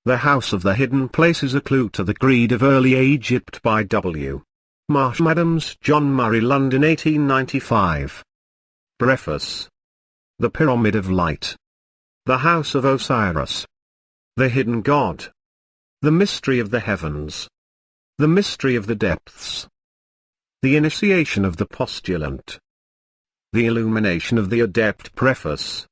The House of the Hidden Places: A Clue to the Creed of Early Egypt by W. Marsham Adams, John Murray, London, 1895. Preface. The Pyramid of Light. The House of Osiris. The Hidden God. The Mystery of the Heavens. The Mystery of the Depths. The Initiation of the Postulant. The Illumination of the Adept. Preface.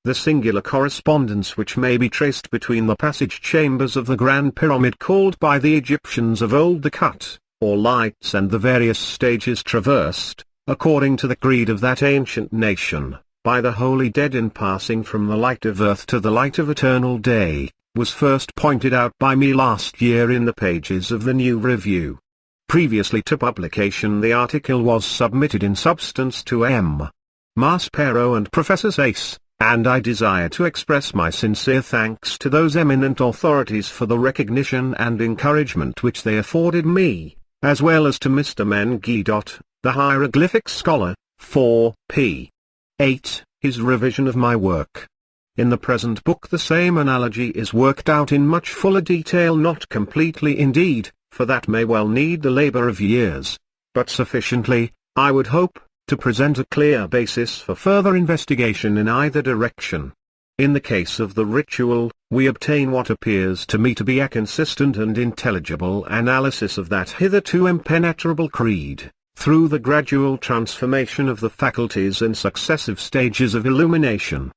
The singular correspondence which may be traced between the passage chambers of the Grand Pyramid, called by the Egyptians of old the Cut, or Lights, and the various stages traversed, according to the creed of that ancient nation, by the holy dead in passing from the light of earth to the light of eternal day, was first pointed out by me last year in the pages of the New Review. Previously to publication, the article was submitted in substance to M. Maspero and Professor Sayce, and I desire to express my sincere thanks to those eminent authorities for the recognition and encouragement which they afforded me, as well as to Mr. Mengi. The hieroglyphics scholar, for p. 8, his revision of my work. In the present book the same analogy is worked out in much fuller detail, not completely indeed, for that may well need the labor of years, but sufficiently, I would hope, to present a clear basis for further investigation in either direction. In the case of the ritual, we obtain what appears to me to be a consistent and intelligible analysis of that hitherto impenetrable creed, through the gradual transformation of the faculties in successive stages of illumination.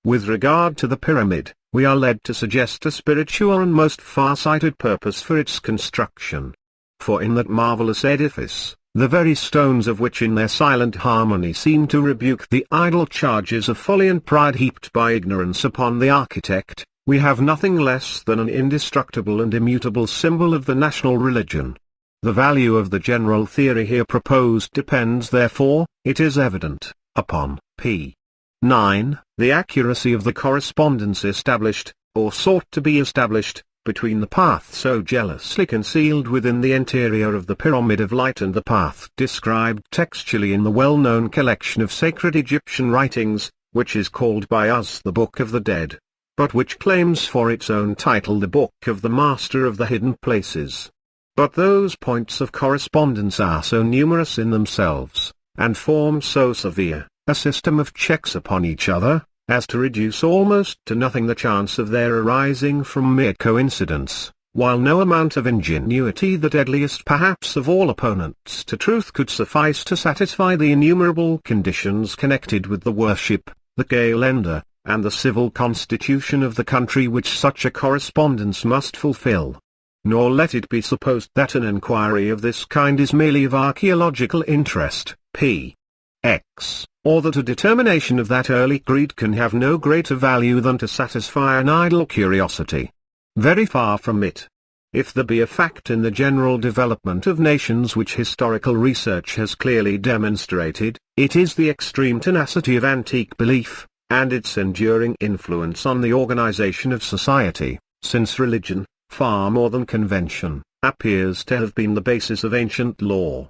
With regard to the pyramid, we are led to suggest a spiritual and most far-sighted purpose for its construction. For in that marvelous edifice, the very stones of which in their silent harmony seem to rebuke the idle charges of folly and pride heaped by ignorance upon the architect, we have nothing less than an indestructible and immutable symbol of the national religion. The value of the general theory here proposed depends therefore, it is evident, upon p. 9, the accuracy of the correspondence established, or sought to be established, between the path so jealously concealed within the interior of the Pyramid of Light and the path described textually in the well-known collection of sacred Egyptian writings, which is called by us the Book of the Dead, but which claims for its own title the Book of the Master of the Hidden Places. But those points of correspondence are so numerous in themselves, and form so severe a system of checks upon each other, as to reduce almost to nothing the chance of their arising from mere coincidence, while no amount of ingenuity, the deadliest perhaps of all opponents to truth, could suffice to satisfy the innumerable conditions connected with the worship, the calendar, and the civil constitution of the country which such a correspondence must fulfill. Nor let it be supposed that an enquiry of this kind is merely of archaeological interest, p. X, or that a determination of that early creed can have no greater value than to satisfy an idle curiosity. Very far from it. If there be a fact in the general development of nations which historical research has clearly demonstrated, it is the extreme tenacity of antique belief, and its enduring influence on the organization of society, since religion, far more than convention, appears to have been the basis of ancient law.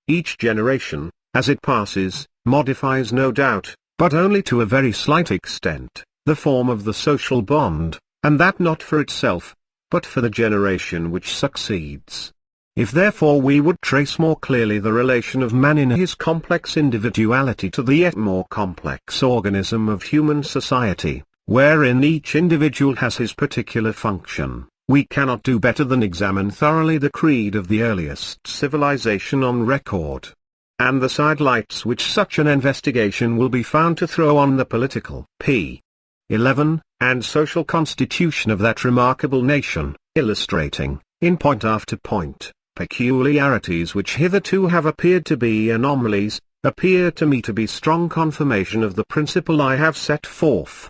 Each generation, as it passes, modifies no doubt, but only to a very slight extent, the form of the social bond, and that not for itself, but for the generation which succeeds. If therefore we would trace more clearly the relation of man in his complex individuality to the yet more complex organism of human society, wherein each individual has his particular function, we cannot do better than examine thoroughly the creed of the earliest civilization on record, and the sidelights which such an investigation will be found to throw on the political p. 11, and social constitution of that remarkable nation, illustrating, in point after point, peculiarities which hitherto have appeared to be anomalies, appear to me to be strong confirmation of the principle I have set forth.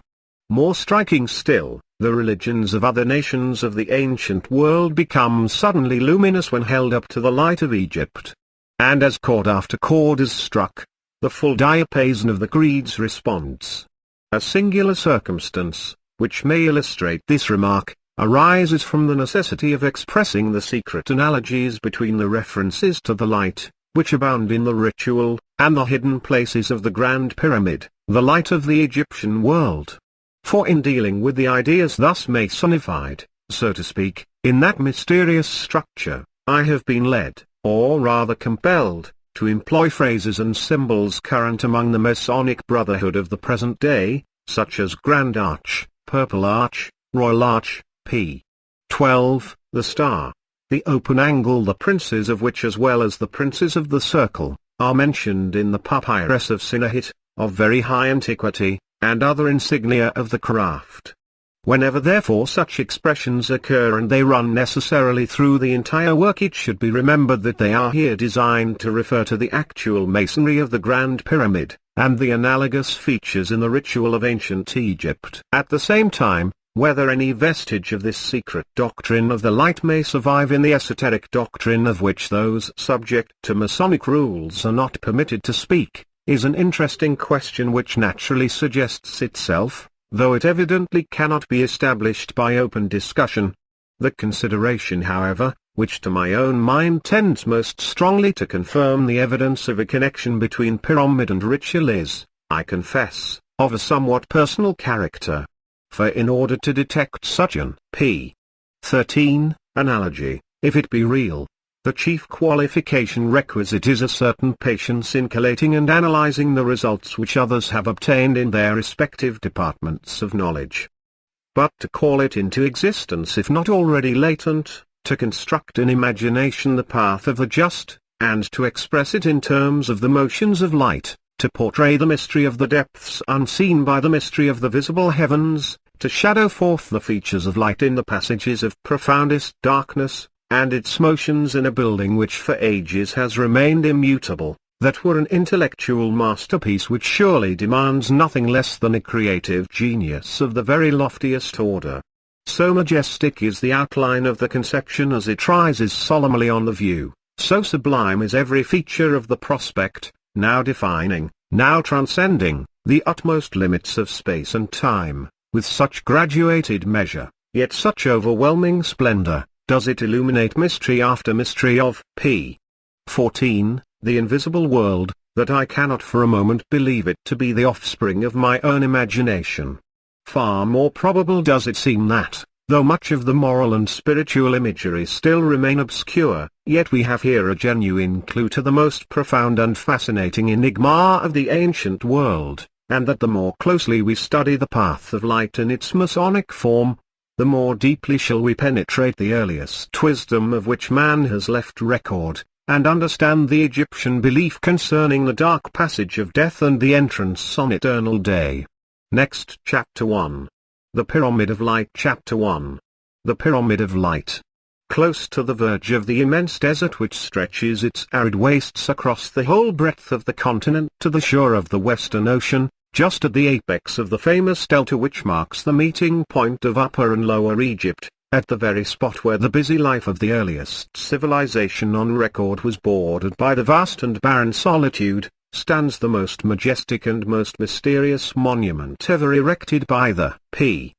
More striking still, the religions of other nations of the ancient world become suddenly luminous when held up to the light of Egypt. And as chord after chord is struck, the full diapason of the creeds responds. A singular circumstance, which may illustrate this remark, arises from the necessity of expressing the secret analogies between the references to the light, which abound in the ritual, and the hidden places of the Grand Pyramid, the light of the Egyptian world. For in dealing with the ideas thus Masonified, so to speak, in that mysterious structure, I have been led, or rather compelled, to employ phrases and symbols current among the Masonic Brotherhood of the present day, such as Grand Arch, Purple Arch, Royal Arch, p. 12, the Star, the Open Angle, the princes of which as well as the princes of the Circle, are mentioned in the Papyrus of Sinahit, of very high antiquity, and other insignia of the craft. Whenever therefore such expressions occur and they run necessarily through the entire work, it should be remembered that they are here designed to refer to the actual masonry of the Grand Pyramid, and the analogous features in the ritual of ancient Egypt. At the same time, whether any vestige of this secret doctrine of the light may survive in the esoteric doctrine of which those subject to Masonic rules are not permitted to speak, is an interesting question which naturally suggests itself, though it evidently cannot be established by open discussion. The consideration, however, which to my own mind tends most strongly to confirm the evidence of a connection between pyramid and ritual is, I confess, of a somewhat personal character. For in order to detect such an p. 13 analogy, if it be real, the chief qualification requisite is a certain patience in collating and analyzing the results which others have obtained in their respective departments of knowledge. But to call it into existence if not already latent, to construct in imagination the path of the just, and to express it in terms of the motions of light, to portray the mystery of the depths unseen by the mystery of the visible heavens, to shadow forth the features of light in the passages of profoundest darkness, and its motions in a building which for ages has remained immutable, that were an intellectual masterpiece which surely demands nothing less than a creative genius of the very loftiest order. So majestic is the outline of the conception as it rises solemnly on the view, so sublime is every feature of the prospect, now defining, now transcending, the utmost limits of space and time, with such graduated measure, yet such overwhelming splendor, does it illuminate mystery after mystery of p. 14, the invisible world, that I cannot for a moment believe it to be the offspring of my own imagination. Far more probable does it seem that, though much of the moral and spiritual imagery still remain obscure, yet we have here a genuine clue to the most profound and fascinating enigma of the ancient world, and that the more closely we study the path of light in its Masonic form, the more deeply shall we penetrate the earliest wisdom of which man has left record, and understand the Egyptian belief concerning the dark passage of death and the entrance on eternal day. Next, Chapter 1. The Pyramid of Light. Chapter 1. The Pyramid of Light. Close to the verge of the immense desert which stretches its arid wastes across the whole breadth of the continent to the shore of the Western Ocean, just at the apex of the famous delta which marks the meeting point of Upper and Lower Egypt, at the very spot where the busy life of the earliest civilization on record was bordered by the vast and barren solitude, stands the most majestic and most mysterious monument ever erected by the p.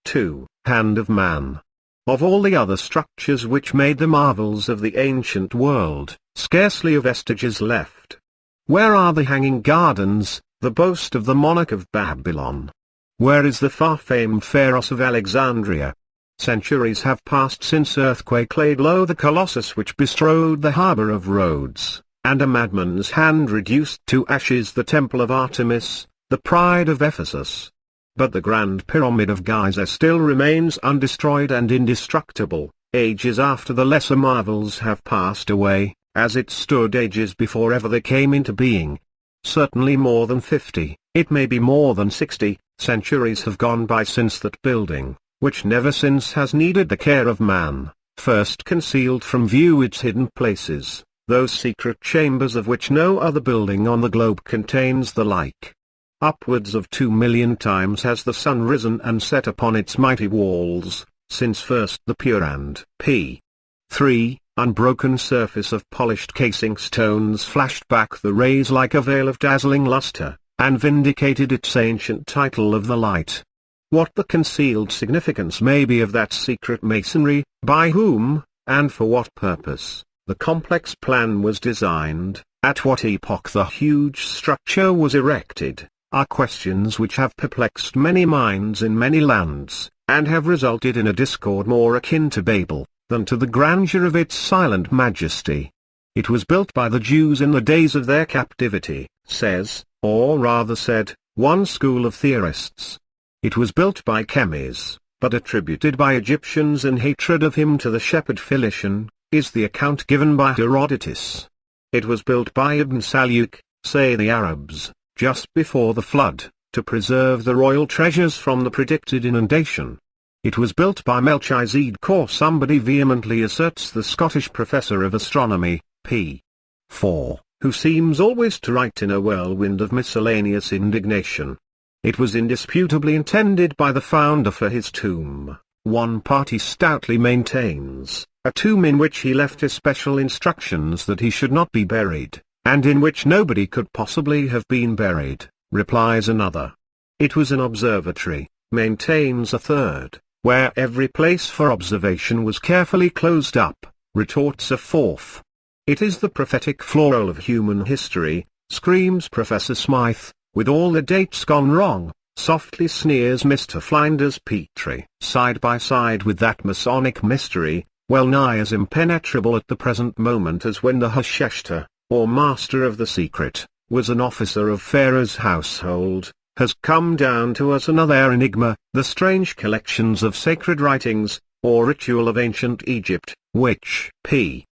2 hand of man. Of all the other structures which made the marvels of the ancient world, scarcely a vestige is left. Where are the Hanging Gardens, the boast of the monarch of Babylon? Where is the far-famed Pharos of Alexandria? Centuries have passed since earthquake laid low the colossus which bestrode the harbor of Rhodes, and a madman's hand reduced to ashes the temple of Artemis, the pride of Ephesus. But the Grand Pyramid of Giza still remains undestroyed and indestructible, ages after the lesser marvels have passed away, as it stood ages before ever they came into being. Certainly more than 50, it may be more than 60, centuries have gone by since that building, which never since has needed the care of man, first concealed from view its hidden places, those secret chambers of which no other building on the globe contains the like. Upwards of 2 million times has the sun risen and set upon its mighty walls, since first the pure and p. 3 unbroken surface of polished casing stones flashed back the rays like a veil of dazzling luster, and vindicated its ancient title of the light. What the concealed significance may be of that secret masonry, by whom, and for what purpose, the complex plan was designed, at what epoch the huge structure was erected, are questions which have perplexed many minds in many lands, and have resulted in a discord more akin to Babel, than to the grandeur of its silent majesty. It was built by the Jews in the days of their captivity, says, or rather said, one school of theorists. It was built by Chemis, but attributed by Egyptians in hatred of him to the shepherd Philician, is the account given by Herodotus. It was built by Ibn Saluk, say the Arabs, just before the flood, to preserve the royal treasures from the predicted inundation. It was built by Melchizedek, or somebody vehemently asserts the Scottish professor of astronomy, p. 4, who seems always to write in a whirlwind of miscellaneous indignation. It was indisputably intended by the founder for his tomb, one party stoutly maintains, a tomb in which he left especial instructions that he should not be buried, and in which nobody could possibly have been buried, replies another. It was an observatory, maintains a third, where every place for observation was carefully closed up, retorts a fourth. It is the prophetic floral of human history, screams Professor Smythe, with all the dates gone wrong, softly sneers Mr. Flinders Petrie. Side by side with that Masonic mystery, well nigh as impenetrable at the present moment as when the Hasheshta, or Master of the Secret, was an officer of Pharaoh's household, has come down to us another enigma, the strange collections of sacred writings, or ritual of ancient Egypt, which p.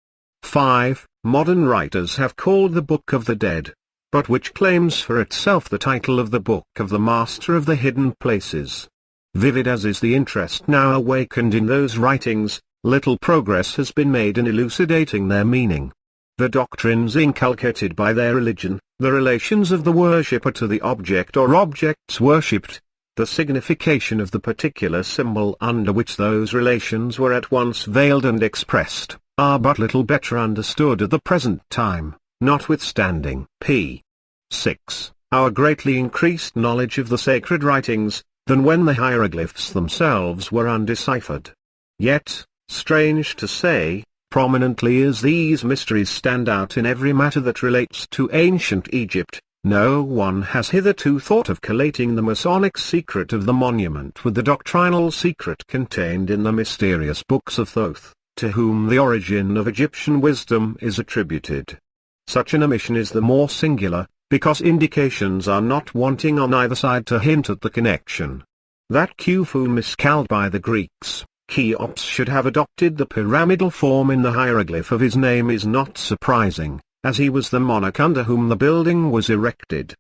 5, modern writers have called the Book of the Dead, but which claims for itself the title of the Book of the Master of the Hidden Places. Vivid as is the interest now awakened in those writings, little progress has been made in elucidating their meaning. The doctrines inculcated by their religion, the relations of the worshipper to the object or objects worshipped, the signification of the particular symbol under which those relations were at once veiled and expressed, are but little better understood at the present time, notwithstanding p. 6, our greatly increased knowledge of the sacred writings, than when the hieroglyphs themselves were undeciphered. Yet, strange to say, prominently as these mysteries stand out in every matter that relates to ancient Egypt, no one has hitherto thought of collating the Masonic secret of the monument with the doctrinal secret contained in the mysterious books of Thoth, to whom the origin of Egyptian wisdom is attributed. Such an omission is the more singular, because indications are not wanting on either side to hint at the connection. That Khufu miscalled by the Greeks, Cheops, should have adopted the pyramidal form in the hieroglyph of his name is not surprising, as he was the monarch under whom the building was erected.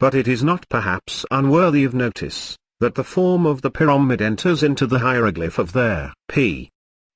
But it is not perhaps unworthy of notice, that the form of the pyramid enters into the hieroglyph of their p.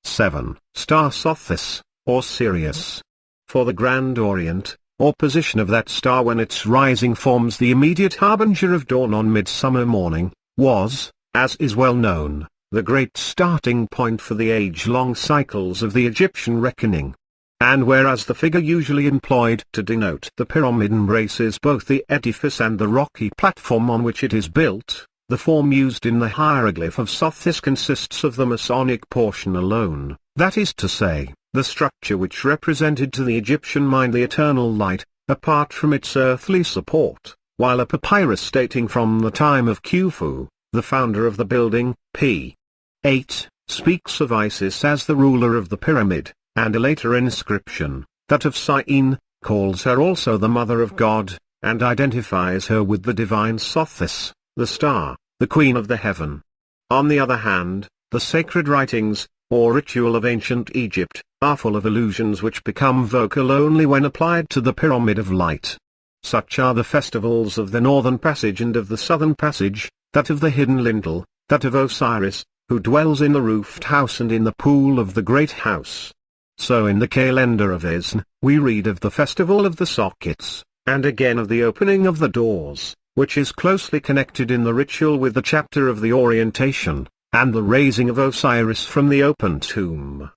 7, star Sothis, or Sirius. For the Grand Orient, or position of that star when its rising forms the immediate harbinger of dawn on midsummer morning, was, as is well known, the great starting point for the age-long cycles of the Egyptian reckoning. And whereas the figure usually employed to denote the pyramid embraces both the edifice and the rocky platform on which it is built, the form used in the hieroglyph of Sothis consists of the Masonic portion alone, that is to say, the structure which represented to the Egyptian mind the eternal light, apart from its earthly support, while a papyrus dating from the time of Khufu, the founder of the building, p. 8, speaks of Isis as the ruler of the pyramid, and a later inscription, that of Syene, calls her also the Mother of God, and identifies her with the divine Sothis, the star, the Queen of the Heaven. On the other hand, the sacred writings, or ritual of ancient Egypt, are full of allusions which become vocal only when applied to the Pyramid of Light. Such are the festivals of the Northern Passage and of the Southern Passage, that of the Hidden Lintel, that of Osiris, who dwells in the roofed house and in the pool of the great house. So in the calendar of Esn, we read of the festival of the sockets, and again of the opening of the doors, which is closely connected in the ritual with the chapter of the orientation, and the raising of Osiris from the open tomb.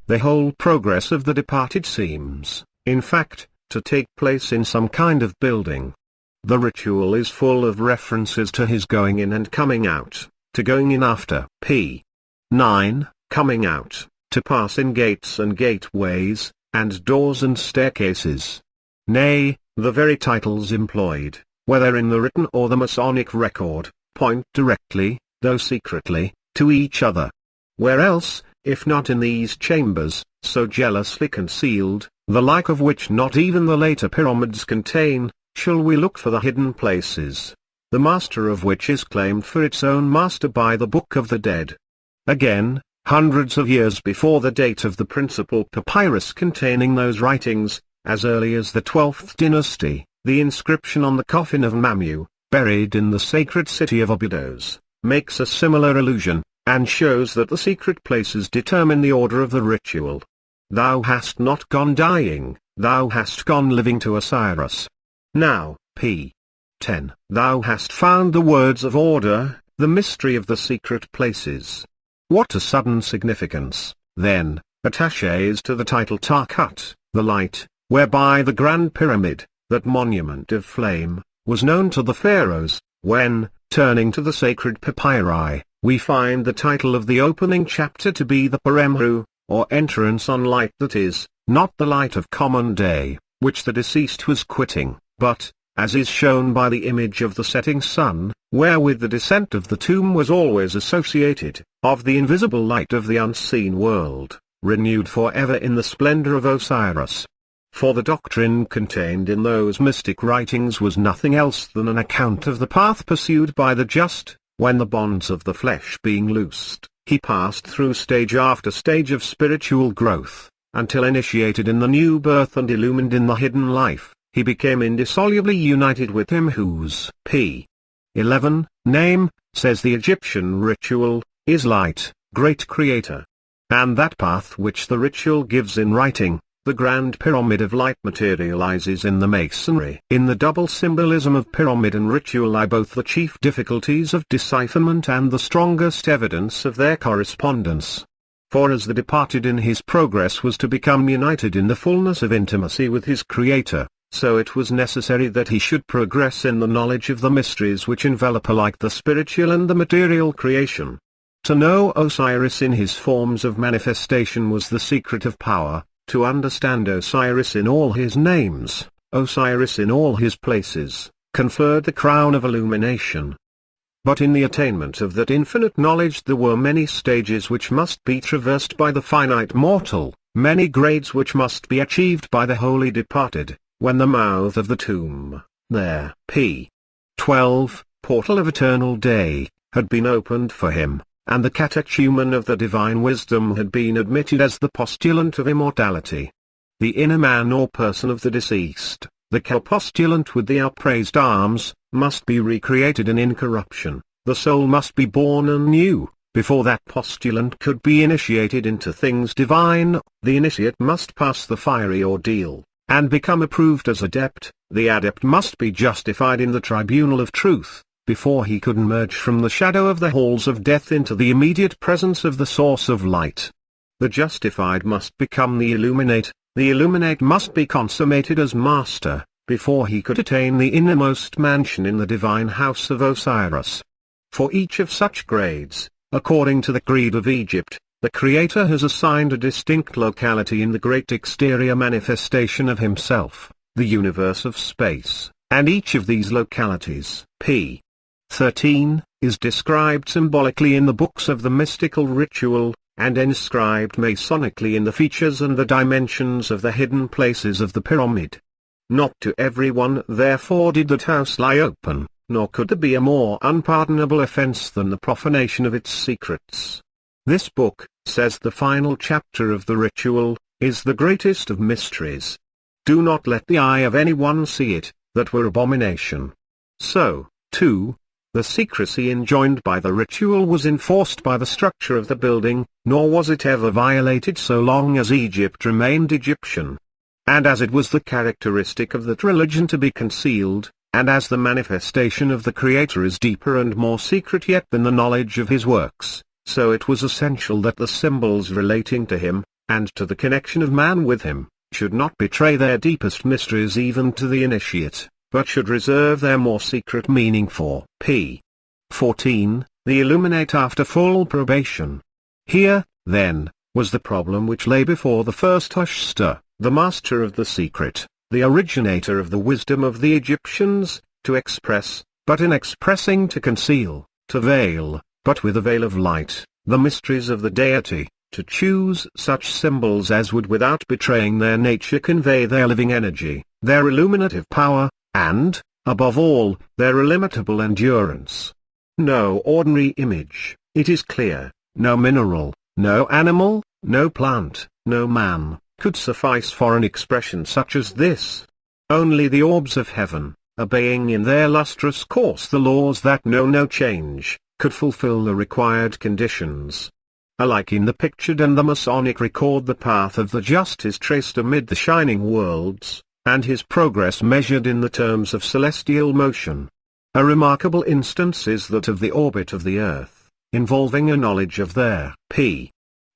The whole progress of the departed seems, in fact, to take place in some kind of building. The ritual is full of references to his going in and coming out, to going in after p. 9, coming out, to pass in gates and gateways, and doors and staircases. Nay, the very titles employed, whether in the written or the Masonic record, point directly, though secretly, to each other. Where else, if not in these chambers, so jealously concealed, the like of which not even the later pyramids contain, shall we look for the hidden places, the master of which is claimed for its own master by the Book of the Dead. Again, hundreds of years before the date of the principal papyrus containing those writings, as early as the 12th dynasty, the inscription on the coffin of Mamu, buried in the sacred city of Abydos, makes a similar allusion, and shows that the secret places determine the order of the ritual. Thou hast not gone dying, thou hast gone living to Osiris. Now, p. 10. Thou hast found the words of order, the mystery of the secret places. What a sudden significance, then, attaches to the title Tarkut, the light, whereby the Grand Pyramid, that monument of flame, was known to the pharaohs, when, turning to the sacred papyri, we find the title of the opening chapter to be the Paremhu, or entrance on light, that is, not the light of common day, which the deceased was quitting, but, as is shown by the image of the setting sun, wherewith the descent of the tomb was always associated, of the invisible light of the unseen world, renewed forever in the splendor of Osiris. For the doctrine contained in those mystic writings was nothing else than an account of the path pursued by the just, when the bonds of the flesh being loosed, he passed through stage after stage of spiritual growth, until initiated in the new birth and illumined in the hidden life, he became indissolubly united with him whose p. 11, name, says the Egyptian ritual, is light, great creator. And that path which the ritual gives in writing, the Grand Pyramid of Light, materializes in the masonry. In the double symbolism of pyramid and ritual lie both the chief difficulties of decipherment and the strongest evidence of their correspondence. For as the departed in his progress was to become united in the fullness of intimacy with his Creator, so it was necessary that he should progress in the knowledge of the mysteries which envelop alike the spiritual and the material creation. To know Osiris in his forms of manifestation was the secret of power. To understand Osiris in all his names, Osiris in all his places, conferred the crown of illumination. But in the attainment of that infinite knowledge there were many stages which must be traversed by the finite mortal, many grades which must be achieved by the holy departed, when the mouth of the tomb, their p. 12, portal of eternal day, had been opened for him, and the catechumen of the divine wisdom had been admitted as the postulant of immortality. The inner man or person of the deceased, the co-postulant with the upraised arms, must be recreated in incorruption, the soul must be born anew, before that postulant could be initiated into things divine, the initiate must pass the fiery ordeal, and become approved as adept, the adept must be justified in the tribunal of truth, before he could emerge from the shadow of the halls of death into the immediate presence of the source of light. The justified must become the illuminate must be consummated as master, before he could attain the innermost mansion in the divine house of Osiris. For each of such grades, according to the creed of Egypt, the Creator has assigned a distinct locality in the great exterior manifestation of himself, the universe of space, and each of these localities, p. 13, is described symbolically in the books of the mystical ritual, and inscribed masonically in the features and the dimensions of the hidden places of the pyramid. Not to everyone therefore did that house lie open, nor could there be a more unpardonable offense than the profanation of its secrets. This book, says the final chapter of the ritual, is the greatest of mysteries. Do not let the eye of anyone see it, that were abomination. So, too, the secrecy enjoined by the ritual was enforced by the structure of the building, nor was it ever violated so long as Egypt remained Egyptian. And as it was the characteristic of that religion to be concealed, and as the manifestation of the Creator is deeper and more secret yet than the knowledge of his works, so it was essential that the symbols relating to him, and to the connection of man with him, should not betray their deepest mysteries even to the initiate, but should reserve their more secret meaning for p. 14, the illuminate after full probation. Here, then, was the problem which lay before the first Ushta, the master of the secret, the originator of the wisdom of the Egyptians, to express, but in expressing to conceal, to veil, but with a veil of light, the mysteries of the deity, to choose such symbols as would without betraying their nature convey their living energy, their illuminative power, and, above all, their illimitable endurance. No ordinary image, it is clear, no mineral, no animal, no plant, no man, could suffice for an expression such as this. Only the orbs of heaven, obeying in their lustrous course the laws that know no change, could fulfill the required conditions. Alike in the pictured and the Masonic record, the path of the just is traced amid the shining worlds, and his progress measured in the terms of celestial motion. A remarkable instance is that of the orbit of the earth, involving a knowledge of their p.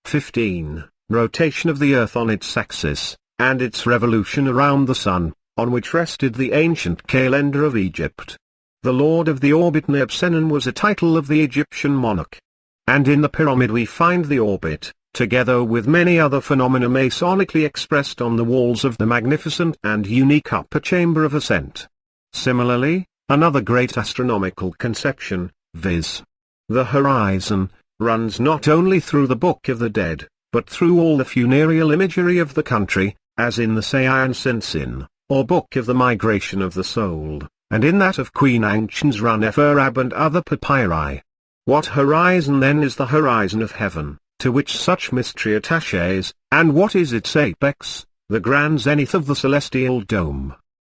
15, rotation of the earth on its axis, and its revolution around the sun, on which rested the ancient calendar of Egypt. The Lord of the Orbit Nebsenon was a title of the Egyptian monarch. And in the pyramid we find the orbit, together with many other phenomena masonically expressed on the walls of the magnificent and unique upper chamber of ascent. Similarly, another great astronomical conception, viz. the horizon, runs not only through the Book of the Dead, but through all the funereal imagery of the country, as in the Sean Sensin, or Book of the Migration of the Soul, and in that of Queen Ansh's-Run-Neferab and other papyri. What horizon then is the horizon of heaven, to which such mystery attaches, and what is its apex, the grand zenith of the celestial dome?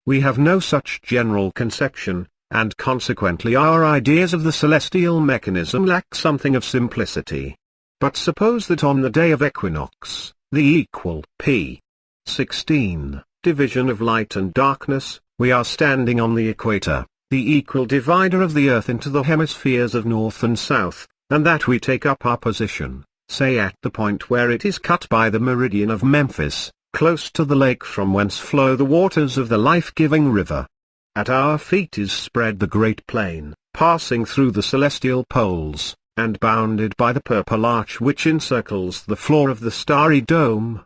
We have no such general conception, and consequently our ideas of the celestial mechanism lack something of simplicity. But suppose that on the day of equinox, the equal p. 16, division of light and darkness, we are standing on the equator, the equal divider of the earth into the hemispheres of north and south, and that we take up our position, say at the point where it is cut by the meridian of Memphis, close to the lake from whence flow the waters of the life-giving river. At our feet is spread the great plain, passing through the celestial poles, and bounded by the purple arch which encircles the floor of the starry dome.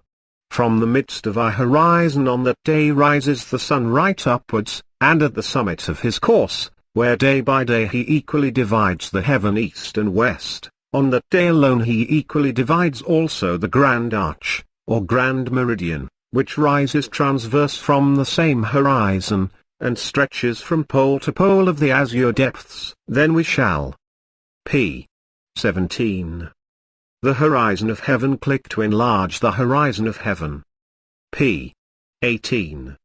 From the midst of our horizon on that day rises the sun right upwards, and at the summit of his course, where day by day he equally divides the heaven east and west, on that day alone he equally divides also the grand arch, or grand meridian, which rises transverse from the same horizon, and stretches from pole to pole of the azure depths. Then we shall p. 17. The horizon of heaven click to enlarge the horizon of heaven. p. 18.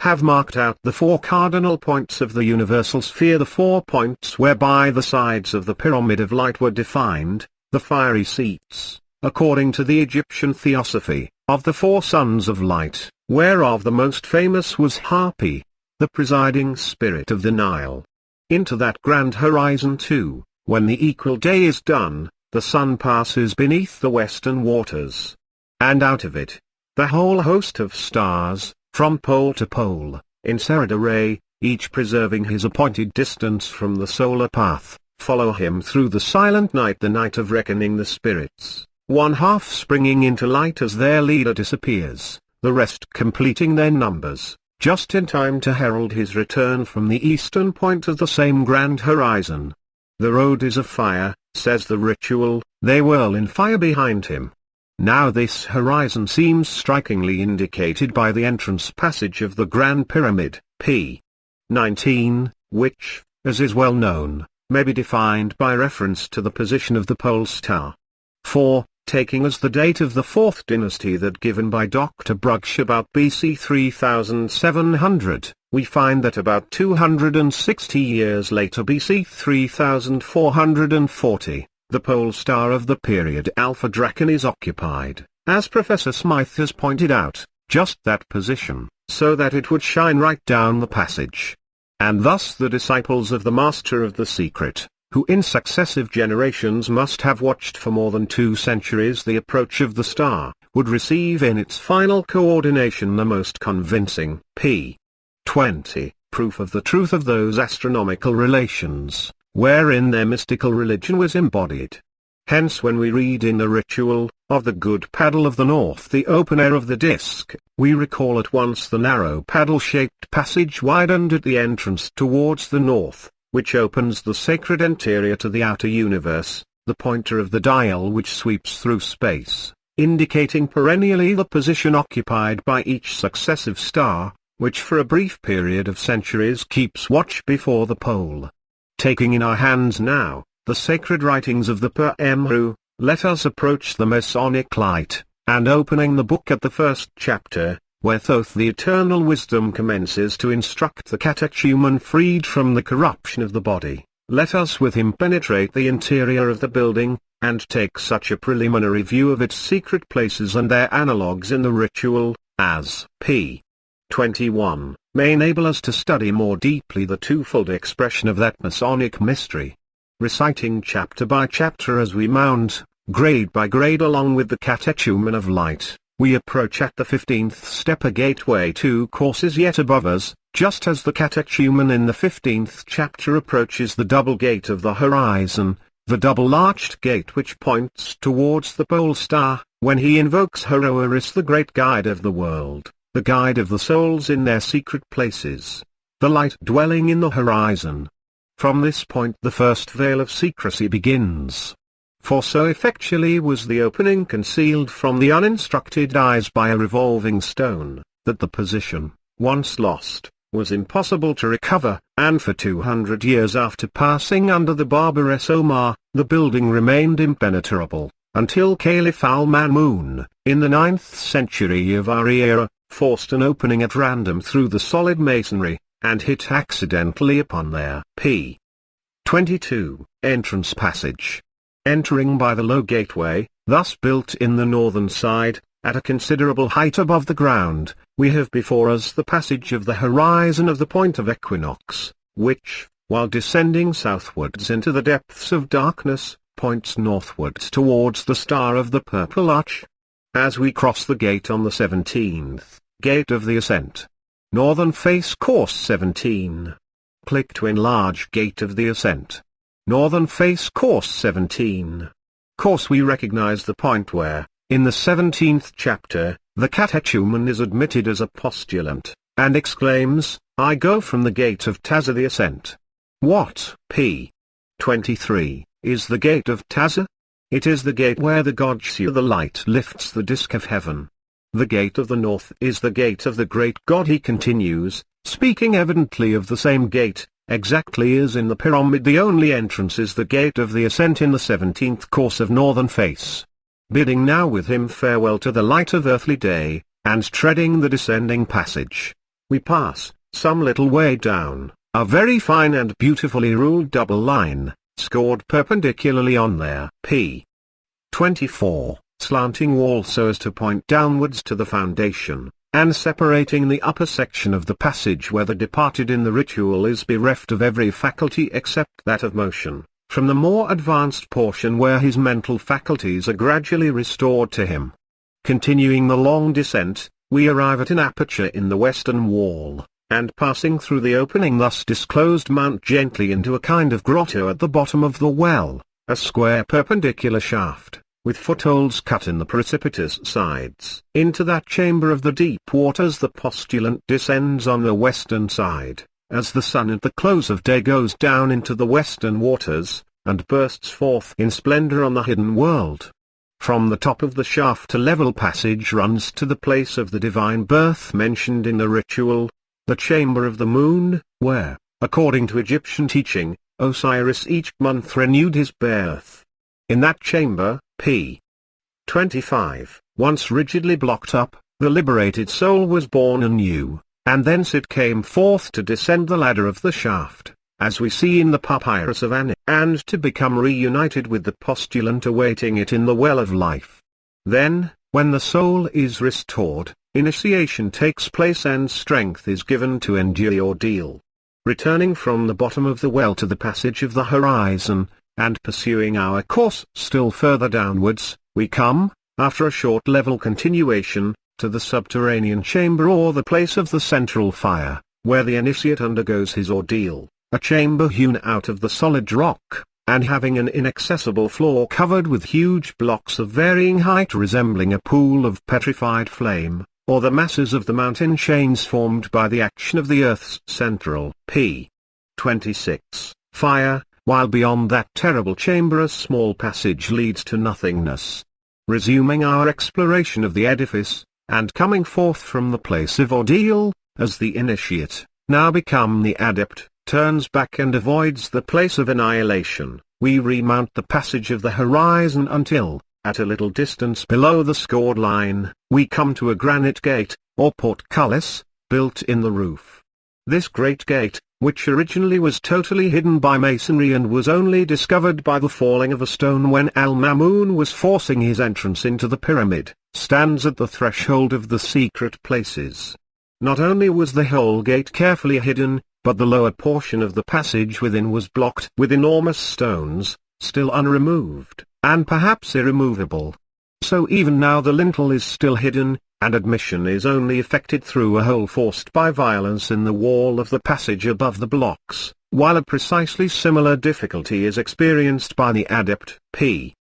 Have marked out the 4 cardinal points of the universal sphere, the 4 points whereby the sides of the pyramid of light were defined, the fiery seats, according to the Egyptian theosophy, of the 4 sons of light, whereof the most famous was Hapi, the presiding spirit of the Nile. Into that grand horizon too, when the equal day is done, the sun passes beneath the western waters. And out of it, the whole host of stars, from pole to pole, in serried array, each preserving his appointed distance from the solar path, follow him through the silent night, the night of reckoning the spirits, one half springing into light as their leader disappears, the rest completing their numbers, just in time to herald his return from the eastern point of the same grand horizon. The road is of fire, says the ritual, they whirl in fire behind him. Now this horizon seems strikingly indicated by the entrance passage of the Grand Pyramid, p. 19, which, as is well known, may be defined by reference to the position of the pole star. For, taking as the date of the 4th dynasty that given by Dr. Brugsch about BC 3700, we find that about 260 years later, BC 3440, the pole star of the period Alpha Draconis occupied, as Professor Smythe has pointed out, just that position, so that it would shine right down the passage. And thus the disciples of the Master of the Secret, who in successive generations must have watched for more than 2 centuries the approach of the star, would receive in its final coordination the most convincing p. 20 proof of the truth of those astronomical relations, wherein their mystical religion was embodied. Hence when we read in the ritual, of the good paddle of the north, the open air of the disk, we recall at once the narrow paddle-shaped passage widened at the entrance towards the north, which opens the sacred interior to the outer universe, the pointer of the dial which sweeps through space, indicating perennially the position occupied by each successive star, which for a brief period of centuries keeps watch before the pole. Taking in our hands now, the sacred writings of the Per-Emru, let us approach the Masonic light, and opening the book at the first chapter, where Thoth the eternal wisdom commences to instruct the catechumen freed from the corruption of the body, let us with him penetrate the interior of the building, and take such a preliminary view of its secret places and their analogues in the ritual, as p. 21, may enable us to study more deeply the twofold expression of that Masonic mystery. Reciting chapter by chapter as we mount, grade by grade along with the catechumen of light, we approach at the 15th step a gateway 2 courses yet above us, just as the catechumen in the 15th chapter approaches the double gate of the horizon, the double-arched gate which points towards the pole star, when he invokes Horoeris, the great guide of the world, the guide of the souls in their secret places, the light dwelling in the horizon. From this point the first veil of secrecy begins. For so effectually was the opening concealed from the uninstructed eyes by a revolving stone, that the position, once lost, was impossible to recover, and for 200 years after passing under the barbarous Omar, the building remained impenetrable, until Caliph al-Ma'mun, in the 9th century of our era, forced an opening at random through the solid masonry, and hit accidentally upon their p. 22 entrance passage. Entering by the low gateway, thus built in the northern side, at a considerable height above the ground, we have before us the passage of the horizon of the point of equinox, which, while descending southwards into the depths of darkness, points northwards towards the star of the purple arch. As we cross the gate on the 17th, gate of the ascent. Northern face course 17. Click to enlarge gate of the ascent. Northern face course 17. Course we recognize the point where, in the 17th chapter, the catechumen is admitted as a postulant, and exclaims, I go from the gate of Taza the ascent. What, p. 23, is the gate of Taza? It is the gate where the god Giza the light lifts the disk of heaven. The gate of the north is the gate of the great God, he continues, speaking evidently of the same gate, exactly as in the pyramid the only entrance is the gate of the ascent in the 17th course of northern face. Bidding now with him farewell to the light of earthly day, and treading the descending passage, we pass, some little way down, a very fine and beautifully ruled double line, scored perpendicularly on their p. 24, slanting wall so as to point downwards to the foundation, and separating the upper section of the passage where the departed in the ritual is bereft of every faculty except that of motion, from the more advanced portion where his mental faculties are gradually restored to him. Continuing the long descent, we arrive at an aperture in the western wall, and passing through the opening thus disclosed mount gently into a kind of grotto at the bottom of the well, a square perpendicular shaft, with footholds cut in the precipitous sides. Into that chamber of the deep waters the postulant descends on the western side, as the sun at the close of day goes down into the western waters, and bursts forth in splendor on the hidden world. From the top of the shaft a level passage runs to the place of the divine birth mentioned in the ritual, the chamber of the moon, where, according to Egyptian teaching, Osiris each month renewed his birth. In that chamber, p. 25, once rigidly blocked up, the liberated soul was born anew, and thence it came forth to descend the ladder of the shaft, as we see in the papyrus of Ani, and to become reunited with the postulant awaiting it in the well of life. Then, when the soul is restored, initiation takes place and strength is given to endure the ordeal. Returning from the bottom of the well to the passage of the horizon, and pursuing our course still further downwards, we come, after a short level continuation, to the subterranean chamber or the place of the central fire, where the initiate undergoes his ordeal, a chamber hewn out of the solid rock, and having an inaccessible floor covered with huge blocks of varying height resembling a pool of petrified flame, or the masses of the mountain chains formed by the action of the earth's central p. 26 fire, while beyond that terrible chamber a small passage leads to nothingness. Resuming our exploration of the edifice, and coming forth from the place of ordeal, as the initiate, now become the adept, turns back and avoids the place of annihilation, we remount the passage of the horizon until, at a little distance below the scored line, we come to a granite gate, or portcullis, built in the roof. This great gate, which originally was totally hidden by masonry and was only discovered by the falling of a stone when Al-Mamun was forcing his entrance into the pyramid, stands at the threshold of the secret places. Not only was the whole gate carefully hidden, but the lower portion of the passage within was blocked with enormous stones, still unremoved, and perhaps irremovable. So even now the lintel is still hidden, and admission is only effected through a hole forced by violence in the wall of the passage above the blocks, while a precisely similar difficulty is experienced by the adept, p.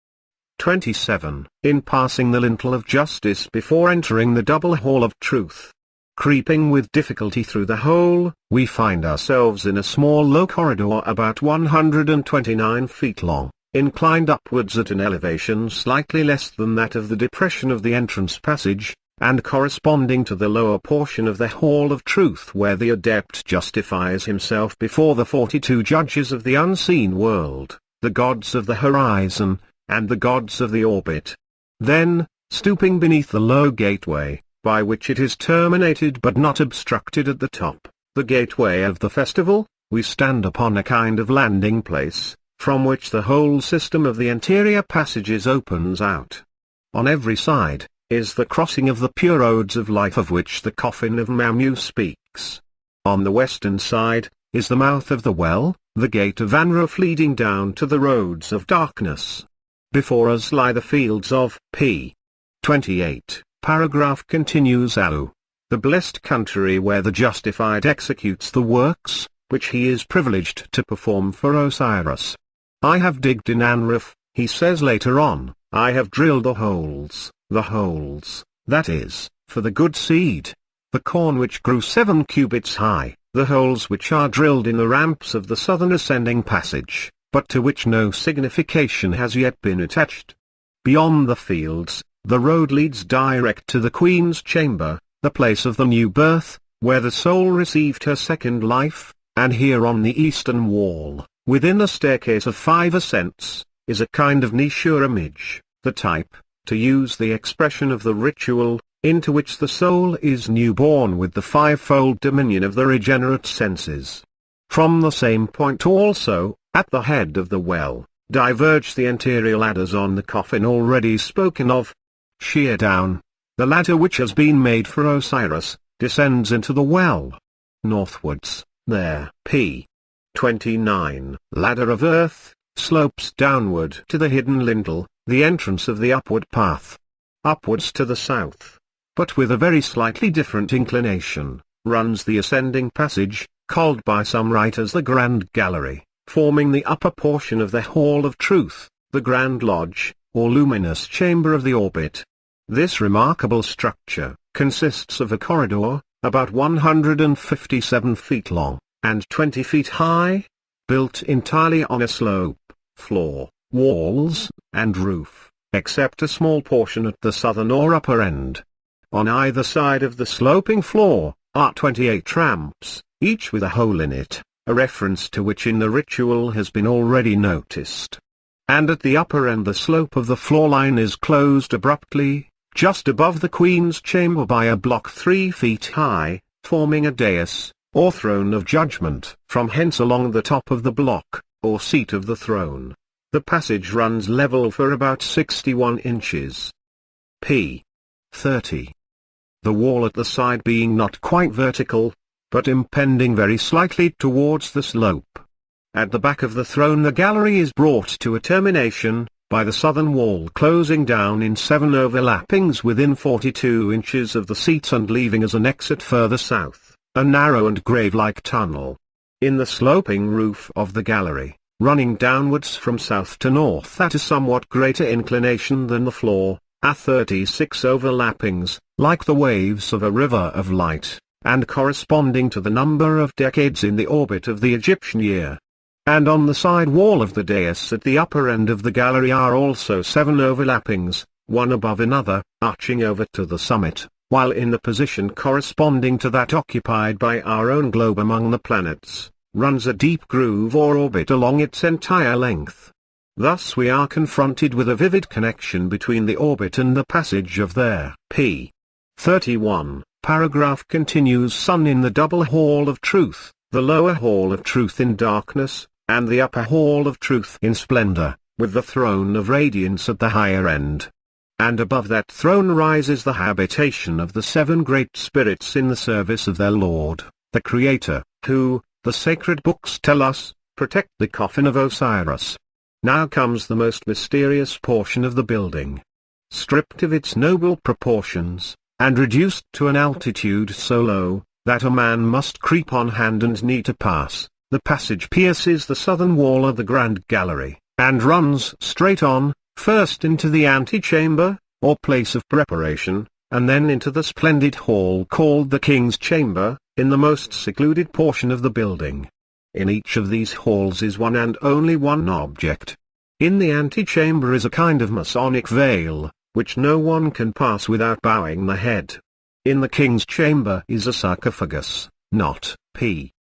27, in passing the lintel of justice before entering the double hall of truth. Creeping with difficulty through the hole, we find ourselves in a small low corridor about 129 feet long, inclined upwards at an elevation slightly less than that of the depression of the entrance passage, and corresponding to the lower portion of the Hall of Truth where the adept justifies himself before the 42 judges of the unseen world, the gods of the horizon, and the gods of the orbit. Then, stooping beneath the low gateway, by which it is terminated but not obstructed at the top, the gateway of the festival, we stand upon a kind of landing place, from which the whole system of the interior passages opens out. On every side, is the crossing of the pure roads of life of which the coffin of Mamu speaks. On the western side, is the mouth of the well, the gate of Anruf leading down to the roads of darkness. Before us lie the fields of p. 28. Paragraph continues Alu, the blessed country where the justified executes the works, which he is privileged to perform for Osiris. I have digged in Anruf, he says later on, I have drilled the holes, that is, for the good seed, the corn which grew 7 cubits high, the holes which are drilled in the ramps of the southern ascending passage, but to which no signification has yet been attached. Beyond the fields, the road leads direct to the Queen's chamber, the place of the new birth, where the soul received her second life, and here on the eastern wall, within a staircase of 5 ascents, is a kind of niche or image, the type, to use the expression of the ritual, into which the soul is new-born with the 5-fold dominion of the regenerate senses. From the same point also, at the head of the well, diverge the interior ladders on the coffin already spoken of. Sheer down, the ladder which has been made for Osiris, descends into the well. Northwards, there, p. 29, ladder of earth, slopes downward to the hidden lintel, the entrance of the upward path. Upwards to the south, but with a very slightly different inclination, runs the ascending passage, called by some writers the Grand Gallery, forming the upper portion of the Hall of Truth, the Grand Lodge, or luminous chamber of the orbit. This remarkable structure consists of a corridor, about 157 feet long, and 20 feet high, built entirely on a slope, floor, walls, and roof, except a small portion at the southern or upper end. On either side of the sloping floor, are 28 ramps, each with a hole in it, a reference to which in the ritual has been already noticed. And at the upper end the slope of the floor line is closed abruptly, just above the Queen's chamber by a block 3 feet high, forming a dais, or throne of judgment. From hence along the top of the block, or seat of the throne, the passage runs level for about 61 inches. p. 30. The wall at the side being not quite vertical, but impending very slightly towards the slope. At the back of the throne the gallery is brought to a termination, by the southern wall closing down in 7 overlappings within 42 inches of the seats and leaving as an exit further south, a narrow and grave-like tunnel. In the sloping roof of the gallery, running downwards from south to north at a somewhat greater inclination than the floor, are 36 overlappings, like the waves of a river of light, and corresponding to the number of decades in the orbit of the Egyptian year. and on the side wall of the dais at the upper end of the gallery are also 7 overlappings, one above another, arching over to the summit, while in the position corresponding to that occupied by our own globe among the planets, runs a deep groove or orbit along its entire length. Thus we are confronted with a vivid connection between the orbit and the passage of their p. 31. Paragraph continues. Sun in the double hall of truth, the lower hall of truth in darkness, and the upper hall of truth in splendor, with the throne of radiance at the higher end. And above that throne rises the habitation of the 7 great spirits in the service of their Lord, the Creator, who, the sacred books tell us, protect the coffin of Osiris. Now comes the most mysterious portion of the building. Stripped of its noble proportions, and reduced to an altitude so low, that a man must creep on hand and knee to pass, the passage pierces the southern wall of the grand gallery, and runs straight on, first into the antechamber, or place of preparation, and then into the splendid hall called the King's Chamber, in the most secluded portion of the building. In each of these halls is one and only one object. In the antechamber is a kind of Masonic veil, which no one can pass without bowing the head. In the King's Chamber is a sarcophagus, not p.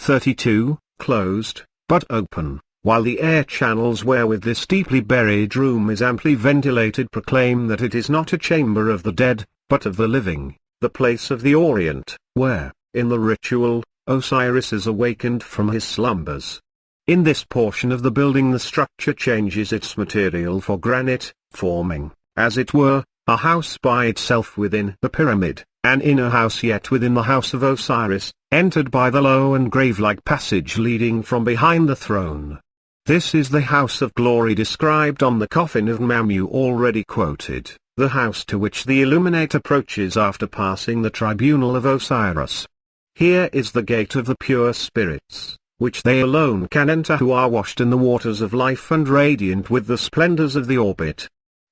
32, closed, but open, while the air channels wherewith this deeply buried room is amply ventilated proclaim that it is not a chamber of the dead, but of the living, the place of the Orient, where, in the ritual, Osiris is awakened from his slumbers. In this portion of the building the structure changes its material for granite, forming, as it were, a house by itself within the pyramid, an inner house yet within the house of Osiris, entered by the low and grave-like passage leading from behind the throne. This is the house of glory described on the coffin of Mamu already quoted, the house to which the illuminate approaches after passing the tribunal of Osiris. Here is the gate of the pure spirits, which they alone can enter who are washed in the waters of life and radiant with the splendors of the orbit.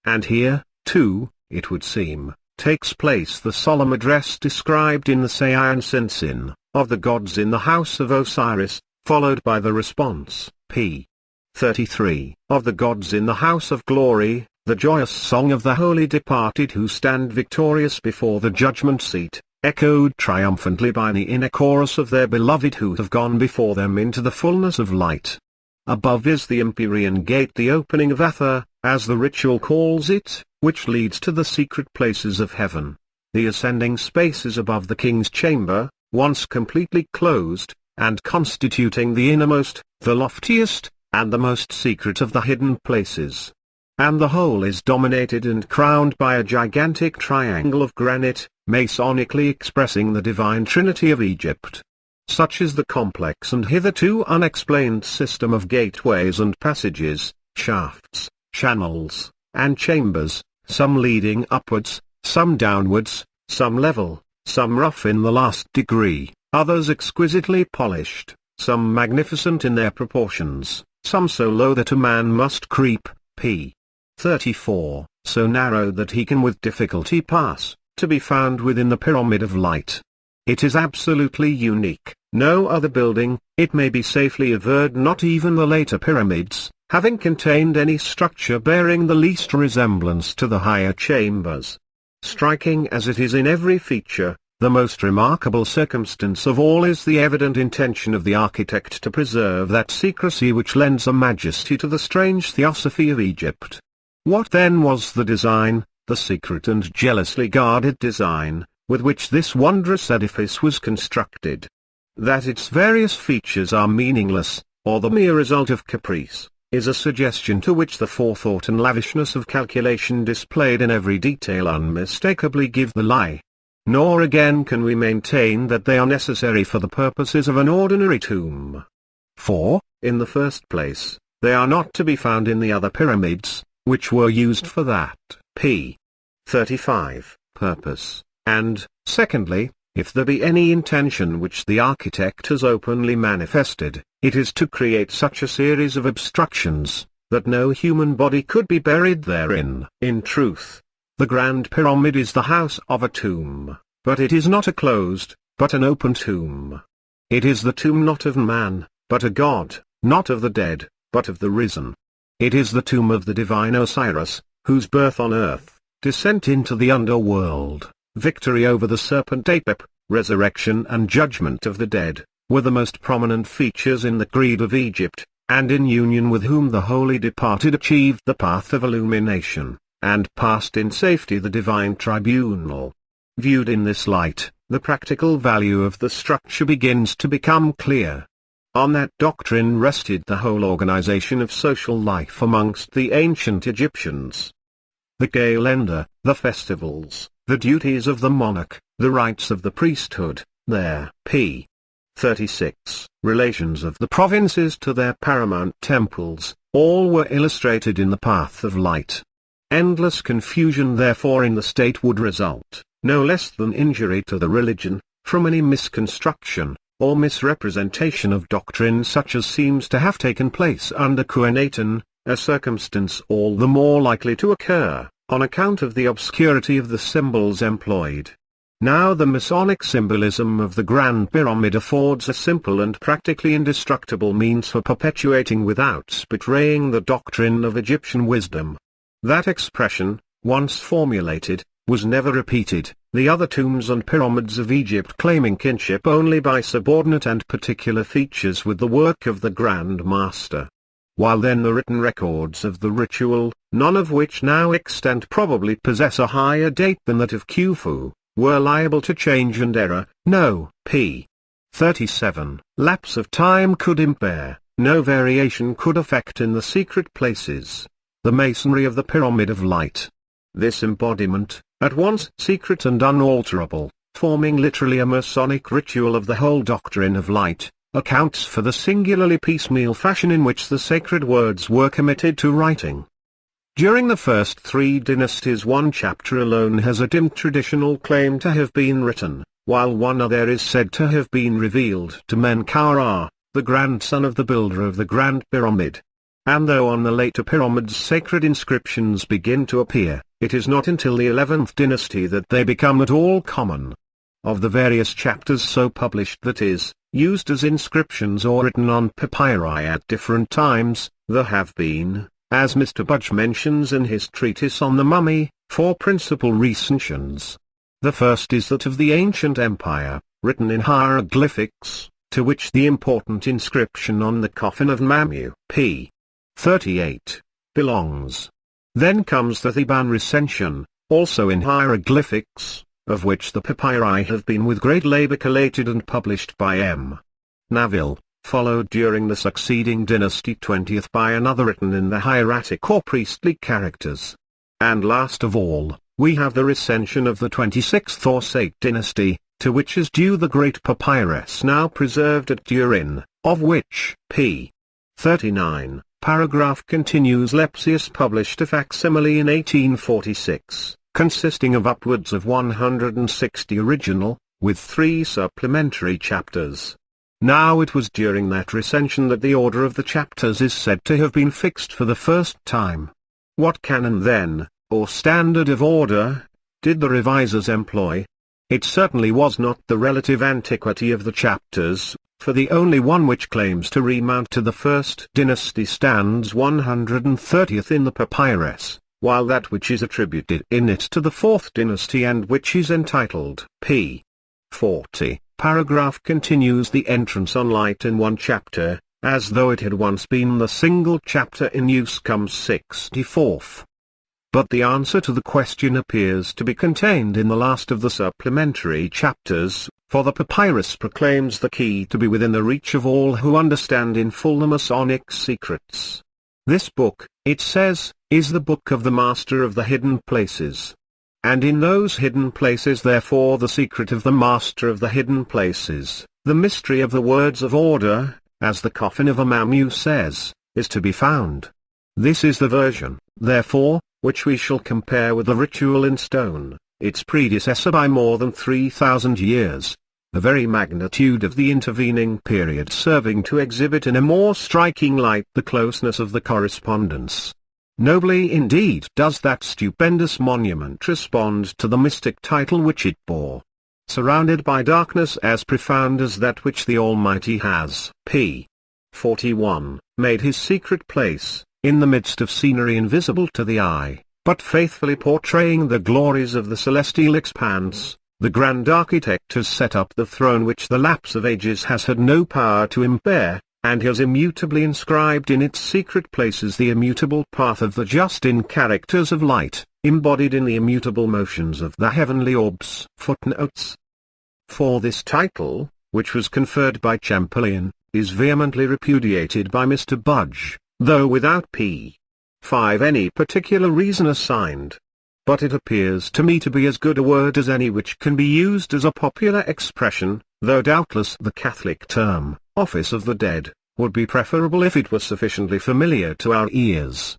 And here, too, it would seem, takes place the solemn address described in the Se'ayan Sensin, of the gods in the house of Osiris, followed by the response, p. 33, of the gods in the house of glory, the joyous song of the holy departed who stand victorious before the judgment seat, echoed triumphantly by the inner chorus of their beloved who have gone before them into the fullness of light. Above is the Empyrean gate, the opening of Atha, as the ritual calls it, which leads to the secret places of heaven. The ascending spaces above the King's Chamber, once completely closed, and constituting the innermost, the loftiest, and the most secret of the hidden places. And the whole is dominated and crowned by a gigantic triangle of granite, masonically expressing the divine trinity of Egypt. Such is the complex and hitherto unexplained system of gateways and passages, shafts, channels, and chambers, some leading upwards, some downwards, some level, some rough in the last degree, others exquisitely polished, some magnificent in their proportions, some so low that a man must creep, p. 34, so narrow that he can with difficulty pass, to be found within the pyramid of light. It is absolutely unique, no other building, it may be safely averred not even the later pyramids, having contained any structure bearing the least resemblance to the higher chambers. Striking as it is in every feature, the most remarkable circumstance of all is the evident intention of the architect to preserve that secrecy which lends a majesty to the strange theosophy of Egypt. What then was the design, the secret and jealously guarded design, with which this wondrous edifice was constructed? That its various features are meaningless, or the mere result of caprice, is a suggestion to which the forethought and lavishness of calculation displayed in every detail unmistakably give the lie. Nor again can we maintain that they are necessary for the purposes of an ordinary tomb. For, in the first place, they are not to be found in the other pyramids, which were used for that, p. 35, purpose, and, secondly, if there be any intention which the architect has openly manifested, it is to create such a series of obstructions, that no human body could be buried therein. In truth, the Grand Pyramid is the house of a tomb, but it is not a closed, but an open tomb. It is the tomb not of man, but a god, not of the dead, but of the risen. It is the tomb of the divine Osiris, whose birth on earth, descent into the underworld, victory over the serpent Apep, resurrection and judgment of the dead, were the most prominent features in the creed of Egypt, and in union with whom the holy departed achieved the path of illumination, and passed in safety the divine tribunal. Viewed in this light, the practical value of the structure begins to become clear. On that doctrine rested the whole organization of social life amongst the ancient Egyptians. The calendar, the festivals, the duties of the monarch, the rights of the priesthood, their p. 36 relations of the provinces to their paramount temples, all were illustrated in the path of light. Endless confusion therefore in the state would result, no less than injury to the religion, from any misconstruction, or misrepresentation of doctrine such as seems to have taken place under Akhenaten, a circumstance all the more likely to occur, on account of the obscurity of the symbols employed. Now the Masonic symbolism of the Grand Pyramid affords a simple and practically indestructible means for perpetuating without betraying the doctrine of Egyptian wisdom. That expression, once formulated, was never repeated, the other tombs and pyramids of Egypt claiming kinship only by subordinate and particular features with the work of the Grand Master. While then the written records of the ritual, none of which now extant probably possess a higher date than that of Khufu, were liable to change and error, no p. 37 lapse of time could impair, no variation could affect in the secret places. The masonry of the Pyramid of Light. This embodiment, at once secret and unalterable, forming literally a Masonic ritual of the whole doctrine of light, accounts for the singularly piecemeal fashion in which the sacred words were committed to writing. During the first three dynasties one chapter alone has a dim traditional claim to have been written, while one other is said to have been revealed to Menkaura, the grandson of the builder of the Grand Pyramid. And though on the later pyramids sacred inscriptions begin to appear, it is not until the 11th dynasty that they become at all common. Of the various chapters so published, that is, used as inscriptions or written on papyri at different times, there have been, as Mr. Budge mentions in his treatise on the mummy, four principal recensions. The first is that of the ancient empire, written in hieroglyphics, to which the important inscription on the coffin of Mamu p. 38, belongs. Then comes the Theban recension, also in hieroglyphics, of which the papyri have been with great labor collated and published by M. Naville, followed during the succeeding dynasty 20th by another written in the hieratic or priestly characters. And last of all, we have the recension of the 26th or 8th dynasty, to which is due the great papyrus now preserved at Turin, of which p. 39. Paragraph continues. Lepsius published a facsimile in 1846, consisting of upwards of 160 original, with 3 supplementary chapters. Now it was during that recension that the order of the chapters is said to have been fixed for the first time. What canon then, or standard of order, did the revisers employ? It certainly was not the relative antiquity of the chapters, for the only one which claims to remount to the first dynasty stands 130th in the papyrus, while that which is attributed in it to the 4th dynasty and which is entitled p. 40, paragraph continues. The entrance on light in one chapter, as though it had once been the single chapter in use, comes 64th. But the answer to the question appears to be contained in the last of the supplementary chapters, for the papyrus proclaims the key to be within the reach of all who understand in full the Masonic secrets. This book, it says, is the book of the Master of the hidden places. And in those hidden places therefore the secret of the Master of the hidden places, the mystery of the words of order, as the coffin of Amamu says, is to be found. This is the version, therefore, which we shall compare with the ritual in stone, its predecessor by more than 3,000 years, the very magnitude of the intervening period serving to exhibit in a more striking light the closeness of the correspondence. Nobly indeed does that stupendous monument respond to the mystic title which it bore. Surrounded by darkness as profound as that which the Almighty has, p. 41, made his secret place, in the midst of scenery invisible to the eye, but faithfully portraying the glories of the celestial expanse. The grand architect has set up the throne which the lapse of ages has had no power to impair, and has immutably inscribed in its secret places the immutable path of the just in characters of light, embodied in the immutable motions of the heavenly orbs. Footnotes. For this title, which was conferred by Chamberlain, is vehemently repudiated by Mr. Budge, though without p.5 any particular reason assigned. But it appears to me to be as good a word as any which can be used as a popular expression, though doubtless the Catholic term, office of the dead, would be preferable if it were sufficiently familiar to our ears.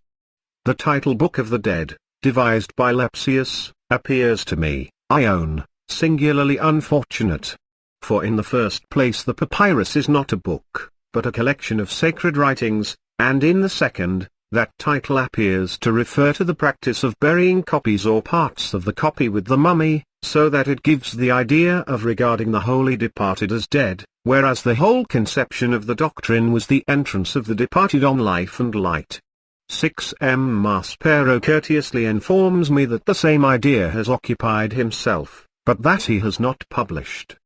The title Book of the Dead, devised by Lepsius, appears to me, I own, singularly unfortunate. For in the first place the papyrus is not a book, but a collection of sacred writings, and in the second, that title appears to refer to the practice of burying copies or parts of the copy with the mummy, so that it gives the idea of regarding the holy departed as dead, whereas the whole conception of the doctrine was the entrance of the departed on life and light. 6M. Maspero courteously informs me that the same idea has occupied himself, but that he has not published.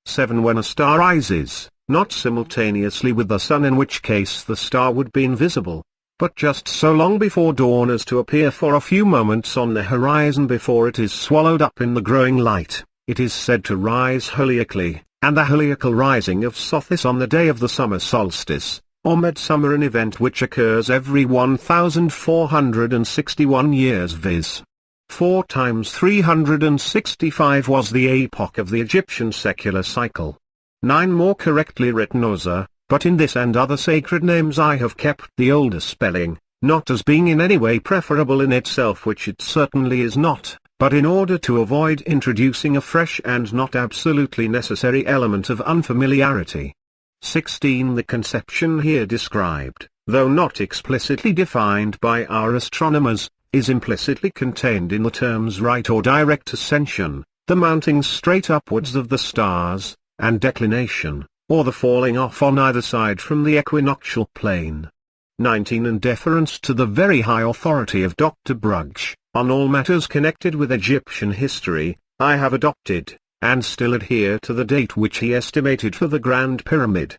7. When a star rises, not simultaneously with the sun, in which case the star would be invisible, but just so long before dawn as to appear for a few moments on the horizon before it is swallowed up in the growing light, it is said to rise heliacally, and the heliacal rising of Sothis on the day of the summer solstice, or midsummer, an event which occurs every 1461 years, viz. 4 times 365 was the epoch of the Egyptian secular cycle. 9. More correctly written Oza, but in this and other sacred names I have kept the older spelling, not as being in any way preferable in itself, which it certainly is not, but in order to avoid introducing a fresh and not absolutely necessary element of unfamiliarity. 16. The conception here described, though not explicitly defined by our astronomers, is implicitly contained in the terms right or direct ascension, the mounting straight upwards of the stars, and declination, or the falling off on either side from the equinoctial plane. 19. In deference to the very high authority of Dr. Brugge, on all matters connected with Egyptian history, I have adopted, and still adhere to the date which he estimated for the Grand Pyramid.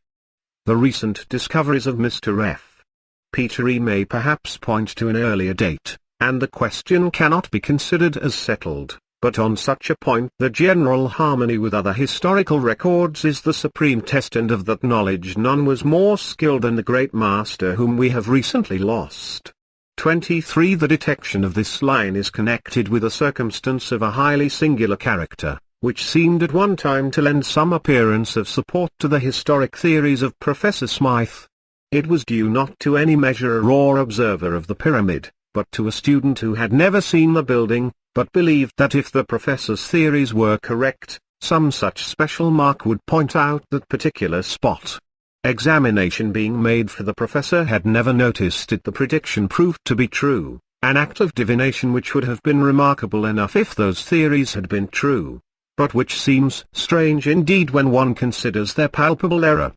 The recent discoveries of Mr. F. Petrie may perhaps point to an earlier date, and the question cannot be considered as settled. But on such a point the general harmony with other historical records is the supreme test, and of that knowledge none was more skilled than the great master whom we have recently lost. 23. The detection of this line is connected with a circumstance of a highly singular character, which seemed at one time to lend some appearance of support to the historic theories of Professor Smythe. It was due not to any measurer or observer of the pyramid, but to a student who had never seen the building, but believed that if the professor's theories were correct, some such special mark would point out that particular spot. Examination being made for the professor had never noticed it. The prediction proved to be true, an act of divination which would have been remarkable enough if those theories had been true, but which seems strange indeed when one considers their palpable error.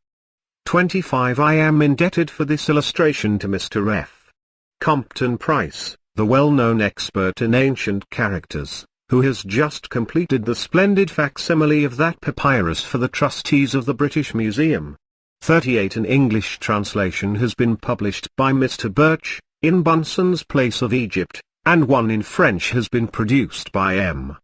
25. I am indebted for this illustration to Mr. F. Compton Price, the well-known expert in ancient characters, who has just completed the splendid facsimile of that papyrus for the trustees of the British Museum. 38. An English translation has been published by Mr. Birch, in Bunson's Place of Egypt, and one in French has been produced by M.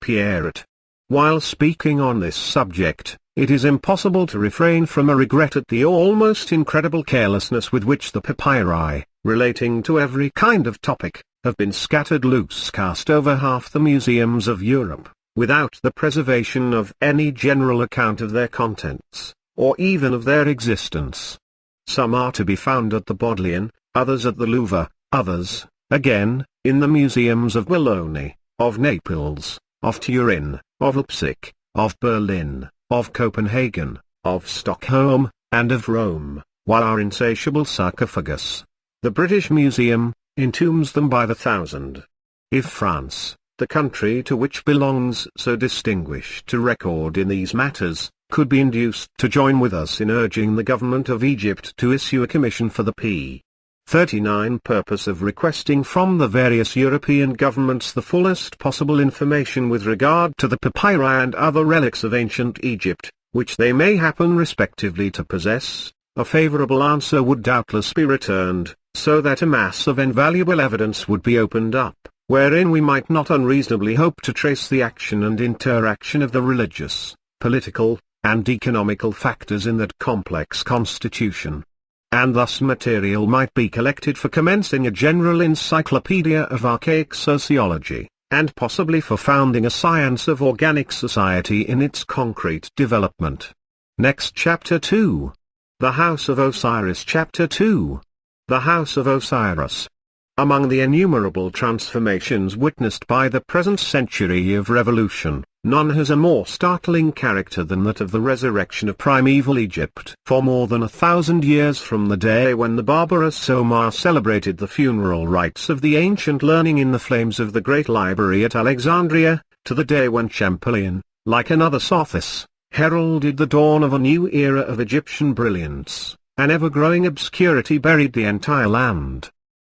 Pierret. While speaking on this subject, it is impossible to refrain from a regret at the almost incredible carelessness with which the papyri, relating to every kind of topic, have been scattered loose cast over half the museums of Europe, without the preservation of any general account of their contents, or even of their existence. Some are to be found at the Bodleian, others at the Louvre, others, again, in the museums of Bologna, of Naples, of Turin, of Leipzig, of Berlin, of Copenhagen, of Stockholm, and of Rome, while our insatiable sarcophagus, the British Museum, entombs them by the thousand. If France, the country to which belongs so distinguished a record in these matters, could be induced to join with us in urging the government of Egypt to issue a commission for the p. 39 purpose of requesting from the various European governments the fullest possible information with regard to the papyri and other relics of ancient Egypt, which they may happen respectively to possess. A favorable answer would doubtless be returned, so that a mass of invaluable evidence would be opened up, wherein we might not unreasonably hope to trace the action and interaction of the religious, political, and economical factors in that complex constitution. And thus material might be collected for commencing a general encyclopedia of archaic sociology, and possibly for founding a science of organic society in its concrete development. Next chapter 2. The House of Osiris. Chapter 2. The House of Osiris. Among the innumerable transformations witnessed by the present century of revolution, none has a more startling character than that of the resurrection of primeval Egypt. For more than 1,000 years from the day when the barbarous Omar celebrated the funeral rites of the ancient learning in the flames of the great library at Alexandria, to the day when Champollion, like another Sothis, heralded the dawn of a new era of Egyptian brilliance, an ever-growing obscurity buried the entire land.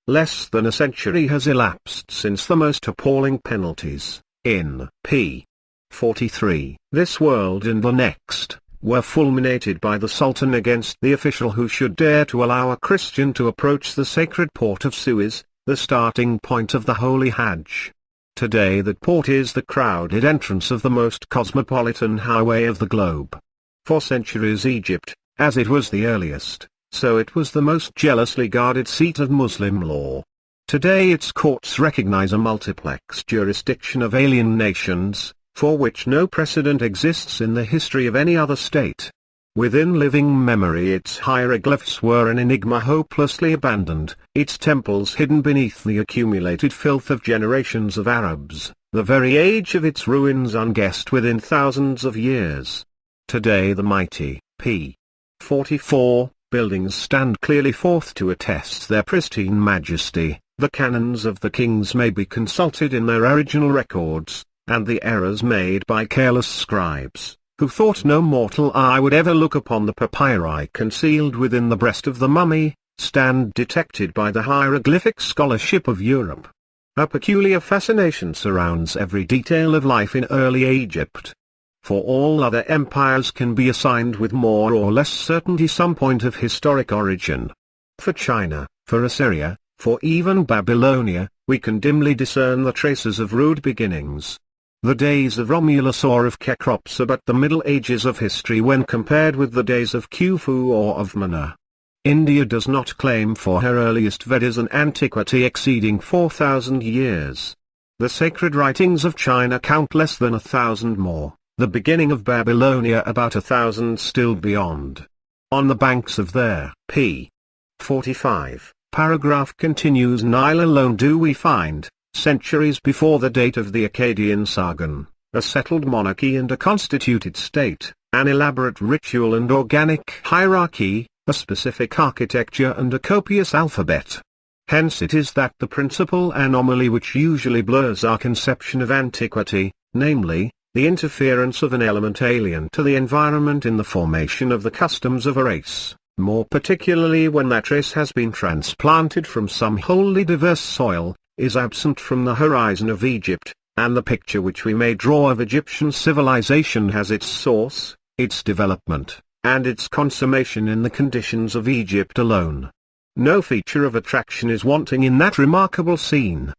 Less than a century has elapsed since the most appalling penalties, in p. 43, this world and the next, were fulminated by the Sultan against the official who should dare to allow a Christian to approach the sacred port of Suez, the starting point of the Holy Hajj. Today that port is the crowded entrance of the most cosmopolitan highway of the globe. For centuries Egypt, as it was the earliest, so it was the most jealously guarded seat of Muslim law. Today its courts recognize a multiplex jurisdiction of alien nations, for which no precedent exists in the history of any other state. Within living memory its hieroglyphs were an enigma hopelessly abandoned, its temples hidden beneath the accumulated filth of generations of Arabs, the very age of its ruins unguessed within thousands of years. Today the mighty p. 44 buildings stand clearly forth to attest their pristine majesty. The canons of the kings may be consulted in their original records, and the errors made by careless scribes, who thought no mortal eye would ever look upon the papyri concealed within the breast of the mummy, stand detected by the hieroglyphic scholarship of Europe. A peculiar fascination surrounds every detail of life in early Egypt. For all other empires can be assigned with more or less certainty some point of historic origin. For China, for Assyria, for even Babylonia, we can dimly discern the traces of rude beginnings. The days of Romulus or of Cecrops are but the Middle Ages of history when compared with the days of Khufu or of Mana. India does not claim for her earliest Vedas an antiquity exceeding 4,000 years. The sacred writings of China count less than 1,000 more, the beginning of Babylonia about 1,000 still beyond. On the banks of their p. 45 paragraph continues, Nile alone do we find, centuries before the date of the Akkadian Sargon, a settled monarchy and a constituted state, an elaborate ritual and organic hierarchy, a specific architecture and a copious alphabet. Hence it is that the principal anomaly which usually blurs our conception of antiquity, namely, the interference of an element alien to the environment in the formation of the customs of a race, more particularly when that race has been transplanted from some wholly diverse soil, is absent from the horizon of Egypt, and the picture which we may draw of Egyptian civilization has its source, its development, and its consummation in the conditions of Egypt alone. No feature of attraction is wanting in that remarkable scene.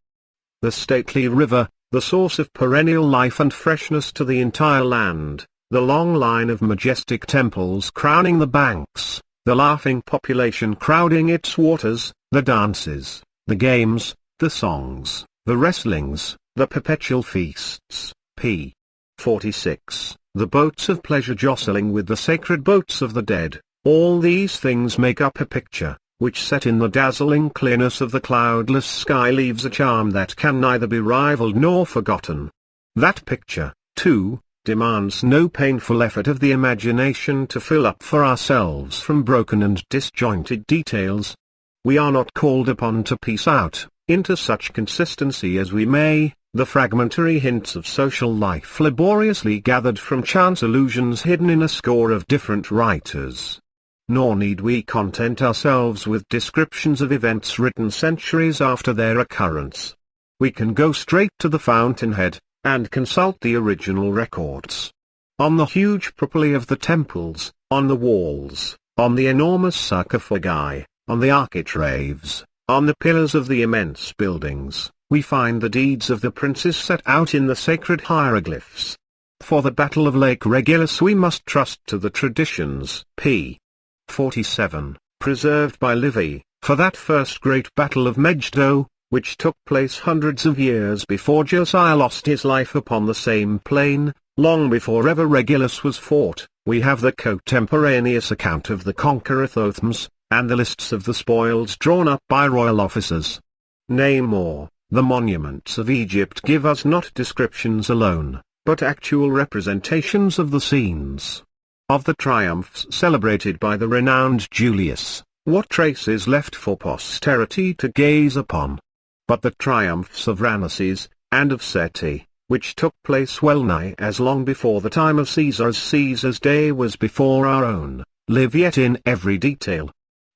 The stately river, the source of perennial life and freshness to the entire land, the long line of majestic temples crowning the banks, the laughing population crowding its waters, the dances, the games, the songs, the wrestlings, the perpetual feasts, p. 46, the boats of pleasure jostling with the sacred boats of the dead, all these things make up a picture, which set in the dazzling clearness of the cloudless sky leaves a charm that can neither be rivaled nor forgotten. That picture, too, demands no painful effort of the imagination to fill up for ourselves from broken and disjointed details. We are not called upon to piece out, into such consistency as we may, the fragmentary hints of social life laboriously gathered from chance allusions hidden in a score of different writers. Nor need we content ourselves with descriptions of events written centuries after their occurrence. We can go straight to the fountainhead, and consult the original records. On the huge propylae of the temples, on the walls, on the enormous sarcophagi, on the architraves, on the pillars of the immense buildings, we find the deeds of the princes set out in the sacred hieroglyphs. For the Battle of Lake Regillus we must trust to the traditions, p. 47, preserved by Livy, for that first great battle of Megiddo, which took place hundreds of years before Josiah lost his life upon the same plain, long before ever Regillus was fought, we have the contemporaneous account of the conqueror Thothmes, and the lists of the spoils drawn up by royal officers. Nay more, the monuments of Egypt give us not descriptions alone, but actual representations of the scenes. Of the triumphs celebrated by the renowned Julius, what trace is left for posterity to gaze upon? But the triumphs of Ramesses, and of Seti, which took place well nigh as long before the time of Caesar as Caesar's day was before our own, live yet in every detail.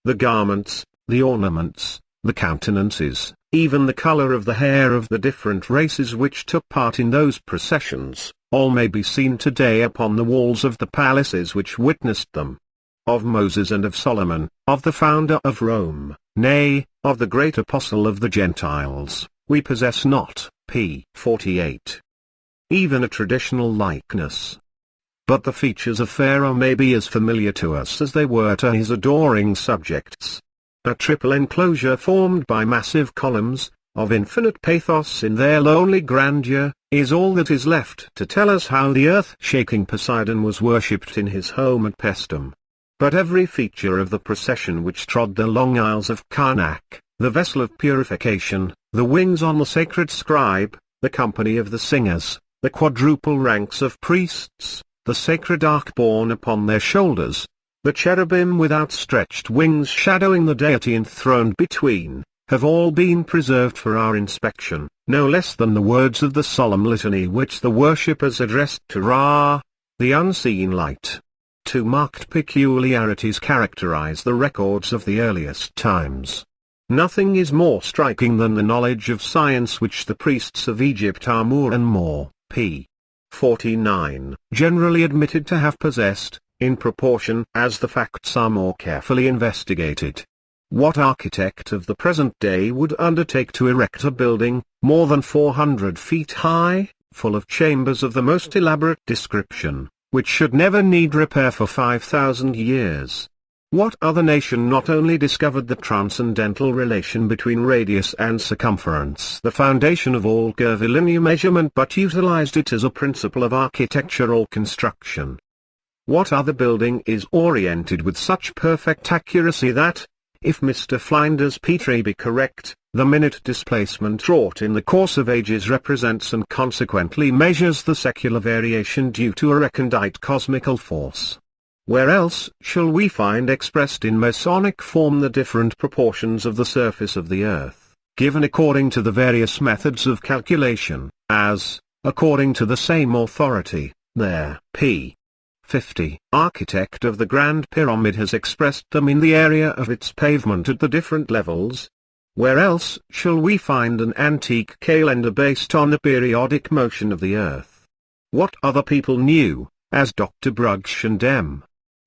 The garments, the ornaments, the countenances, even the color of the hair of the different races which took part in those processions, all may be seen today upon the walls of the palaces which witnessed them. Of Moses and of Solomon, of the founder of Rome, nay, of the great apostle of the Gentiles, we possess not, p. 48. Even a traditional likeness. But the features of Pharaoh may be as familiar to us as they were to his adoring subjects. A triple enclosure formed by massive columns, of infinite pathos in their lonely grandeur, is all that is left to tell us how the earth-shaking Poseidon was worshipped in his home at Paestum. But every feature of the procession which trod the long aisles of Karnak, the vessel of purification, the wings on the sacred scribe, the company of the singers, the quadruple ranks of priests, the sacred ark borne upon their shoulders, the cherubim with outstretched wings shadowing the deity enthroned between, have all been preserved for our inspection, no less than the words of the solemn litany which the worshippers addressed to Ra, the unseen light. Two marked peculiarities characterize the records of the earliest times. Nothing is more striking than the knowledge of science which the priests of Egypt are more and more, p. 49, generally admitted to have possessed, in proportion as the facts are more carefully investigated. What architect of the present day would undertake to erect a building, more than 400 feet high, full of chambers of the most elaborate description, which should never need repair for 5,000 years? What other nation not only discovered the transcendental relation between radius and circumference, the foundation of all curvilinear measurement, but utilized it as a principle of architectural construction? What other building is oriented with such perfect accuracy that, if Mr. Flinders Petrie be correct, the minute displacement wrought in the course of ages represents and consequently measures the secular variation due to a recondite cosmical force? Where else shall we find expressed in Masonic form the different proportions of the surface of the earth, given according to the various methods of calculation, as, according to the same authority, their p. 50 architect of the Grand Pyramid has expressed them in the area of its pavement at the different levels? Where else shall we find an antique calendar based on the periodic motion of the earth? What other people knew, as Dr. Brugsch and M.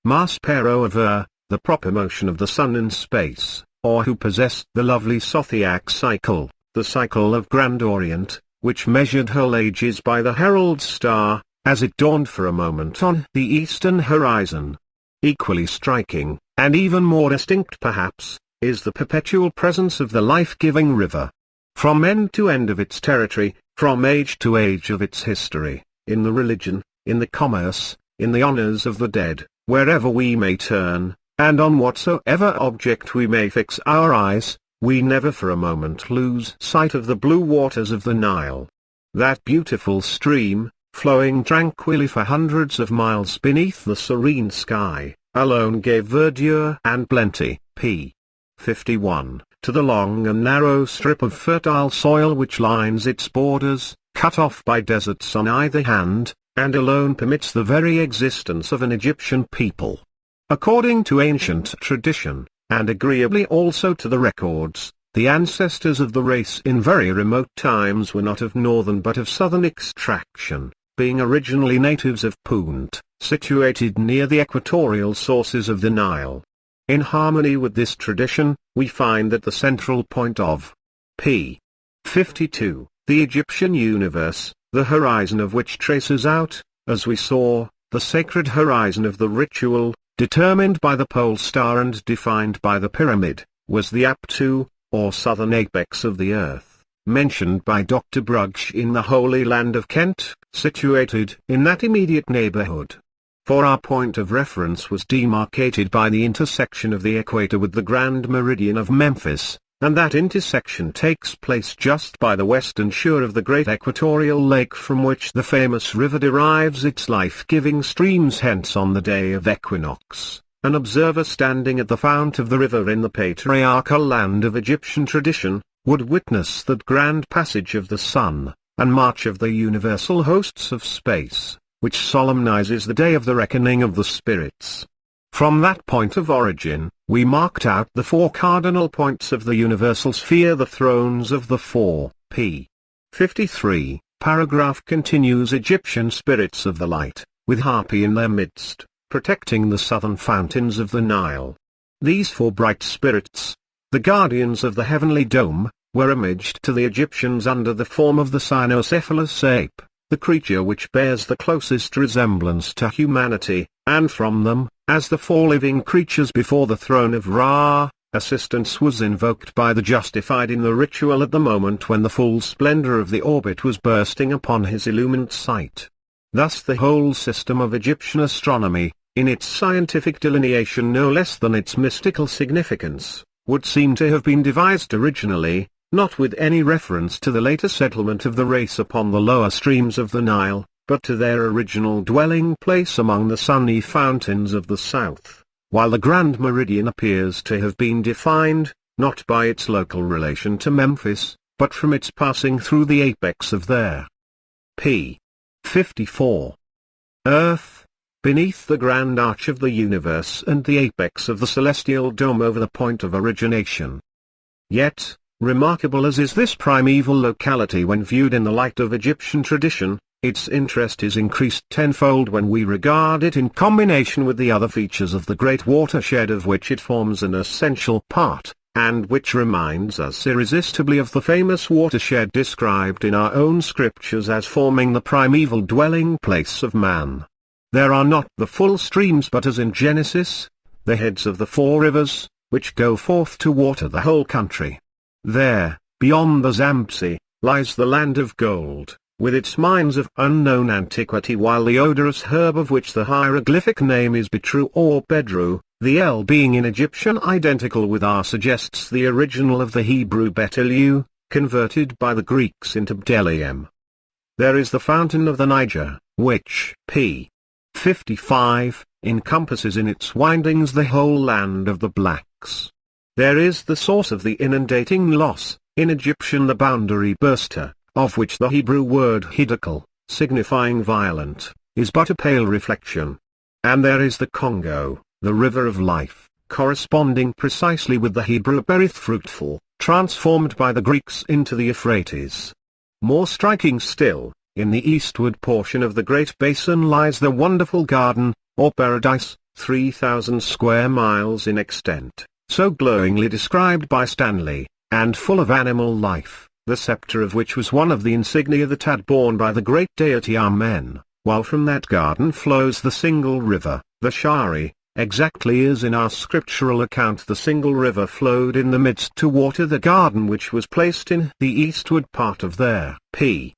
Maspero aver, the proper motion of the sun in space, or who possessed the lovely zodiac cycle, the cycle of Grand Orient, which measured whole ages by the herald star, as it dawned for a moment on the eastern horizon? Equally striking, and even more distinct perhaps, is the perpetual presence of the life-giving river. From end to end of its territory, from age to age of its history, in the religion, in the commerce, in the honors of the dead, wherever we may turn, and on whatsoever object we may fix our eyes, we never for a moment lose sight of the blue waters of the Nile. That beautiful stream, flowing tranquilly for hundreds of miles beneath the serene sky, alone gave verdure and plenty, p. 51, to the long and narrow strip of fertile soil which lines its borders, cut off by deserts on either hand, and alone permits the very existence of an Egyptian people. According to ancient tradition, and agreeably also to the records, the ancestors of the race in very remote times were not of northern but of southern extraction, being originally natives of Punt, situated near the equatorial sources of the Nile. In harmony with this tradition, we find that the central point of p. 52, the Egyptian universe, the horizon of which traces out, as we saw, the sacred horizon of the ritual, determined by the pole star and defined by the pyramid, was the Aptu, or southern apex of the earth, mentioned by Dr. Brugsch in the Holy Land of Kent, situated in that immediate neighborhood. For our point of reference was demarcated by the intersection of the equator with the Grand Meridian of Memphis, and that intersection takes place just by the western shore of the great equatorial lake from which the famous river derives its life-giving streams. Hence on the day of equinox, an observer standing at the fount of the river in the patriarchal land of Egyptian tradition, would witness that grand passage of the sun, and march of the universal hosts of space, which solemnizes the day of the reckoning of the spirits. From that point of origin, we marked out the four cardinal points of the universal sphere, the thrones of the four, p. 53, paragraph continues, Egyptian spirits of the light, with Hapi in their midst, protecting the southern fountains of the Nile. These four bright spirits, the guardians of the heavenly dome, were imaged to the Egyptians under the form of the cynocephalous ape, the creature which bears the closest resemblance to humanity, and from them, as the four living creatures before the throne of Ra, assistance was invoked by the justified in the ritual at the moment when the full splendor of the orbit was bursting upon his illumined sight. Thus the whole system of Egyptian astronomy, in its scientific delineation no less than its mystical significance, would seem to have been devised originally, not with any reference to the later settlement of the race upon the lower streams of the Nile, but to their original dwelling place among the sunny fountains of the south, while the Grand Meridian appears to have been defined, not by its local relation to Memphis, but from its passing through the apex of their p. 54. Earth, beneath the grand arch of the universe and the apex of the celestial dome over the point of origination. Yet, remarkable as is this primeval locality when viewed in the light of Egyptian tradition, its interest is increased tenfold when we regard it in combination with the other features of the great watershed of which it forms an essential part, and which reminds us irresistibly of the famous watershed described in our own scriptures as forming the primeval dwelling place of man. There are not the full streams but as in Genesis, the heads of the four rivers, which go forth to water the whole country. There, beyond the Zambesi, lies the land of gold, with its mines of unknown antiquity, while the odorous herb of which the hieroglyphic name is Betru or Bedru, the L being in Egyptian identical with R, suggests the original of the Hebrew Betelu, converted by the Greeks into Bdellium. There is the fountain of the Niger, which, p. 55, encompasses in its windings the whole land of the blacks. There is the source of the inundating loss, in Egyptian the boundary burster, of which the Hebrew word hidakal, signifying violent, is but a pale reflection. And there is the Congo, the river of life, corresponding precisely with the Hebrew berith, fruitful, transformed by the Greeks into the Euphrates. More striking still, in the eastward portion of the Great Basin lies the wonderful garden, or paradise, 3,000 square miles in extent, so glowingly described by Stanley, and full of animal life, the scepter of which was one of the insignia that had borne by the great deity Amen, while from that garden flows the single river, the Shari, exactly as in our scriptural account the single river flowed in the midst to water the garden which was placed in the eastward part of their p.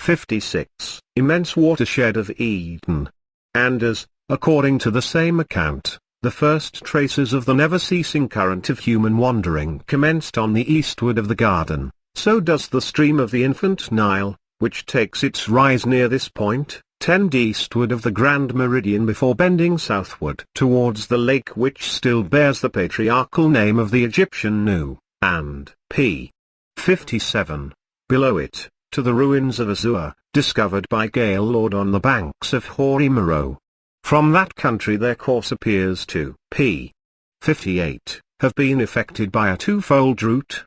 56, immense watershed of Eden. And as, according to the same account, the first traces of the never-ceasing current of human wandering commenced on the eastward of the garden, so does the stream of the infant Nile, which takes its rise near this point, tend eastward of the Grand Meridian before bending southward towards the lake which still bears the patriarchal name of the Egyptian Nu, and p. 57. Below it, to the ruins of Azua, discovered by Gaylord on the banks of Hoary Meadow. From that country their course appears to p. 58, have been effected by a twofold route.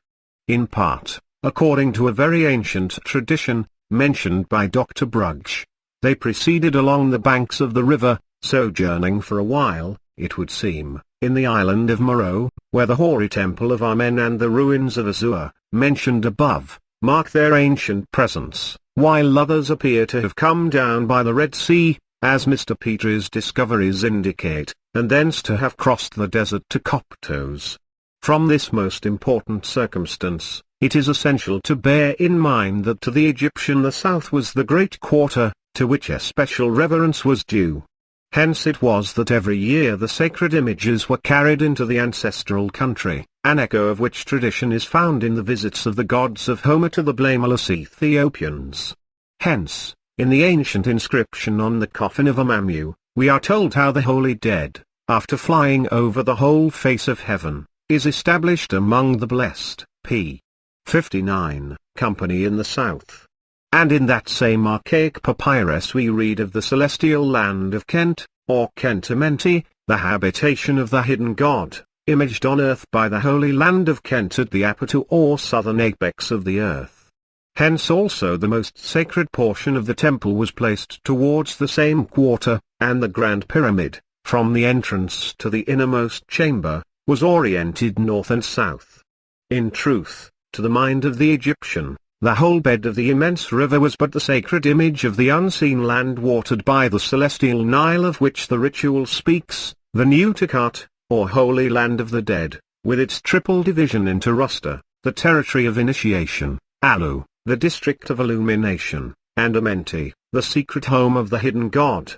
In part, according to a very ancient tradition, mentioned by Dr. Brugge, they proceeded along the banks of the river, sojourning for a while, it would seem, in the island of Meroe, where the hoary temple of Amen and the ruins of Azua, mentioned above, mark their ancient presence, while others appear to have come down by the Red Sea, as Mr. Peters' discoveries indicate, and thence to have crossed the desert to Coptos. From this most important circumstance, it is essential to bear in mind that to the Egyptian the south was the great quarter, to which especial reverence was due. Hence it was that every year the sacred images were carried into the ancestral country, an echo of which tradition is found in the visits of the gods of Homer to the blameless Ethiopians. Hence, in the ancient inscription on the coffin of Amamu, we are told how the holy dead, after flying over the whole face of heaven, is established among the blessed, p. 59, company in the south. And in that same archaic papyrus we read of the celestial land of Kent, or Kentamenti, the habitation of the hidden god, imaged on earth by the holy land of Kent at the aperture or southern apex of the earth. Hence also the most sacred portion of the temple was placed towards the same quarter, and the grand pyramid, from the entrance to the innermost chamber, was oriented north and south. In truth, to the mind of the Egyptian, the whole bed of the immense river was but the sacred image of the unseen land watered by the celestial Nile of which the ritual speaks, the New Takat, or Holy Land of the Dead, with its triple division into Rusta, the territory of initiation, Alu, the district of illumination, and Amenti, the secret home of the hidden god.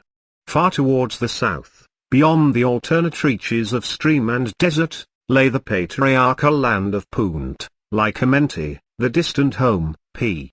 Far towards the south, beyond the alternate reaches of stream and desert, lay the patriarchal land of Punt, like Amenti, the distant home, p.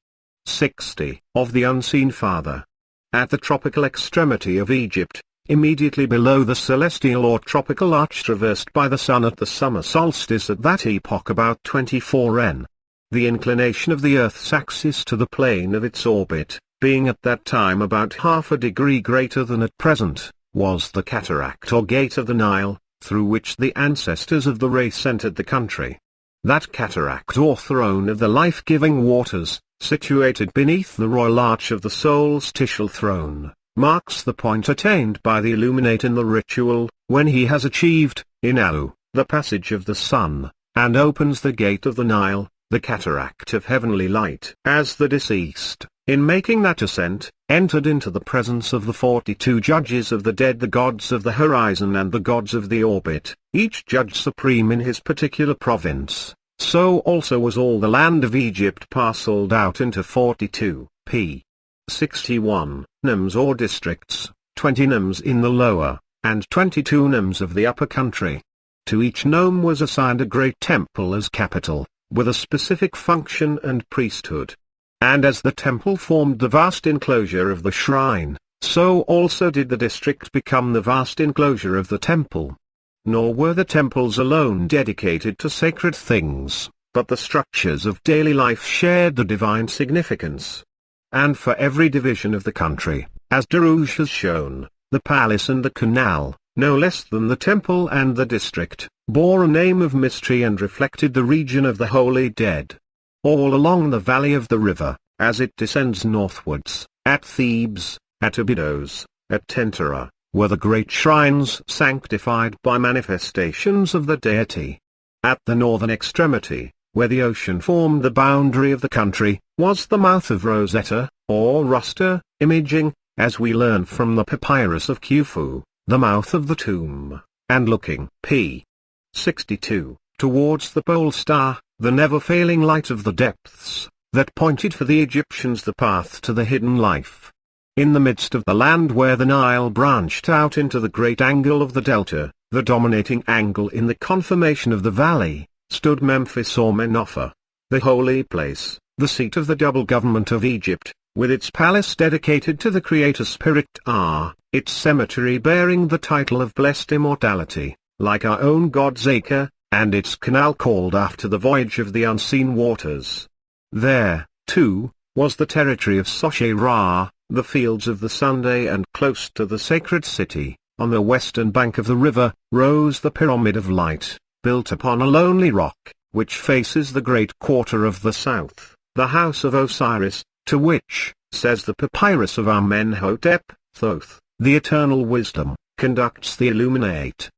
60, of the unseen father. At the tropical extremity of Egypt, immediately below the celestial or tropical arch traversed by the sun at the summer solstice at that epoch about 24 N. The inclination of the Earth's axis to the plane of its orbit, being at that time about half a degree greater than at present, was the cataract or gate of the Nile, through which the ancestors of the race entered the country. That cataract or throne of the life-giving waters, situated beneath the royal arch of the solstitial throne, marks the point attained by the illuminate in the ritual, when he has achieved, in Alu, the passage of the sun, and opens the gate of the Nile, the cataract of heavenly light. As the deceased, in making that ascent, entered into the presence of the 42 judges of the dead, the gods of the horizon and the gods of the orbit, each judge supreme in his particular province, so also was all the land of Egypt parcelled out into 42, p. 61, nomes or districts, 20 nomes in the lower, and 22 nomes of the upper country. To each nome was assigned a great temple as capital, with a specific function and priesthood. And as the temple formed the vast enclosure of the shrine, so also did the district become the vast enclosure of the temple. Nor were the temples alone dedicated to sacred things, but the structures of daily life shared the divine significance. And for every division of the country, as Darush has shown, the palace and the canal, no less than the temple and the district, bore a name of mystery and reflected the region of the holy dead. All along the valley of the river, as it descends northwards, at Thebes, at Abydos, at Tentyra, were the great shrines sanctified by manifestations of the deity. At the northern extremity, where the ocean formed the boundary of the country, was the mouth of Rosetta, or Rusta, imaging, as we learn from the papyrus of Khufu, the mouth of the tomb, and looking, p. 62, towards the pole star, the never-failing light of the depths, that pointed for the Egyptians the path to the hidden life. In the midst of the land where the Nile branched out into the great angle of the delta, the dominating angle in the conformation of the valley, stood Memphis or Menopha, the holy place, the seat of the double government of Egypt, with its palace dedicated to the Creator Spirit Ra, its cemetery bearing the title of blessed immortality, like our own god's acre, and its canal called after the voyage of the unseen waters. There, too, was the territory of Soshera, the fields of the Sunday, and close to the sacred city, on the western bank of the river, rose the Pyramid of Light, built upon a lonely rock, which faces the great quarter of the south, the house of Osiris, to which, says the papyrus of Amenhotep, Thoth, the eternal wisdom, conducts the illuminate.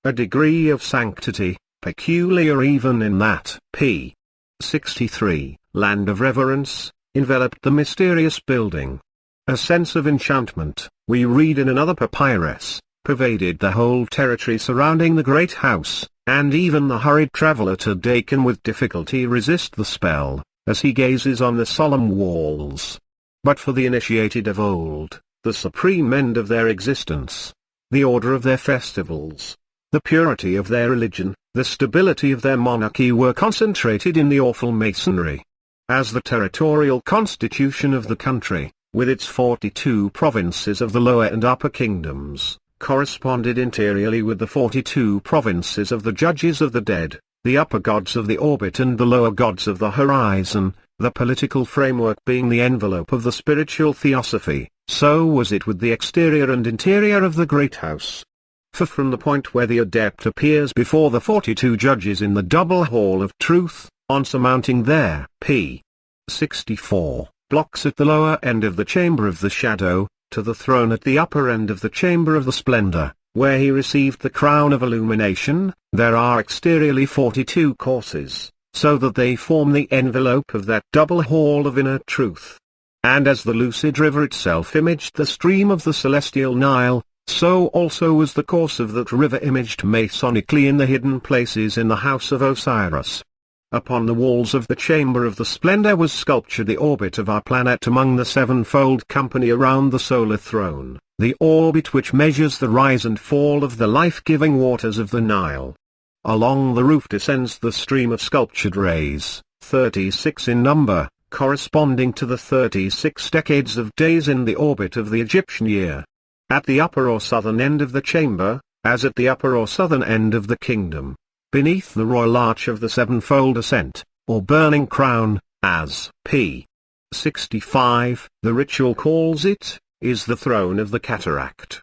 A degree of sanctity, peculiar even in that p. 63, land of reverence, enveloped the mysterious building. A sense of enchantment, we read in another papyrus, pervaded the whole territory surrounding the great house, and even the hurried traveller today can with difficulty resist the spell, as he gazes on the solemn walls. But for the initiated of old, the supreme end of their existence, the order of their festivals, the purity of their religion, the stability of their monarchy were concentrated in the awful masonry. As the territorial constitution of the country, with its 42 provinces of the lower and upper kingdoms, corresponded interiorly with the 42 provinces of the judges of the dead, the upper gods of the orbit and the lower gods of the horizon, the political framework being the envelope of the spiritual theosophy. So was it with the exterior and interior of the great house. For from the point where the adept appears before the 42 judges in the double hall of truth, on surmounting their p. 64 blocks at the lower end of the chamber of the shadow, to the throne at the upper end of the chamber of the splendor, where he received the crown of illumination, there are exteriorly 42 courses, so that they form the envelope of that double hall of inner truth. And as the lucid river itself imaged the stream of the celestial Nile, so also was the course of that river imaged masonically in the hidden places in the house of Osiris. Upon the walls of the chamber of the splendor was sculptured the orbit of our planet among the sevenfold company around the solar throne, the orbit which measures the rise and fall of the life-giving waters of the Nile. Along the roof descends the stream of sculptured rays, 36 in number, corresponding to the 36 decades of days in the orbit of the Egyptian year. At the upper or southern end of the chamber, as at the upper or southern end of the kingdom, beneath the royal arch of the sevenfold ascent, or burning crown, as p. 65, the ritual calls it, is the throne of the cataract.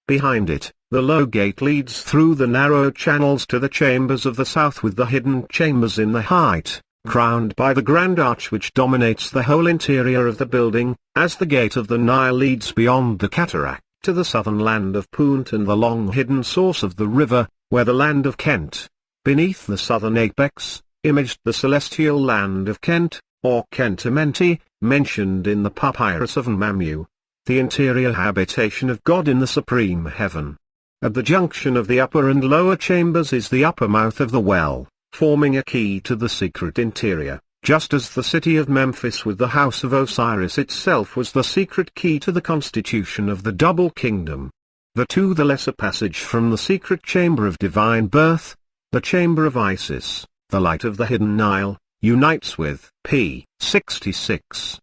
Behind it, the low gate leads through the narrow channels to the chambers of the south with the hidden chambers in the height, crowned by the grand arch which dominates the whole interior of the building, as the gate of the Nile leads beyond the cataract to the southern land of Punt and the long hidden source of the river, where the land of Kent, beneath the southern apex, imaged the celestial land of Kent, or Kentamenti, mentioned in the papyrus of Mamu, the interior habitation of God in the supreme heaven. At the junction of the upper and lower chambers is the upper mouth of the well, forming a key to the secret interior, just as the city of Memphis with the house of Osiris itself was the secret key to the constitution of the double kingdom. The lesser passage from the secret chamber of divine birth, the chamber of Isis, the light of the hidden Nile, unites with p. 66.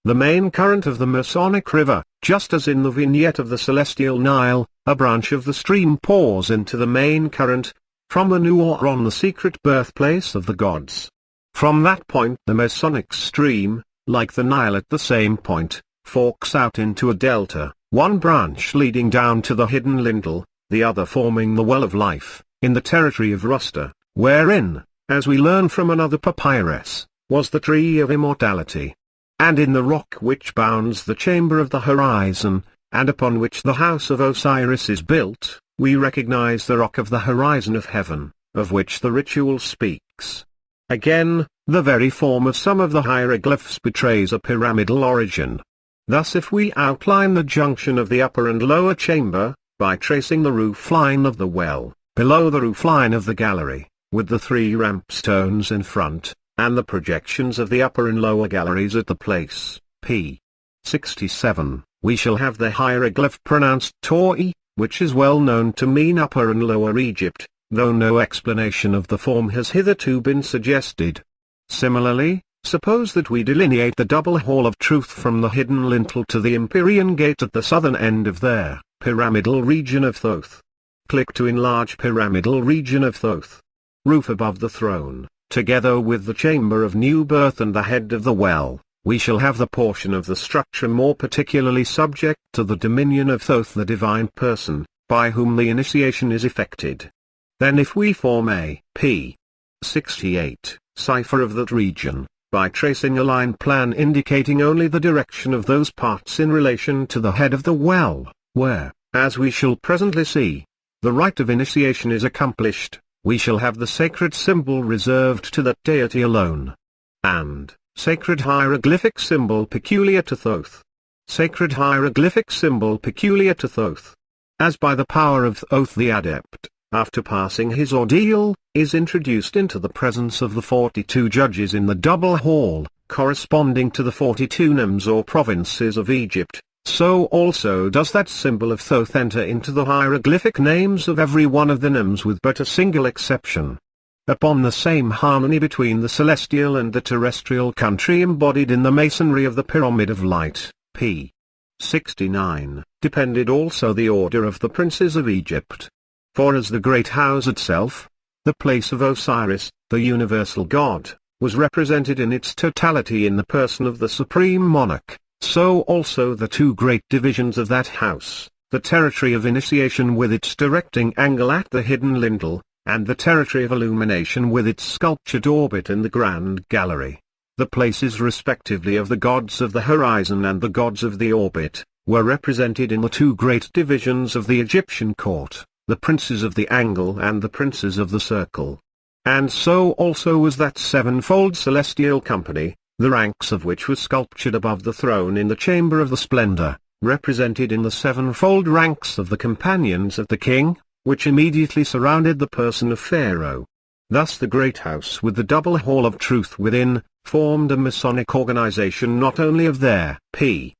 The main current of the Masonic River, just as in the vignette of the celestial Nile, a branch of the stream pours into the main current, from the Nuor on the secret birthplace of the gods. From that point the Masonic stream, like the Nile at the same point, forks out into a delta, one branch leading down to the hidden Lindel, the other forming the well of life, in the territory of Rusta, wherein, as we learn from another papyrus, was the tree of immortality. And in the rock which bounds the chamber of the horizon, and upon which the house of Osiris is built, we recognize the rock of the horizon of heaven, of which the ritual speaks. Again, the very form of some of the hieroglyphs betrays a pyramidal origin. Thus if we outline the junction of the upper and lower chamber, by tracing the roof line of the well, below the roof line of the gallery, with the 3 ramp stones in front, and the projections of the upper and lower galleries at the place, p. 67, we shall have the hieroglyph pronounced Toi, which is well known to mean Upper and Lower Egypt, though no explanation of the form has hitherto been suggested. Similarly, suppose that we delineate the double hall of truth from the hidden lintel to the Empyrean gate at the southern end of their pyramidal region of Thoth. Click to enlarge pyramidal region of Thoth. Roof above the throne, together with the chamber of new birth and the head of the well, we shall have the portion of the structure more particularly subject to the dominion of Thoth, the divine person, by whom the initiation is effected. Then if we form a p. 68 cipher of that region, by tracing a line plan indicating only the direction of those parts in relation to the head of the well, where, as we shall presently see, the rite of initiation is accomplished, we shall have the sacred symbol reserved to that deity alone. And sacred hieroglyphic symbol peculiar to Thoth. Sacred hieroglyphic symbol peculiar to Thoth. As by the power of Thoth the adept, after passing his ordeal, is introduced into the presence of the 42 judges in the double hall, corresponding to the 42 nomes or provinces of Egypt, so also does that symbol of Thoth enter into the hieroglyphic names of every one of the nomes with but a single exception. Upon the same harmony between the celestial and the terrestrial country embodied in the masonry of the Pyramid of Light, p. 69, depended also the order of the princes of Egypt. For as the great house itself, the place of Osiris, the universal god, was represented in its totality in the person of the supreme monarch, so also the two great divisions of that house, the territory of initiation with its directing angle at the hidden lintel, and the territory of illumination with its sculptured orbit in the grand gallery, the places respectively of the gods of the horizon and the gods of the orbit, were represented in the two great divisions of the Egyptian court, the princes of the angle and the princes of the circle. And so also was that sevenfold celestial company, the ranks of which were sculptured above the throne in the chamber of the splendor, represented in the sevenfold ranks of the companions of the king, which immediately surrounded the person of Pharaoh. Thus the great house with the double hall of truth within, formed a Masonic organization not only of their p.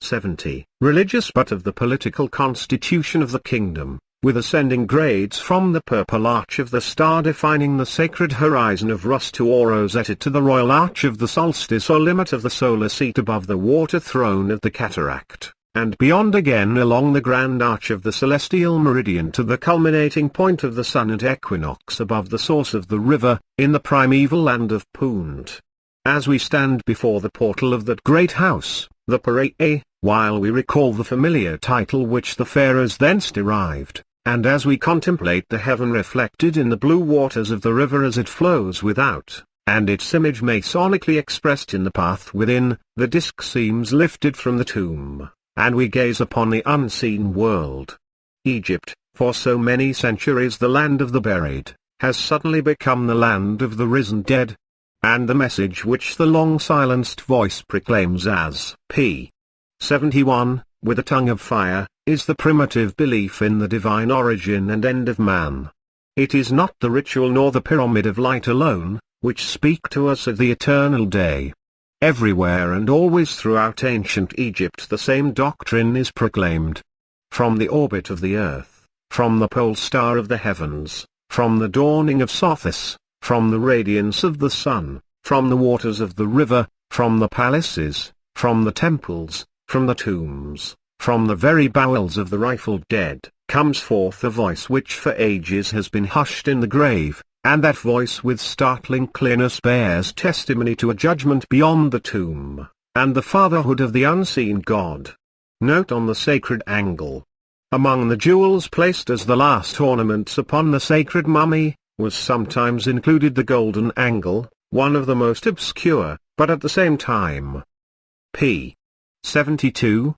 70 religious but of the political constitution of the kingdom, with ascending grades from the purple arch of the star defining the sacred horizon of Rus to Orosetta to the royal arch of the solstice or limit of the solar seat above the water throne of the cataract, and beyond again along the grand arch of the celestial meridian to the culminating point of the sun at equinox above the source of the river, in the primeval land of Punt. As we stand before the portal of that great house, the Pirae, while we recall the familiar title which the pharaohs thence derived, and as we contemplate the heaven reflected in the blue waters of the river as it flows without, and its image masonically expressed in the path within, the disk seems lifted from the tomb, and we gaze upon the unseen world. Egypt, for so many centuries the land of the buried, has suddenly become the land of the risen dead. And the message which the long-silenced voice proclaims as p. 71, with a tongue of fire, is the primitive belief in the divine origin and end of man. It is not the ritual nor the pyramid of light alone, which speak to us of the eternal day. Everywhere and always throughout ancient Egypt the same doctrine is proclaimed. From the orbit of the earth, from the pole star of the heavens, from the dawning of Sothis, from the radiance of the sun, from the waters of the river, from the palaces, from the temples, from the tombs, from the very bowels of the rightful dead, comes forth a voice which for ages has been hushed in the grave, and that voice with startling clearness bears testimony to a judgment beyond the tomb, and the fatherhood of the unseen God. Note on the sacred angle. Among the jewels placed as the last ornaments upon the sacred mummy, was sometimes included the golden angle, one of the most obscure, but at the same time p. 72.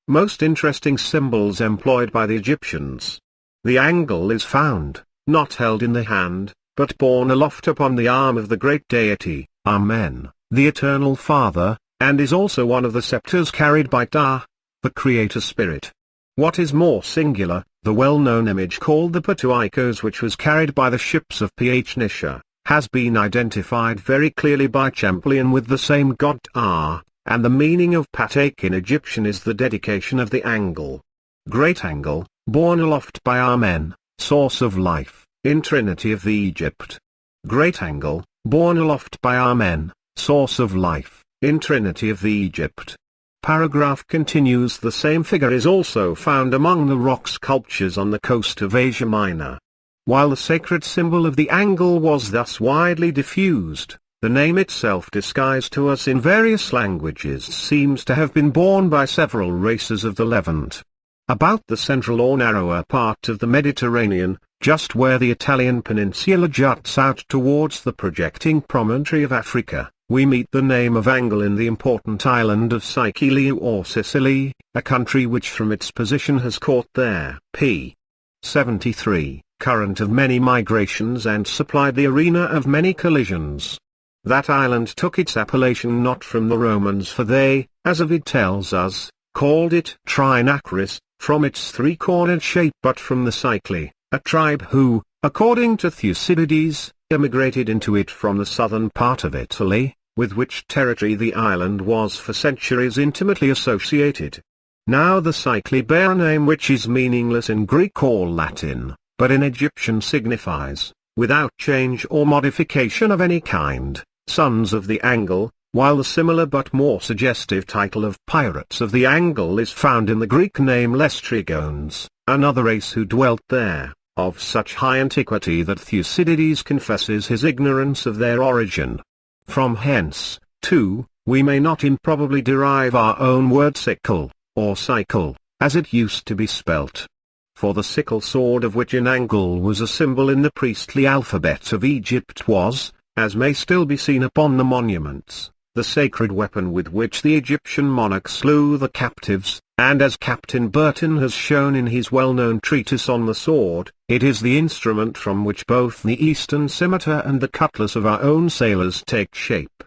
Most interesting symbols employed by the Egyptians. The angle is found, not held in the hand, but borne aloft upon the arm of the great deity, Amen, the eternal Father, and is also one of the scepters carried by Ta, the Creator Spirit. What is more singular, the well-known image called the Patuikos, which was carried by the ships of Ph-Nisha, has been identified very clearly by Champlain with the same god Ta, and the meaning of Patek in Egyptian is the dedication of the angle. Great angle, borne aloft by Amen, source of life, in Trinity of the Egypt. Great angle, borne aloft by Amen, source of life, in Trinity of the Egypt. Paragraph continues. The same figure is also found among the rock sculptures on the coast of Asia Minor. While the sacred symbol of the angle was thus widely diffused, The name itself, disguised to us in various languages, seems to have been borne by several races of the Levant. About the central or narrower part of the Mediterranean, just where the Italian peninsula juts out towards the projecting promontory of Africa, we meet the name of Angle in the important island of Sicily or Sicily, a country which from its position has caught their p. 73 current of many migrations and supplied the arena of many collisions. That island took its appellation not from the Romans, for they, as Ovid tells us, called it Trinacris, from its three-cornered shape, but from the Sicily, a tribe who, according to Thucydides, emigrated into it from the southern part of Italy, with which territory the island was for centuries intimately associated. Now the Sicily bear a name which is meaningless in Greek or Latin, but in Egyptian signifies, without change or modification of any kind, sons of the Angle, while the similar but more suggestive title of pirates of the Angle is found in the Greek name Lestrigones, another race who dwelt there, of such high antiquity that Thucydides confesses his ignorance of their origin. From hence, too, we may not improbably derive our own word sickle, or cycle, as it used to be spelt. For the sickle sword, of which an angle was a symbol in the priestly alphabet of Egypt, was, as may still be seen upon the monuments, the sacred weapon with which the Egyptian monarch slew the captives, and as Captain Burton has shown in his well-known treatise on the sword, it is the instrument from which both the eastern scimitar and the cutlass of our own sailors take shape.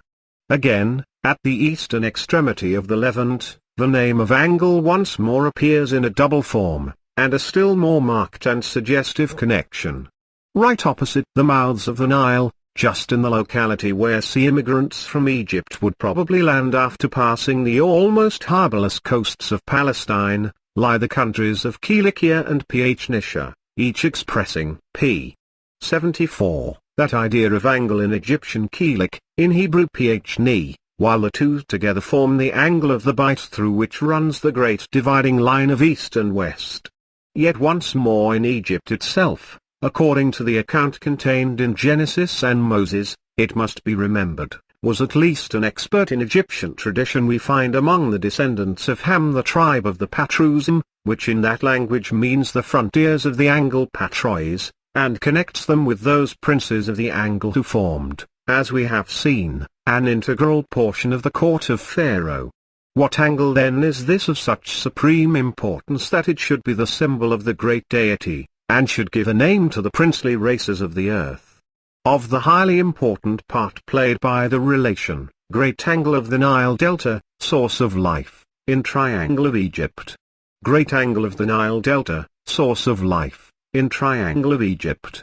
Again, at the eastern extremity of the Levant, the name of Angle once more appears in a double form, and a still more marked and suggestive connection. Right opposite the mouths of the Nile, just in the locality where sea immigrants from Egypt would probably land after passing the almost harbourless coasts of Palestine, lie the countries of Cilicia and Phoenicia, each expressing p. 74, that idea of angle in Egyptian Kilik, in Hebrew Phni, while the two together form the angle of the bight through which runs the great dividing line of east and west. Yet once more in Egypt itself, according to the account contained in Genesis and Moses, it must be remembered, was at least an expert in Egyptian tradition we find among the descendants of Ham, the tribe of the Patruzim, which in that language means the frontiers of the Angle Patrois, and connects them with those princes of the Angle who formed, as we have seen, an integral portion of the court of Pharaoh. What angle then is this of such supreme importance that it should be the symbol of the great deity, and should give a name to the princely races of the earth? Of the highly important part played by the relation, great angle of the Nile Delta, source of life, in triangle of Egypt. Great angle of the Nile Delta, source of life, in triangle of Egypt.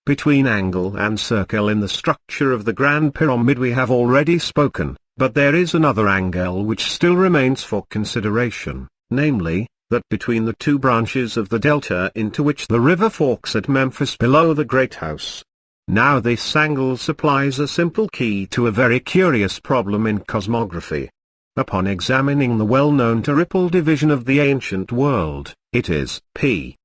Between angle and circle in the structure of the Grand Pyramid we have already spoken, but there is another angle which still remains for consideration, namely, that between the two branches of the delta into which the river forks at Memphis below the Great House. Now this angle supplies a simple key to a very curious problem in cosmography. Upon examining the well-known triple division of the ancient world, it is p.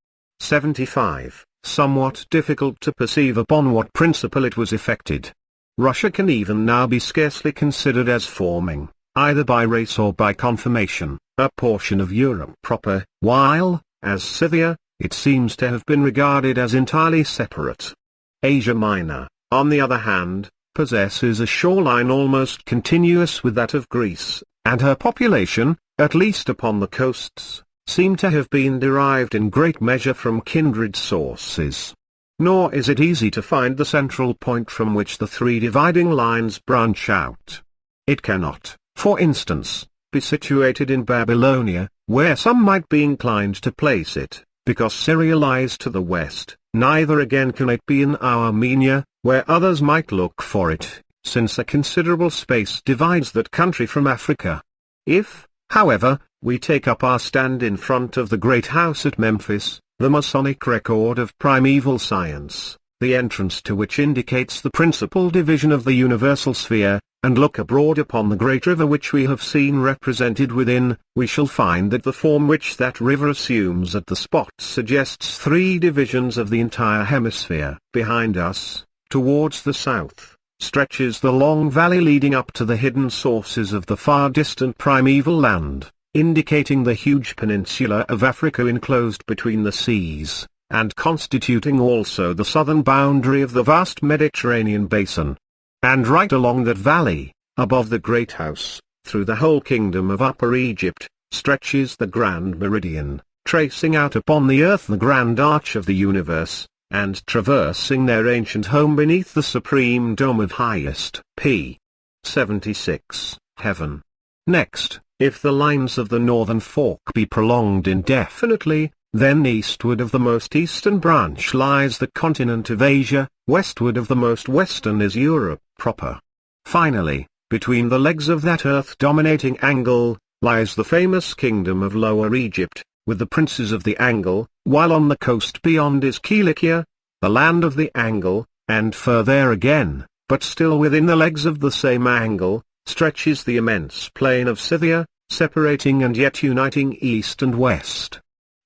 75. Somewhat difficult to perceive upon what principle it was effected. Russia can even now be scarcely considered as forming, either by race or by conformation, a portion of Europe proper, while, as Scythia, it seems to have been regarded as entirely separate. Asia Minor, on the other hand, possesses a shoreline almost continuous with that of Greece, and her population, at least upon the coasts, seem to have been derived in great measure from kindred sources. Nor is it easy to find the central point from which the three dividing lines branch out. It cannot, for instance, be situated in Babylonia, where some might be inclined to place it, because Syria lies to the west, neither again can it be in Armenia, where others might look for it, since a considerable space divides that country from Africa. If, however, we take up our stand in front of the great house at Memphis, the Masonic record of primeval science, the entrance to which indicates the principal division of the universal sphere, and look abroad upon the great river which we have seen represented within, we shall find that the form which that river assumes at the spot suggests three divisions of the entire hemisphere. Behind us, towards the south, stretches the long valley leading up to the hidden sources of the far distant primeval land, indicating the huge peninsula of Africa enclosed between the seas, and constituting also the southern boundary of the vast Mediterranean basin. And right along that valley, above the great house, through the whole kingdom of Upper Egypt, stretches the grand meridian, tracing out upon the earth the grand arch of the universe, and traversing their ancient home beneath the supreme dome of highest p. 76, heaven. Next, if the lines of the northern fork be prolonged indefinitely, then eastward of the most eastern branch lies the continent of Asia, westward of the most western is Europe proper. Finally, between the legs of that earth-dominating angle, lies the famous kingdom of Lower Egypt, with the princes of the angle, while on the coast beyond is Cilicia, the land of the angle, and further again, but still within the legs of the same angle, stretches the immense plain of Scythia, separating and yet uniting east and west.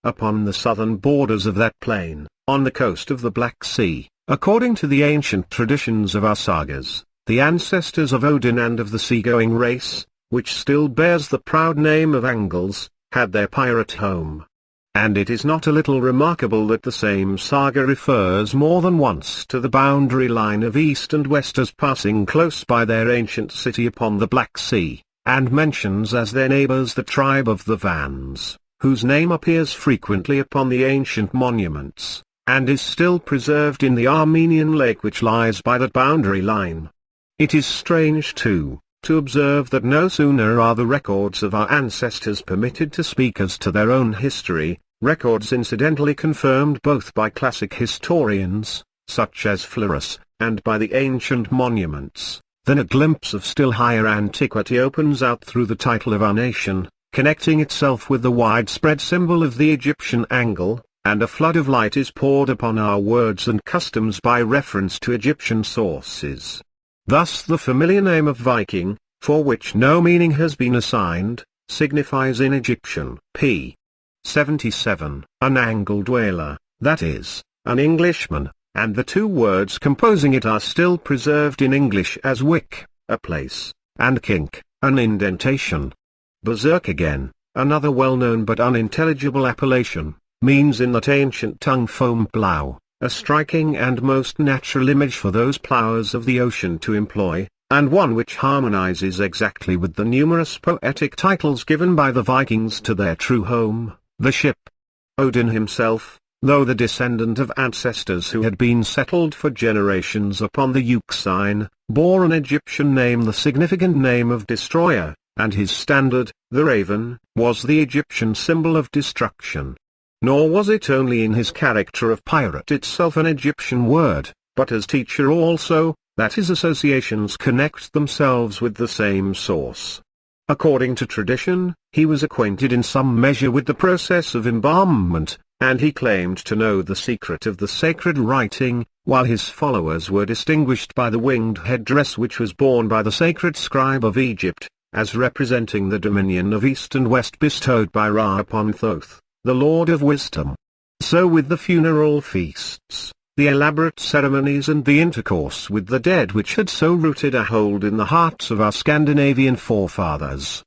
Upon the southern borders of that plain, on the coast of the Black Sea, according to the ancient traditions of our sagas, the ancestors of Odin and of the seagoing race, which still bears the proud name of Angles, had their pirate home. And it is not a little remarkable that the same saga refers more than once to the boundary line of east and west as passing close by their ancient city upon the Black Sea, and mentions as their neighbors the tribe of the Vans, whose name appears frequently upon the ancient monuments, and is still preserved in the Armenian lake which lies by that boundary line. It is strange too, to observe that no sooner are the records of our ancestors permitted to speak as to their own history, records incidentally confirmed both by classic historians, such as Florus, and by the ancient monuments, than a glimpse of still higher antiquity opens out through the title of our nation, connecting itself with the widespread symbol of the Egyptian angle, and a flood of light is poured upon our words and customs by reference to Egyptian sources. Thus the familiar name of Viking, for which no meaning has been assigned, signifies in Egyptian p. 77, an angle dweller, that is, an Englishman, and the two words composing it are still preserved in English as wick, a place, and kink, an indentation. Berserk again, another well-known but unintelligible appellation, means in that ancient tongue foam plough, a striking and most natural image for those ploughers of the ocean to employ, and one which harmonizes exactly with the numerous poetic titles given by the Vikings to their true home, the ship. Odin himself, though the descendant of ancestors who had been settled for generations upon the Euxine, bore an Egyptian name, the significant name of destroyer, and his standard, the raven, was the Egyptian symbol of destruction. Nor was it only in his character of pirate itself an Egyptian word, but as teacher also, that his associations connect themselves with the same source. According to tradition, he was acquainted in some measure with the process of embalmment, and he claimed to know the secret of the sacred writing, while his followers were distinguished by the winged headdress which was borne by the sacred scribe of Egypt, as representing the dominion of east and west bestowed by Ra upon Thoth, the Lord of Wisdom. So with the funeral feasts, the elaborate ceremonies and the intercourse with the dead which had so rooted a hold in the hearts of our Scandinavian forefathers.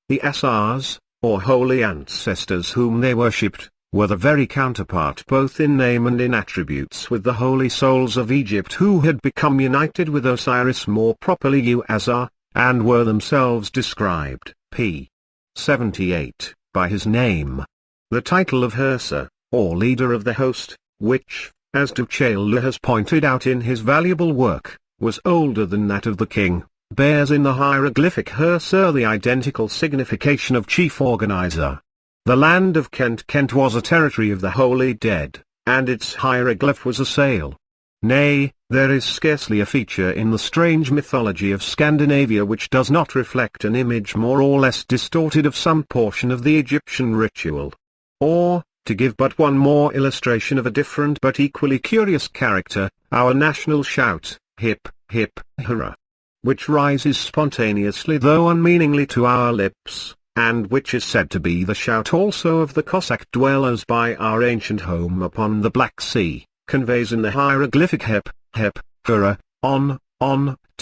The Asars, or holy ancestors whom they worshipped, were the very counterpart both in name and in attributes with the holy souls of Egypt who had become united with Osiris, more properly Uazar, and were themselves described, p. 78, by his name. The title of Hersa, or leader of the host, which, as Duchail has pointed out in his valuable work, was older than that of the king, bears in the hieroglyphic Hersa the identical signification of chief organizer. The land of Kent was a territory of the holy dead, and its hieroglyph was a sail. Nay, there is scarcely a feature in the strange mythology of Scandinavia which does not reflect an image more or less distorted of some portion of the Egyptian ritual. Or, to give but one more illustration of a different but equally curious character, our national shout, hip, hip, hurrah, which rises spontaneously though unmeaningly to our lips, and which is said to be the shout also of the Cossack dwellers by our ancient home upon the Black Sea, conveys in the hieroglyphic hep, hurrah, on,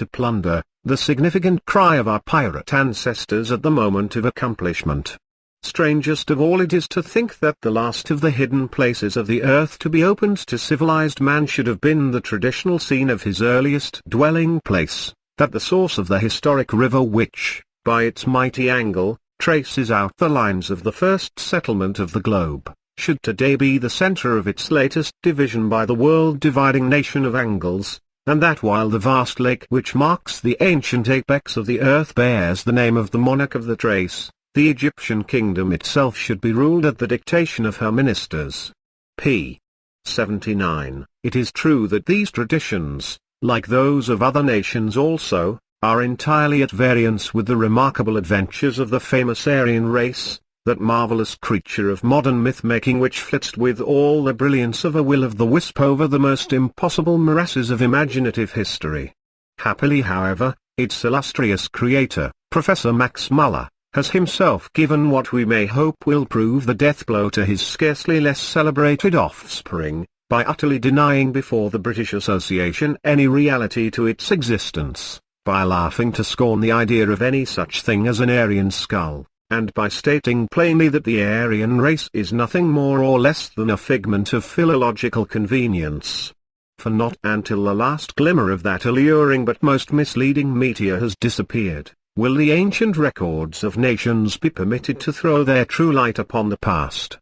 to plunder, the significant cry of our pirate ancestors at the moment of accomplishment. Strangest of all it is to think that the last of the hidden places of the earth to be opened to civilized man should have been the traditional scene of his earliest dwelling place, that the source of the historic river which, by its mighty angle, traces out the lines of the first settlement of the globe, should today be the center of its latest division by the world-dividing nation of angles, and that while the vast lake which marks the ancient apex of the earth bears the name of the monarch of the trace, the Egyptian kingdom itself should be ruled at the dictation of her ministers. p. 79. It is true that these traditions, like those of other nations also, are entirely at variance with the remarkable adventures of the famous Aryan race, that marvelous creature of modern myth-making which flits with all the brilliance of a will-o'-the-wisp over the most impossible morasses of imaginative history. Happily however, its illustrious creator, Professor Max Muller, has himself given what we may hope will prove the death-blow to his scarcely less celebrated offspring, by utterly denying before the British Association any reality to its existence, by laughing to scorn the idea of any such thing as an Aryan skull, and by stating plainly that the Aryan race is nothing more or less than a figment of philological convenience. For not until the last glimmer of that alluring but most misleading meteor has disappeared, will the ancient records of nations be permitted to throw their true light upon the past.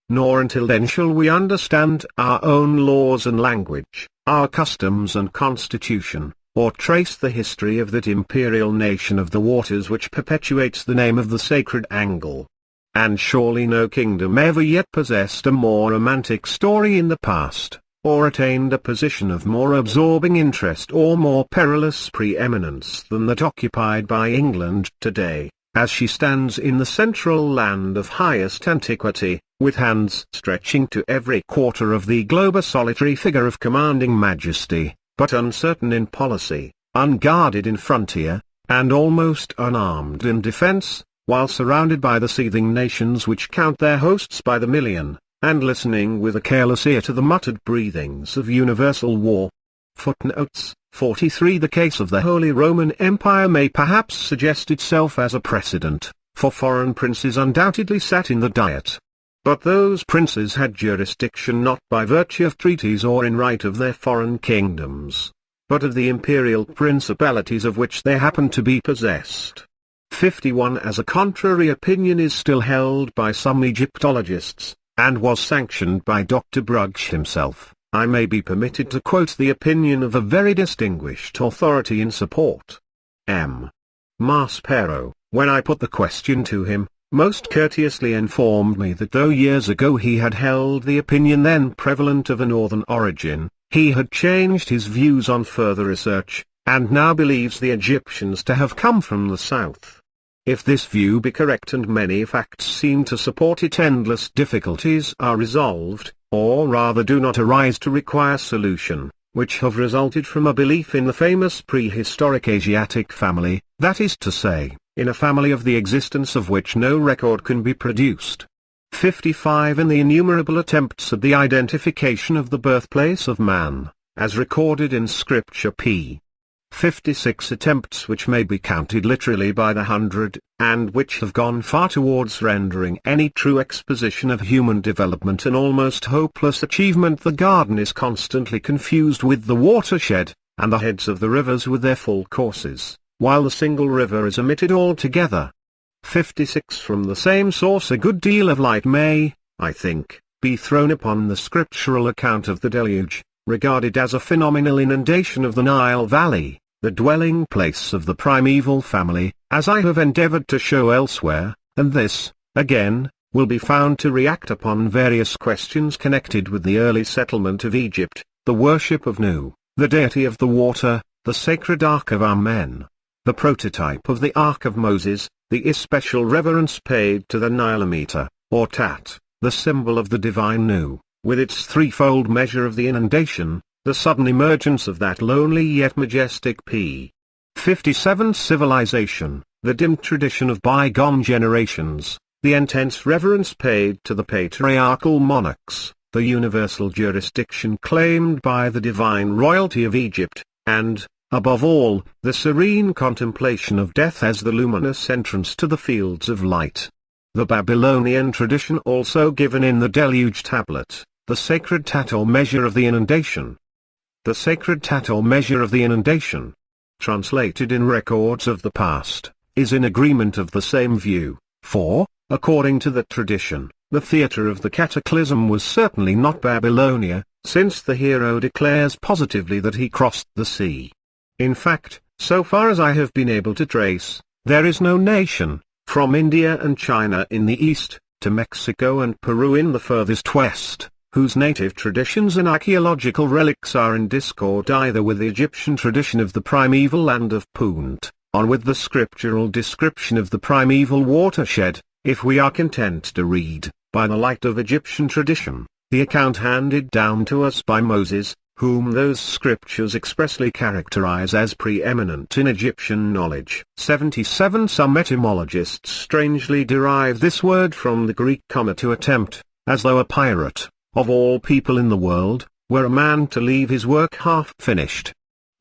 Nor until then shall we understand our own laws and language, our customs and constitution, or trace the history of that imperial nation of the waters which perpetuates the name of the sacred angle. And surely no kingdom ever yet possessed a more romantic story in the past, or attained a position of more absorbing interest or more perilous preeminence than that occupied by England today, as she stands in the central land of highest antiquity, with hands stretching to every quarter of the globe, a solitary figure of commanding majesty, but uncertain in policy, unguarded in frontier, and almost unarmed in defense, while surrounded by the seething nations which count their hosts by the million, and listening with a careless ear to the muttered breathings of universal war. Footnotes 43. The case of the Holy Roman Empire may perhaps suggest itself as a precedent, for foreign princes undoubtedly sat in the Diet. But those princes had jurisdiction not by virtue of treaties or in right of their foreign kingdoms, but of the imperial principalities of which they happened to be possessed. 51. As a contrary opinion is still held by some Egyptologists, and was sanctioned by Dr. Brugsch himself, I may be permitted to quote the opinion of a very distinguished authority in support. M. Maspero, when I put the question to him, most courteously informed me that though years ago he had held the opinion then prevalent of a northern origin, he had changed his views on further research, and now believes the Egyptians to have come from the south. If this view be correct, and many facts seem to support it, endless difficulties are resolved, or rather do not arise to require solution, which have resulted from a belief in the famous prehistoric Asiatic family, that is to say, in a family of the existence of which no record can be produced. 55. In the innumerable attempts at the identification of the birthplace of man, as recorded in Scripture, p. 56 attempts which may be counted literally by the hundred, and which have gone far towards rendering any true exposition of human development an almost hopeless achievement. The garden is constantly confused with the watershed, and the heads of the rivers with their full courses, while the single river is omitted altogether. 56. From the same source a good deal of light may, I think, be thrown upon the scriptural account of the deluge, regarded as a phenomenal inundation of the Nile Valley, the dwelling place of the primeval family, as I have endeavored to show elsewhere, and this, again, will be found to react upon various questions connected with the early settlement of Egypt, the worship of Nu, the deity of the water, the sacred Ark of Amen, the prototype of the Ark of Moses, the especial reverence paid to the Nilometer, or Tat, the symbol of the divine Nu, with its threefold measure of the inundation, the sudden emergence of that lonely yet majestic p. 57 civilization, the dim tradition of bygone generations, the intense reverence paid to the patriarchal monarchs, the universal jurisdiction claimed by the divine royalty of Egypt, and, above all, the serene contemplation of death as the luminous entrance to the fields of light. The Babylonian tradition also given in the Deluge tablet, the sacred tat or measure of the inundation. The sacred tat or measure of the inundation, translated in records of the past, is in agreement of the same view, for, according to the tradition, the theatre of the cataclysm was certainly not Babylonia, since the hero declares positively that he crossed the sea. In fact, so far as I have been able to trace, there is no nation, from India and China in the east, to Mexico and Peru in the furthest west, whose native traditions and archaeological relics are in discord either with the Egyptian tradition of the primeval land of Punt, or with the scriptural description of the primeval watershed, if we are content to read, by the light of Egyptian tradition, the account handed down to us by Moses, whom those scriptures expressly characterize as preeminent in Egyptian knowledge. 77 Some etymologists strangely derive this word from the Greek comma to attempt, as though a pirate, of all people in the world, were a man to leave his work half-finished.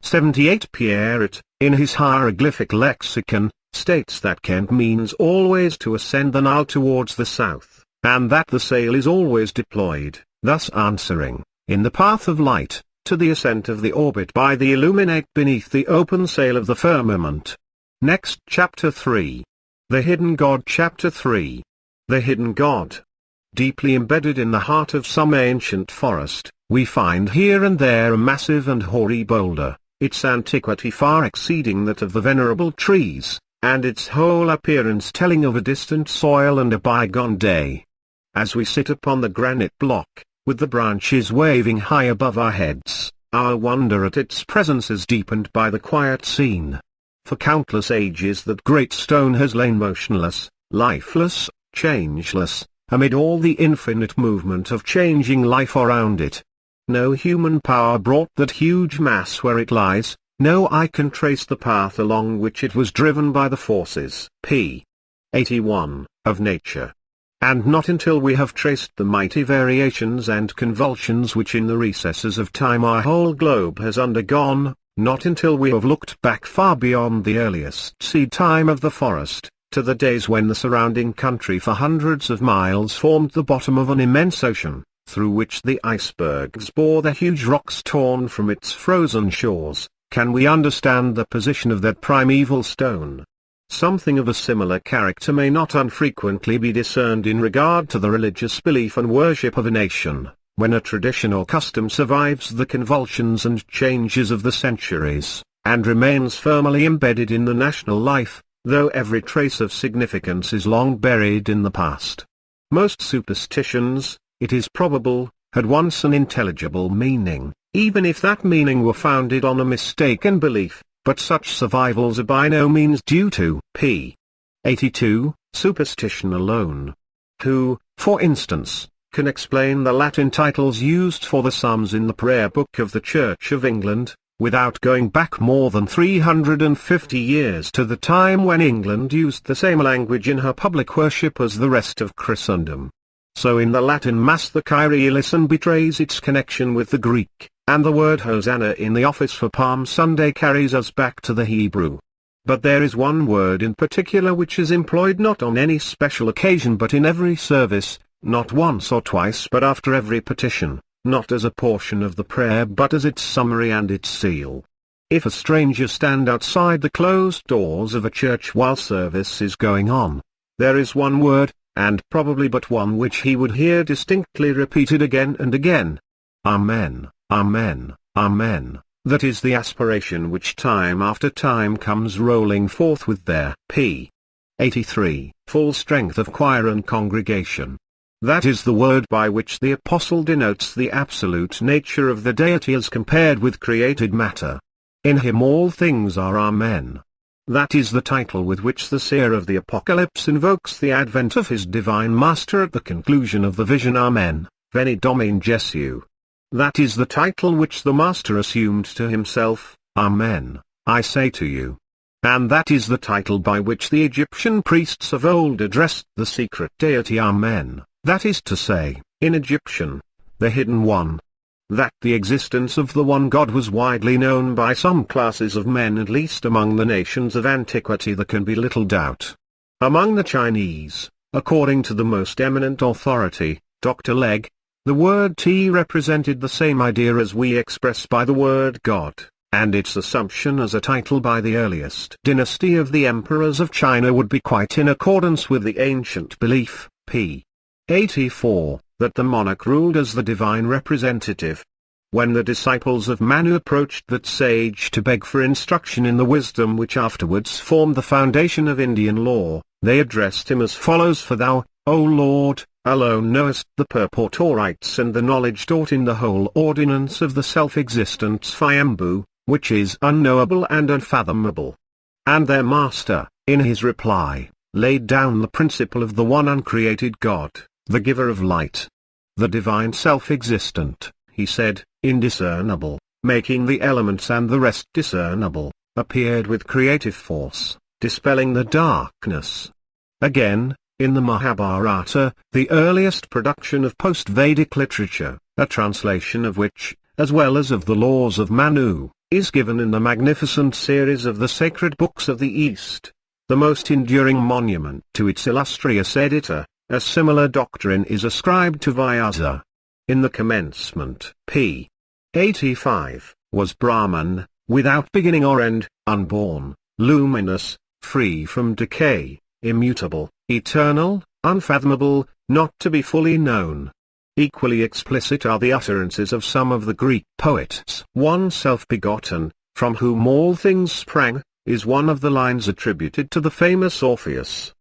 78 Pierret, in his hieroglyphic lexicon, states that Kent means always to ascend the Nile towards the south, and that the sail is always deployed, thus answering, in the path of light, to the ascent of the orbit by the illuminate beneath the open sail of the firmament. Next Chapter 3. The Hidden God. Chapter 3. The Hidden God. Deeply embedded in the heart of some ancient forest, we find here and there a massive and hoary boulder, its antiquity far exceeding that of the venerable trees, and its whole appearance telling of a distant soil and a bygone day. As we sit upon the granite block, with the branches waving high above our heads, our wonder at its presence is deepened by the quiet scene. For countless ages that great stone has lain motionless, lifeless, changeless, amid all the infinite movement of changing life around it. No human power brought that huge mass where it lies, no eye can trace the path along which it was driven by the forces p. 81, of nature. And not until we have traced the mighty variations and convulsions which in the recesses of time our whole globe has undergone, not until we have looked back far beyond the earliest seed time of the forest, to the days when the surrounding country for hundreds of miles formed the bottom of an immense ocean, through which the icebergs bore their huge rocks torn from its frozen shores, can we understand the position of that primeval stone. Something of a similar character may not unfrequently be discerned in regard to the religious belief and worship of a nation, when a tradition or custom survives the convulsions and changes of the centuries, and remains firmly embedded in the national life, though every trace of significance is long buried in the past. Most superstitions, it is probable, had once an intelligible meaning, even if that meaning were founded on a mistaken belief. But such survivals are by no means due to p. 82, superstition alone. Who, for instance, can explain the Latin titles used for the Psalms in the Prayer Book of the Church of England, without going back more than 350 years to the time when England used the same language in her public worship as the rest of Christendom? So in the Latin Mass the Kyrie eleison betrays its connection with the Greek, and the word Hosanna in the office for Palm Sunday carries us back to the Hebrew. But there is one word in particular which is employed not on any special occasion but in every service, not once or twice but after every petition, not as a portion of the prayer but as its summary and its seal. If a stranger stand outside the closed doors of a church while service is going on, there is one word, and probably but one which he would hear distinctly repeated again and again. Amen, Amen, Amen. That is the aspiration which time after time comes rolling forth with their p. 83, full strength of choir and congregation. That is the word by which the apostle denotes the absolute nature of the deity as compared with created matter. In him all things are Amen. That is the title with which the seer of the Apocalypse invokes the advent of his divine master at the conclusion of the vision. Amen, Veni Domine Jesu. That is the title which the master assumed to himself, Amen, I say to you. And that is the title by which the Egyptian priests of old addressed the secret deity Amen, that is to say, in Egyptian, the hidden one. that the existence of the one God was widely known by some classes of men, at least among the nations of antiquity, there can be little doubt. Among the Chinese, according to the most eminent authority, Dr. Legge, the word T represented the same idea as we express by the word God, and its assumption as a title by the earliest dynasty of the emperors of China would be quite in accordance with the ancient belief, p. 84, that the monarch ruled as the divine representative. When the disciples of Manu approached that sage to beg for instruction in the wisdom which afterwards formed the foundation of Indian law, they addressed him as follows: "For thou, O Lord, alone knowest the purport or rights and the knowledge taught in the whole ordinance of the self-existent Swayambhu, which is unknowable and unfathomable." And their master, in his reply, laid down the principle of the one uncreated God, the giver of light. The divine self-existent, he said, indiscernible, making the elements and the rest discernible, appeared with creative force, dispelling the darkness. Again, in the Mahabharata, the earliest production of post-Vedic literature, a translation of which, as well as of the laws of Manu, is given in the magnificent series of the sacred books of the East, the most enduring monument to its illustrious editor, a similar doctrine is ascribed to Vyasa. In the commencement, p. 85, was Brahman, without beginning or end, unborn, luminous, free from decay, immutable, eternal, unfathomable, not to be fully known. Equally explicit are the utterances of some of the Greek poets. "One self-begotten, from whom all things sprang," is one of the lines attributed to the famous Orpheus.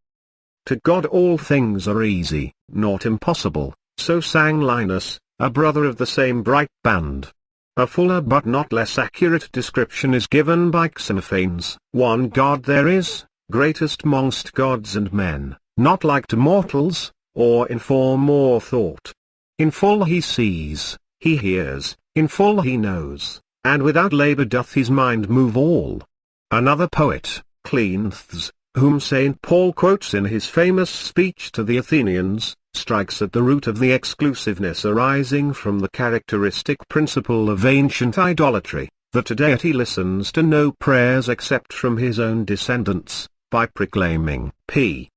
"To God all things are easy, naught impossible," so sang Linus, a brother of the same bright band. A fuller but not less accurate description is given by Xenophanes. "One God there is, greatest mongst gods and men, not like to mortals, or in form or thought. In full he sees, he hears, in full he knows, and without labour doth his mind move all." Another poet, Cleanthes, whom St. Paul quotes in his famous speech to the Athenians, strikes at the root of the exclusiveness arising from the characteristic principle of ancient idolatry, that a deity listens to no prayers except from his own descendants, by proclaiming, p.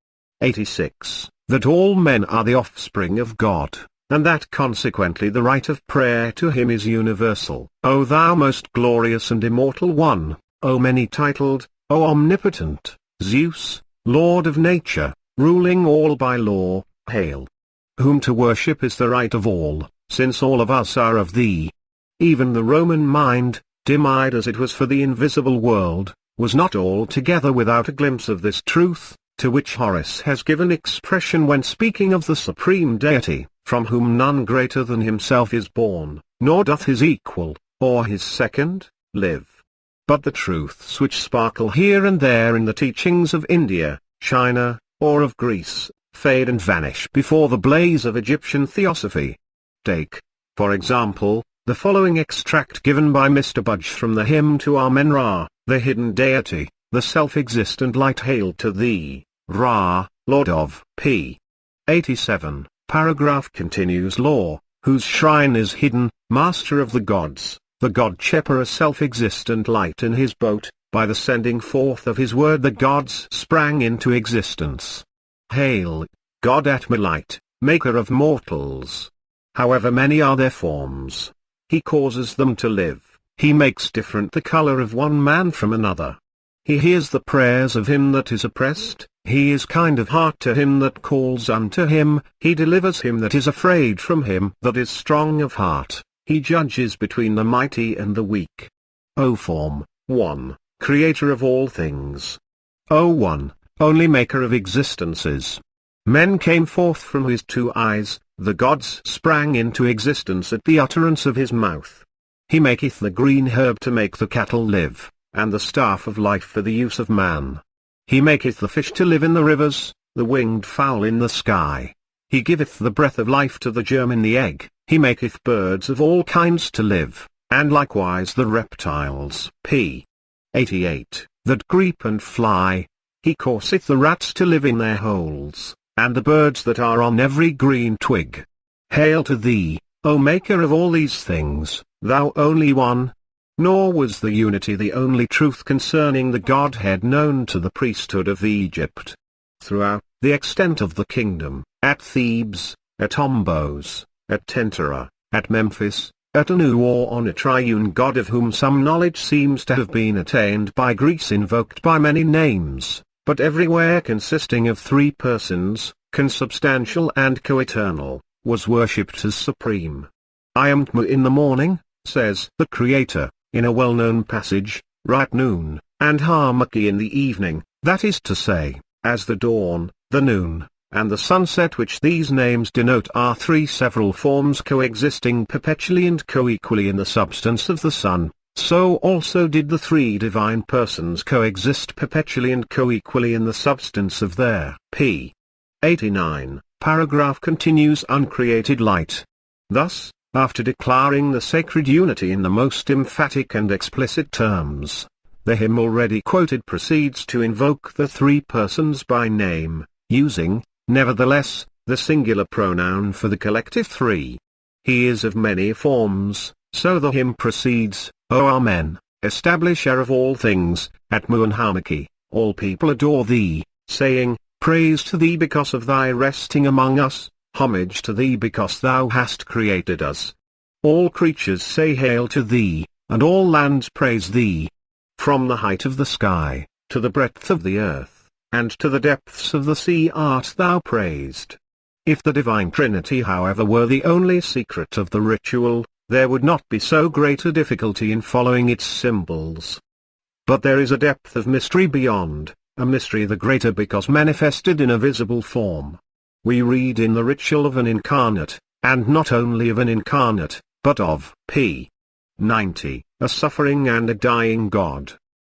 86, that all men are the offspring of God, and that consequently the right of prayer to him is universal. "O thou most glorious and immortal one, O many-titled, O omnipotent, Zeus, Lord of nature, ruling all by law, hail! Whom to worship is the right of all, since all of us are of thee." Even the Roman mind, dim-eyed as it was for the invisible world, was not altogether without a glimpse of this truth, to which Horace has given expression when speaking of the supreme deity, from whom none greater than himself is born, nor doth his equal, or his second, live. But the truths which sparkle here and there in the teachings of India, China, or of Greece, fade and vanish before the blaze of Egyptian theosophy. Take, for example, the following extract given by Mr. Budge from the hymn to Amen-Ra, the hidden deity, the self-existent light. "Hail to thee, Ra, Lord of p. 87, paragraph continues law, whose shrine is hidden, master of the gods, the god Cheper, a self-existent light in his boat, by the sending forth of his word the gods sprang into existence. Hail, God Atma light, maker of mortals. However many are their forms, he causes them to live, he makes different the color of one man from another. He hears the prayers of him that is oppressed, he is kind of heart to him that calls unto him, he delivers him that is afraid from him that is strong of heart, he judges between the mighty and the weak. O Form, 1, Creator of all things. O One, only Maker of existences. Men came forth from his two eyes, the gods sprang into existence at the utterance of his mouth. He maketh the green herb to make the cattle live, and the staff of life for the use of man. He maketh the fish to live in the rivers, the winged fowl in the sky. He giveth the breath of life to the germ in the egg, he maketh birds of all kinds to live, and likewise the reptiles. p. 88, that creep and fly. He causeth the rats to live in their holes, and the birds that are on every green twig. Hail to thee, O Maker of all these things, Thou only one. Nor was the unity the only truth concerning the Godhead known to the priesthood of Egypt. Throughout the extent of the kingdom, at Thebes, at Ombos, at Tentyra, at Memphis, at Anu, or on a triune God of whom some knowledge seems to have been attained by Greeks invoked by many names, but everywhere consisting of three persons, consubstantial and co-eternal, was worshipped as supreme. I am Tmu in the morning, says the Creator, in a well-known passage, right noon, and Harmaki in the evening, that is to say, as the dawn, the noon, and the sunset, which these names denote, are three several forms coexisting perpetually and co-equally in the substance of the sun, so also did the three divine persons coexist perpetually and co-equally in the substance of their p. 89, paragraph continues uncreated light. Thus, after declaring the sacred unity in the most emphatic and explicit terms, the hymn already quoted proceeds to invoke the three persons by name, using, nevertheless, the singular pronoun for the collective three. He is of many forms, so the hymn proceeds, O Amen, establisher of all things, at Mu and Harmaki, all people adore thee, saying, praise to thee because of thy resting among us, homage to thee because thou hast created us. All creatures say hail to thee, and all lands praise thee. From the height of the sky, to the breadth of the earth, and to the depths of the sea art thou praised. If the Divine Trinity however were the only secret of the ritual, there would not be so great a difficulty in following its symbols. But there is a depth of mystery beyond, a mystery the greater because manifested in a visible form. We read in the ritual of an incarnate, and not only of an incarnate, but of p. 90, a suffering and a dying God.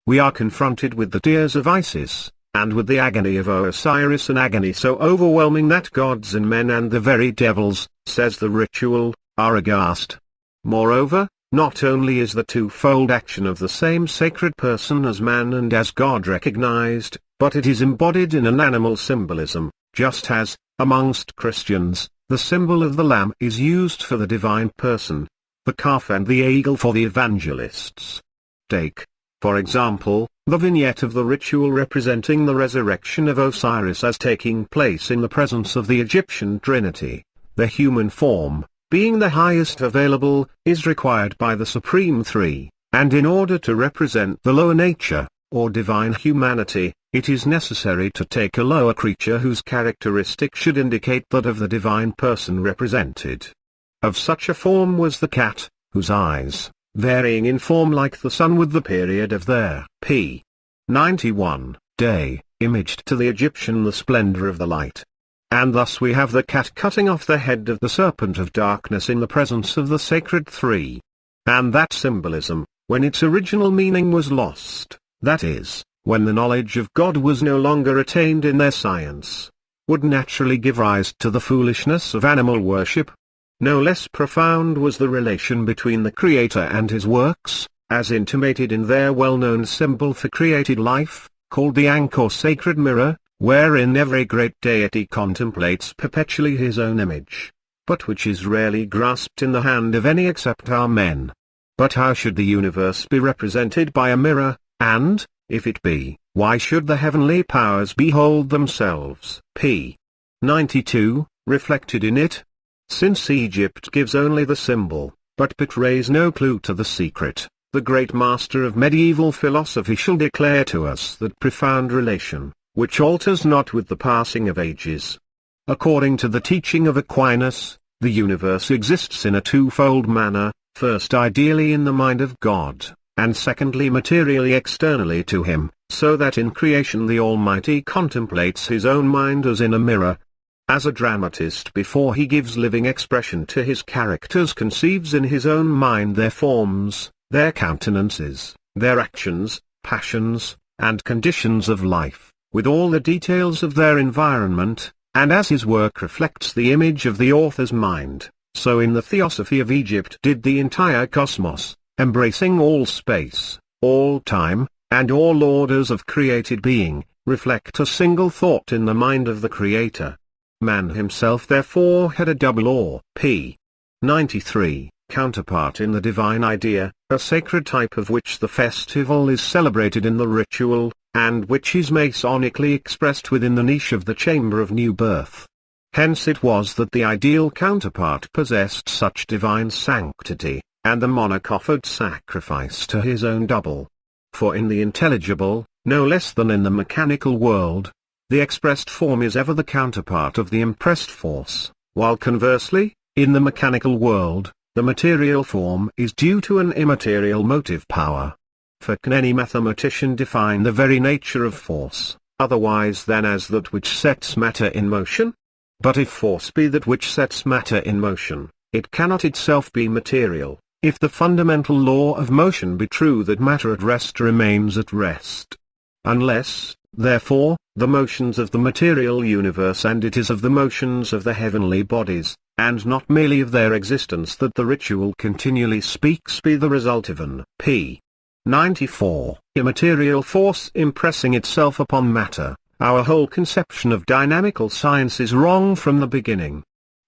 We are confronted with the tears of Isis, and with the agony of Osiris, an agony so overwhelming that gods and men and the very devils, says the ritual, are aghast. Moreover, not only is the twofold action of the same sacred person as man and as God recognized, but it is embodied in an animal symbolism, just as, amongst Christians, the symbol of the lamb is used for the divine person, the calf and the eagle for the evangelists. Take, for example, the vignette of the ritual representing the resurrection of Osiris as taking place in the presence of the Egyptian Trinity. The human form, being the highest available, is required by the Supreme Three, and in order to represent the lower nature, or divine humanity, it is necessary to take a lower creature whose characteristic should indicate that of the divine person represented. Of such a form was the cat, whose eyes, varying in form like the sun with the period of their p. 91 day, imaged to the Egyptian the splendor of the light. And thus we have the cat cutting off the head of the serpent of darkness in the presence of the sacred three. And that symbolism, when its original meaning was lost, that is, when the knowledge of God was no longer attained in their science, would naturally give rise to the foolishness of animal worship. No less profound was the relation between the Creator and his works, as intimated in their well-known symbol for created life, called the Ankh or sacred mirror, wherein every great deity contemplates perpetually his own image, but which is rarely grasped in the hand of any except our men. But how should the universe be represented by a mirror, and, if it be, why should the heavenly powers behold themselves, p. 92, reflected in it? Since Egypt gives only the symbol, but betrays no clue to the secret, the great master of medieval philosophy shall declare to us that profound relation, which alters not with the passing of ages. According to the teaching of Aquinas, the universe exists in a twofold manner, first ideally in the mind of God, and secondly materially externally to him, so that in creation the Almighty contemplates his own mind as in a mirror. As a dramatist before he gives living expression to his characters conceives in his own mind their forms, their countenances, their actions, passions, and conditions of life, with all the details of their environment, and as his work reflects the image of the author's mind, so in the Theosophy of Egypt did the entire cosmos, embracing all space, all time, and all orders of created being, reflect a single thought in the mind of the Creator. Man himself therefore had a double or p. 93, counterpart in the divine idea, a sacred type of which the festival is celebrated in the ritual, and which is masonically expressed within the niche of the chamber of new birth. Hence it was that the ideal counterpart possessed such divine sanctity, and the monarch offered sacrifice to his own double. For in the intelligible, no less than in the mechanical world, the expressed form is ever the counterpart of the impressed force, while conversely, in the mechanical world, the material form is due to an immaterial motive power. For can any mathematician define the very nature of force, otherwise than as that which sets matter in motion? But if force be that which sets matter in motion, it cannot itself be material, if the fundamental law of motion be true that matter at rest remains at rest. Unless, therefore, the motions of the material universe and it is of the motions of the heavenly bodies, and not merely of their existence that the ritual continually speaks be the result of an p. 94, immaterial force impressing itself upon matter, our whole conception of dynamical science is wrong from the beginning.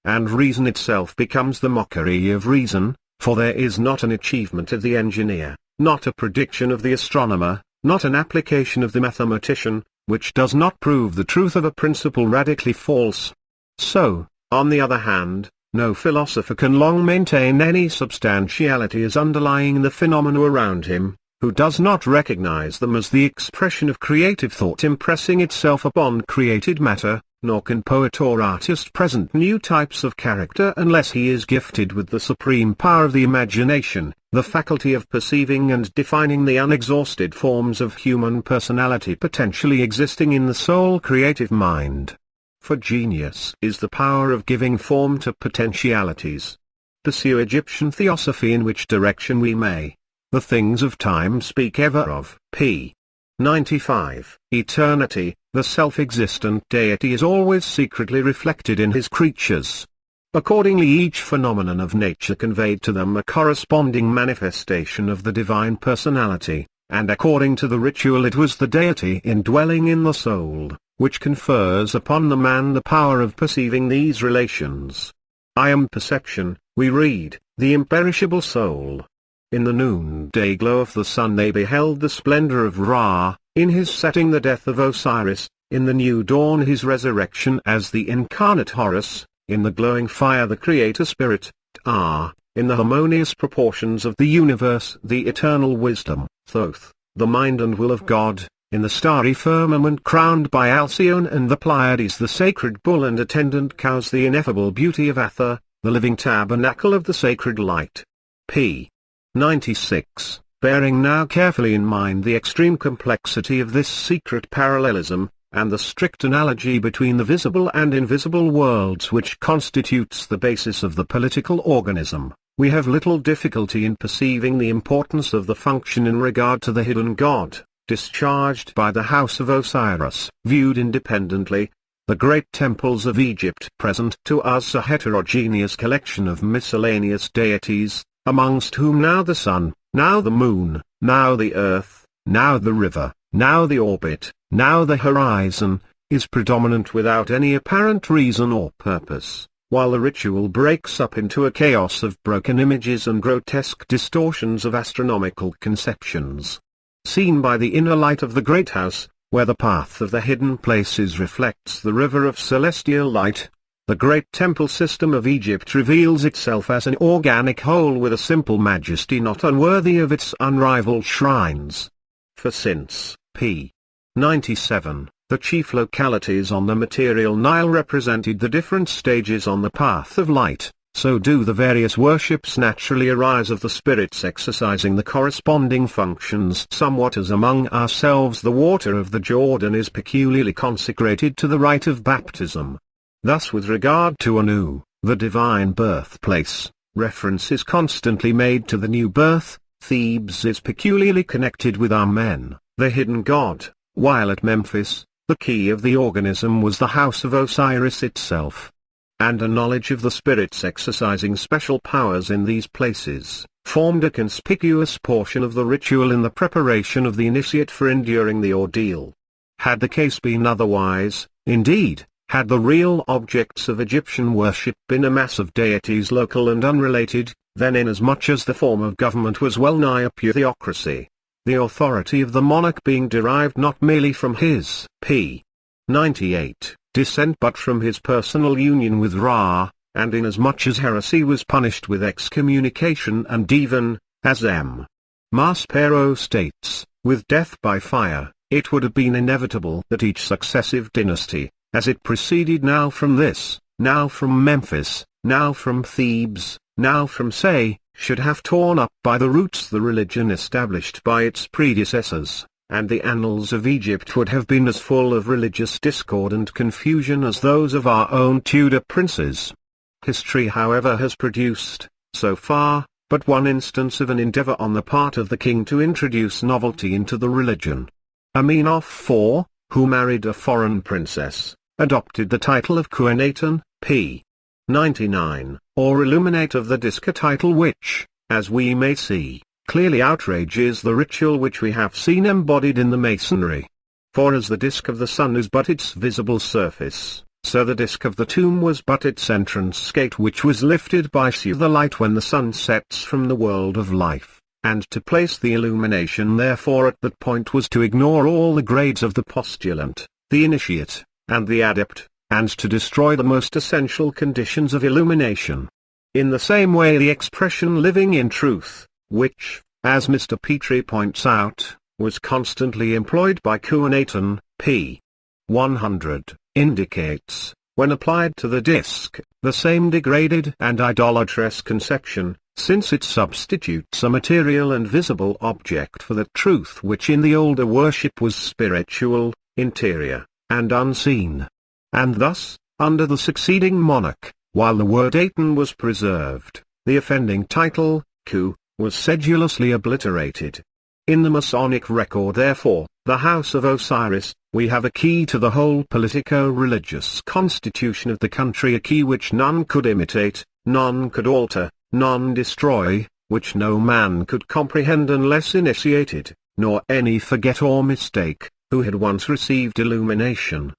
And reason itself becomes the mockery of reason, for there is not an achievement of the engineer, not a prediction of the astronomer, not an application of the mathematician, which does not prove the truth of a principle radically false. So, on the other hand, no philosopher can long maintain any substantiality as underlying the phenomena around him, who does not recognize them as the expression of creative thought impressing itself upon created matter, nor can poet or artist present new types of character unless he is gifted with the supreme power of the imagination, the faculty of perceiving and defining the unexhausted forms of human personality potentially existing in the sole creative mind. For genius is the power of giving form to potentialities. Pursue Egyptian theosophy in which direction we may. The things of time speak ever of p. 95. Eternity, the self-existent deity is always secretly reflected in his creatures. Accordingly each phenomenon of nature conveyed to them a corresponding manifestation of the divine personality, and according to the ritual it was the deity indwelling in the soul, which confers upon the man the power of perceiving these relations. I am perception, we read, the imperishable soul. In the noonday glow of the sun they beheld the splendor of Ra, in his setting the death of Osiris, in the new dawn his resurrection as the incarnate Horus, in the glowing fire the creator spirit, Ah, in the harmonious proportions of the universe the eternal wisdom, Thoth, the mind and will of God, in the starry firmament crowned by Alcyone and the Pleiades the sacred bull and attendant cows the ineffable beauty of Atha, the living tabernacle of the sacred light. P. 96. Bearing now carefully in mind the extreme complexity of this secret parallelism, and the strict analogy between the visible and invisible worlds which constitutes the basis of the political organism, we have little difficulty in perceiving the importance of the function in regard to the hidden God, discharged by the house of Osiris. Viewed independently, the great temples of Egypt present to us a heterogeneous collection of miscellaneous deities, amongst whom now the sun, now the moon, now the earth, now the river, now the orbit, now the horizon, is predominant without any apparent reason or purpose, while the ritual breaks up into a chaos of broken images and grotesque distortions of astronomical conceptions. Seen by the inner light of the great house, where the path of the hidden places reflects the river of celestial light, the great temple system of Egypt reveals itself as an organic whole with a simple majesty not unworthy of its unrivaled shrines. For since, p. 97, the chief localities on the material Nile represented the different stages on the path of light, so do the various worships naturally arise of the spirits exercising the corresponding functions, somewhat as among ourselves the water of the Jordan is peculiarly consecrated to the rite of baptism. Thus with regard to Anu, the divine birthplace, reference is constantly made to the new birth. Thebes is peculiarly connected with Amen, the hidden god, while at Memphis, the key of the organism was the house of Osiris itself. And a knowledge of the spirits exercising special powers in these places, formed a conspicuous portion of the ritual in the preparation of the initiate for enduring the ordeal. Had the case been otherwise, indeed, Had the real objects of Egyptian worship been a mass of deities local and unrelated, then inasmuch as the form of government was well nigh a pure theocracy, the authority of the monarch being derived not merely from his p. 98 descent but from his personal union with Ra, and inasmuch as heresy was punished with excommunication and even, as M. Maspero states, with death by fire, it would have been inevitable that each successive dynasty, as it proceeded now from this, now from Memphis, now from Thebes, now from Say, should have torn up by the roots the religion established by its predecessors, and the annals of Egypt would have been as full of religious discord and confusion as those of our own Tudor princes. History however has produced, so far, but one instance of an endeavor on the part of the king to introduce novelty into the religion. Amenoph IV, who married a foreign princess, adopted the title of Kuenaton, p. 99, or Illuminate of the Disk, a title which, as we may see, clearly outrages the ritual which we have seen embodied in the masonry. For as the disk of the sun is but its visible surface, so the disk of the tomb was but its entrance gate which was lifted by the light when the sun sets from the world of life, and to place the illumination therefore at that point was to ignore all the grades of the postulant, the initiate, and the adept, and to destroy the most essential conditions of illumination. In the same way the expression living in truth, which, as Mr. Petrie points out, was constantly employed by Kuenaton, p. 100, indicates, when applied to the disk, the same degraded and idolatrous conception, since it substitutes a material and visible object for the truth which in the older worship was spiritual, interior, and unseen. And thus, under the succeeding monarch, while the word Aten was preserved, the offending title, Ku, was sedulously obliterated. In the Masonic record therefore, the House of Osiris, we have a key to the whole politico-religious constitution of the country, a key which none could imitate, none could alter, none destroy, which no man could comprehend unless initiated, nor any forget or mistake, who had once received illumination.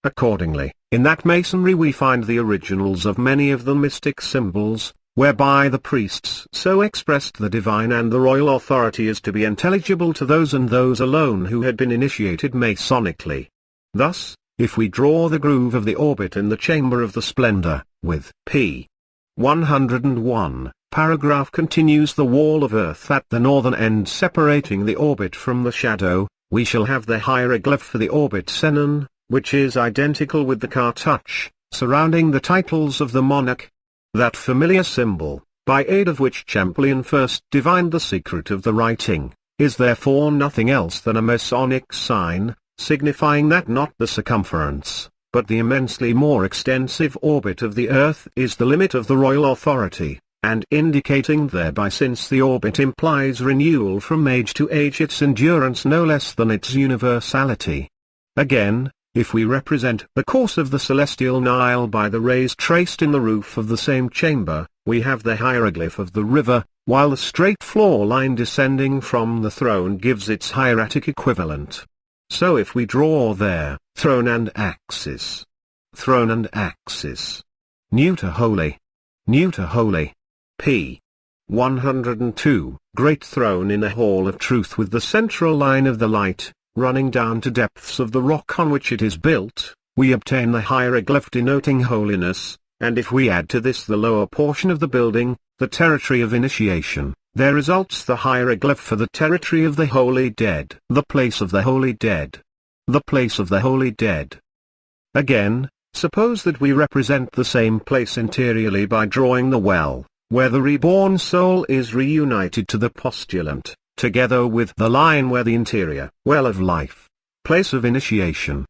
Accordingly, in that masonry we find the originals of many of the mystic symbols, whereby the priests so expressed the divine and the royal authority as to be intelligible to those and those alone who had been initiated masonically. Thus, if we draw the groove of the orbit in the chamber of the splendor, with p. 101, paragraph continues the wall of earth at the northern end separating the orbit from the shadow, we shall have the hieroglyph for the orbit Senon, which is identical with the cartouche, surrounding the titles of the monarch. That familiar symbol, by aid of which Champlain first divined the secret of the writing, is therefore nothing else than a Masonic sign, signifying that not the circumference, but the immensely more extensive orbit of the earth is the limit of the royal authority, and indicating thereby, since the orbit implies renewal from age to age, its endurance no less than its universality. Again, if we represent the course of the celestial Nile by the rays traced in the roof of the same chamber, we have the hieroglyph of the river, while the straight floor line descending from the throne gives its hieratic equivalent. So if we draw there, throne and axis, neuter holy, p. 102, great throne in a hall of truth with the central line of the light, running down to depths of the rock on which it is built, we obtain the hieroglyph denoting holiness, and if we add to this the lower portion of the building, the territory of initiation, there results the hieroglyph for the territory of the holy dead, the place of the holy dead. Again, suppose that we represent the same place interiorly by drawing the well, where the reborn soul is reunited to the postulant, together with the line where the interior well of life, place of initiation.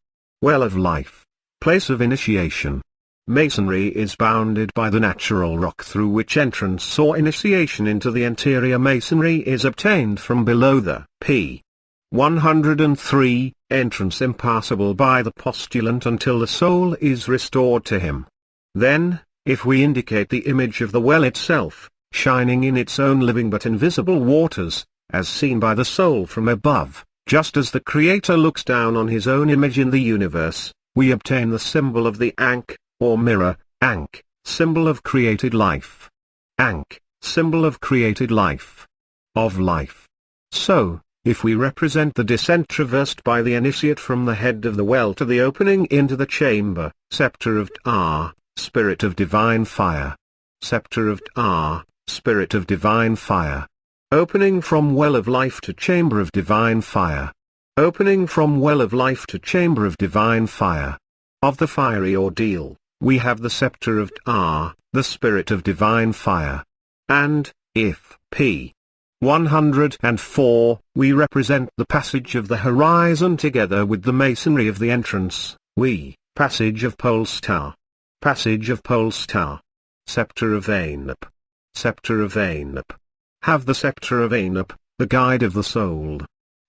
Masonry is bounded by the natural rock through which entrance or initiation into the interior masonry is obtained from below the p. 103 entrance impassable by the postulant until the soul is restored to him. Then, if we indicate the image of the well itself, shining in its own living but invisible waters, as seen by the soul from above, just as the Creator looks down on his own image in the universe, we obtain the symbol of the Ankh, or mirror, Ankh, symbol of created life. Ankh, symbol of created life. Of life. So, if we represent the descent traversed by the initiate from the head of the well to the opening into the chamber, scepter of Ptah, spirit of divine fire. Scepter of Ptah, spirit of divine fire. Opening from well of life to chamber of divine fire. Opening from well of life to chamber of divine fire. Of the fiery ordeal, we have the scepter of Ptah, the spirit of divine fire. And, if p. 104, we represent the passage of the horizon together with the masonry of the entrance, we, passage of pole star. Passage of pole star. Scepter of Anup. Scepter of Anup. Have the scepter of Anup, the guide of the soul.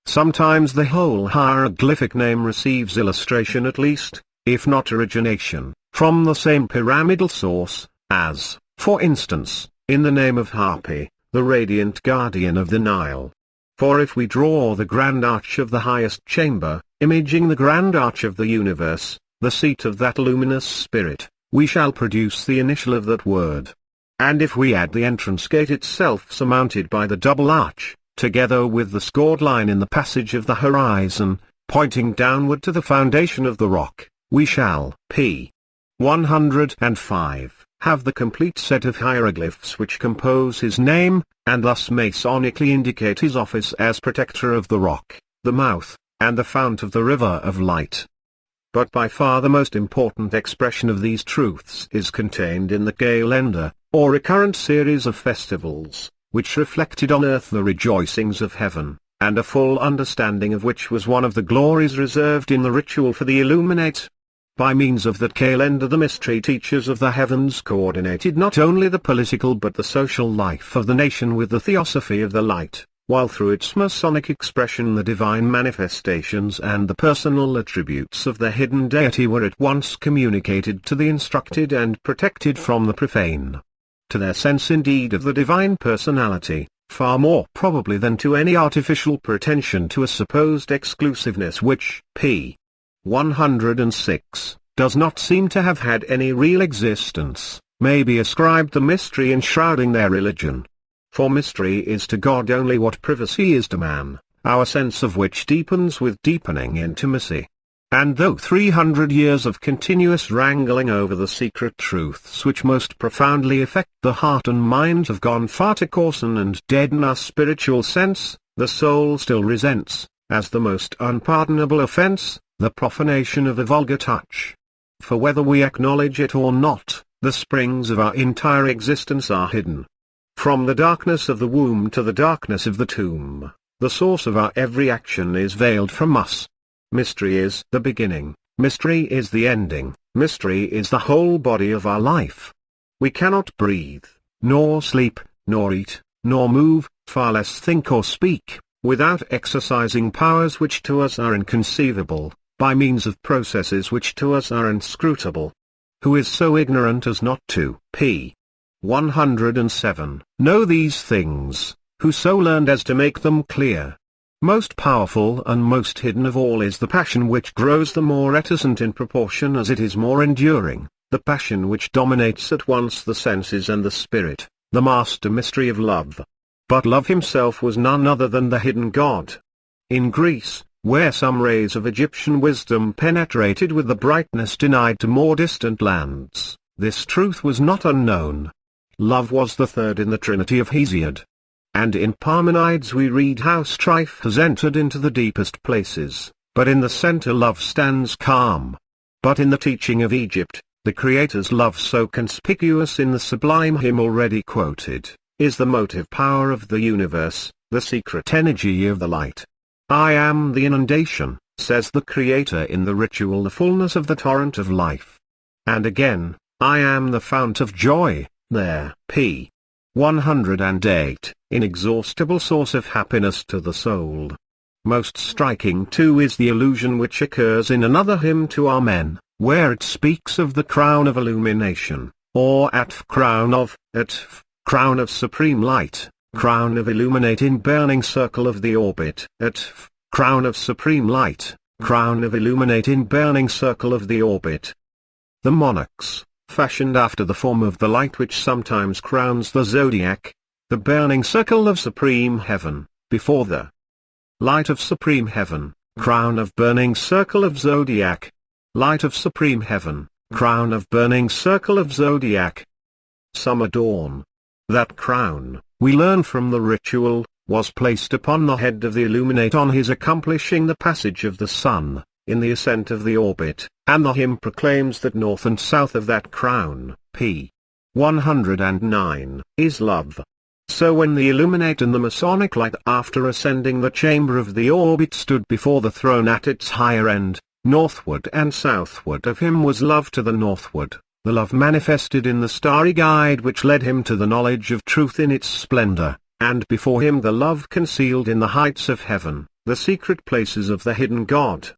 Sometimes the whole hieroglyphic name receives illustration at least, if not origination, from the same pyramidal source, as, for instance, in the name of Harpi, the radiant guardian of the Nile. For if we draw the grand arch of the highest chamber, imaging the grand arch of the universe, the seat of that luminous spirit, we shall produce the initial of that word. And if we add the entrance gate itself surmounted by the double arch, together with the scored line in the passage of the horizon, pointing downward to the foundation of the rock, we shall, p. 105, have the complete set of hieroglyphs which compose his name, and thus masonically indicate his office as protector of the rock, the mouth, and the fount of the river of light. But by far the most important expression of these truths is contained in the calendar, or recurrent series of festivals, which reflected on earth the rejoicings of heaven, and a full understanding of which was one of the glories reserved in the ritual for the illuminate. By means of that calendar the mystery teachers of the heavens coordinated not only the political but the social life of the nation with the theosophy of the light, while through its Masonic expression the divine manifestations and the personal attributes of the hidden deity were at once communicated to the instructed and protected from the profane. To their sense indeed of the divine personality, far more probably than to any artificial pretension to a supposed exclusiveness which, p. 106, does not seem to have had any real existence, may be ascribed the mystery enshrouding their religion. For mystery is to God only what privacy is to man, our sense of which deepens with deepening intimacy. And though 300 years of continuous wrangling over the secret truths which most profoundly affect the heart and mind have gone far to coarsen and deaden our spiritual sense, the soul still resents, as the most unpardonable offense, the profanation of a vulgar touch. For whether we acknowledge it or not, the springs of our entire existence are hidden. From the darkness of the womb to the darkness of the tomb, the source of our every action is veiled from us. Mystery is the beginning, mystery is the ending, mystery is the whole body of our life. We cannot breathe, nor sleep, nor eat, nor move, far less think or speak, without exercising powers which to us are inconceivable, by means of processes which to us are inscrutable. Who is so ignorant as not to, p. 107, know these things, who so learned as to make them clear? Most powerful and most hidden of all is the passion which grows the more reticent in proportion as it is more enduring, the passion which dominates at once the senses and the spirit, the master mystery of love. But love himself was none other than the hidden God. In Greece, where some rays of Egyptian wisdom penetrated with the brightness denied to more distant lands, this truth was not unknown. Love was the third in the Trinity of Hesiod. And in Parmenides we read how strife has entered into the deepest places, but in the center love stands calm. But in the teaching of Egypt, the Creator's love so conspicuous in the sublime hymn already quoted, is the motive power of the universe, the secret energy of the light. I am the inundation, says the Creator in the ritual, the fullness of the torrent of life. And again, I am the fount of joy, there, p. 108, inexhaustible source of happiness to the soul. Most striking too is the allusion which occurs in another hymn to Amen, where it speaks of the crown of illumination, or crown of supreme light, crown of illuminating burning circle of the orbit, crown of supreme light, crown of illuminating burning circle of the orbit. The monarchs, fashioned after the form of the light which sometimes crowns the zodiac, the burning circle of supreme heaven, before the light of supreme heaven, crown of burning circle of zodiac, light of supreme heaven, crown of burning circle of zodiac. Summer dawn. That crown, we learn from the ritual, was placed upon the head of the illuminate on his accomplishing the passage of the sun, in the ascent of the orbit, and the hymn proclaims that north and south of that crown, p. 109, is love. So when the illuminate and the Masonic light after ascending the chamber of the orbit stood before the throne at its higher end, northward and southward of him was love to the northward, the love manifested in the starry guide which led him to the knowledge of truth in its splendor, and before him the love concealed in the heights of heaven, the secret places of the hidden God.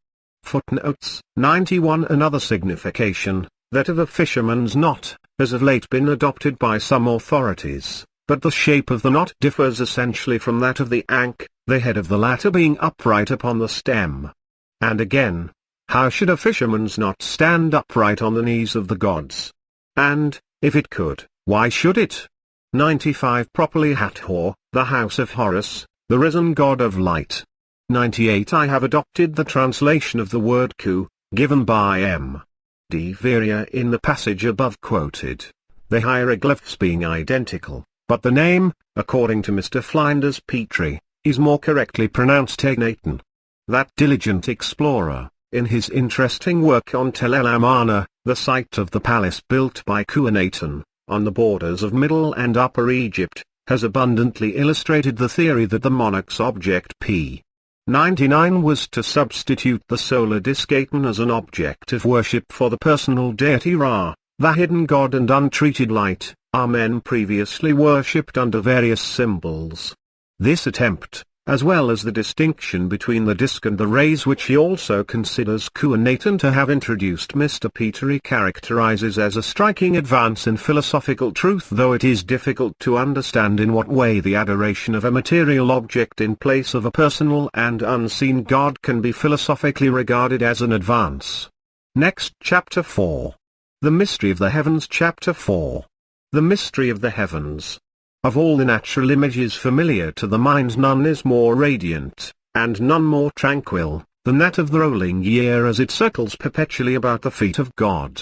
Footnotes 91. Another signification, that of a fisherman's knot, has of late been adopted by some authorities, but the shape of the knot differs essentially from that of the ankh, the head of the latter being upright upon the stem. And again, how should a fisherman's knot stand upright on the knees of the gods? And, if it could, why should it? 95. Properly Hathor, the house of Horus, the risen god of light. 98. I have adopted the translation of the word ku, given by M. D. Veria in the passage above quoted, the hieroglyphs being identical, but the name, according to Mr. Flinders Petrie, is more correctly pronounced Egnaton. That diligent explorer, in his interesting work on Tel el Amarna, the site of the palace built by Kuenaten, on the borders of Middle and Upper Egypt, has abundantly illustrated the theory that the monarch's object p. 99 was to substitute the solar disk Aten as an object of worship for the personal deity Ra, the hidden god and untreated light, our men previously worshipped under various symbols. This attempt, as well as the distinction between the disk and the rays which he also considers Kuenaten to have introduced, Mr. Petrie characterizes as a striking advance in philosophical truth, though it is difficult to understand in what way the adoration of a material object in place of a personal and unseen God can be philosophically regarded as an advance. Next, Chapter 4. The Mystery of the Heavens. Chapter 4. The Mystery of the Heavens. Of all the natural images familiar to the mind, none is more radiant, and none more tranquil, than that of the rolling year as it circles perpetually about the feet of God.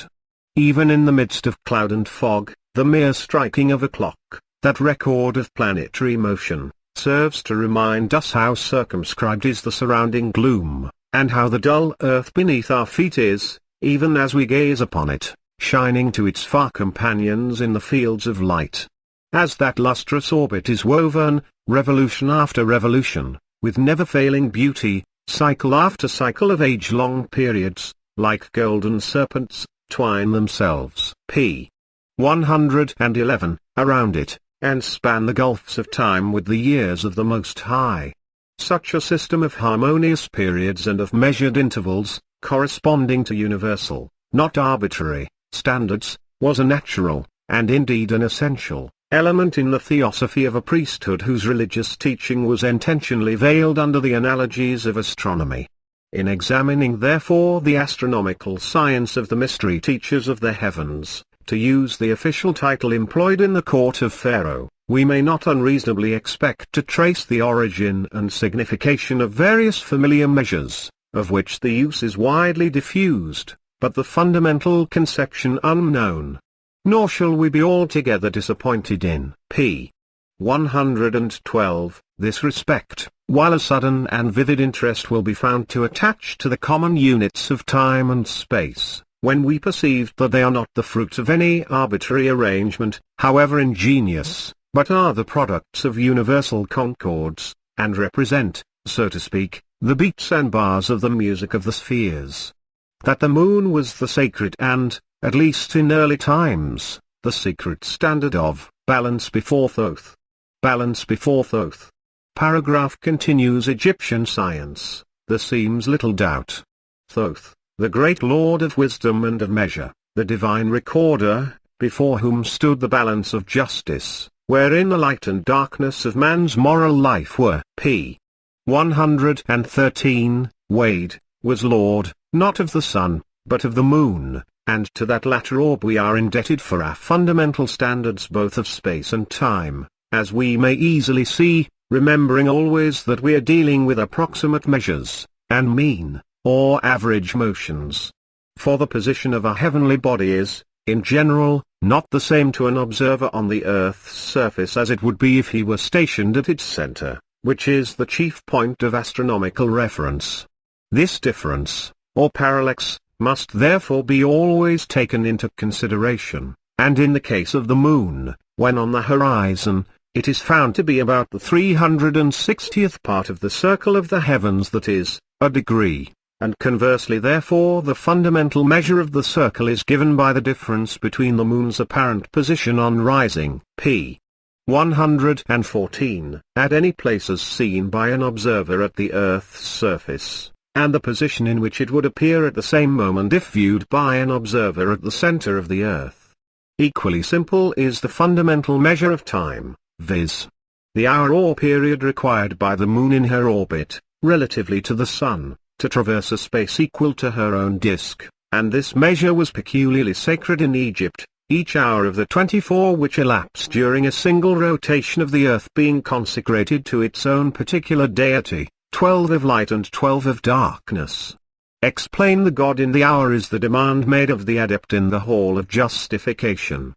Even in the midst of cloud and fog, the mere striking of a clock, that record of planetary motion, serves to remind us how circumscribed is the surrounding gloom, and how the dull earth beneath our feet is, even as we gaze upon it, shining to its far companions in the fields of light. As that lustrous orbit is woven, revolution after revolution, with never-failing beauty, cycle after cycle of age-long periods, like golden serpents, twine themselves p. 111, around it, and span the gulfs of time with the years of the Most High. Such a system of harmonious periods and of measured intervals, corresponding to universal, not arbitrary, standards, was a natural, and indeed an essential, element in the theosophy of a priesthood whose religious teaching was intentionally veiled under the analogies of astronomy. In examining therefore the astronomical science of the mystery teachers of the heavens, to use the official title employed in the court of Pharaoh, we may not unreasonably expect to trace the origin and signification of various familiar measures, of which the use is widely diffused, but the fundamental conception unknown. Nor shall we be altogether disappointed in p. 112, this respect, while a sudden and vivid interest will be found to attach to the common units of time and space, when we perceive that they are not the fruit of any arbitrary arrangement, however ingenious, but are the products of universal concords, and represent, so to speak, the beats and bars of the music of the spheres. That the moon was the sacred and, at least in early times, the secret standard of balance before Thoth. Balance before Thoth. Paragraph continues. Egyptian science, there seems little doubt. Thoth, the great lord of wisdom and of measure, the divine recorder, before whom stood the balance of justice, wherein the light and darkness of man's moral life were p. 113, weighed, was Lord, not of the sun, but of the moon, and to that latter orb we are indebted for our fundamental standards both of space and time, as we may easily see, remembering always that we are dealing with approximate measures, and mean, or average motions. For the position of a heavenly body is, in general, not the same to an observer on the Earth's surface as it would be if he were stationed at its center, which is the chief point of astronomical reference. This difference, or parallax, must therefore be always taken into consideration, and in the case of the moon, when on the horizon, it is found to be about the 360th part of the circle of the heavens, that is, a degree, and conversely therefore the fundamental measure of the circle is given by the difference between the moon's apparent position on rising, p. 114, at any place as seen by an observer at the Earth's surface, and the position in which it would appear at the same moment if viewed by an observer at the center of the Earth. Equally simple is the fundamental measure of time, viz. the hour or period required by the moon in her orbit, relatively to the sun, to traverse a space equal to her own disk, and this measure was peculiarly sacred in Egypt, each hour of the 24 which elapsed during a single rotation of the earth being consecrated to its own particular deity, 12 of light and 12 of darkness. Explain the God in the hour is the demand made of the adept in the hall of justification.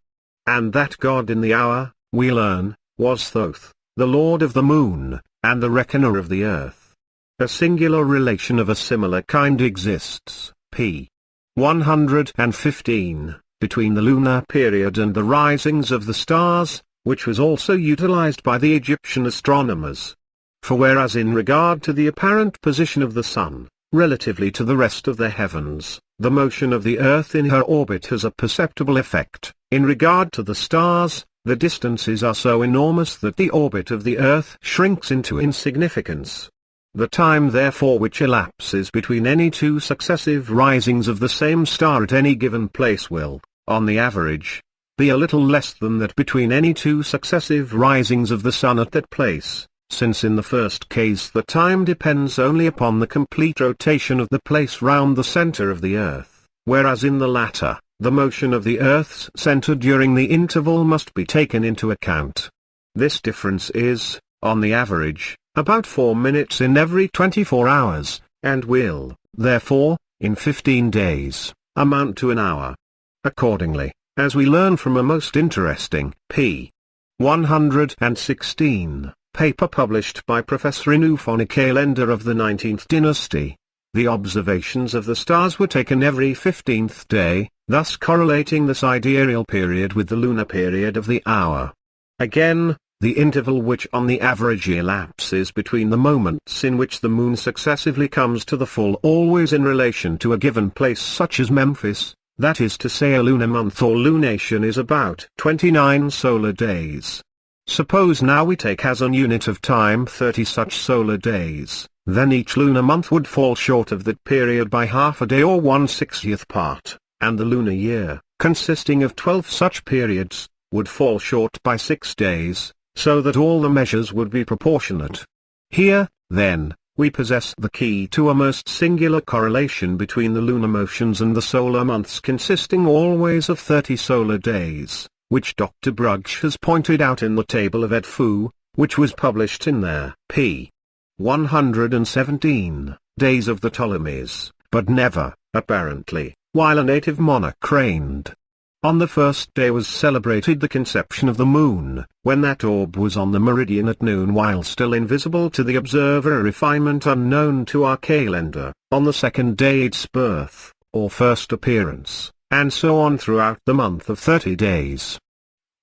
And that God in the hour, we learn, was Thoth, the Lord of the moon, and the reckoner of the earth. A singular relation of a similar kind exists, p. 115, between the lunar period and the risings of the stars, which was also utilized by the Egyptian astronomers. For whereas in regard to the apparent position of the sun, relatively to the rest of the heavens, the motion of the earth in her orbit has a perceptible effect, in regard to the stars, the distances are so enormous that the orbit of the earth shrinks into insignificance. The time therefore which elapses between any two successive risings of the same star at any given place will, on the average, be a little less than that between any two successive risings of the sun at that place, since in the first case the time depends only upon the complete rotation of the place round the center of the earth, whereas in the latter, the motion of the earth's center during the interval must be taken into account. This difference is, on the average, about 4 minutes in every 24 hours, and will, therefore, in 15 days, amount to an hour. Accordingly, as we learn from a most interesting, p. 116, paper published by Professor Inouf on a calendar of the 19th dynasty, the observations of the stars were taken every 15th day, thus correlating the sidereal period with the lunar period of the hour. Again, the interval which on the average elapses between the moments in which the moon successively comes to the full always in relation to a given place such as Memphis, that is to say a lunar month or lunation, is about 29 solar days. Suppose now we take as an unit of time 30 such solar days, then each lunar month would fall short of that period by half a day or 1/60th part, and the lunar year, consisting of 12 such periods, would fall short by 6 days, so that all the measures would be proportionate. Here, then, we possess the key to a most singular correlation between the lunar motions and the solar months, consisting always of 30 solar days, which Dr. Brugsch has pointed out in the table of Edfu, which was published in their p. 117, Days of the Ptolemies, but never, apparently, while a native monarch reigned. On the first day was celebrated the conception of the moon, when that orb was on the meridian at noon while still invisible to the observer, a refinement unknown to our calendar. On the second day its birth, or first appearance, and so on throughout the month of 30 days.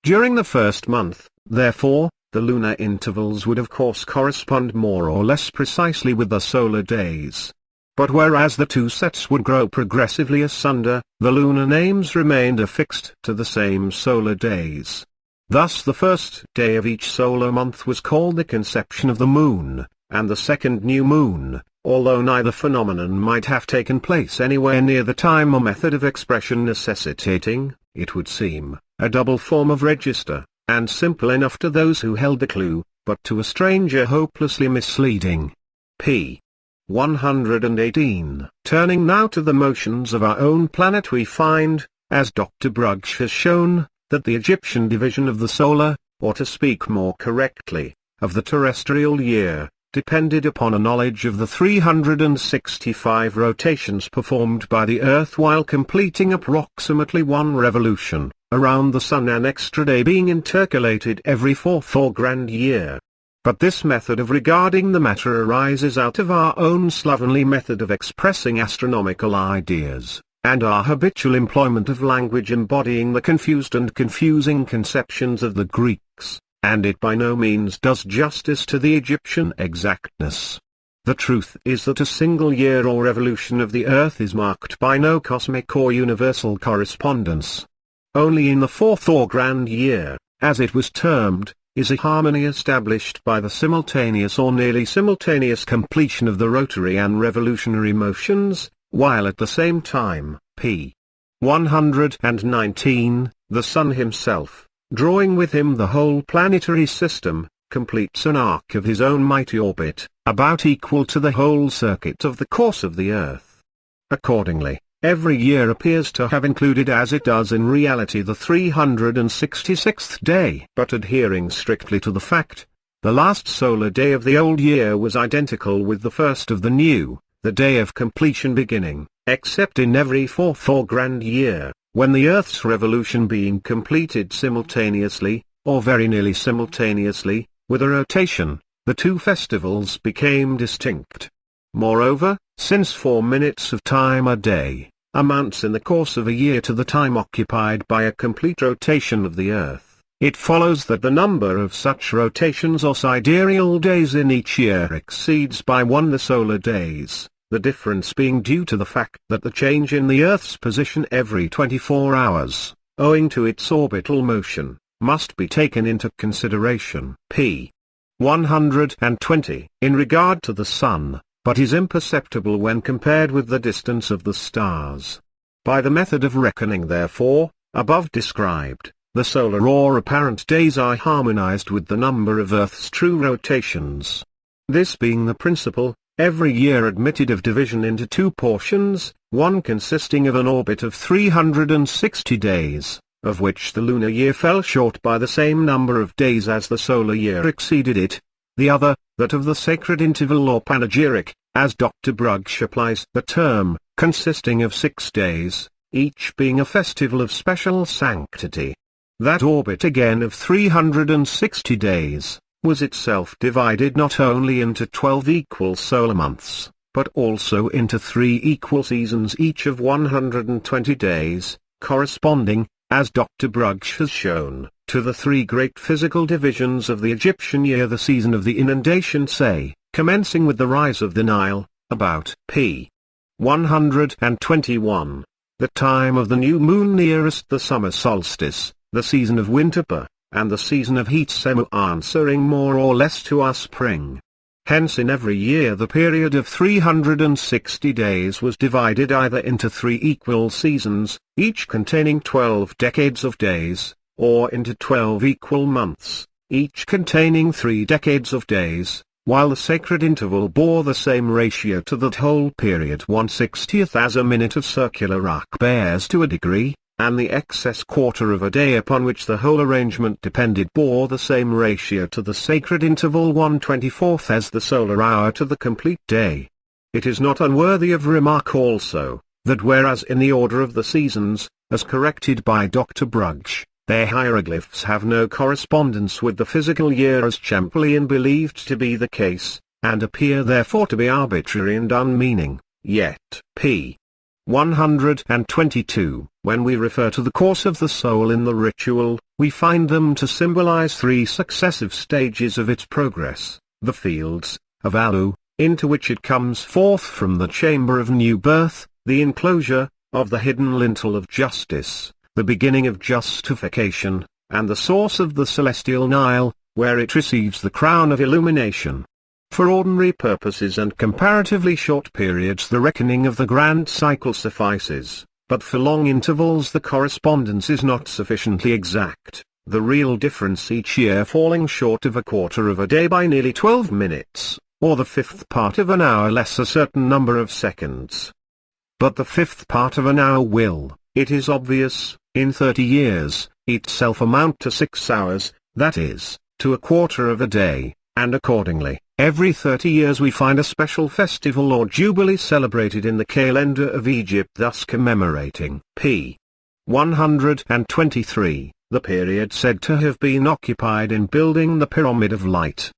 During the first month, therefore, the lunar intervals would of course correspond more or less precisely with the solar days. But whereas the two sets would grow progressively asunder, the lunar names remained affixed to the same solar days. Thus the first day of each solar month was called the conception of the moon, and the second new moon, although neither phenomenon might have taken place anywhere near the time or method of expression necessitating, it would seem, a double form of register, and simple enough to those who held the clue, but to a stranger hopelessly misleading. P. 118. Turning now to the motions of our own planet, we find, as Dr. Brugsch has shown, that the Egyptian division of the solar, or to speak more correctly, of the terrestrial year, depended upon a knowledge of the 365 rotations performed by the Earth while completing approximately one revolution around the Sun, an extra day being intercalated every fourth or grand year. But this method of regarding the matter arises out of our own slovenly method of expressing astronomical ideas, and our habitual employment of language embodying the confused and confusing conceptions of the Greeks, and it by no means does justice to the Egyptian exactness. The truth is that a single year or revolution of the Earth is marked by no cosmic or universal correspondence. Only in the fourth or grand year, as it was termed, is a harmony established by the simultaneous or nearly simultaneous completion of the rotary and revolutionary motions, while at the same time, p. 119, the Sun himself, drawing with him the whole planetary system, completes an arc of his own mighty orbit, about equal to the whole circuit of the course of the Earth. Accordingly, every year appears to have included as it does in reality the 366th day. But adhering strictly to the fact, the last solar day of the old year was identical with the first of the new, the day of completion beginning, except in every fourth or grand year, when the Earth's revolution being completed simultaneously, or very nearly simultaneously, with a rotation, the two festivals became distinct. Moreover, since 4 minutes of time a day amounts in the course of a year to the time occupied by a complete rotation of the Earth, it follows that the number of such rotations or sidereal days in each year exceeds by one the solar days, the difference being due to the fact that the change in the Earth's position every 24 hours, owing to its orbital motion, must be taken into consideration. p. 120. In regard to the Sun, but is imperceptible when compared with the distance of the stars. By the method of reckoning therefore, above described, the solar or apparent days are harmonized with the number of Earth's true rotations. This being the principle, every year admitted of division into two portions, one consisting of an orbit of 360 days, of which the lunar year fell short by the same number of days as the solar year exceeded it, the other, that of the sacred interval or panegyric, as Dr. Brugsch applies the term, consisting of 6 days, each being a festival of special sanctity. That orbit again of 360 days, was itself divided not only into 12 equal solar months, but also into 3 equal seasons each of 120 days, corresponding, as Dr. Brugsch has shown, to the 3 great physical divisions of the Egyptian year: the season of the inundation, say, commencing with the rise of the Nile, about p. 121, the time of the new moon nearest the summer solstice, the season of winter, and the season of heat, semu, answering more or less to our spring. Hence in every year the period of 360 days was divided either into 3 equal seasons, each containing 12 decades of days, or into 12 equal months, each containing 3 decades of days, while the sacred interval bore the same ratio to that whole period, 1/60th as a minute of circular arc bears to a degree, and the excess quarter of a day upon which the whole arrangement depended bore the same ratio to the sacred interval, 1/24th as the solar hour to the complete day. It is not unworthy of remark also, that whereas in the order of the seasons, as corrected by Dr. Brugsch, their hieroglyphs have no correspondence with the physical year as Champollion believed to be the case, and appear therefore to be arbitrary and unmeaning, yet, p. 122, when we refer to the course of the soul in the ritual, we find them to symbolize 3 successive stages of its progress: the fields of Alu, into which it comes forth from the chamber of new birth, the enclosure of the hidden lintel of justice, the beginning of justification, and the source of the celestial Nile, where it receives the crown of illumination. For ordinary purposes and comparatively short periods the reckoning of the grand cycle suffices, but for long intervals the correspondence is not sufficiently exact, the real difference each year falling short of a quarter of a day by nearly 12 minutes, or the fifth part of an hour less a certain number of seconds. But the fifth part of an hour will, it is obvious, in 30 years, itself amount to 6 hours, that is, to a quarter of a day, and accordingly, every 30 years we find a special festival or jubilee celebrated in the calendar of Egypt, thus commemorating p. 123, the period said to have been occupied in building the Pyramid of Light.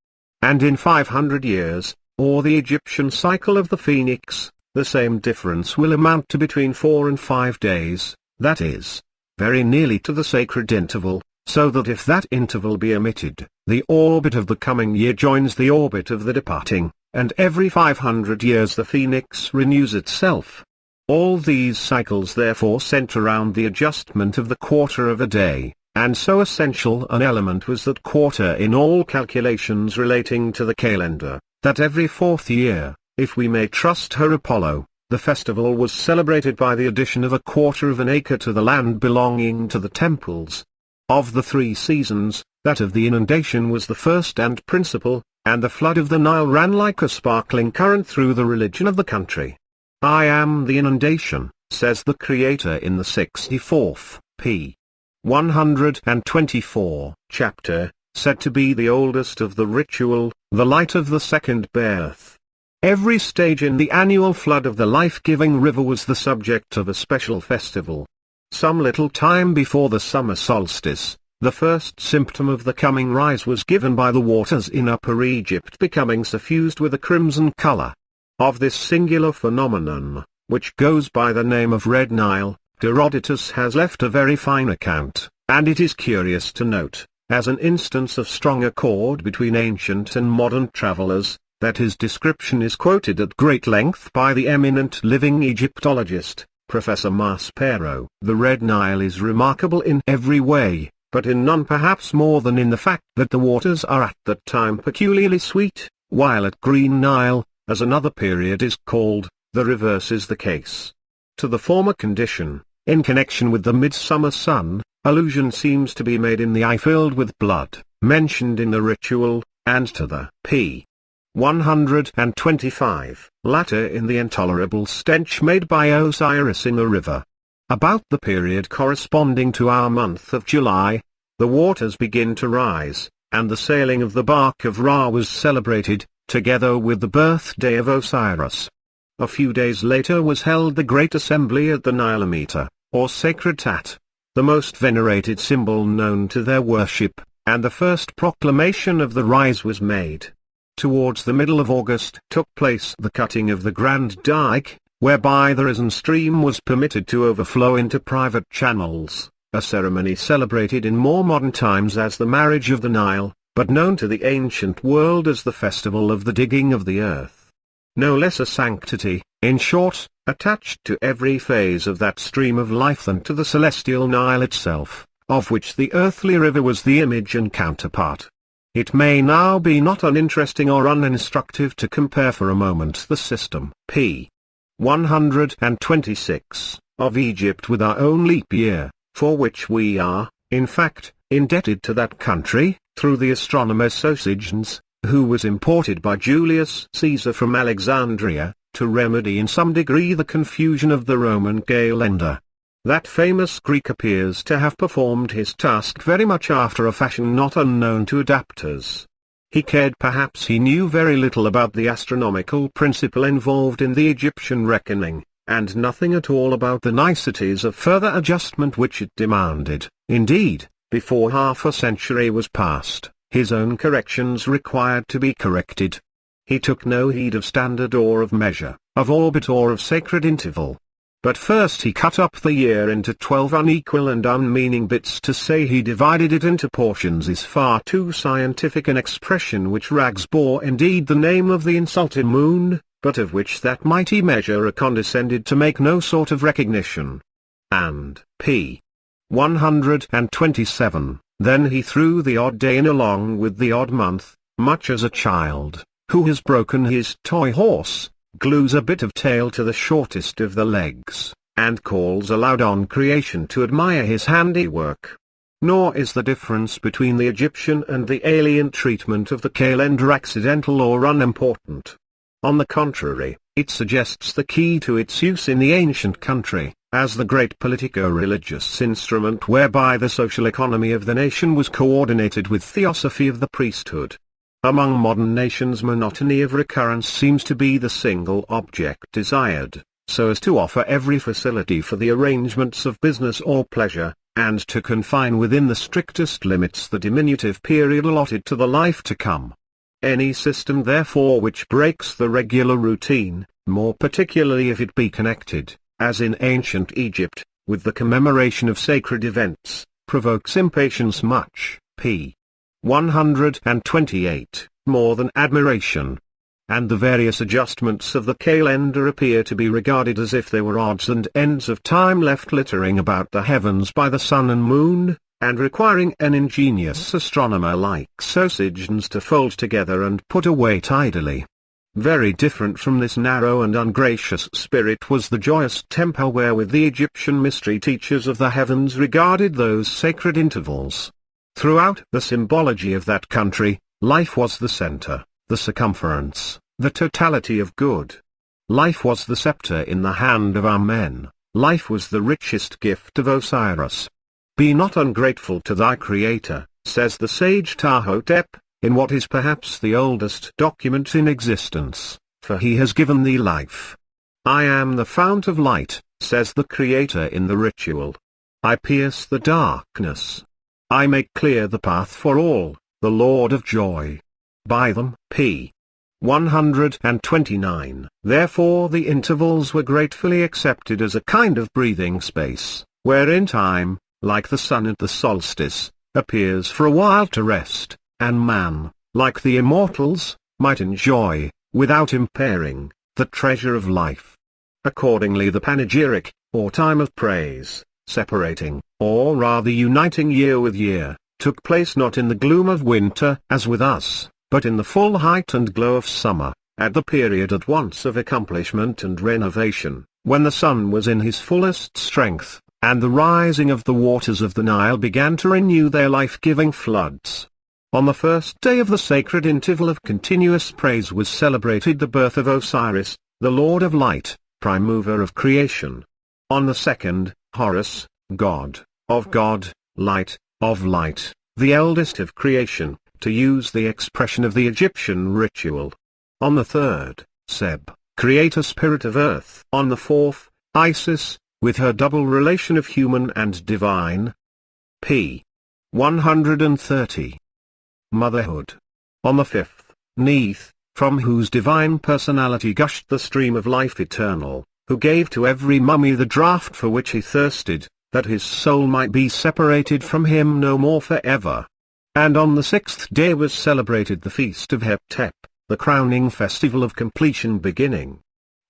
And in 500 years, or the Egyptian cycle of the Phoenix, the same difference will amount to between 4 and 5 days, that is, very nearly to the sacred interval, so that if that interval be omitted, the orbit of the coming year joins the orbit of the departing, and every 500 years the Phoenix renews itself. All these cycles therefore centre round the adjustment of the quarter of a day, and so essential an element was that quarter in all calculations relating to the calendar, that every 4th year, if we may trust her Apollo, the festival was celebrated by the addition of a quarter of an acre to the land belonging to the temples. Of the 3 seasons, that of the inundation was the first and principal, and the flood of the Nile ran like a sparkling current through the religion of the country. I am the inundation, says the Creator in the 64th, p. 124, chapter, said to be the oldest of the ritual, the light of the second birth. Every stage in the annual flood of the life-giving river was the subject of a special festival. Some little time before the summer solstice, the first symptom of the coming rise was given by the waters in Upper Egypt becoming suffused with a crimson color. Of this singular phenomenon, which goes by the name of Red Nile, Herodotus has left a very fine account, and it is curious to note, as an instance of strong accord between ancient and modern travelers, that his description is quoted at great length by the eminent living Egyptologist, Professor Maspero. The Red Nile is remarkable in every way, but in none perhaps more than in the fact that the waters are at that time peculiarly sweet, while at Green Nile, as another period is called, the reverse is the case. To the former condition, in connection with the midsummer sun, allusion seems to be made in the eye filled with blood, mentioned in the ritual, and to the p. 125, latter in the intolerable stench made by Osiris in the river. About the period corresponding to our month of July, the waters begin to rise, and the sailing of the bark of Ra was celebrated, together with the birthday of Osiris. A few days later was held the great assembly at the Nilometer, or sacred Tat, the most venerated symbol known to their worship, and the first proclamation of the rise was made. Towards the middle of August took place the cutting of the Grand Dike, whereby the risen stream was permitted to overflow into private channels, a ceremony celebrated in more modern times as the marriage of the Nile, but known to the ancient world as the festival of the digging of the earth. No less a sanctity, in short, attached to every phase of that stream of life than to the celestial Nile itself, of which the earthly river was the image and counterpart. It may now be not uninteresting or uninstructive to compare for a moment the system, p. 126, of Egypt with our own leap year, for which we are, in fact, indebted to that country, through the astronomer Sosigenes, who was imported by Julius Caesar from Alexandria, to remedy in some degree the confusion of the Roman calendar. That famous Greek appears to have performed his task very much after a fashion not unknown to adapters. He cared, perhaps he knew very little about the astronomical principle involved in the Egyptian reckoning, and nothing at all about the niceties of further adjustment which it demanded. Indeed, before half a century was past, his own corrections required to be corrected. He took no heed of standard or of measure, of orbit or of sacred interval. But first he cut up the year into 12 unequal and unmeaning bits. To say he divided it into portions is far too scientific an expression, which Rags bore indeed the name of the insulted moon, but of which that mighty measurer condescended to make no sort of recognition. And, p. 127, then he threw the odd day in along with the odd month, much as a child, who has broken his toy horse, glues a bit of tail to the shortest of the legs, and calls aloud on creation to admire his handiwork. Nor is the difference between the Egyptian and the alien treatment of the calendar accidental or unimportant. On the contrary, it suggests the key to its use in the ancient country, as the great politico-religious instrument whereby the social economy of the nation was coordinated with theosophy of the priesthood. Among modern nations, monotony of recurrence seems to be the single object desired, so as to offer every facility for the arrangements of business or pleasure, and to confine within the strictest limits the diminutive period allotted to the life to come. Any system therefore which breaks the regular routine, more particularly if it be connected, as in ancient Egypt, with the commemoration of sacred events, provokes impatience much, p. 128, more than admiration. And the various adjustments of the calendar appear to be regarded as if they were odds and ends of time left littering about the heavens by the sun and moon, and requiring an ingenious astronomer like Sosigenes to fold together and put away tidily. Very different from this narrow and ungracious spirit was the joyous temper wherewith the Egyptian mystery teachers of the heavens regarded those sacred intervals. Throughout the symbology of that country, life was the center, the circumference, the totality of good. Life was the scepter in the hand of Amen, life was the richest gift of Osiris. Be not ungrateful to thy Creator, says the sage Ptahhotep, in what is perhaps the oldest document in existence, for he has given thee life. I am the fount of light, says the Creator in the ritual. I pierce the darkness. I make clear the path for all, the Lord of joy. By them, p. 129. Therefore the intervals were gratefully accepted as a kind of breathing space, wherein time, like the sun at the solstice, appears for a while to rest, and man, like the immortals, might enjoy, without impairing, the treasure of life. Accordingly the panegyric, or time of praise, separating, or rather uniting year with year, took place not in the gloom of winter as with us, but in the full height and glow of summer, at the period at once of accomplishment and renovation, when the sun was in his fullest strength, and the rising of the waters of the Nile began to renew their life-giving floods. On the first day of the sacred interval of continuous praise was celebrated the birth of Osiris, the Lord of Light, prime mover of creation. On the second, Horus, God, light, of light, the eldest of creation, to use the expression of the Egyptian ritual. On the third, Seb, creator spirit of earth. On the fourth, Isis, with her double relation of human and divine. p. 130. Motherhood. On the fifth, Neith, from whose divine personality gushed the stream of life eternal, who gave to every mummy the draught for which he thirsted, that his soul might be separated from him no more forever. And on the sixth day was celebrated the feast of Heptep, the crowning festival of completion beginning.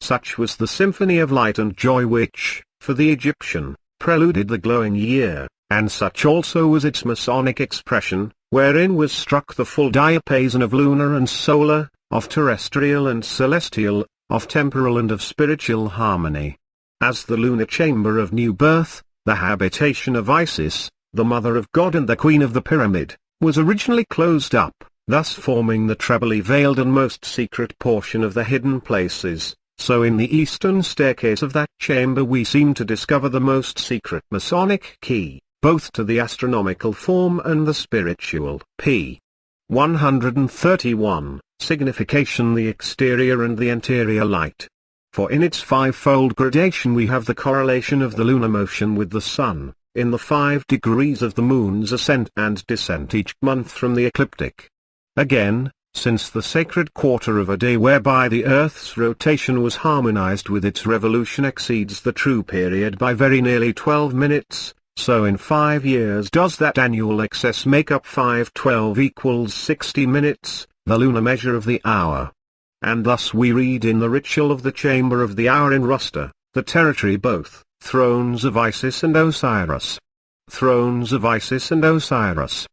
Such was the symphony of light and joy which, for the Egyptian, preluded the glowing year, and such also was its Masonic expression, wherein was struck the full diapason of lunar and solar, of terrestrial and celestial, of temporal and of spiritual harmony. As the lunar chamber of new birth, the habitation of Isis, the mother of God and the queen of the pyramid, was originally closed up, thus forming the trebly veiled and most secret portion of the hidden places, so in the eastern staircase of that chamber we seem to discover the most secret Masonic key, both to the astronomical form and the spiritual. p. 131, signification the exterior and the interior light. For in its fivefold gradation we have the correlation of the lunar motion with the sun, in the 5 degrees of the moon's ascent and descent each month from the ecliptic. Again, since the sacred quarter of a day whereby the Earth's rotation was harmonized with its revolution exceeds the true period by very nearly 12 minutes, so in 5 years does that annual excess make up 5/12 equals 60 minutes, the lunar measure of the hour. And thus we read in the ritual of the chamber of the hour in Roster, the territory both, thrones of Isis and Osiris. Thrones of Isis and Osiris.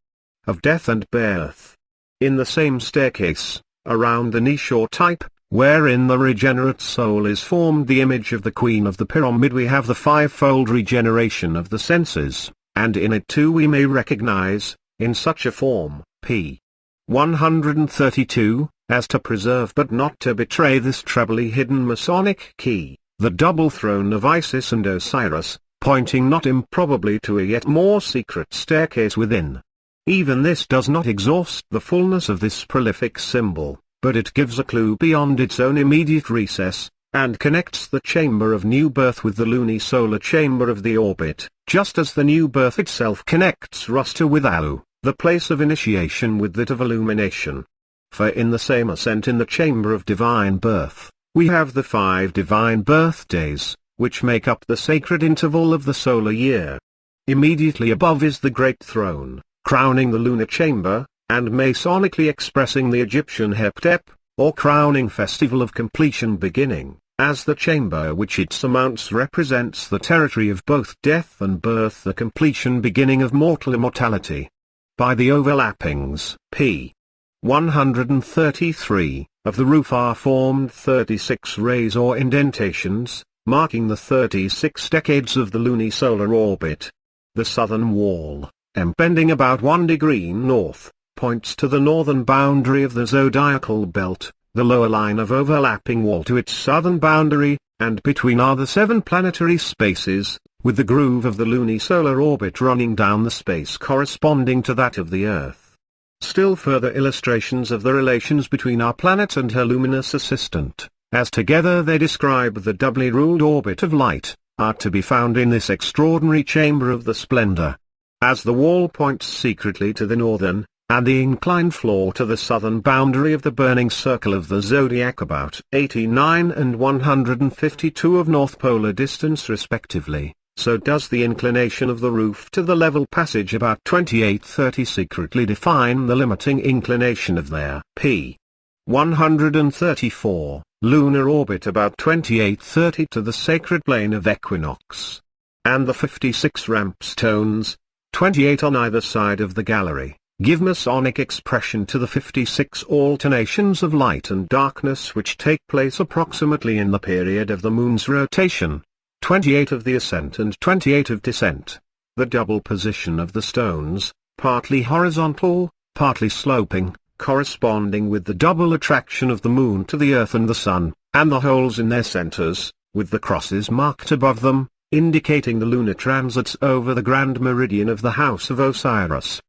Of death and birth. In the same staircase, around the niche or type, wherein the regenerate soul is formed the image of the queen of the pyramid we have the fivefold regeneration of the senses, and in it too we may recognize, in such a form, p. 132, as to preserve but not to betray this trebly hidden Masonic key, the double throne of Isis and Osiris, pointing not improbably to a yet more secret staircase within. Even this does not exhaust the fullness of this prolific symbol, but it gives a clue beyond its own immediate recess, and connects the chamber of new birth with the lunisolar chamber of the orbit, just as the new birth itself connects Rasta with Alu, the place of initiation, with that of illumination. For in the same ascent in the chamber of divine birth, we have the 5 divine birthdays, which make up the sacred interval of the solar year. Immediately above is the great throne, crowning the lunar chamber, and masonically expressing the Egyptian Heptep, or crowning festival of completion beginning, as the chamber which it surmounts represents the territory of both death and birth, the completion beginning of mortal immortality. By the overlappings, p. 133, of the roof are formed 36 rays or indentations, marking the 36 decades of the lunisolar orbit. The southern wall, bending about 1 degree north, points to the northern boundary of the zodiacal belt, the lower line of overlapping wall to its southern boundary, and between are the 7 planetary spaces, with the groove of the lunisolar orbit running down the space corresponding to that of the Earth. Still further illustrations of the relations between our planet and her luminous assistant, as together they describe the doubly ruled orbit of light, are to be found in this extraordinary chamber of the splendor. As the wall points secretly to the northern, and the inclined floor to the southern boundary of the burning circle of the zodiac, about 89 and 152 of north polar distance respectively, so does the inclination of the roof to the level passage about 2830 secretly define the limiting inclination of their p. 134, lunar orbit about 2830 to the sacred plane of equinox. And the 56 ramp stones, 28 on either side of the gallery, give Masonic expression to the 56 alternations of light and darkness which take place approximately in the period of the moon's rotation, 28 of the ascent and 28 of descent. The double position of the stones, partly horizontal, partly sloping, corresponding with the double attraction of the moon to the earth and the sun, and the holes in their centers, with the crosses marked above them, indicating the lunar transits over the grand meridian of the house of Osiris.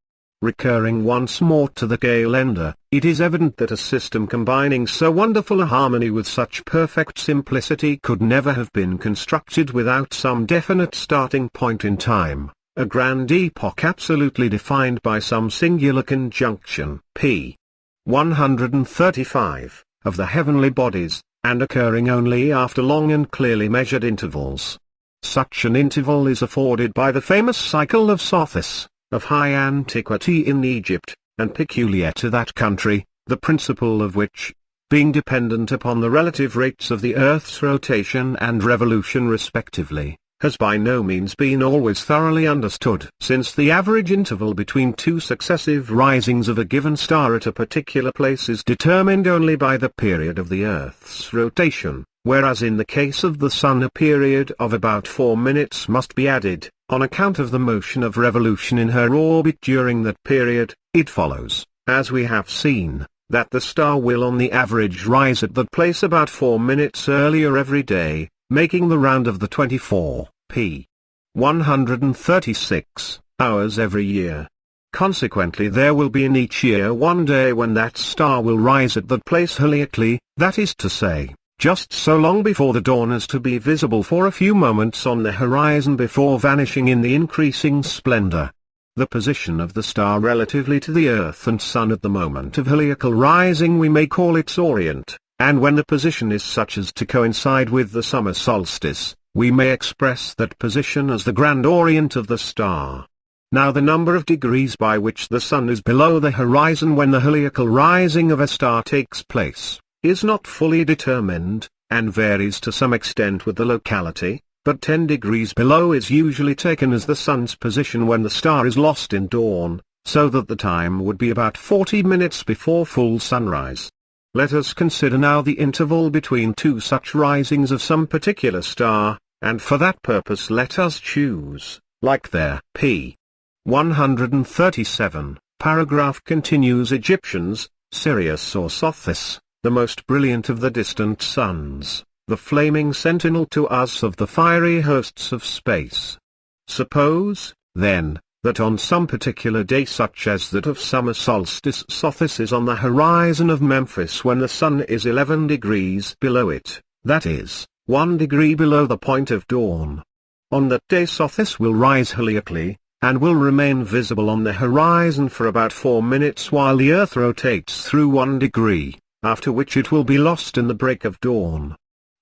Recurring once more to the calendar, it is evident that a system combining so wonderful a harmony with such perfect simplicity could never have been constructed without some definite starting point in time, a grand epoch absolutely defined by some singular conjunction, p. 135, of the heavenly bodies, and occurring only after long and clearly measured intervals. Such an interval is afforded by the famous cycle of Sothis, of high antiquity in Egypt, and peculiar to that country, the principle of which, being dependent upon the relative rates of the Earth's rotation and revolution respectively, has by no means been always thoroughly understood, since the average interval between 2 successive risings of a given star at a particular place is determined only by the period of the Earth's rotation, whereas in the case of the Sun a period of about 4 minutes must be added. On account of the motion of revolution in her orbit during that period, it follows, as we have seen, that the star will on the average rise at that place about 4 minutes earlier every day, making the round of the 24, p. 136, hours every year. Consequently there will be in each year one day when that star will rise at that place heliacally, that is to say, just so long before the dawn as to be visible for a few moments on the horizon before vanishing in the increasing splendor. The position of the star relatively to the Earth and Sun at the moment of heliacal rising we may call its orient, and when the position is such as to coincide with the summer solstice, we may express that position as the grand orient of the star. Now the number of degrees by which the Sun is below the horizon when the heliacal rising of a star takes place, is not fully determined, and varies to some extent with the locality, but 10 degrees below is usually taken as the Sun's position when the star is lost in dawn, so that the time would be about 40 minutes before full sunrise. Let us consider now the interval between 2 such risings of some particular star, and for that purpose let us choose, like their p. 137, paragraph continues Egyptians, Sirius or Sothis, the most brilliant of the distant suns, the flaming sentinel to us of the fiery hosts of space. Suppose, then, that on some particular day such as that of summer solstice Sothis is on the horizon of Memphis when the sun is 11 degrees below it, that is, 1 degree below the point of dawn. On that day Sothis will rise heliacally, and will remain visible on the horizon for about 4 minutes while the earth rotates through 1 degree, after which it will be lost in the break of dawn.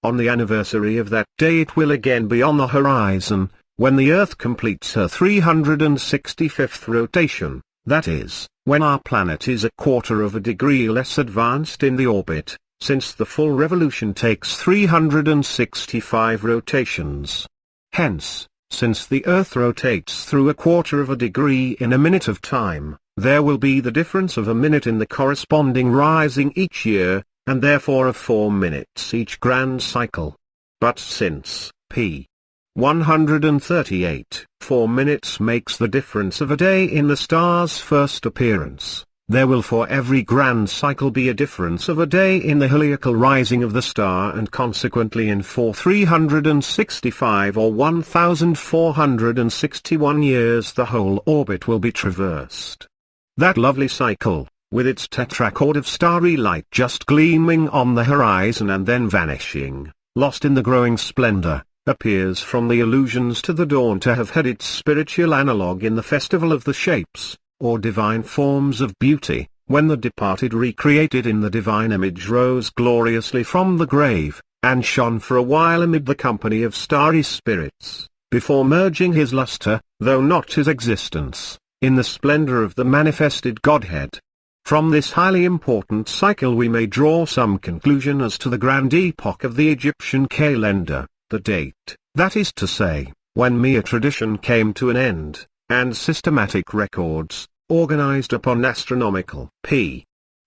On the anniversary of that day it will again be on the horizon, when the earth completes her 365th rotation, that is, when our planet is 1/4 of a degree less advanced in the orbit, since the full revolution takes 365 rotations. Hence, since the earth rotates through 1/4 of a degree in a minute of time, there will be the difference of a minute in the corresponding rising each year, and therefore of 4 minutes each grand cycle. But since p. 138, 4 minutes makes the difference of a day in the star's first appearance, there will for every grand cycle be a difference of a day in the heliacal rising of the star, and consequently in 365 or 1461 years the whole orbit will be traversed. That lovely cycle, with its tetrachord of starry light just gleaming on the horizon and then vanishing, lost in the growing splendor, appears from the allusions to the dawn to have had its spiritual analogue in the festival of the shapes, or divine forms of beauty, when the departed recreated in the divine image rose gloriously from the grave, and shone for a while amid the company of starry spirits, before merging his luster, though not his existence, in the splendor of the manifested Godhead. From this highly important cycle we may draw some conclusion as to the grand epoch of the Egyptian calendar, the date, that is to say, when mere tradition came to an end, and systematic records, organized upon astronomical p.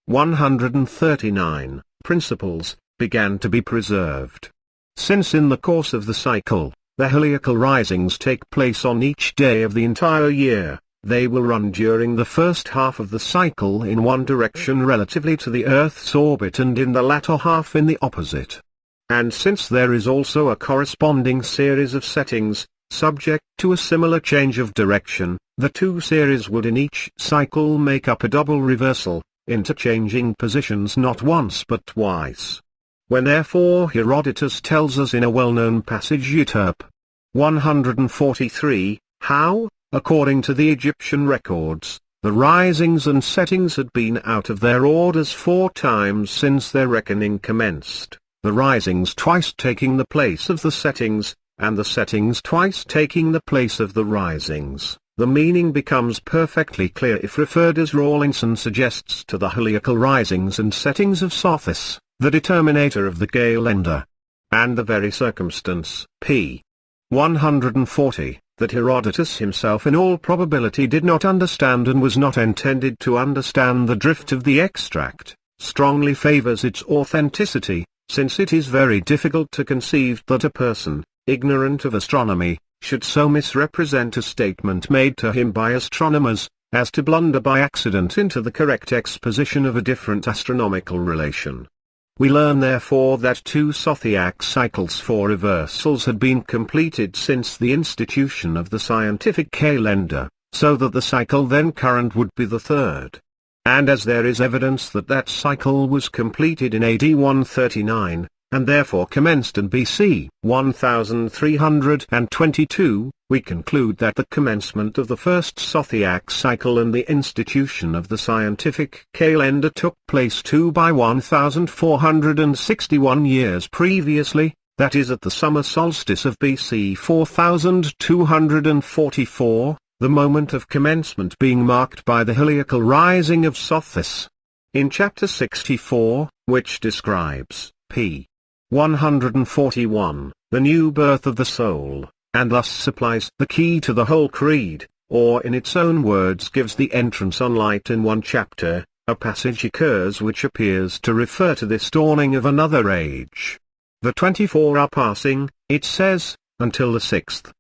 139 principles, began to be preserved. Since in the course of the cycle, the heliacal risings take place on each day of the entire year, they will run during the first half of the cycle in one direction relatively to the Earth's orbit and in the latter half in the opposite. And since there is also a corresponding series of settings, subject to a similar change of direction, the two series would in each cycle make up a double reversal, interchanging positions not once but twice. When therefore Herodotus tells us in a well-known passage Euterpe 143, how, according to the Egyptian records, the risings and settings had been out of their orders 4 times since their reckoning commenced, the risings twice taking the place of the settings, and the settings twice taking the place of the risings, the meaning becomes perfectly clear if referred, as Rawlinson suggests, to the heliacal risings and settings of Sothis, the determinator of the calendar. And the very circumstance, p. 140, that Herodotus himself in all probability did not understand and was not intended to understand the drift of the extract, strongly favors its authenticity, since it is very difficult to conceive that a person, ignorant of astronomy, should so misrepresent a statement made to him by astronomers, as to blunder by accident into the correct exposition of a different astronomical relation. We learn therefore that 2 zodiac cycles for reversals had been completed since the institution of the scientific calendar, so that the cycle then current would be the 3rd. And as there is evidence that that cycle was completed in AD 139, and therefore commenced in BC 1322, we conclude that the commencement of the first zodiac cycle and the institution of the scientific calendar took place 2 by 1461 years previously, that is at the summer solstice of BC 4244, the moment of commencement being marked by the heliacal rising of Sothis. In chapter 64, which describes, p. 141, the new birth of the soul, and thus supplies the key to the whole creed, or in its own words gives the entrance on light in one chapter, a passage occurs which appears to refer to this dawning of another age. The 24 are passing, it says, until the 6th.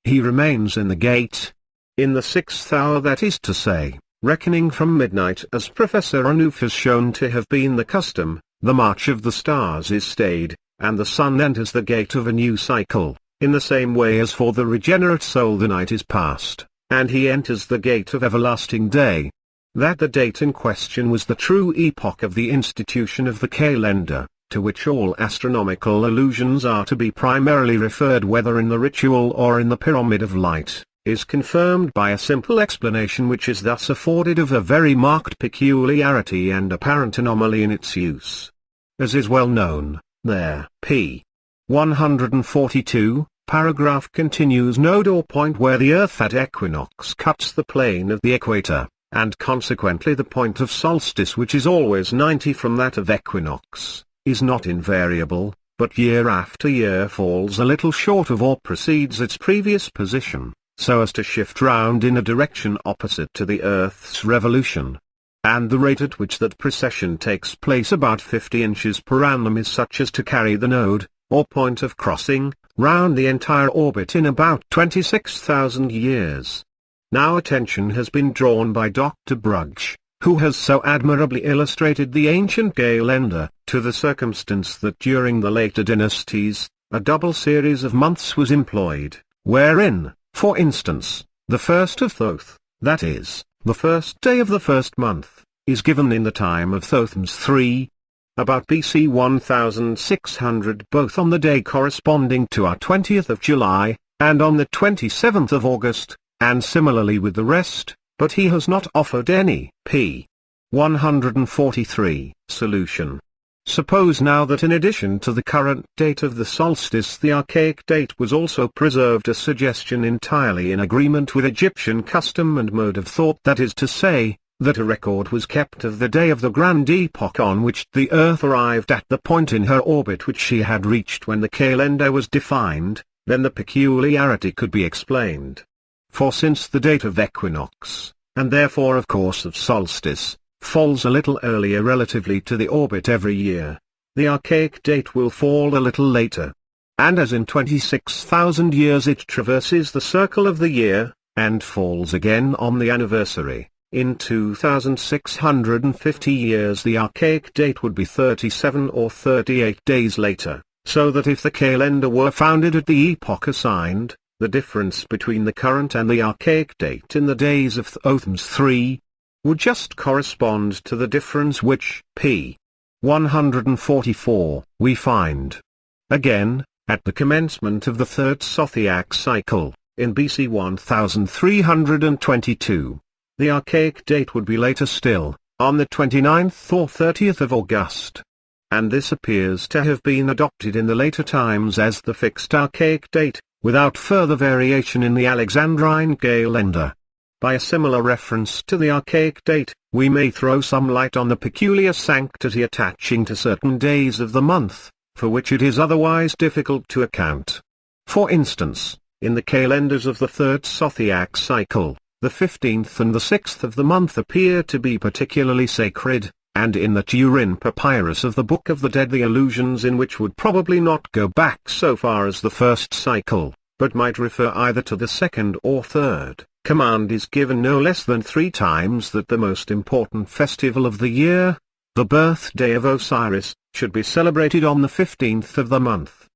he remains in the gate. In the 6th hour, that is to say, reckoning from midnight, as Professor Anouf has shown to have been the custom, the march of the stars is stayed, and the sun enters the gate of a new cycle, in the same way as for the regenerate soul the night is past, and he enters the gate of everlasting day. That the date in question was the true epoch of the institution of the calendar, to which all astronomical allusions are to be primarily referred, whether in the ritual or in the pyramid of light, is confirmed by a simple explanation which is thus afforded of a very marked peculiarity and apparent anomaly in its use. As is well known, there, p. 142, paragraph continues, node or point where the Earth at equinox cuts the plane of the equator, and consequently the point of solstice, which is always 90 from that of equinox, is not invariable, but year after year falls a little short of or precedes its previous position, so as to shift round in a direction opposite to the Earth's revolution. And the rate at which that precession takes place, about 50 inches per annum, is such as to carry the node, or point of crossing, round the entire orbit in about 26,000 years. Now attention has been drawn by Dr. Brugge, who has so admirably illustrated the ancient calendar, to the circumstance that during the later dynasties, a double series of months was employed, wherein, for instance, the first of Thoth, that is, the first day of the first month, is given in the time of Thothmes III, about BC 1600, both on the day corresponding to our 20th of July, and on the 27th of August, and similarly with the rest, but he has not offered any p. 143 solution. Suppose now that in addition to the current date of the solstice the archaic date was also preserved, a suggestion entirely in agreement with Egyptian custom and mode of thought, that is to say, that a record was kept of the day of the grand epoch on which the Earth arrived at the point in her orbit which she had reached when the calendar was defined, then the peculiarity could be explained. For since the date of equinox, and therefore of course of solstice, falls a little earlier relatively to the orbit every year, the archaic date will fall a little later. And as in 26,000 years it traverses the circle of the year, and falls again on the anniversary, in 2,650 years the archaic date would be 37 or 38 days later, so that if the calendar were founded at the epoch assigned, the difference between the current and the archaic date in the days of Thothmes III would just correspond to the difference which, p. 144, we find. Again, at the commencement of the third Zodiac cycle, in BC 1322, the archaic date would be later still, on the 29th or 30th of August. And this appears to have been adopted in the later times as the fixed archaic date, without further variation in the Alexandrine calendar. By a similar reference to the archaic date, we may throw some light on the peculiar sanctity attaching to certain days of the month, for which it is otherwise difficult to account. For instance, in the calendars of the third Zodiac cycle, the 15th and the 6th of the month appear to be particularly sacred, and in the Turin papyrus of the Book of the Dead the allusions in which would probably not go back so far as the first cycle, but might refer either to the second or third. Command is given no less than 3 times that the most important festival of the year, the birthday of Osiris, should be celebrated on the 15th of the month.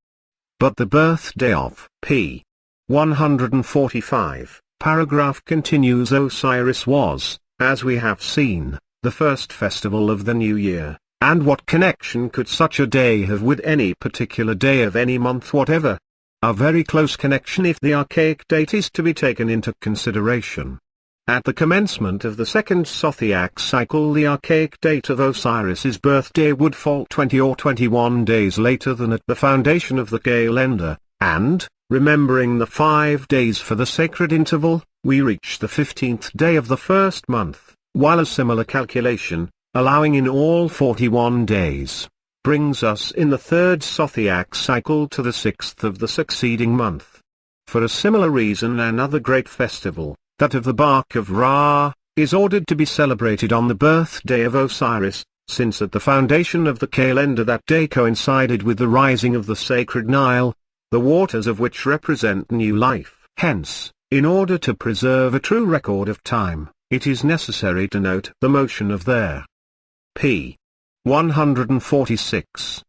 But the birthday of p. 145, paragraph continues, Osiris was, as we have seen, the first festival of the new year, and what connection could such a day have with any particular day of any month whatever? A very close connection if the archaic date is to be taken into consideration. At the commencement of the second Zodiac cycle the archaic date of Osiris's birthday would fall 20 or 21 days later than at the foundation of the calendar, and, remembering the 5 days for the sacred interval, we reach the 15th day of the first month, while a similar calculation, allowing in all 41 days, brings us in the third Zodiac cycle to the 6th of the succeeding month. For a similar reason another great festival, that of the bark of Ra, is ordered to be celebrated on the birthday of Osiris, since at the foundation of the calendar that day coincided with the rising of the sacred Nile, the waters of which represent new life. Hence, in order to preserve a true record of time, it is necessary to note the motion of their p. 146.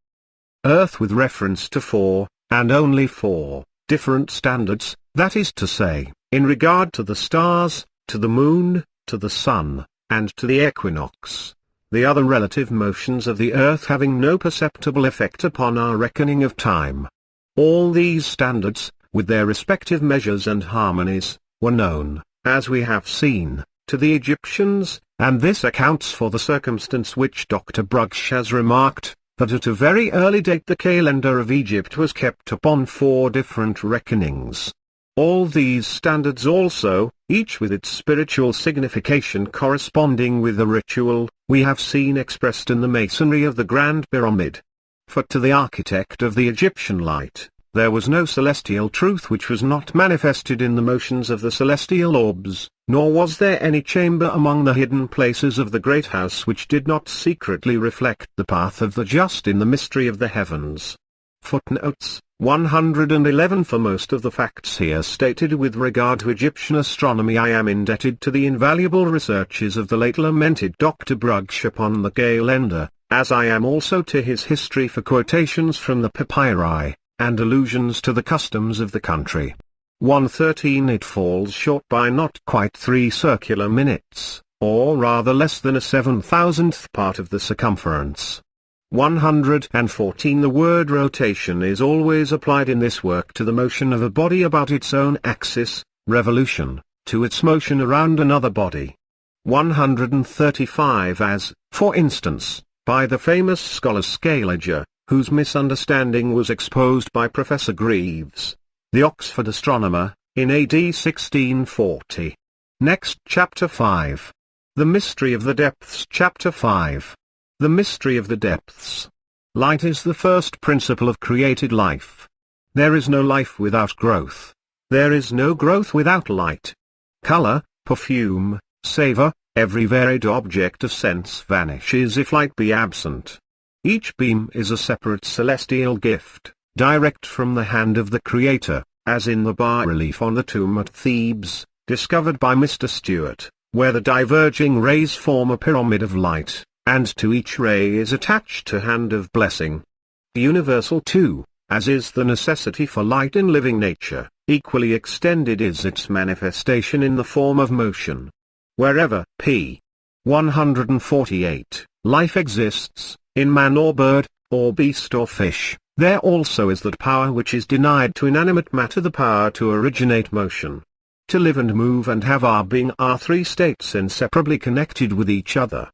Earth with reference to 4, and only 4, different standards, that is to say, in regard to the stars, to the moon, to the sun, and to the equinox, the other relative motions of the earth having no perceptible effect upon our reckoning of time. All these standards, with their respective measures and harmonies, were known, as we have seen, to the Egyptians, and this accounts for the circumstance which Dr. Brugsch has remarked, that at a very early date the calendar of Egypt was kept upon 4 different reckonings. All these standards also, each with its spiritual signification corresponding with the ritual, we have seen expressed in the masonry of the Grand Pyramid. For to the architect of the Egyptian light, there was no celestial truth which was not manifested in the motions of the celestial orbs, nor was there any chamber among the hidden places of the great house which did not secretly reflect the path of the just in the mystery of the heavens. Footnotes 111. For most of the facts here stated with regard to Egyptian astronomy I am indebted to the invaluable researches of the late lamented Dr. Brugsch upon the calendar, as I am also to his history for quotations from the papyri, and allusions to the customs of the country. 113. It falls short by not quite 3 circular minutes, or rather less than a 7,000th part of the circumference. 114. The word rotation is always applied in this work to the motion of a body about its own axis, revolution, to its motion around another body. 135. As, for instance, by the famous scholar Scaliger, whose misunderstanding was exposed by Professor Greaves, the Oxford astronomer, in AD 1640. Next Chapter 5. The Mystery of the Depths. Chapter 5. The Mystery of the Depths. Light is the first principle of created life. There is no life without growth. There is no growth without light. Color, perfume, savor, every varied object of sense vanishes if light be absent. Each beam is a separate celestial gift, direct from the hand of the Creator, as in the bas-relief on the tomb at Thebes, discovered by Mr. Stewart, where the diverging rays form a pyramid of light, and to each ray is attached a hand of blessing. Universal too, as is the necessity for light in living nature, equally extended is its manifestation in the form of motion. Wherever p. 148, life exists, in man or bird, or beast or fish, there also is that power which is denied to inanimate matter, the power to originate motion. To live and move and have our being are 3 states inseparably connected with each other.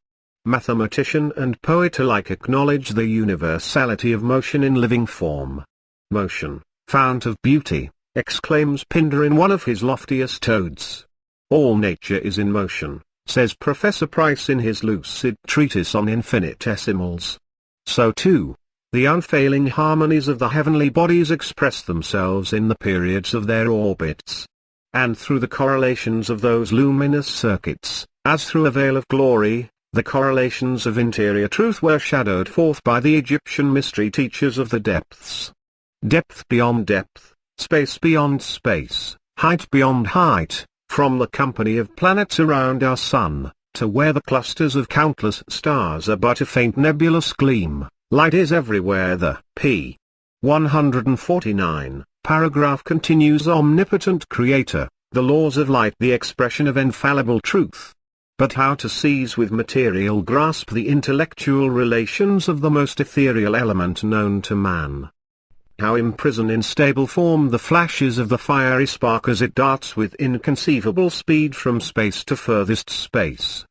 Mathematician and poet alike acknowledge the universality of motion in living form. Motion, fount of beauty, exclaims Pindar in one of his loftiest odes. All nature is in motion, says Professor Price in his lucid treatise on infinitesimals. So too, the unfailing harmonies of the heavenly bodies express themselves in the periods of their orbits. And through the correlations of those luminous circuits, as through a veil of glory, the correlations of interior truth were shadowed forth by the Egyptian mystery teachers of the depths. Depth beyond depth, space beyond space, height beyond height, from the company of planets around our sun, to where the clusters of countless stars are but a faint nebulous gleam, light is everywhere. The p. 149 paragraph continues. Omnipotent Creator, the laws of light, the expression of infallible truth. But how to seize with material grasp the intellectual relations of the most ethereal element known to man? How imprison in stable form the flashes of the fiery spark as it darts with inconceivable speed from space to furthest space?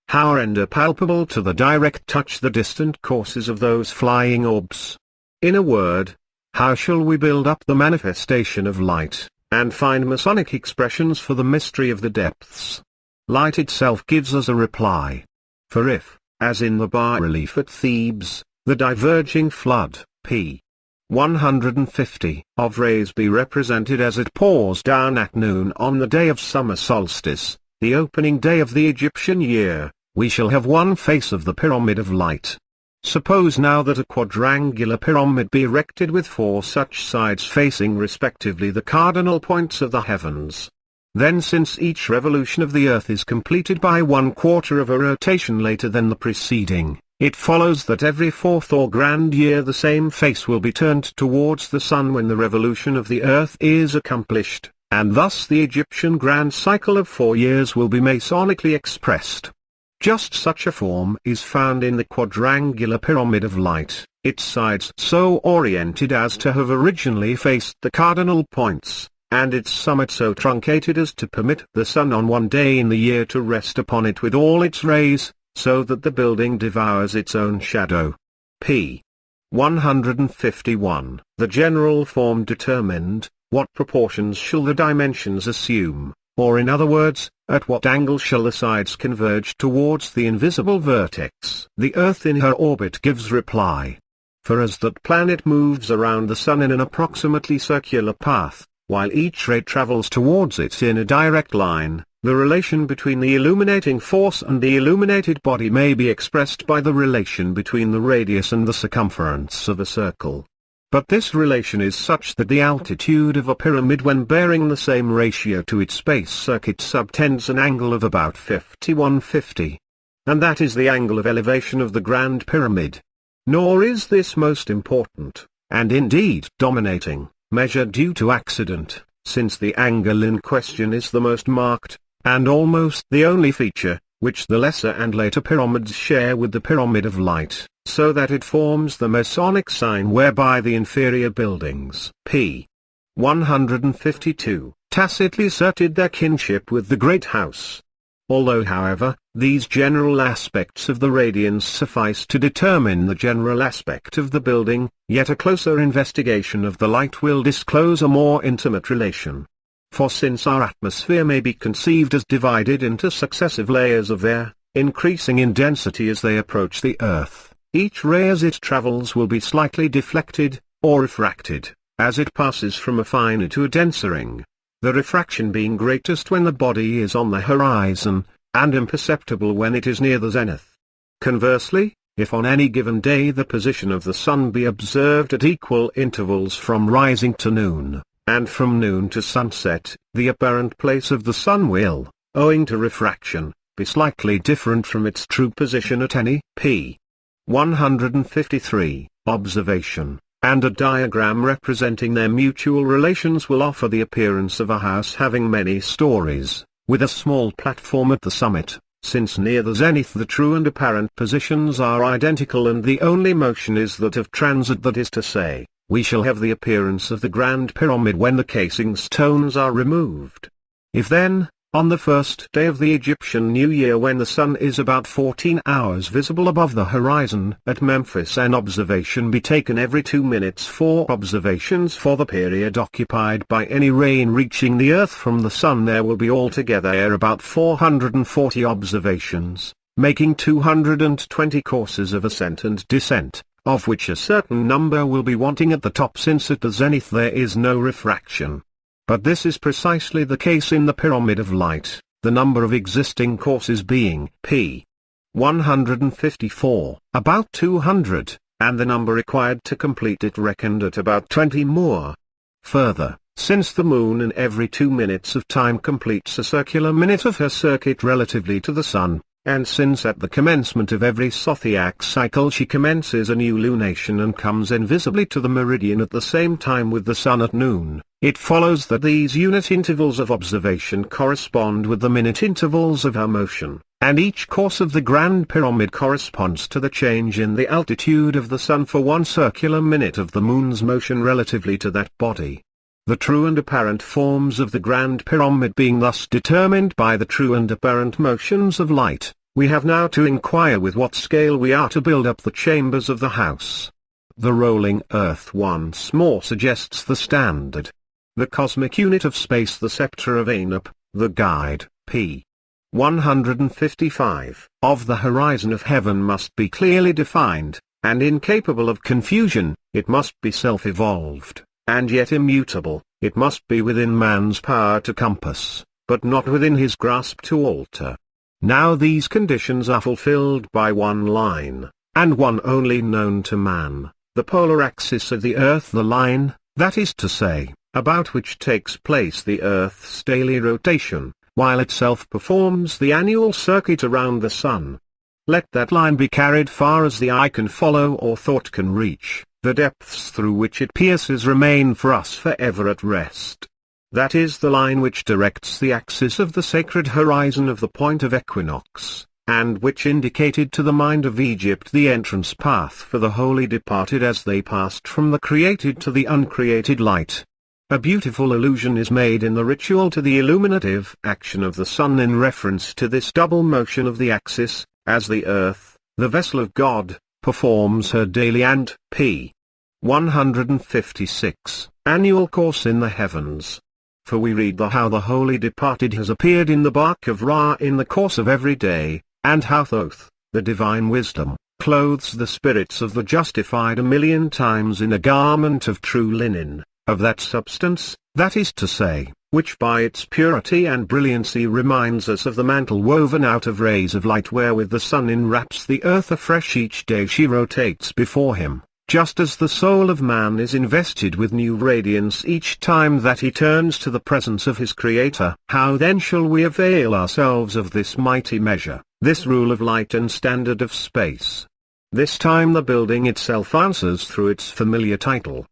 How render palpable to the direct touch the distant courses of those flying orbs? In a word, how shall we build up the manifestation of light, and find Masonic expressions for the mystery of the depths? Light itself gives us a reply. For if, as in the bas-relief at Thebes, the diverging flood, p. 150, of rays be represented as it pours down at noon on the day of summer solstice, the opening day of the Egyptian year, we shall have one face of the pyramid of light. Suppose now that a quadrangular pyramid be erected with 4 such sides facing respectively the cardinal points of the heavens. Then, since each revolution of the earth is completed by 1/4 of a rotation later than the preceding, it follows that every 4th or grand year the same face will be turned towards the sun when the revolution of the earth is accomplished, and thus the Egyptian grand cycle of 4 years will be masonically expressed. Just such a form is found in the quadrangular pyramid of light, its sides so oriented as to have originally faced the cardinal points, and its summit so truncated as to permit the sun on one day in the year to rest upon it with all its rays, so that the building devours its own shadow. p. 151. The general form determined, what proportions shall the dimensions assume? Or in other words, at what angle shall the sides converge towards the invisible vertex? The Earth in her orbit gives reply. For as that planet moves around the Sun in an approximately circular path, while each ray travels towards it in a direct line, the relation between the illuminating force and the illuminated body may be expressed by the relation between the radius and the circumference of a circle. But this relation is such that the altitude of a pyramid when bearing the same ratio to its base circuit subtends an angle of about 5150. And that is the angle of elevation of the Grand Pyramid. Nor is this most important, and indeed dominating, measure due to accident, since the angle in question is the most marked, and almost the only feature, which the lesser and later pyramids share with the Pyramid of Light, so that it forms the Masonic sign whereby the inferior buildings, p. 152, tacitly asserted their kinship with the great house. Although however, these general aspects of the radiance suffice to determine the general aspect of the building, yet a closer investigation of the light will disclose a more intimate relation. For since our atmosphere may be conceived as divided into successive layers of air, increasing in density as they approach the earth, each ray as it travels will be slightly deflected, or refracted, as it passes from a finer to a denser ring, the refraction being greatest when the body is on the horizon, and imperceptible when it is near the zenith. Conversely, if on any given day the position of the sun be observed at equal intervals from rising to noon, and from noon to sunset, the apparent place of the sun will, owing to refraction, be slightly different from its true position at any p. 153, observation, and a diagram representing their mutual relations will offer the appearance of a house having many stories, with a small platform at the summit, since near the zenith the true and apparent positions are identical and the only motion is that of transit, that is to say, we shall have the appearance of the Grand Pyramid when the casing stones are removed. If then, on the first day of the Egyptian New Year when the sun is about 14 hours visible above the horizon at Memphis, an observation be taken every 2 minutes, 4 observations for the period occupied by any ray in reaching the earth from the sun, there will be altogether about 440 observations, making 220 courses of ascent and descent, of which a certain number will be wanting at the top, since at the zenith there is no refraction. But this is precisely the case in the Pyramid of Light, the number of existing courses being p. 154, about 200, and the number required to complete it reckoned at about 20 more. Further, since the moon in every 2 minutes of time completes a circular minute of her circuit relatively to the sun, and since at the commencement of every zodiac cycle she commences a new lunation and comes invisibly to the meridian at the same time with the sun at noon, it follows that these unit intervals of observation correspond with the minute intervals of her motion, and each course of the Grand Pyramid corresponds to the change in the altitude of the sun for 1 circular minute of the moon's motion relatively to that body. The true and apparent forms of the Grand Pyramid being thus determined by the true and apparent motions of light, we have now to inquire with what scale we are to build up the chambers of the house. The rolling earth once more suggests the standard. The cosmic unit of space, the sceptre of Anup, the guide, p. 155, of the horizon of heaven must be clearly defined, and incapable of confusion. It must be self-evolved, and yet immutable. It must be within man's power to compass, but not within his grasp to alter. Now these conditions are fulfilled by one line, and one only known to man, the polar axis of the Earth, the line, that is to say, about which takes place the Earth's daily rotation, while itself performs the annual circuit around the Sun. Let that line be carried far as the eye can follow or thought can reach, the depths through which it pierces remain for us forever at rest. That is the line which directs the axis of the sacred horizon of the point of equinox, and which indicated to the mind of Egypt the entrance path for the holy departed as they passed from the created to the uncreated light. A beautiful allusion is made in the ritual to the illuminative action of the sun in reference to this double motion of the axis, as the earth, the vessel of God, performs her daily and p. 156 annual course in the heavens. For we read how the holy departed has appeared in the bark of Ra in the course of every day, and how Thoth, the divine wisdom, clothes the spirits of the justified 1,000,000 times in a garment of true linen, of that substance, that is to say, which by its purity and brilliancy reminds us of the mantle woven out of rays of light wherewith the sun enwraps the earth afresh each day she rotates before him, just as the soul of man is invested with new radiance each time that he turns to the presence of his Creator. How then shall we avail ourselves of this mighty measure, this rule of light and standard of space? This time the building itself answers through its familiar title.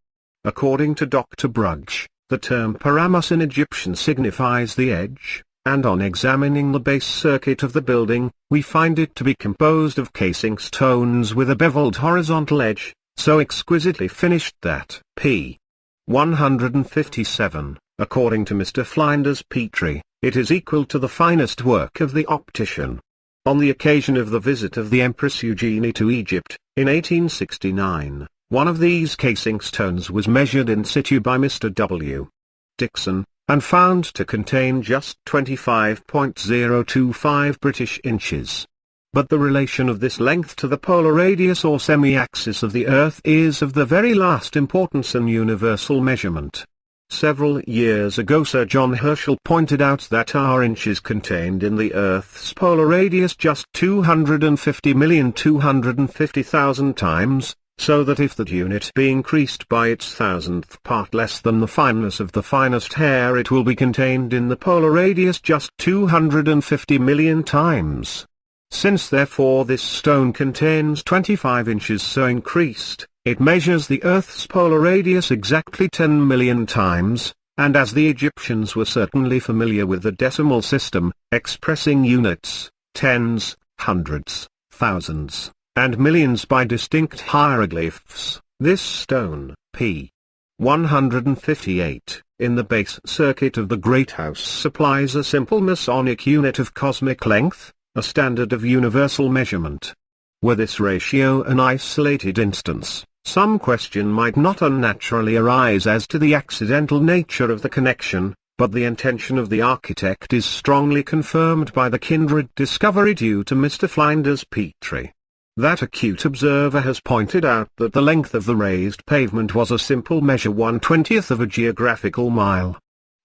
According to Dr. Brugge, the term paramus in Egyptian signifies the edge, and on examining the base circuit of the building, we find it to be composed of casing stones with a beveled horizontal edge, so exquisitely finished that p. 157, according to Mr. Flinders Petrie, it is equal to the finest work of the optician. On the occasion of the visit of the Empress Eugenie to Egypt, in 1869, one of these casing stones was measured in situ by Mr. W. Dixon, and found to contain just 25.025 British inches. But the relation of this length to the polar radius or semi-axis of the Earth is of the very last importance and universal measurement. Several years ago Sir John Herschel pointed out that our inch is contained in the Earth's polar radius just 250,250,000 times, so that if that unit be increased by its thousandth part less than the fineness of the finest hair, it will be contained in the polar radius just 250 million times. Since therefore this stone contains 25 inches so increased, it measures the Earth's polar radius exactly 10 million times, and as the Egyptians were certainly familiar with the decimal system, expressing units, tens, hundreds, thousands, and millions by distinct hieroglyphs, this stone, p. 158, in the base circuit of the Great House supplies a simple Masonic unit of cosmic length, a standard of universal measurement. Were this ratio an isolated instance, some question might not unnaturally arise as to the accidental nature of the connection, but the intention of the architect is strongly confirmed by the kindred discovery due to Mr. Flinders Petrie. That acute observer has pointed out that the length of the raised pavement was a simple measure 1/20th of a geographical mile.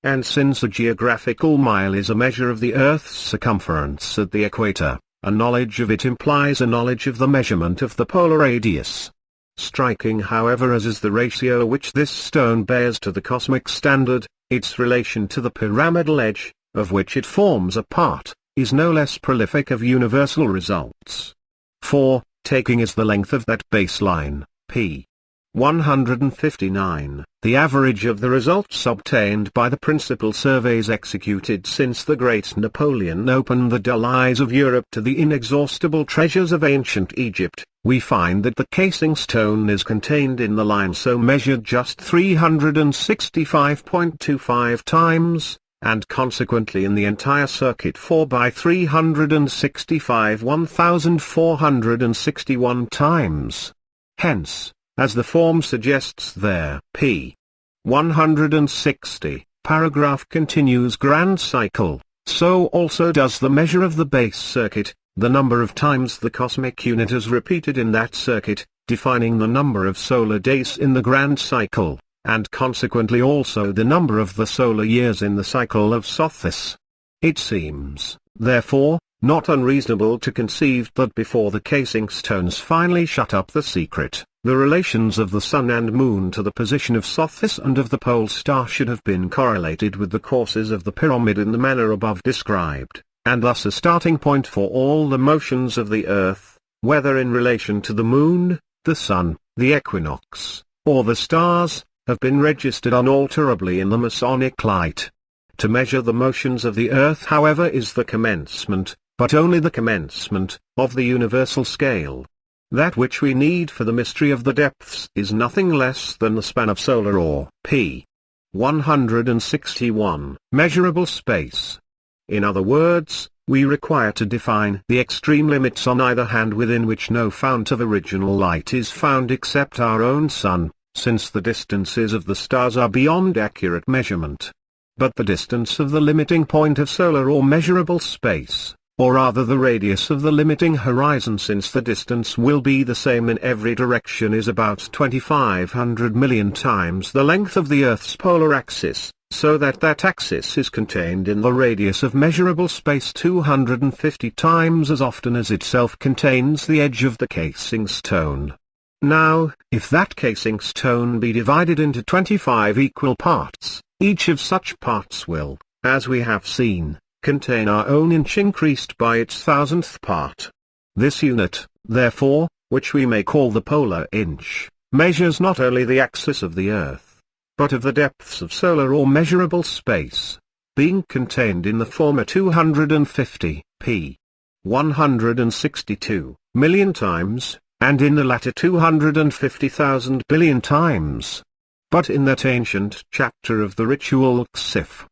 And since a geographical mile is a measure of the Earth's circumference at the equator, a knowledge of it implies a knowledge of the measurement of the polar radius. Striking however as is the ratio which this stone bears to the cosmic standard, its relation to the pyramidal edge, of which it forms a part, is no less prolific of universal results. For, taking as the length of that baseline, p. 159, the average of the results obtained by the principal surveys executed since the great Napoleon opened the dull eyes of Europe to the inexhaustible treasures of ancient Egypt, we find that the casing stone is contained in the line so measured just 365.25 times, and consequently in the entire circuit 4 by 365 1,461 times. Hence, as the form suggests there, p. 160, paragraph continues grand cycle, so also does the measure of the base circuit, the number of times the cosmic unit is repeated in that circuit, defining the number of solar days in the grand cycle, and consequently also the number of the solar years in the cycle of Sothis. It seems, therefore, not unreasonable to conceive that before the casing stones finally shut up the secret, the relations of the sun and moon to the position of Sothis and of the pole star should have been correlated with the courses of the pyramid in the manner above described, and thus a starting point for all the motions of the earth, whether in relation to the moon, the sun, the equinox, or the stars, have been registered unalterably in the Masonic light. To measure the motions of the earth, however, is the commencement, but only the commencement, of the universal scale. That which we need for the mystery of the depths is nothing less than the span of solar or p. 161 measurable space. In other words, we require to define the extreme limits on either hand within which no fount of original light is found except our own sun, since the distances of the stars are beyond accurate measurement. But the distance of the limiting point of solar or measurable space, or rather the radius of the limiting horizon, since the distance will be the same in every direction, is about 2,500 million times the length of the Earth's polar axis, so that that axis is contained in the radius of measurable space 250 times as often as itself contains the edge of the casing stone. Now, if that casing stone be divided into 25 equal parts, each of such parts will, as we have seen, contain our own inch increased by its thousandth part. This unit, therefore, which we may call the polar inch, measures not only the axis of the earth, but of the depths of solar or measurable space, being contained in the former 250 p. 162 million times, and in the latter 250,000 billion times. But in that ancient chapter of the ritual Ksif,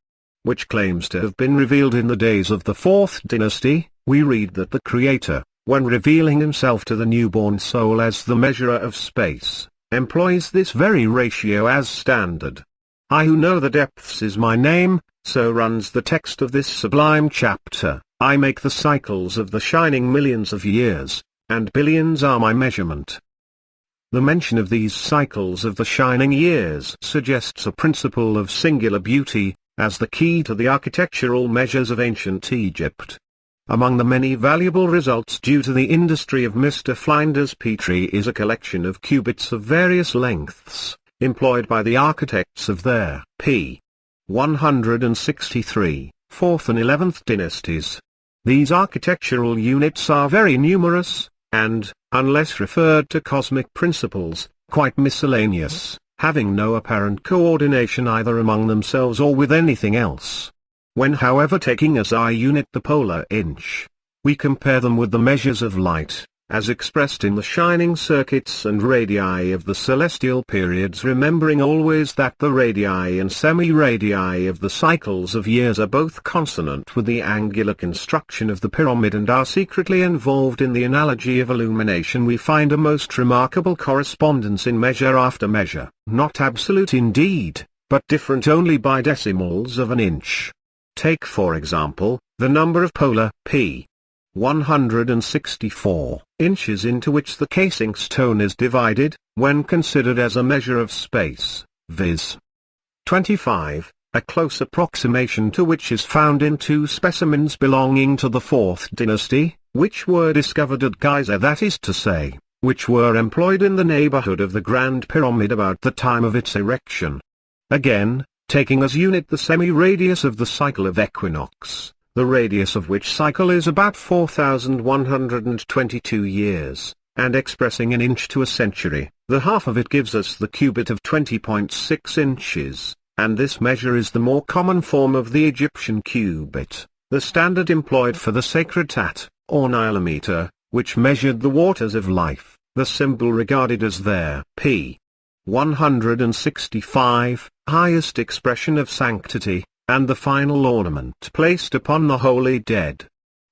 which claims to have been revealed in the days of the Fourth Dynasty, we read that the Creator, when revealing himself to the newborn soul as the measurer of space, employs this very ratio as standard. I who know the depths is my name, so runs the text of this sublime chapter. I make the cycles of the shining millions of years, and billions are my measurement. The mention of these cycles of the shining years suggests a principle of singular beauty, as the key to the architectural measures of ancient Egypt. Among the many valuable results due to the industry of Mr. Flinders Petrie is a collection of cubits of various lengths, employed by the architects of their p. 163, 4th and 11th dynasties. These architectural units are very numerous, and, unless referred to cosmic principles, quite miscellaneous, having no apparent coordination either among themselves or with anything else. When however taking as our unit the polar inch, we compare them with the measures of light, as expressed in the shining circuits and radii of the celestial periods, remembering always that the radii and semi-radii of the cycles of years are both consonant with the angular construction of the pyramid and are secretly involved in the analogy of illumination, we find a most remarkable correspondence in measure after measure, not absolute indeed, but different only by decimals of an inch. Take for example, the number of polar p. 164 inches into which the casing stone is divided, when considered as a measure of space, viz. 25, a close approximation to which is found in two specimens belonging to the Fourth Dynasty, which were discovered at Giza, that is to say, which were employed in the neighborhood of the Grand Pyramid about the time of its erection. Again, taking as unit the semi-radius of the cycle of equinox, the radius of which cycle is about 4,122 years, and expressing an inch to a century, the half of it gives us the cubit of 20.6 inches, and this measure is the more common form of the Egyptian cubit, the standard employed for the sacred tat, or Nilometer, which measured the waters of life, the symbol regarded as their p. 165, highest expression of sanctity, and the final ornament placed upon the holy dead.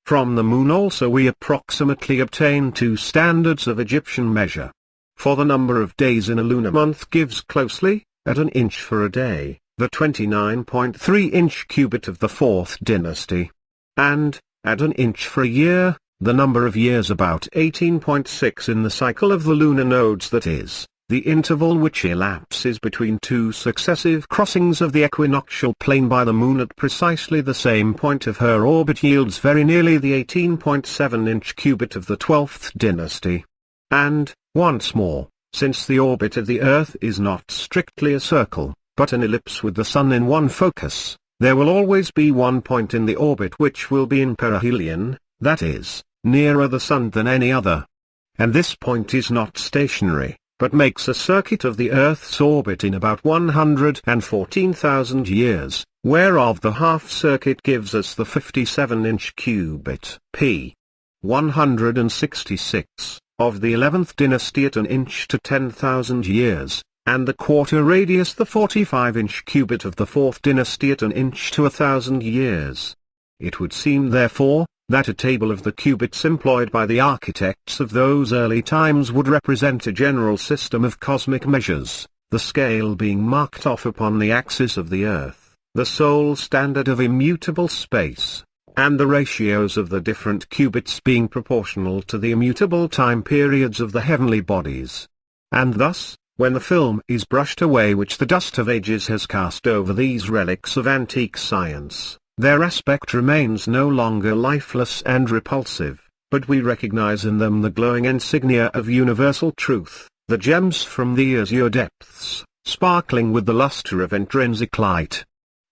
From the moon also we approximately obtain two standards of Egyptian measure. For the number of days in a lunar month gives closely, at an inch for a day, the 29.3-inch cubit of the Fourth Dynasty. And, at an inch for a year, the number of years about 18.6 in the cycle of the lunar nodes, that is, the interval which elapses between two successive crossings of the equinoctial plane by the Moon at precisely the same point of her orbit yields very nearly the 18.7-inch cubit of the 12th dynasty. And, once more, since the orbit of the Earth is not strictly a circle, but an ellipse with the Sun in one focus, there will always be one point in the orbit which will be in perihelion, that is, nearer the Sun than any other. And this point is not stationary, but makes a circuit of the Earth's orbit in about 114,000 years, whereof the half-circuit gives us the 57-inch cubit, p. 166, of the 11th dynasty at an inch to 10,000 years, and the quarter radius the 45-inch cubit of the 4th dynasty at an inch to 1,000 years. It would seem therefore, that a table of the cubits employed by the architects of those early times would represent a general system of cosmic measures, the scale being marked off upon the axis of the Earth, the sole standard of immutable space, and the ratios of the different cubits being proportional to the immutable time periods of the heavenly bodies. And thus, when the film is brushed away which the dust of ages has cast over these relics of antique science, their aspect remains no longer lifeless and repulsive, but we recognize in them the glowing insignia of universal truth, the gems from the azure depths, sparkling with the luster of intrinsic light.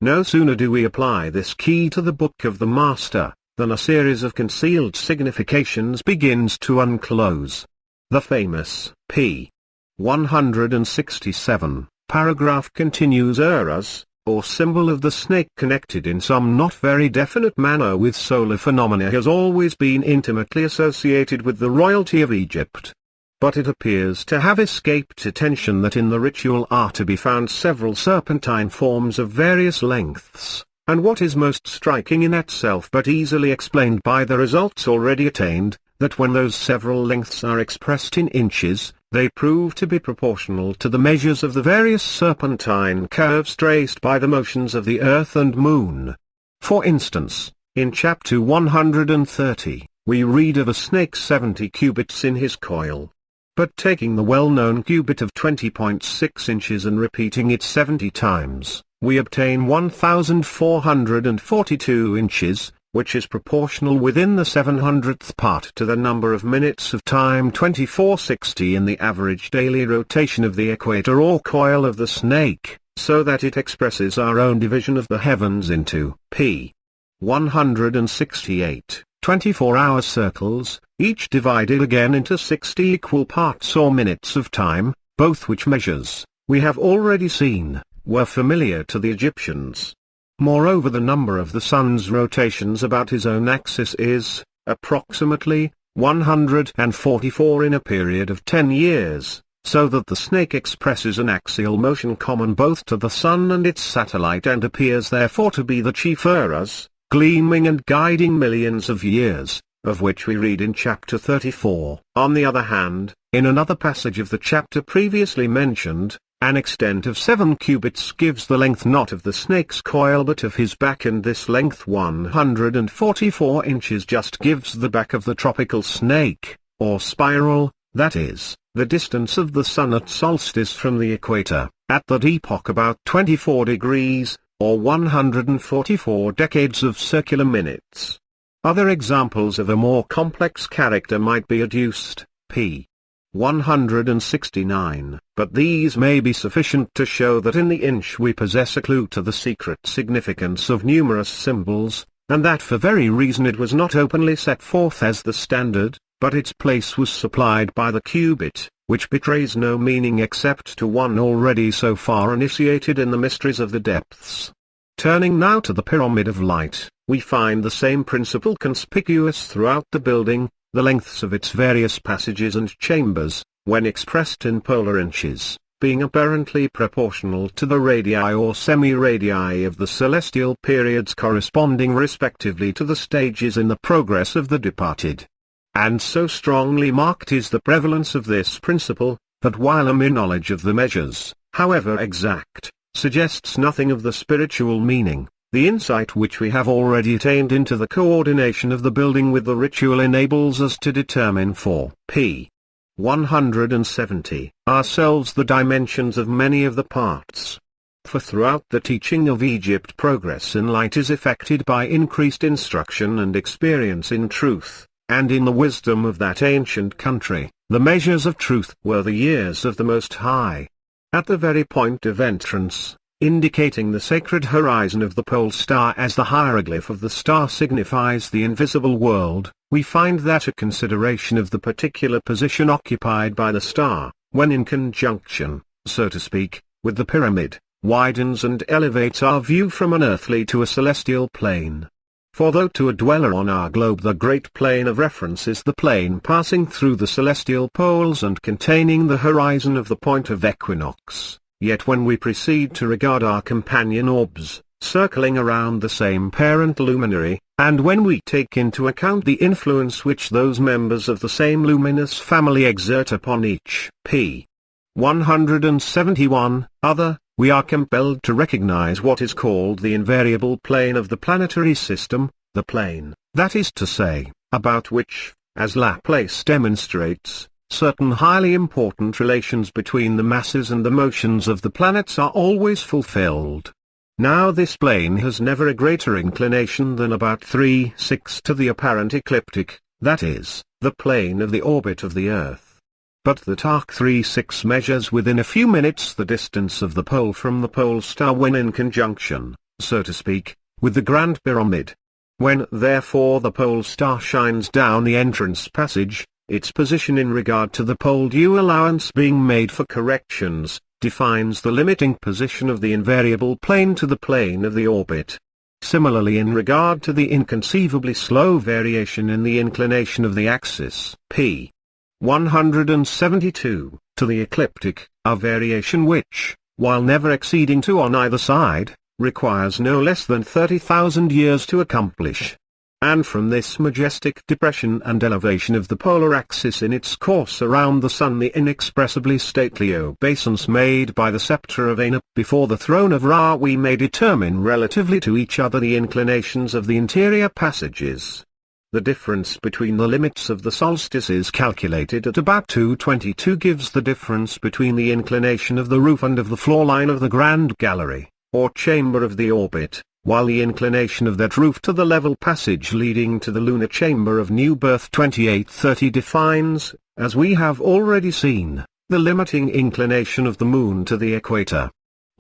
No sooner do we apply this key to the book of the Master, than a series of concealed significations begins to unclose. The famous, p. 167, paragraph continues Uras, or symbol of the snake connected in some not very definite manner with solar phenomena has always been intimately associated with the royalty of Egypt. But it appears to have escaped attention that in the ritual are to be found several serpentine forms of various lengths, and what is most striking in itself but easily explained by the results already attained, that when those several lengths are expressed in inches, they prove to be proportional to the measures of the various serpentine curves traced by the motions of the Earth and Moon. For instance, in chapter 130, we read of a snake 70 cubits in his coil. But taking the well-known cubit of 20.6 inches and repeating it 70 times, we obtain 1,442 inches, which is proportional within the 700th part to the number of minutes of time 2460 in the average daily rotation of the equator or coil of the snake, so that it expresses our own division of the heavens into p. 168, 24-hour circles, each divided again into 60 equal parts or minutes of time, both which measures, we have already seen, were familiar to the Egyptians. Moreover, the number of the Sun's rotations about his own axis is, approximately, 144 in a period of 10 years, so that the snake expresses an axial motion common both to the Sun and its satellite and appears therefore to be the chief Uras, gleaming and guiding millions of years, of which we read in chapter 34. On the other hand, in another passage of the chapter previously mentioned, an extent of 7 cubits gives the length not of the snake's coil but of his back, and this length 144 inches just gives the back of the tropical snake, or spiral, that is, the distance of the Sun at solstice from the equator, at that epoch about 24 degrees, or 144 decades of circular minutes. Other examples of a more complex character might be adduced, p. 169, but these may be sufficient to show that in the inch we possess a clue to the secret significance of numerous symbols, and that for very reason it was not openly set forth as the standard, but its place was supplied by the cubit, which betrays no meaning except to one already so far initiated in the mysteries of the depths. Turning now to the Pyramid of Light, we find the same principle conspicuous throughout the building, the lengths of its various passages and chambers, when expressed in polar inches, being apparently proportional to the radii or semi-radii of the celestial periods corresponding respectively to the stages in the progress of the departed. And so strongly marked is the prevalence of this principle, that while a mere knowledge of the measures, however exact, suggests nothing of the spiritual meaning, the insight which we have already attained into the coordination of the building with the ritual enables us to determine for p. 170 ourselves the dimensions of many of the parts. For throughout the teaching of Egypt progress in light is effected by increased instruction and experience in truth, and in the wisdom of that ancient country, the measures of truth were the years of the Most High. At the very point of entrance, indicating the sacred horizon of the pole star as the hieroglyph of the star signifies the invisible world, we find that a consideration of the particular position occupied by the star, when in conjunction, so to speak, with the pyramid, widens and elevates our view from an earthly to a celestial plane. For though to a dweller on our globe the great plane of reference is the plane passing through the celestial poles and containing the horizon of the point of equinox, yet when we proceed to regard our companion orbs, circling around the same parent luminary, and when we take into account the influence which those members of the same luminous family exert upon each p. 171 other, we are compelled to recognize what is called the invariable plane of the planetary system, the plane, that is to say, about which, as Laplace demonstrates, certain highly important relations between the masses and the motions of the planets are always fulfilled. Now this plane has never a greater inclination than about 3/6 to the apparent ecliptic, that is, the plane of the orbit of the Earth. But that arc 3/6 measures within a few minutes the distance of the pole from the pole star when in conjunction, so to speak, with the Grand Pyramid. When therefore the pole star shines down the entrance passage, its position in regard to the pole, due allowance being made for corrections, defines the limiting position of the invariable plane to the plane of the orbit. Similarly in regard to the inconceivably slow variation in the inclination of the axis, p. 172, to the ecliptic, a variation which, while never exceeding 2 on either side, requires no less than 30,000 years to accomplish. And from this majestic depression and elevation of the polar axis in its course around the Sun, the inexpressibly stately obeisance made by the scepter of Anup before the throne of Ra, we may determine relatively to each other the inclinations of the interior passages. The difference between the limits of the solstices calculated at about 222 gives the difference between the inclination of the roof and of the floor line of the Grand Gallery, or chamber of the orbit, while the inclination of that roof to the level passage leading to the lunar chamber of New Birth 2830 defines, as we have already seen, the limiting inclination of the Moon to the equator.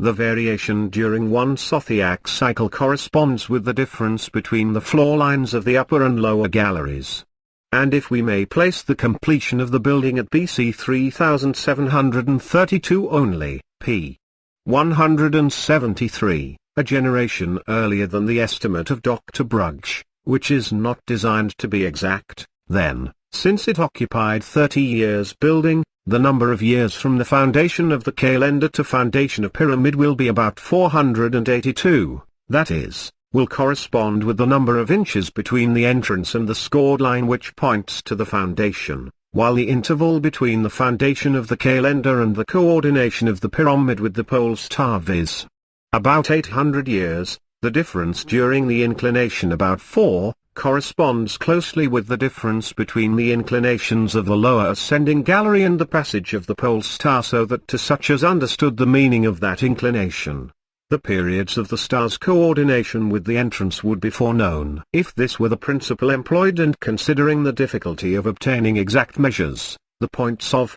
The variation during one zodiac cycle corresponds with the difference between the floor lines of the upper and lower galleries. And if we may place the completion of the building at BC 3732 only, p. 173, a generation earlier than the estimate of Dr. Brugge, which is not designed to be exact, then, since it occupied 30 years building, the number of years from the foundation of the calendar to foundation of pyramid will be about 482, that is, will correspond with the number of inches between the entrance and the scored line which points to the foundation, while the interval between the foundation of the calendar and the coordination of the pyramid with the pole star viz. About 800 years, the difference during the inclination about 4, corresponds closely with the difference between the inclinations of the lower ascending gallery and the passage of the pole star, so that to such as understood the meaning of that inclination, the periods of the star's coordination with the entrance would be foreknown. If this were the principle employed, and considering the difficulty of obtaining exact measures, the points of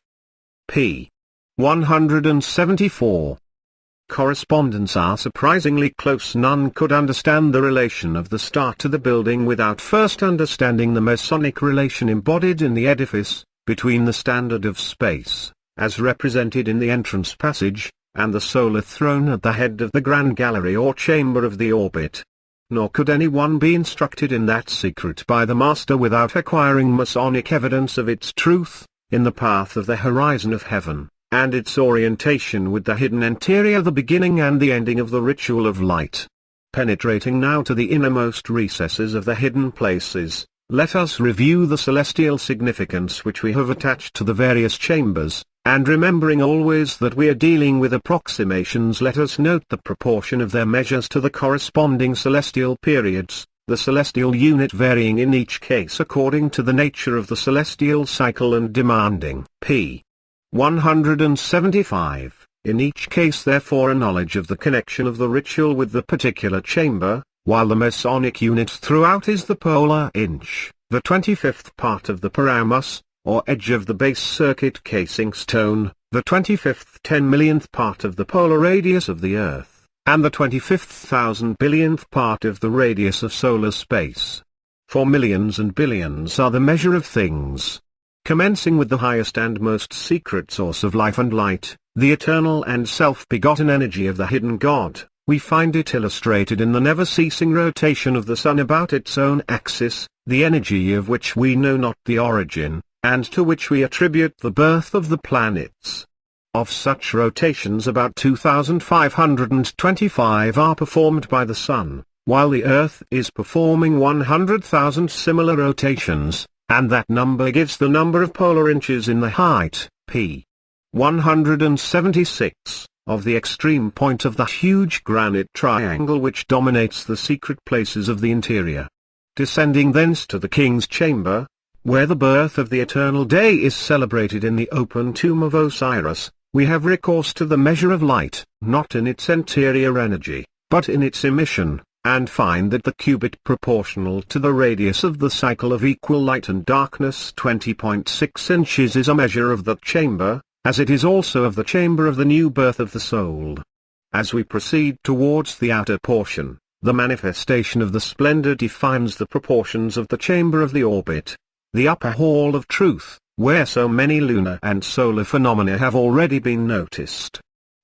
p. 174 correspondence are surprisingly close. None could understand the relation of the star to the building without first understanding the Masonic relation embodied in the edifice, between the standard of space, as represented in the entrance passage, and the solar throne at the head of the Grand Gallery or chamber of the orbit. Nor could anyone be instructed in that secret by the Master without acquiring Masonic evidence of its truth, in the path of the horizon of heaven, and its orientation with the hidden interior, the beginning and the ending of the ritual of light. Penetrating now to the innermost recesses of the hidden places, let us review the celestial significance which we have attached to the various chambers, and remembering always that we are dealing with approximations, let us note the proportion of their measures to the corresponding celestial periods, the celestial unit varying in each case according to the nature of the celestial cycle and demanding p. 175, in each case therefore a knowledge of the connection of the ritual with the particular chamber, while the Masonic unit throughout is the polar inch, the 25th part of the paramus, or edge of the base circuit casing stone, the 25th 10,000,000th part of the polar radius of the Earth, and the 25th 1,000,000,000th part of the radius of solar space. For millions and billions are the measure of things. Commencing with the highest and most secret source of life and light, the eternal and self-begotten energy of the hidden God, we find it illustrated in the never-ceasing rotation of the sun about its own axis, the energy of which we know not the origin, and to which we attribute the birth of the planets. Of such rotations about 2,525 are performed by the sun, while the Earth is performing 100,000 similar rotations, and that number gives the number of polar inches in the height, p. 176, of the extreme point of the huge granite triangle which dominates the secret places of the interior. Descending thence to the king's chamber, where the birth of the eternal day is celebrated in the open tomb of Osiris, we have recourse to the measure of light, not in its interior energy, but in its emission, and find that the cubit proportional to the radius of the cycle of equal light and darkness 20.6 inches is a measure of that chamber, as it is also of the chamber of the new birth of the soul. As we proceed towards the outer portion, the manifestation of the splendor defines the proportions of the chamber of the orbit, the upper hall of truth, where so many lunar and solar phenomena have already been noticed.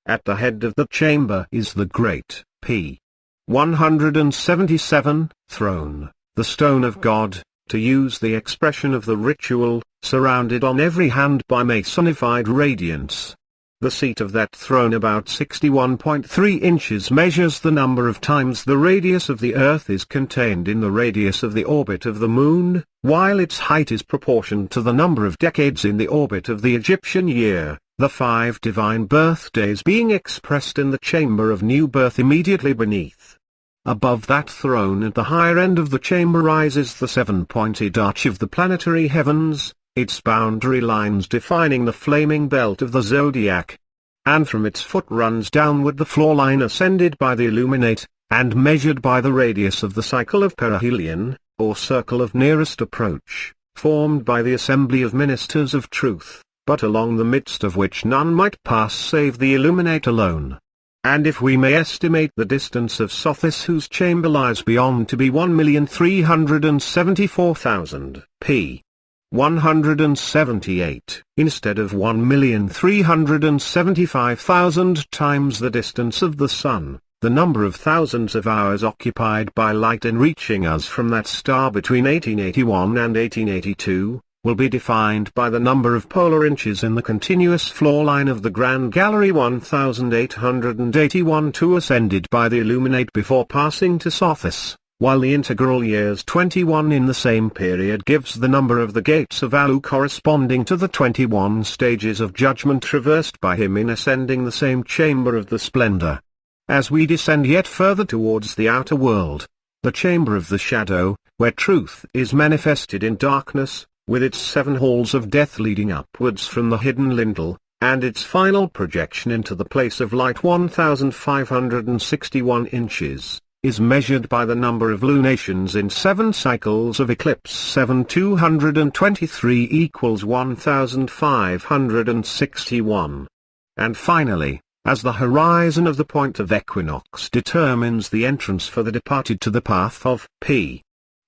At the head of the chamber is the great p. 177, throne, the stone of God, to use the expression of the ritual, surrounded on every hand by Masonified radiance. The seat of that throne about 61.3 inches measures the number of times the radius of the Earth is contained in the radius of the orbit of the Moon, while its height is proportioned to the number of decades in the orbit of the Egyptian year, the 5 divine birthdays being expressed in the chamber of new birth immediately beneath. Above that throne at the higher end of the chamber rises the 7-pointed arch of the planetary heavens, its boundary lines defining the flaming belt of the zodiac. And from its foot runs downward the floor line ascended by the illuminate, and measured by the radius of the cycle of perihelion, or circle of nearest approach, formed by the assembly of ministers of truth, but along the midst of which none might pass save the illuminate alone. And if we may estimate the distance of Sothis whose chamber lies beyond to be 1,374,000 p. 178, instead of 1,375,000 times the distance of the sun, the number of thousands of hours occupied by light in reaching us from that star between 1881 and 1882, will be defined by the number of polar inches in the continuous floor line of the Grand Gallery 1881 ascended by the illuminate before passing to Sothis, while the integral years 21 in the same period gives the number of the gates of Alu corresponding to the 21 stages of judgment traversed by him in ascending the same chamber of the splendor. As we descend yet further towards the outer world, the chamber of the shadow, where truth is manifested in darkness, with its 7 halls of death leading upwards from the hidden lintel, and its final projection into the place of light 1,561 inches, is measured by the number of lunations in 7 cycles of eclipse 7,223 equals 1,561. And finally, as the horizon of the point of equinox determines the entrance for the departed to the path of p.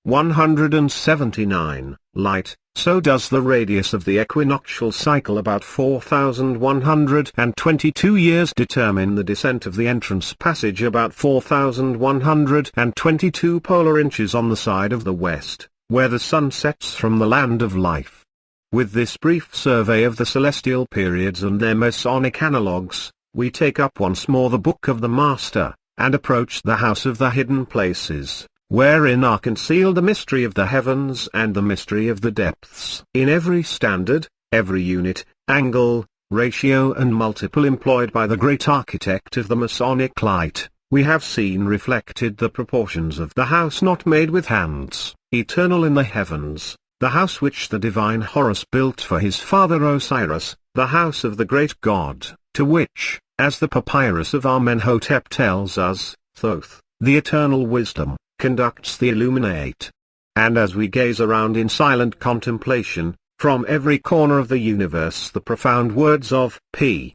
179, light, so does the radius of the equinoctial cycle about 4,122 years determine the descent of the entrance passage about 4,122 polar inches on the side of the west, where the sun sets from the land of life. With this brief survey of the celestial periods and their Masonic analogues, we take up once more the Book of the Master, and approach the House of the Hidden Places, wherein are concealed the mystery of the heavens and the mystery of the depths. In every standard, every unit, angle, ratio and multiple employed by the great architect of the Masonic light, we have seen reflected the proportions of the house not made with hands, eternal in the heavens, the house which the divine Horus built for his father Osiris, the house of the great god, to which, as the papyrus of Amenhotep tells us, Thoth, the eternal wisdom, conducts the illuminate. And as we gaze around in silent contemplation, from every corner of the universe the profound words of P.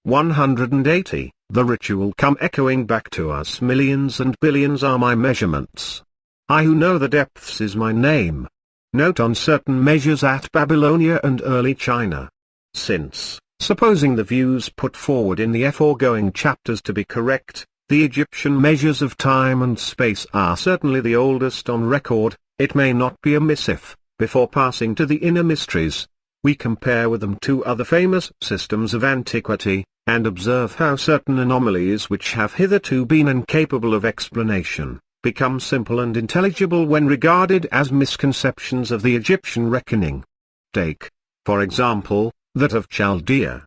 180, the ritual come echoing back to us. Millions and billions are my measurements. I who know the depths is my name. Note on certain measures at Babylonia and early China. Since, supposing the views put forward in the aforegoing chapters to be correct, the Egyptian measures of time and space are certainly the oldest on record, it may not be amiss if, before passing to the inner mysteries, we compare with them two other famous systems of antiquity, and observe how certain anomalies which have hitherto been incapable of explanation, become simple and intelligible when regarded as misconceptions of the Egyptian reckoning. Take, for example, that of Chaldea.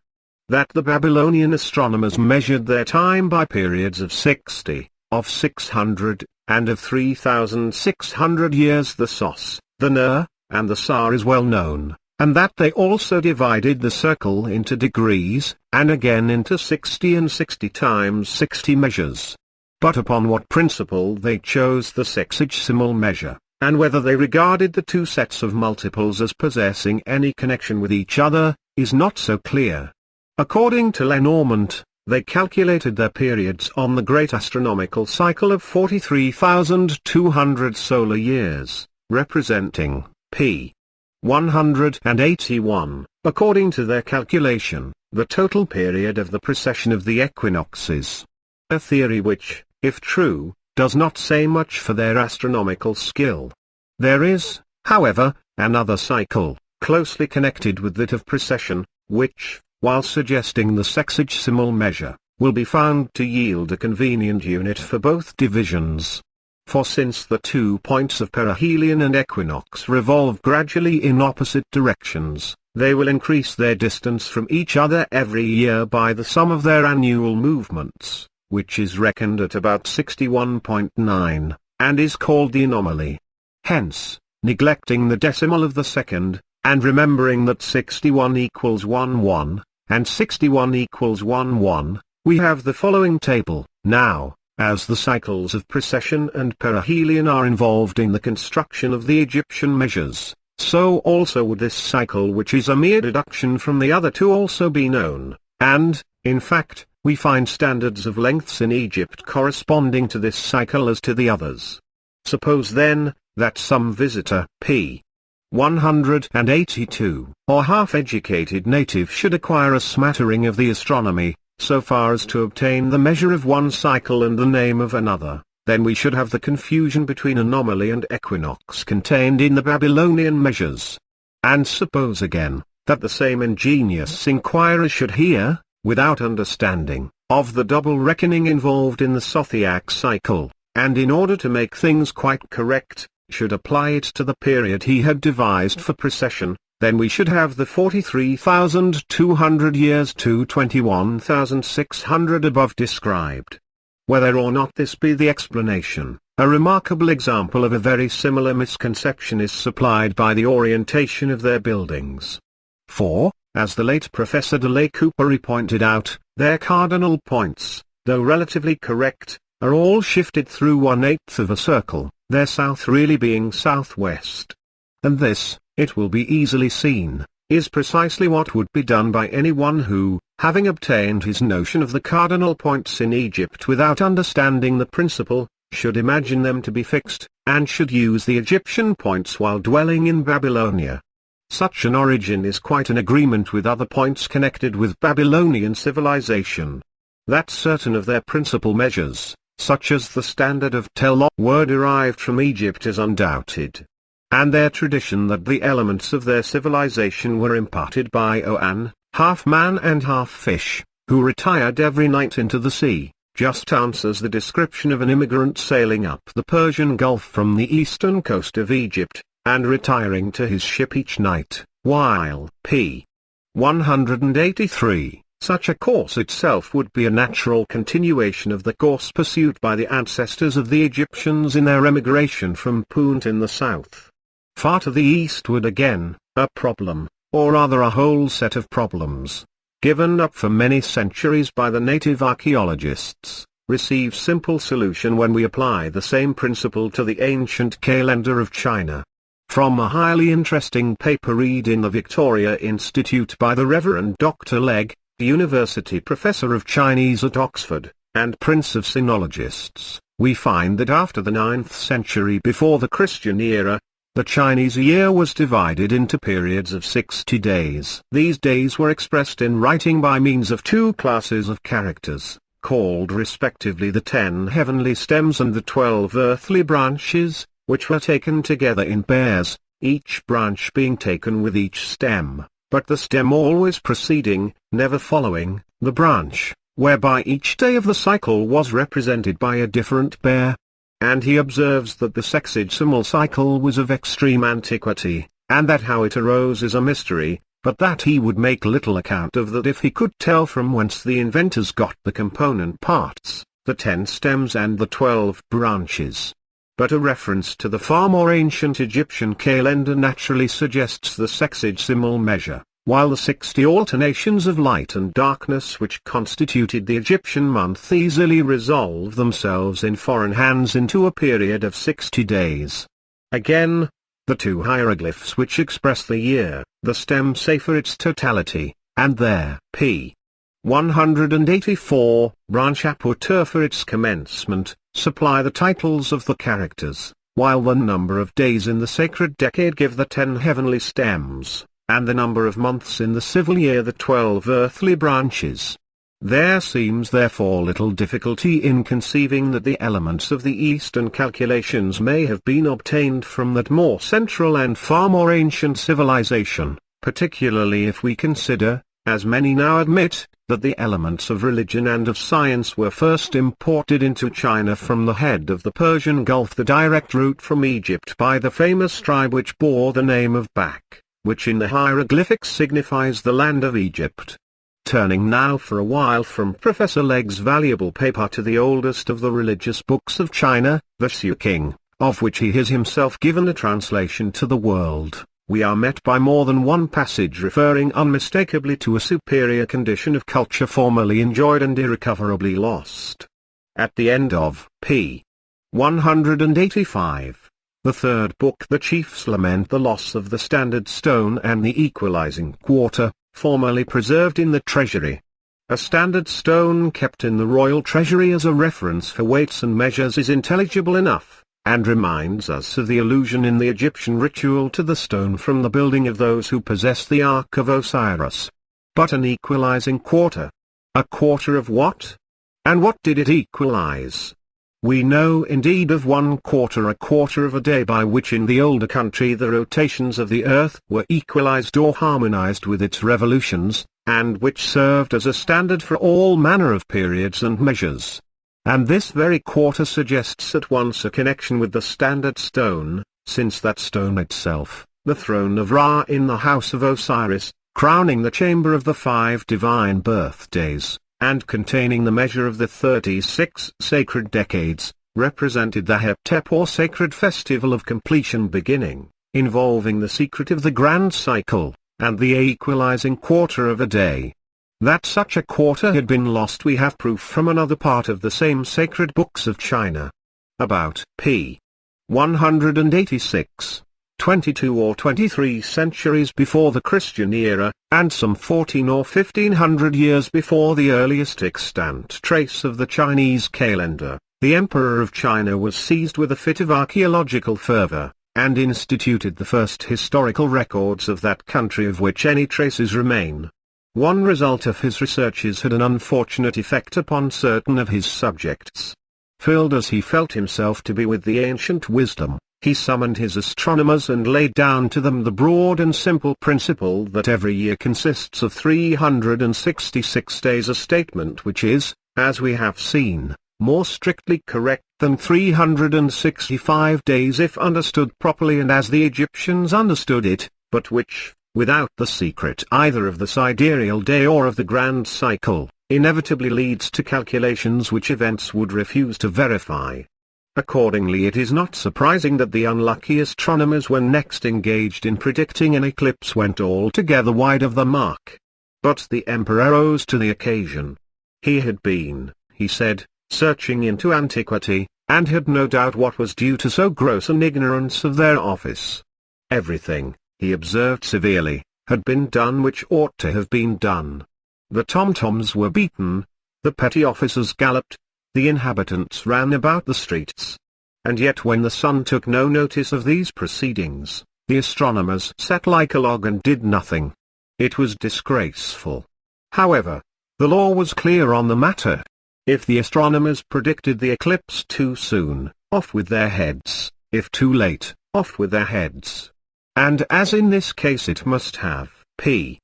That the Babylonian astronomers measured their time by periods of 60, of 600, and of 3,600 years. The Sos, the Ner, and the Sar is well known, and that they also divided the circle into degrees, and again into 60 and 60 times 60 measures. But upon what principle they chose the sexagesimal measure, and whether they regarded the two sets of multiples as possessing any connection with each other, is not so clear. According to Lenormant, they calculated their periods on the great astronomical cycle of 43,200 solar years, representing P. 181, according to their calculation, the total period of the precession of the equinoxes. A theory which, if true, does not say much for their astronomical skill. There is, however, another cycle, closely connected with that of precession, which, while suggesting the sexagesimal measure, will be found to yield a convenient unit for both divisions. For since the 2 points of perihelion and equinox revolve gradually in opposite directions, they will increase their distance from each other every year by the sum of their annual movements, which is reckoned at about 61.9, and is called the anomaly. Hence, neglecting the decimal of the second, and remembering that 61 equals 11, and 61 equals 11, we have the following table. Now, as the cycles of precession and perihelion are involved in the construction of the Egyptian measures, so also would this cycle, which is a mere deduction from the other two, also be known, and, in fact, we find standards of lengths in Egypt corresponding to this cycle as to the others. Suppose then, that some visitor, P. 182, or half-educated native should acquire a smattering of the astronomy, so far as to obtain the measure of one cycle and the name of another, then we should have the confusion between anomaly and equinox contained in the Babylonian measures. And suppose again, that the same ingenious inquirer should hear, without understanding, of the double reckoning involved in the Zodiac cycle, and in order to make things quite correct, should apply it to the period he had devised for precession, then we should have the 43,200 years to 21,600 above described. Whether or not this be the explanation, a remarkable example of a very similar misconception is supplied by the orientation of their buildings. For, as the late Professor de Le Coupery pointed out, their cardinal points, though relatively correct, are all shifted through 1/8 of a circle, their south really being southwest. And this, it will be easily seen, is precisely what would be done by anyone who, having obtained his notion of the cardinal points in Egypt without understanding the principle, should imagine them to be fixed, and should use the Egyptian points while dwelling in Babylonia. Such an origin is quite in agreement with other points connected with Babylonian civilization. That certain of their principal measures, such as the standard of Tel, were derived from Egypt is undoubted. And their tradition that the elements of their civilization were imparted by Oan, half man and half fish, who retired every night into the sea, just answers the description of an immigrant sailing up the Persian Gulf from the eastern coast of Egypt, and retiring to his ship each night, while P. 183, Such a course itself would be a natural continuation of the course pursued by the ancestors of the Egyptians in their emigration from Punt in the south. Far to the eastward again, a problem, or rather a whole set of problems, given up for many centuries by the native archaeologists, receives simple solution when we apply the same principle to the ancient calendar of China. From a highly interesting paper read in the Victoria Institute by the Reverend Dr. Legg, University Professor of Chinese at Oxford, and Prince of Sinologists, we find that after the 9th century before the Christian era, the Chinese year was divided into periods of 60 days. These days were expressed in writing by means of two classes of characters, called respectively the 10 heavenly stems and the 12 earthly branches, which were taken together in pairs, each branch being taken with each stem, but the stem always preceding, never following, the branch, whereby each day of the cycle was represented by a different pair. And he observes that the sexagesimal cycle was of extreme antiquity, and that how it arose is a mystery, but that he would make little account of that if he could tell from whence the inventors got the component parts, the 10 stems and the 12 branches. But a reference to the far more ancient Egyptian calendar naturally suggests the sexagesimal measure, while the 60 alternations of light and darkness which constituted the Egyptian month easily resolve themselves in foreign hands into a period of 60 days. Again, the two hieroglyphs which express the year, the stem say for its totality, and their p. 184, branch aputur for its commencement, supply the titles of the characters, while the number of days in the sacred decade give the 10 heavenly stems, and the number of months in the civil year the 12 earthly branches. There seems therefore little difficulty in conceiving that the elements of the Eastern calculations may have been obtained from that more central and far more ancient civilization, particularly if we consider, as many now admit, that the elements of religion and of science were first imported into China from the head of the Persian Gulf, the direct route from Egypt by the famous tribe which bore the name of Bak, which in the hieroglyphics signifies the land of Egypt. Turning now for a while from Professor Legg's valuable paper to the oldest of the religious books of China, the King, of which he has himself given a translation to the world, we are met by more than one passage referring unmistakably to a superior condition of culture formerly enjoyed and irrecoverably lost. At the end of p. 185, the third book, the chiefs lament the loss of the standard stone and the equalizing quarter, formerly preserved in the treasury. A standard stone kept in the royal treasury as a reference for weights and measures is intelligible enough, and reminds us of the allusion in the Egyptian ritual to the stone from the building of those who possess the Ark of Osiris. But an equalizing quarter. A quarter of what? And what did it equalize? We know indeed of 1/4, a quarter of a day, by which in the older country the rotations of the earth were equalized or harmonized with its revolutions, and which served as a standard for all manner of periods and measures. And this very quarter suggests at once a connection with the standard stone, since that stone itself, the throne of Ra in the house of Osiris, crowning the chamber of the 5 divine birthdays, and containing the measure of the 36 sacred decades, represented the heptep or sacred festival of completion beginning, involving the secret of the grand cycle, and the equalizing quarter of a day. That such a quarter had been lost we have proof from another part of the same sacred books of China. About p. 186, 22 or 23 centuries before the Christian era, and some 14 or 1500 years before the earliest extant trace of the Chinese calendar, the Emperor of China was seized with a fit of archaeological fervor, and instituted the first historical records of that country of which any traces remain. One result of his researches had an unfortunate effect upon certain of his subjects. Filled as he felt himself to be with the ancient wisdom, he summoned his astronomers and laid down to them the broad and simple principle that every year consists of 366 days, a statement which is, as we have seen, more strictly correct than 365 days if understood properly and as the Egyptians understood it, but which, without the secret either of the sidereal day or of the grand cycle, inevitably leads to calculations which events would refuse to verify. Accordingly, it is not surprising that the unlucky astronomers when next engaged in predicting an eclipse went altogether wide of the mark. But the emperor rose to the occasion. He had been, he said, searching into antiquity, and had no doubt what was due to so gross an ignorance of their office. Everything, he observed severely, had been done which ought to have been done. The tom-toms were beaten, the petty officers galloped, the inhabitants ran about the streets. And yet when the sun took no notice of these proceedings, the astronomers sat like a log and did nothing. It was disgraceful. However, the law was clear on the matter. If the astronomers predicted the eclipse too soon, off with their heads; if too late, off with their heads. And as in this case it must have, p.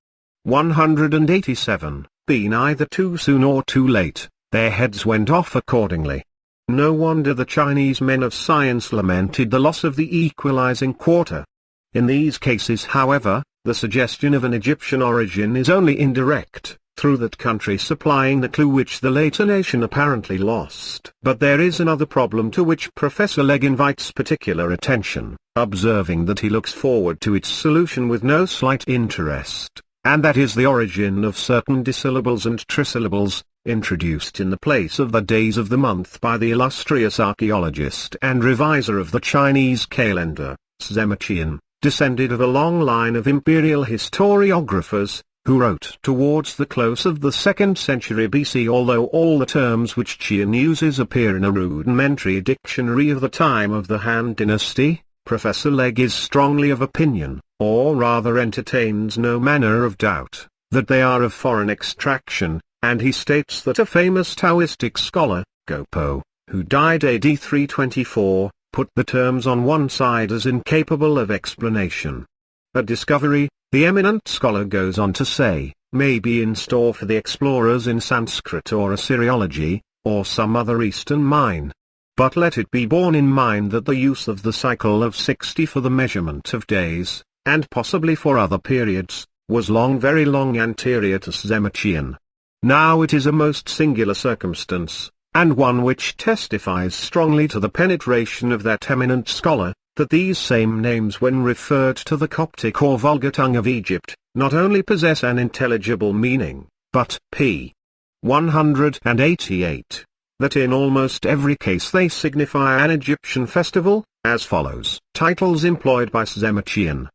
187, been either too soon or too late, their heads went off accordingly. No wonder the Chinese men of science lamented the loss of the equalizing quarter. In these cases, however, the suggestion of an Egyptian origin is only indirect, through that country supplying the clue which the later nation apparently lost. But there is another problem to which Professor Legge invites particular attention, observing that he looks forward to its solution with no slight interest, and that is the origin of certain dissyllables and trisyllables, introduced in the place of the days of the month by the illustrious archaeologist and reviser of the Chinese calendar, Szemotian, descended of a long line of imperial historiographers, who wrote towards the close of the 2nd century BC. Although all the terms which Qian uses appear in a rudimentary dictionary of the time of the Han dynasty, Professor Legge is strongly of opinion, or rather entertains no manner of doubt, that they are of foreign extraction, and he states that a famous Taoistic scholar, Gopo, who died AD 324, put the terms on one side as incapable of explanation. A discovery, the eminent scholar goes on to say, may be in store for the explorers in Sanskrit or Assyriology, or some other Eastern mine. But let it be borne in mind that the use of the cycle of 60 for the measurement of days, and possibly for other periods, was long, very long anterior to Szemotian. Now it is a most singular circumstance, and one which testifies strongly to the penetration of that eminent scholar, that these same names when referred to the Coptic or vulgar tongue of Egypt, not only possess an intelligible meaning, but p. 188, that in almost every case they signify an Egyptian festival, as follows. Titles employed by Szemotian.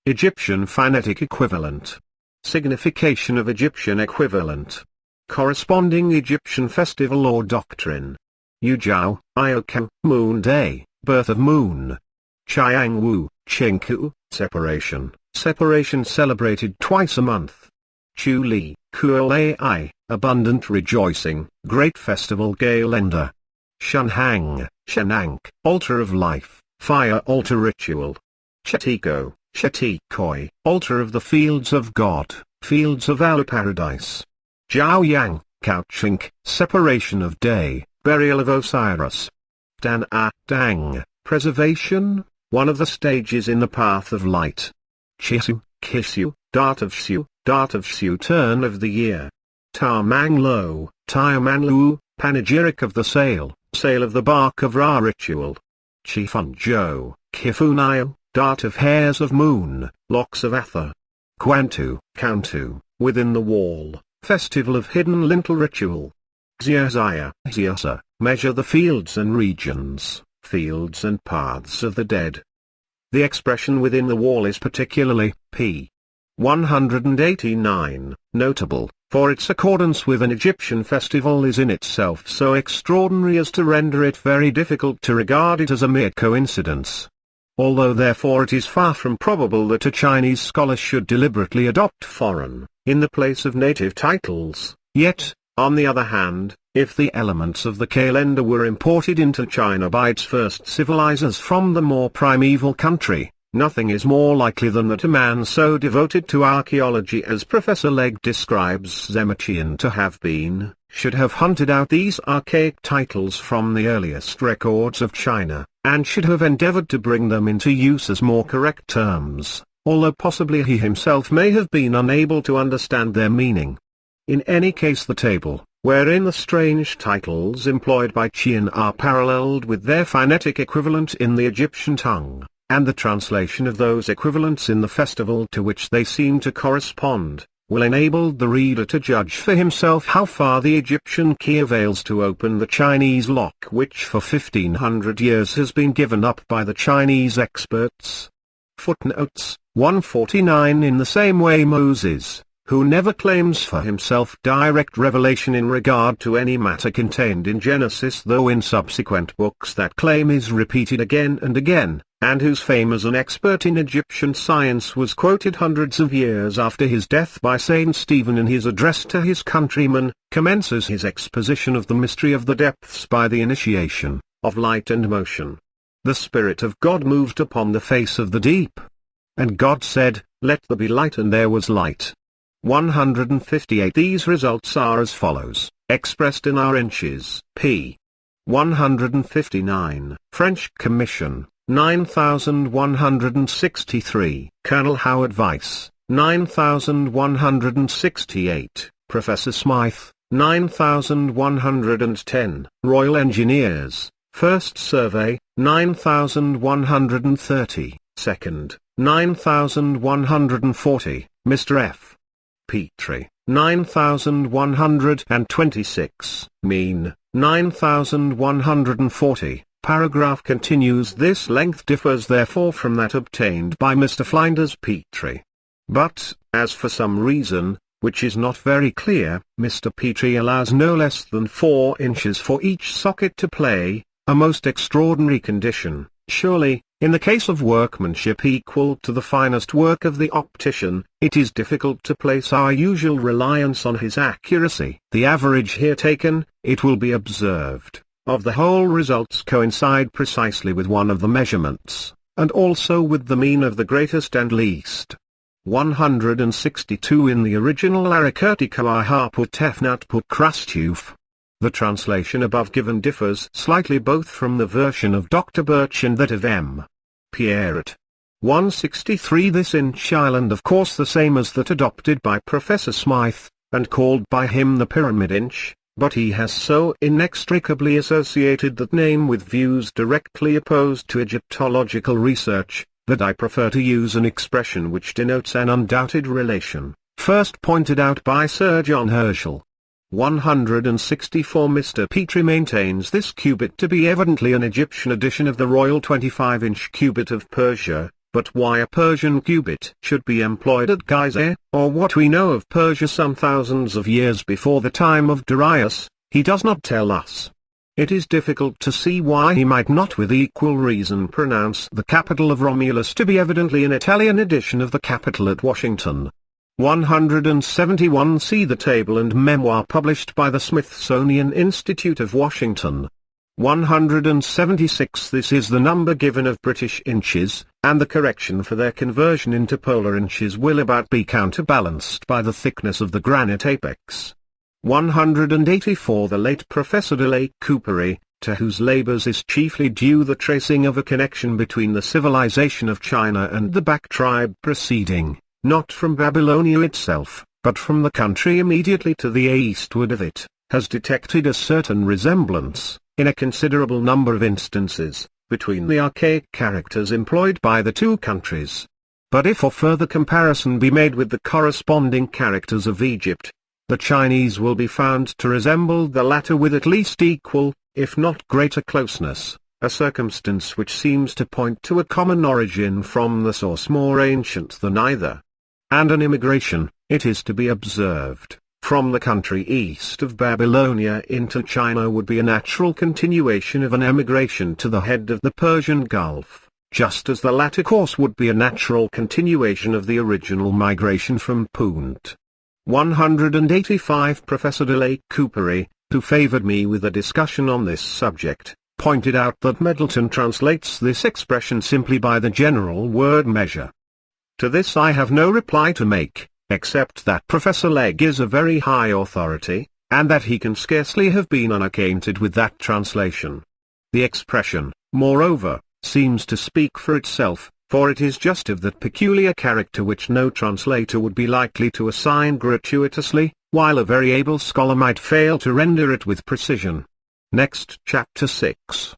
Egyptian phonetic equivalent. Signification of Egyptian equivalent. Corresponding Egyptian festival or doctrine. Yujao, Ioku, Moon Day, birth of moon. Chiangwu, Chengku, separation, separation celebrated twice a month. Chuli, Kuolai, abundant rejoicing, great festival Galenda. Shunhang, Shenank, altar of life, fire altar ritual. Chetiko, Chetikoi, altar of the fields of God, fields of our paradise. Jiaoyang, Couchink, separation of day, burial of Osiris. Dan-a-dang, preservation, one of the stages in the path of light. Chisu, Kishu, dart of Shu, turn of the year. Ta-mang-lo, Tiaman-lu, panegyric of the sail, sail of the bark of Ra ritual. Chifun-jo, Kifunayo, dart of hairs of moon, locks of Atha. Quantu, Countu, within the wall, festival of hidden lintel ritual. Xiazaya, Xiasa, measure the fields and regions, fields and paths of the dead. The expression within the wall is particularly, p. 189, notable, for its accordance with an Egyptian festival is in itself so extraordinary as to render it very difficult to regard it as a mere coincidence. Although therefore it is far from probable that a Chinese scholar should deliberately adopt foreign, in the place of native titles, yet, on the other hand, if the elements of the calendar were imported into China by its first civilizers from the more primeval country, nothing is more likely than that a man so devoted to archaeology as Professor Legge describes Szemotian to have been, should have hunted out these archaic titles from the earliest records of China, and should have endeavored to bring them into use as more correct terms, although possibly he himself may have been unable to understand their meaning. In any case, the table, wherein the strange titles employed by Qian are paralleled with their phonetic equivalent in the Egyptian tongue, and the translation of those equivalents in the festival to which they seem to correspond, will enable the reader to judge for himself how far the Egyptian key avails to open the Chinese lock, which for 1500 years has been given up by the Chinese experts. Footnotes 149. In the same way, Moses, who never claims for himself direct revelation in regard to any matter contained in Genesis, though in subsequent books that claim is repeated again and again, and whose fame as an expert in Egyptian science was quoted hundreds of years after his death by Saint Stephen in his address to his countrymen, commences his exposition of the mystery of the depths by the initiation of light and motion. The Spirit of God moved upon the face of the deep. And God said, "Let there be light," and there was light. 158. These results are as follows, expressed in our inches, p. 159. French Commission, 9163. Colonel Howard Weiss, 9168. Professor Smythe, 9110. Royal Engineers, First Survey, 9130. Second, 9140. Mr. F. Petrie, 9126. Mean, 9140. Paragraph continues. This length differs therefore from that obtained by Mr. Flinders Petrie. But, as for some reason, which is not very clear, Mr. Petrie allows no less than 4 inches for each socket to play, a most extraordinary condition, surely. In the case of workmanship equal to the finest work of the optician, it is difficult to place our usual reliance on his accuracy. The average here taken, it will be observed, of the whole results coincide precisely with one of the measurements, and also with the mean of the greatest and least. 162. In the original Arakirtikoai Harput Tefnatput Krastuf. The translation above given differs slightly both from the version of Dr. Birch and that of M. Pierret. 163. This inch island, of course the same as that adopted by Professor Smythe, and called by him the Pyramid Inch, but he has so inextricably associated that name with views directly opposed to Egyptological research, that I prefer to use an expression which denotes an undoubted relation, first pointed out by Sir John Herschel. 164. Mr. Petrie maintains this cubit to be evidently an Egyptian edition of the royal 25-inch cubit of Persia, but why a Persian cubit should be employed at Giza, or what we know of Persia some thousands of years before the time of Darius, he does not tell us. It is difficult to see why he might not with equal reason pronounce the capital of Romulus to be evidently an Italian edition of the Capitol at Washington. 171. See the table and memoir published by the Smithsonian Institute of Washington. 176. This is the number given of British inches, and the correction for their conversion into polar inches will about be counterbalanced by the thickness of the granite apex. 184. The late Professor de Lake Coupery, to whose labors is chiefly due the tracing of a connection between the civilization of China and the Bactribe proceeding, not from Babylonia itself, but from the country immediately to the eastward of it, has detected a certain resemblance, in a considerable number of instances, between the archaic characters employed by the two countries. But if a further comparison be made with the corresponding characters of Egypt, the Chinese will be found to resemble the latter with at least equal, if not greater closeness, a circumstance which seems to point to a common origin from the source more ancient than either. And an immigration, it is to be observed, from the country east of Babylonia into China would be a natural continuation of an emigration to the head of the Persian Gulf, just as the latter course would be a natural continuation of the original migration from Punt. 185. Professor de Lake Coupery, who favored me with a discussion on this subject, pointed out that Middleton translates this expression simply by the general word measure. To this I have no reply to make, except that Professor Legge is a very high authority, and that he can scarcely have been unacquainted with that translation. The expression, moreover, seems to speak for itself, for it is just of that peculiar character which no translator would be likely to assign gratuitously, while a very able scholar might fail to render it with precision. Next, Chapter 6.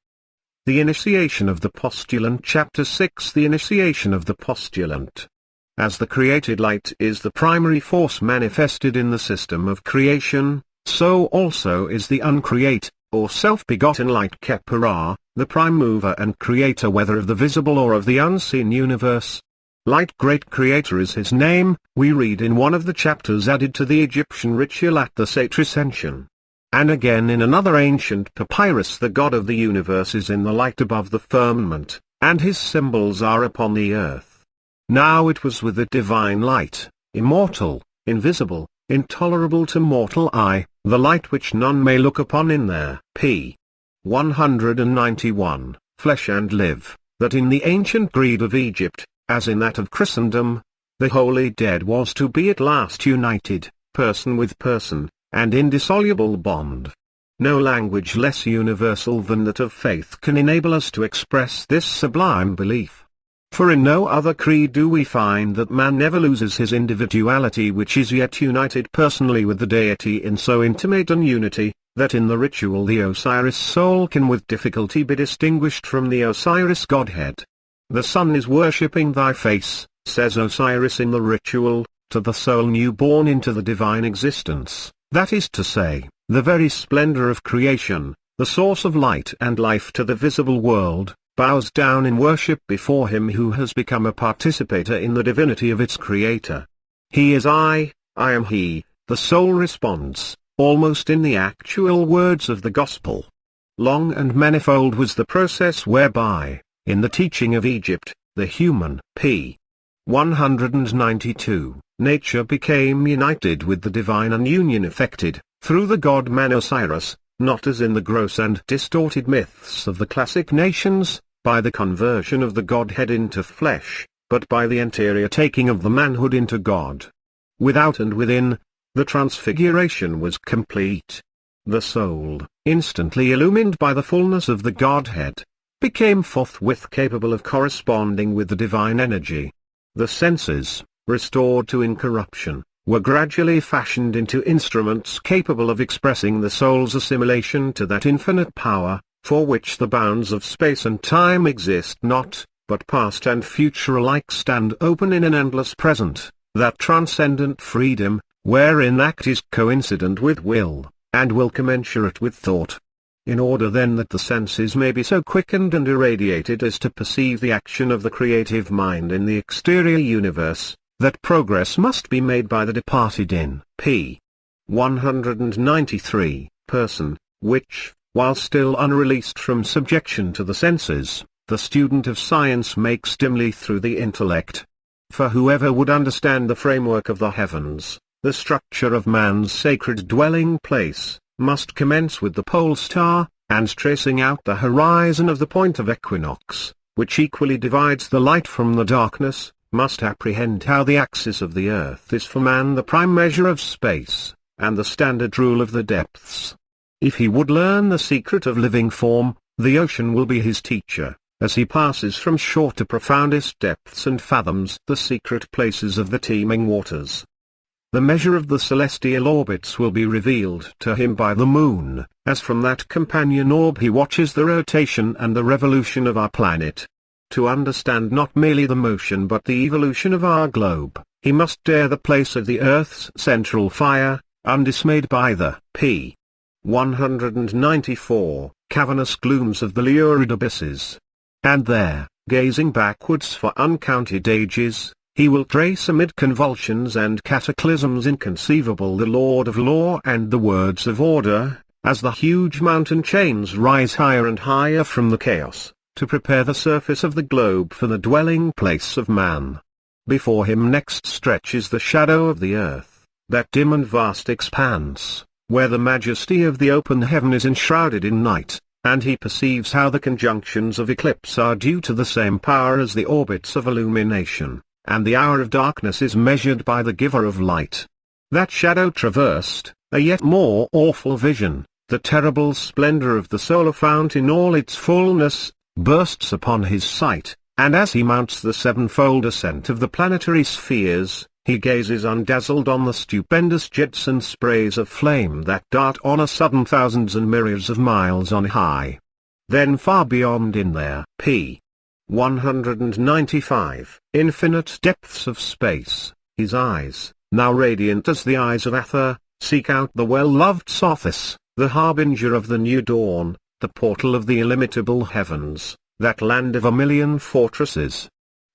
The initiation of the postulant. Chapter 6. The initiation of the postulant. As the created light is the primary force manifested in the system of creation, so also is the uncreate, or self-begotten light Kepara, the prime mover and creator whether of the visible or of the unseen universe. Light Great Creator is his name, we read in one of the chapters added to the Egyptian ritual at the Satricension. And again in another ancient papyrus the God of the universe is in the light above the firmament, and his symbols are upon the earth. Now it was with the divine light, immortal, invisible, intolerable to mortal eye, the light which none may look upon in their p. 191, flesh and live, that in the ancient creed of Egypt, as in that of Christendom, the holy dead was to be at last united, person with person, and indissoluble bond. No language less universal than that of faith can enable us to express this sublime belief. For in no other creed do we find that man never loses his individuality which is yet united personally with the deity in so intimate an unity, that in the ritual the Osiris soul can with difficulty be distinguished from the Osiris Godhead. The sun is worshipping thy face, says Osiris in the ritual, to the soul new born into the divine existence, that is to say, the very splendor of creation, the source of light and life to the visible world, bows down in worship before him who has become a participator in the divinity of its creator. He is I am he, the soul responds, almost in the actual words of the gospel. Long and manifold was the process whereby, in the teaching of Egypt, the human p. 192, nature became united with the divine, and union effected, through the god-man Osiris, not as in the gross and distorted myths of the classic nations, by the conversion of the Godhead into flesh, but by the anterior taking of the manhood into God. Without and within, the transfiguration was complete. The soul, instantly illumined by the fullness of the Godhead, became forthwith capable of corresponding with the divine energy. The senses, restored to incorruption, were gradually fashioned into instruments capable of expressing the soul's assimilation to that infinite power, for which the bounds of space and time exist not, but past and future alike stand open in an endless present, that transcendent freedom, wherein act is coincident with will, and will commensurate with thought. In order then that the senses may be so quickened and irradiated as to perceive the action of the creative mind in the exterior universe, that progress must be made by the departed in p. 193, person, which, while still unreleased from subjection to the senses, the student of science makes dimly through the intellect. For whoever would understand the framework of the heavens, the structure of man's sacred dwelling place, must commence with the pole star, and tracing out the horizon of the point of equinox, which equally divides the light from the darkness, must apprehend how the axis of the earth is for man the prime measure of space, and the standard rule of the depths. If he would learn the secret of living form, the ocean will be his teacher, as he passes from shore to profoundest depths and fathoms the secret places of the teeming waters. The measure of the celestial orbits will be revealed to him by the moon, as from that companion orb he watches the rotation and the revolution of our planet. To understand not merely the motion but the evolution of our globe, he must dare the place of the earth's central fire, undismayed by the p. 194, cavernous glooms of the lurid abysses. And there, gazing backwards for uncounted ages, he will trace amid convulsions and cataclysms inconceivable the Lord of law and the words of order, as the huge mountain chains rise higher and higher from the chaos, to prepare the surface of the globe for the dwelling place of man. Before him next stretches the shadow of the earth, that dim and vast expanse, where the majesty of the open heaven is enshrouded in night, and he perceives how the conjunctions of eclipse are due to the same power as the orbits of illumination, and the hour of darkness is measured by the giver of light. That shadow traversed, a yet more awful vision, the terrible splendor of the solar fount in all its fullness, bursts upon his sight, and as he mounts the sevenfold ascent of the planetary spheres, he gazes undazzled on the stupendous jets and sprays of flame that dart on a sudden thousands and myriads of miles on high. Then far beyond in their p. 195 infinite depths of space, his eyes, now radiant as the eyes of Ather, seek out the well-loved Sothis, the harbinger of the new dawn, the portal of the illimitable heavens, that land of a million fortresses.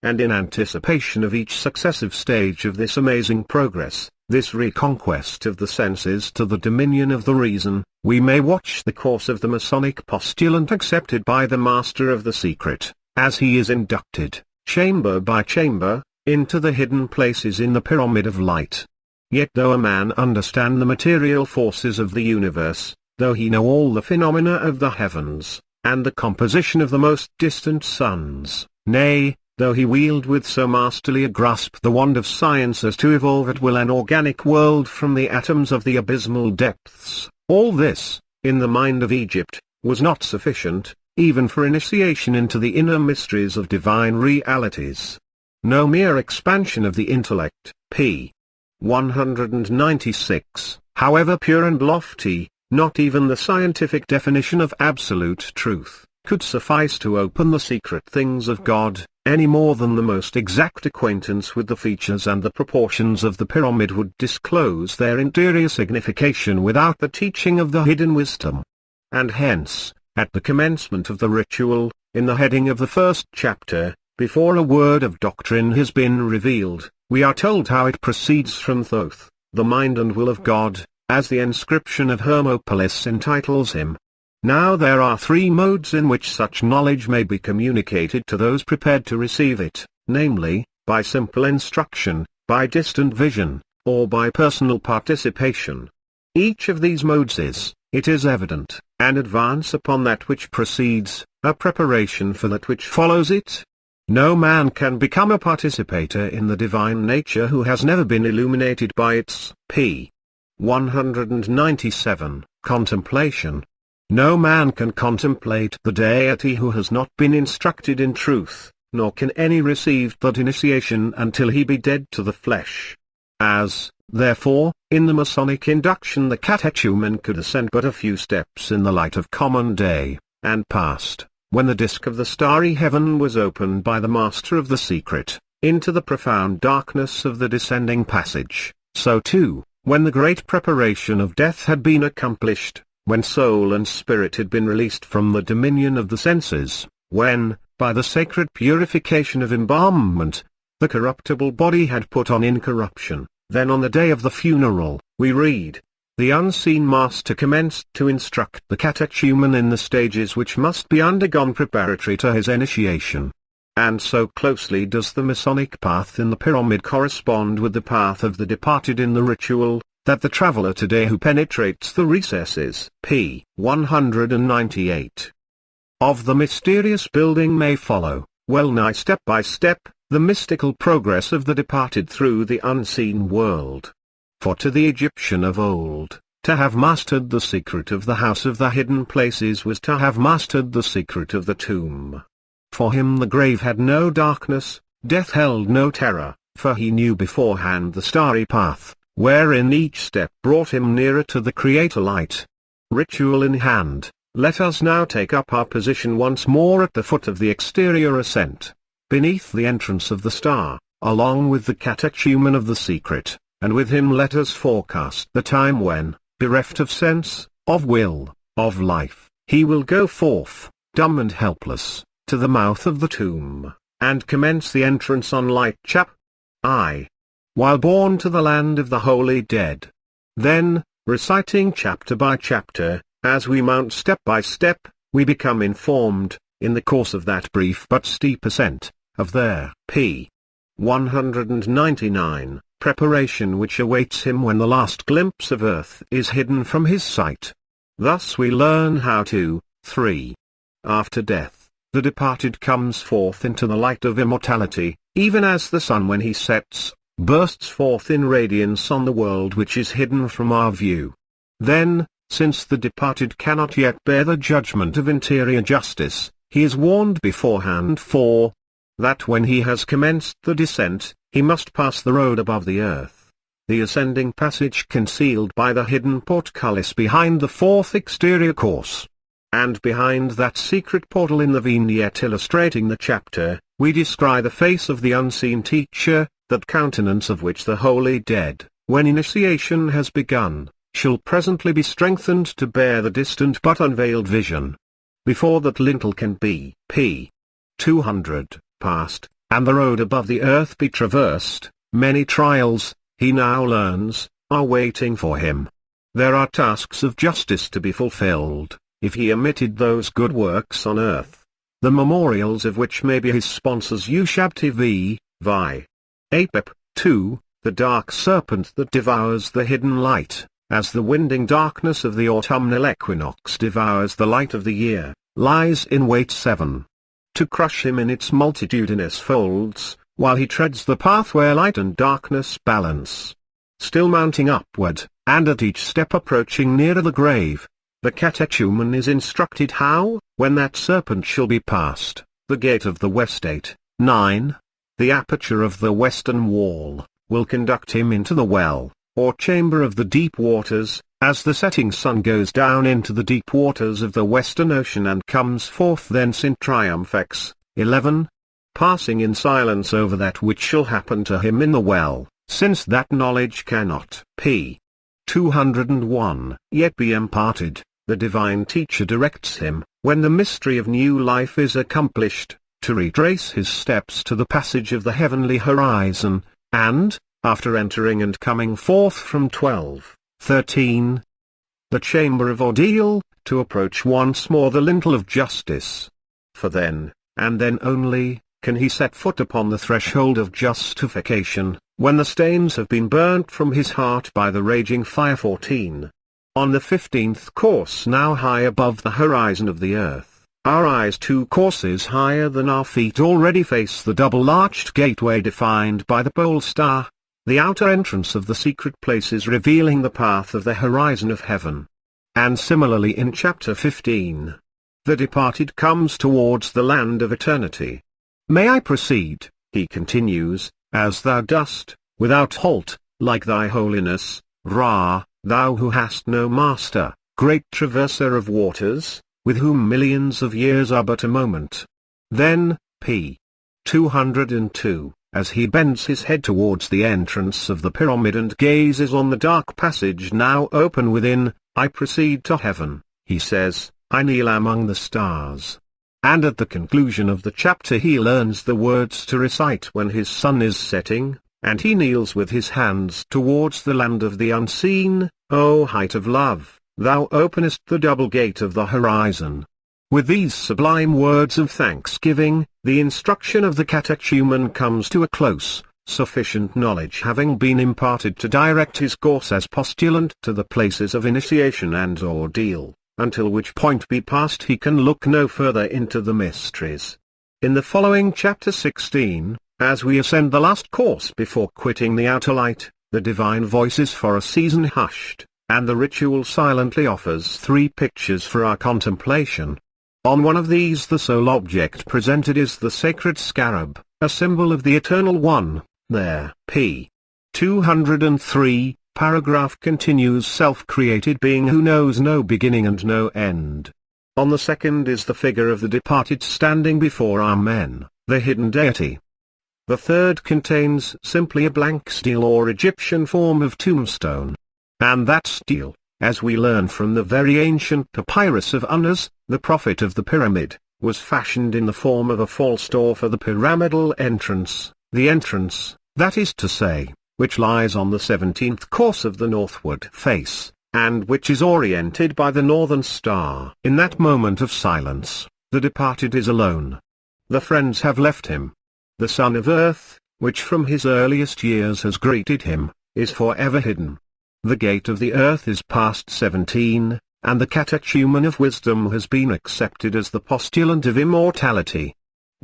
And in anticipation of each successive stage of this amazing progress, this reconquest of the senses to the dominion of the reason, we may watch the course of the Masonic postulant accepted by the Master of the Secret, as he is inducted, chamber by chamber, into the hidden places in the Pyramid of Light. Yet though a man understand the material forces of the universe, though he know all the phenomena of the heavens, and the composition of the most distant suns, nay, though he wield with so masterly a grasp the wand of science as to evolve at will an organic world from the atoms of the abysmal depths, all this, in the mind of Egypt, was not sufficient, even for initiation into the inner mysteries of divine realities. No mere expansion of the intellect, p. 196, however pure and lofty, not even the scientific definition of absolute truth, could suffice to open the secret things of God, any more than the most exact acquaintance with the features and the proportions of the pyramid would disclose their interior signification without the teaching of the hidden wisdom. And hence, at the commencement of the ritual, in the heading of the first chapter, before a word of doctrine has been revealed, we are told how it proceeds from Thoth, the mind and will of God, as the inscription of Hermopolis entitles him. Now there are three modes in which such knowledge may be communicated to those prepared to receive it, namely, by simple instruction, by distant vision, or by personal participation. Each of these modes is, it is evident, an advance upon that which precedes, a preparation for that which follows it. No man can become a participator in the divine nature who has never been illuminated by its p. 197, contemplation. No man can contemplate the deity who has not been instructed in truth, nor can any receive that initiation until he be dead to the flesh. As, therefore, in the Masonic induction the catechumen could ascend but a few steps in the light of common day, and passed, when the disk of the starry heaven was opened by the Master of the Secret, into the profound darkness of the descending passage, so too, when the great preparation of death had been accomplished, when soul and spirit had been released from the dominion of the senses, when, by the sacred purification of embalmment, the corruptible body had put on incorruption, then on the day of the funeral, we read, the unseen Master commenced to instruct the catechumen in the stages which must be undergone preparatory to his initiation. And so closely does the Masonic path in the pyramid correspond with the path of the departed in the ritual, that the traveler today who penetrates the recesses, p. 198, of the mysterious building may follow, well nigh step by step, the mystical progress of the departed through the unseen world. For to the Egyptian of old, to have mastered the secret of the house of the hidden places was to have mastered the secret of the tomb. For him the grave had no darkness, death held no terror, for he knew beforehand the starry path, wherein each step brought him nearer to the Creator light. Ritual in hand, let us now take up our position once more at the foot of the exterior ascent, beneath the entrance of the star, along with the catechumen of the secret, and with him let us forecast the time when, bereft of sense, of will, of life, he will go forth, dumb and helpless, to the mouth of the tomb, and commence the entrance on light I. While born to the land of the holy dead. Then, reciting chapter by chapter, as we mount step by step, we become informed, in the course of that brief but steep ascent, of their p. 199, preparation which awaits him when the last glimpse of earth is hidden from his sight. Thus we learn how to, 3. After death, the departed comes forth into the light of immortality, even as the sun when he sets, bursts forth in radiance on the world which is hidden from our view. Then, since the departed cannot yet bear the judgment of interior justice, he is warned beforehand for that when he has commenced the descent, he must pass the road above the earth. The ascending passage concealed by the hidden portcullis behind the fourth exterior course. And behind that secret portal in the vignette illustrating the chapter, we descry the face of the unseen teacher, that countenance of which the holy dead, when initiation has begun, shall presently be strengthened to bear the distant but unveiled vision. Before that lintel can be p. 200 passed, and the road above the earth be traversed, many trials, he now learns, are waiting for him. There are tasks of justice to be fulfilled, if he omitted those good works on earth, the memorials of which may be his sponsors USHAB-TV, Vi. Apep, 2, the dark serpent that devours the hidden light, as the winding darkness of the autumnal equinox devours the light of the year, lies in wait 7. To crush him in its multitudinous folds, while he treads the path where light and darkness balance. Still mounting upward, and at each step approaching nearer the grave, the catechumen is instructed how, when that serpent shall be passed, the gate of the west 8, 9, the aperture of the western wall, will conduct him into the well, or chamber of the deep waters, as the setting sun goes down into the deep waters of the western ocean and comes forth thence in triumph x, 11, passing in silence over that which shall happen to him in the well, since that knowledge cannot p. 201 yet be imparted. The divine teacher directs him, when the mystery of new life is accomplished, to retrace his steps to the passage of the heavenly horizon, and, after entering and coming forth from 12, 13, the chamber of ordeal, to approach once more the lintel of justice. For then, and then only, can he set foot upon the threshold of justification, when the stains have been burnt from his heart by the raging fire. 14. On the 15th course, now high above the horizon of the earth, our eyes 2 courses higher than our feet already face the double-arched gateway defined by the pole star, the outer entrance of the secret places revealing the path of the horizon of heaven. And similarly in chapter 15, the departed comes towards the land of eternity. May I proceed, he continues, as thou dost, without halt, like thy holiness, Ra, thou who hast no master, great traverser of waters, with whom millions of years are but a moment. Then, p. 202, as he bends his head towards the entrance of the pyramid and gazes on the dark passage now open within, I proceed to heaven, he says, I kneel among the stars. And at the conclusion of the chapter he learns the words to recite when his sun is setting, and he kneels with his hands towards the land of the unseen. O height of love, thou openest the double gate of the horizon. With these sublime words of thanksgiving, the instruction of the catechumen comes to a close, sufficient knowledge having been imparted to direct his course as postulant to the places of initiation and ordeal, until which point be passed he can look no further into the mysteries. In the following chapter 16, as we ascend the last course before quitting the outer light, the divine voice is for a season hushed, and the ritual silently offers 3 pictures for our contemplation. On one of these the sole object presented is the sacred scarab, a symbol of the Eternal One. There, p. 203, paragraph continues self-created being who knows no beginning and no end. On the second is the figure of the departed standing before Amen, the hidden deity. The third contains simply a blank stele or Egyptian form of tombstone. And that stele, as we learn from the very ancient papyrus of Unas, the prophet of the pyramid, was fashioned in the form of a false door for the pyramidal entrance, the entrance, that is to say, which lies on the 17th course of the northward face, and which is oriented by the northern star. In that moment of silence, the departed is alone. The friends have left him. The son of earth, which from his earliest years has greeted him, is forever hidden. The gate of the earth is past 17, and the catechumen of wisdom has been accepted as the postulant of immortality.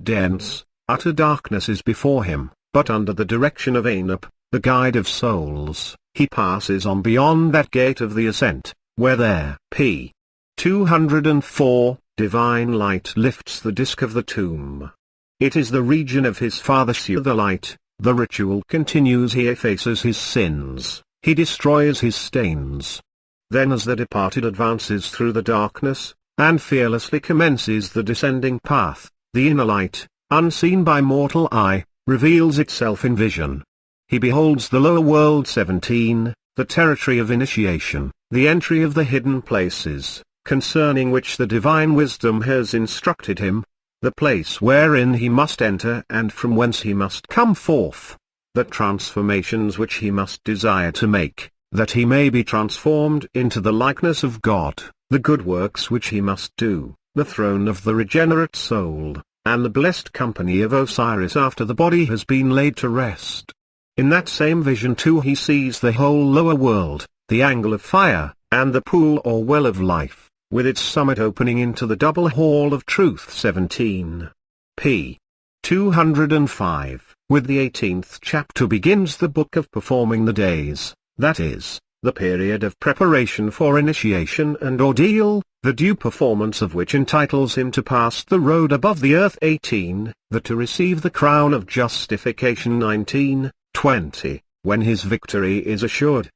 Dense, utter darkness is before him, but under the direction of Anub, the guide of souls, he passes on beyond that gate of the ascent, where there, p. 204, divine light lifts the disk of the tomb. It is the region of his father Su the light. The ritual continues. He effaces his sins, he destroys his stains. Then as the departed advances through the darkness, and fearlessly commences the descending path, the inner light, unseen by mortal eye, reveals itself in vision. He beholds the lower world 17, the territory of initiation, the entry of the hidden places, concerning which the divine wisdom has instructed him, the place wherein he must enter and from whence he must come forth, the transformations which he must desire to make, that he may be transformed into the likeness of God, the good works which he must do, the throne of the regenerate soul, and the blessed company of Osiris after the body has been laid to rest. In that same vision too he sees the whole lower world, the angle of fire, and the pool or well of life, with its summit opening into the double hall of truth 17. p. 205. With the 18th chapter begins the book of performing the days, that is, the period of preparation for initiation and ordeal, the due performance of which entitles him to pass the road above the earth 18, the to receive the crown of justification 19, 20, when his victory is assured.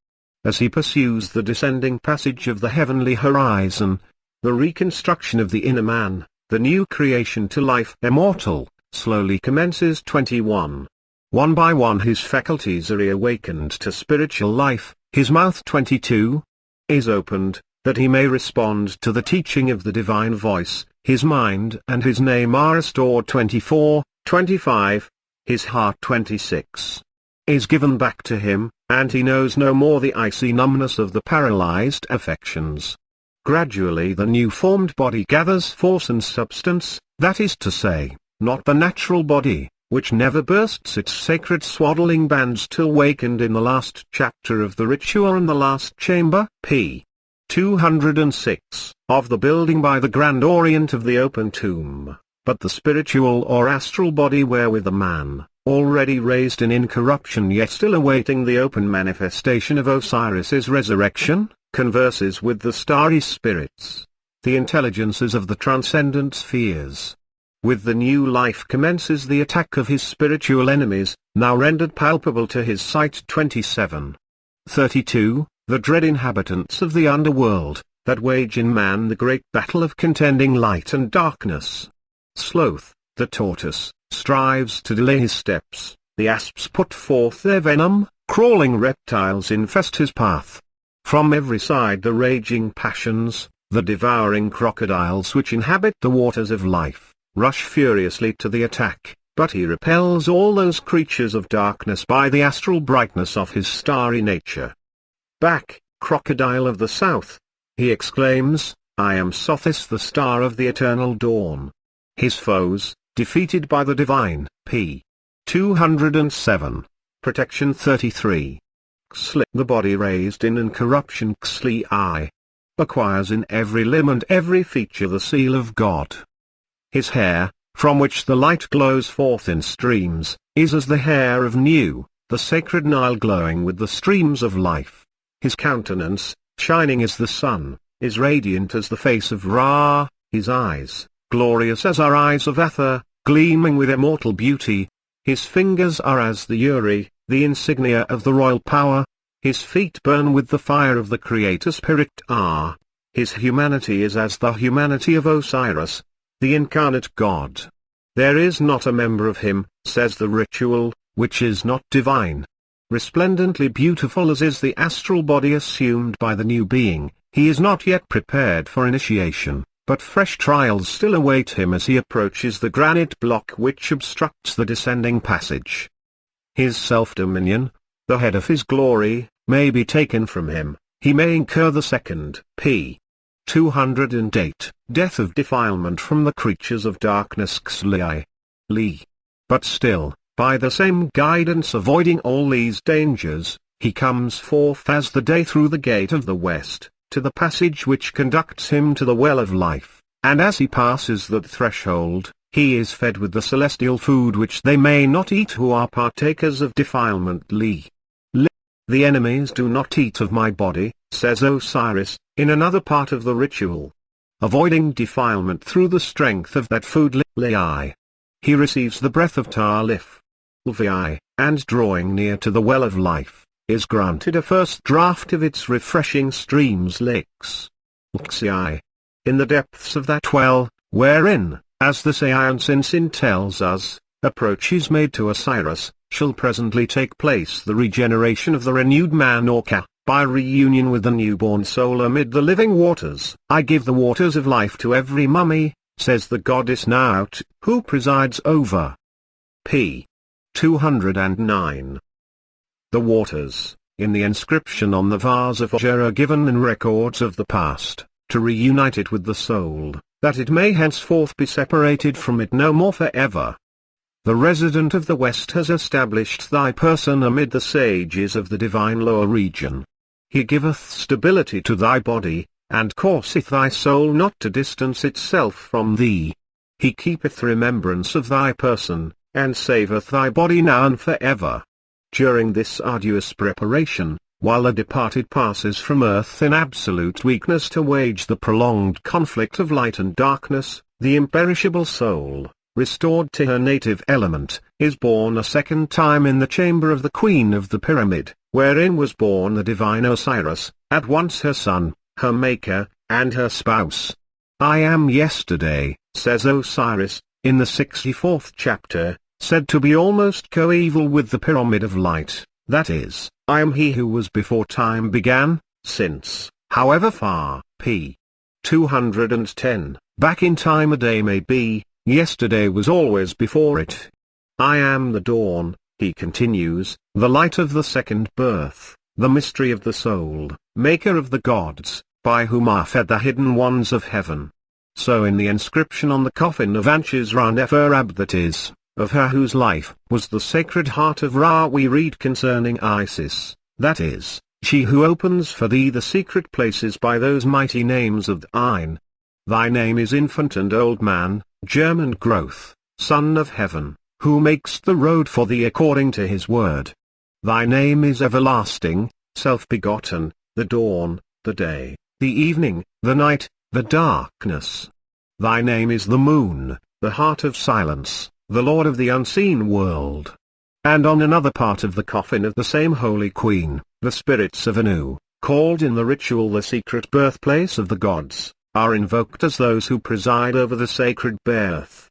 As he pursues the descending passage of the heavenly horizon, the reconstruction of the inner man, the new creation to life immortal, slowly commences 21. One by one his faculties are reawakened to spiritual life, his mouth 22 is opened, that he may respond to the teaching of the divine voice, his mind and his name are restored 24, 25, his heart 26 is given back to him, and he knows no more the icy numbness of the paralyzed affections. Gradually the new formed body gathers force and substance, that is to say, not the natural body, which never bursts its sacred swaddling bands till wakened in the last chapter of the ritual and the last chamber, p. 206, of the building by the Grand Orient of the open tomb, but the spiritual or astral body wherewith the man, already raised in incorruption yet still awaiting the open manifestation of Osiris's resurrection, converses with the starry spirits, the intelligences of the transcendent spheres. With the new life commences the attack of his spiritual enemies, now rendered palpable to his sight 27. 32. The dread inhabitants of the underworld, that wage in man the great battle of contending light and darkness. Sloth, the tortoise, strives to delay his steps, the asps put forth their venom, crawling reptiles infest his path. From every side the raging passions, the devouring crocodiles which inhabit the waters of life, rush furiously to the attack, but he repels all those creatures of darkness by the astral brightness of his starry nature. Back, crocodile of the south! He exclaims, I am Sothis the star of the eternal dawn. His foes, defeated by the divine, p. 207. Protection 33. Xli, the body raised in incorruption Xli I, acquires in every limb and every feature the seal of God. His hair, from which the light glows forth in streams, is as the hair of Nu, the sacred Nile glowing with the streams of life. His countenance, shining as the sun, is radiant as the face of Ra, his eyes, glorious as are eyes of Atha, gleaming with immortal beauty. His fingers are as the Uri, the insignia of the royal power. His feet burn with the fire of the Creator Spirit Ah. His humanity is as the humanity of Osiris, the incarnate God. There is not a member of him, says the ritual, which is not divine. Resplendently beautiful as is the astral body assumed by the new being, he is not yet prepared for initiation, but fresh trials still await him as he approaches the granite block which obstructs the descending passage. His self-dominion, the head of his glory, may be taken from him, he may incur the second, p. 208, death of defilement from the creatures of darkness Xli. Li. But still, by the same guidance avoiding all these dangers, he comes forth as the day through the gate of the west, to the passage which conducts him to the well of life, and as he passes that threshold, he is fed with the celestial food which they may not eat who are partakers of defilement Li. The enemies do not eat of my body, says Osiris, in another part of the ritual. Avoiding defilement through the strength of that food Li. he receives the breath of Tarlif, Vi, and drawing near to the well of life, is granted a first draught of its refreshing streams lakes. In the depths of that well, wherein, as the Seance Ensign tells us, approach is made to Osiris, shall presently take place the regeneration of the renewed man Orca, by reunion with the newborn soul amid the living waters. I give the waters of life to every mummy, says the goddess Naut, who presides over p. 209. The waters, in the inscription on the vase of Oger, are given in records of the past, to reunite it with the soul, that it may henceforth be separated from it no more forever. The resident of the West has established thy person amid the sages of the divine lower region. He giveth stability to thy body, and causeth thy soul not to distance itself from thee. He keepeth remembrance of thy person, and saveth thy body now and forever. During this arduous preparation, while the departed passes from earth in absolute weakness to wage the prolonged conflict of light and darkness, the imperishable soul, restored to her native element, is born a second time in the chamber of the Queen of the Pyramid, wherein was born the divine Osiris, at once her son, her maker, and her spouse. I am yesterday, says Osiris, in the 64th chapter, said to be almost coeval with the Pyramid of Light, that is, I am he who was before time began, since, however far, p. 210, back in time a day may be, yesterday was always before it. I am the dawn, he continues, the light of the second birth, the mystery of the soul, maker of the gods, by whom are fed the hidden ones of heaven. So in the inscription on the coffin of Anchis-Ra-Neferab, that is, of her whose life was the sacred heart of Ra, we read concerning Isis, that is, she who opens for thee the secret places by those mighty names of thine. Thy name is infant and old man, germ and growth, Son of heaven, who makes the road for thee according to his word. Thy name is everlasting, self-begotten, the dawn, the day, the evening, the night, the darkness. Thy name is the moon, the heart of silence, the Lord of the unseen world. And on another part of the coffin of the same holy queen, the spirits of Anu, called in the ritual the secret birthplace of the gods, are invoked as those who preside over the sacred birth.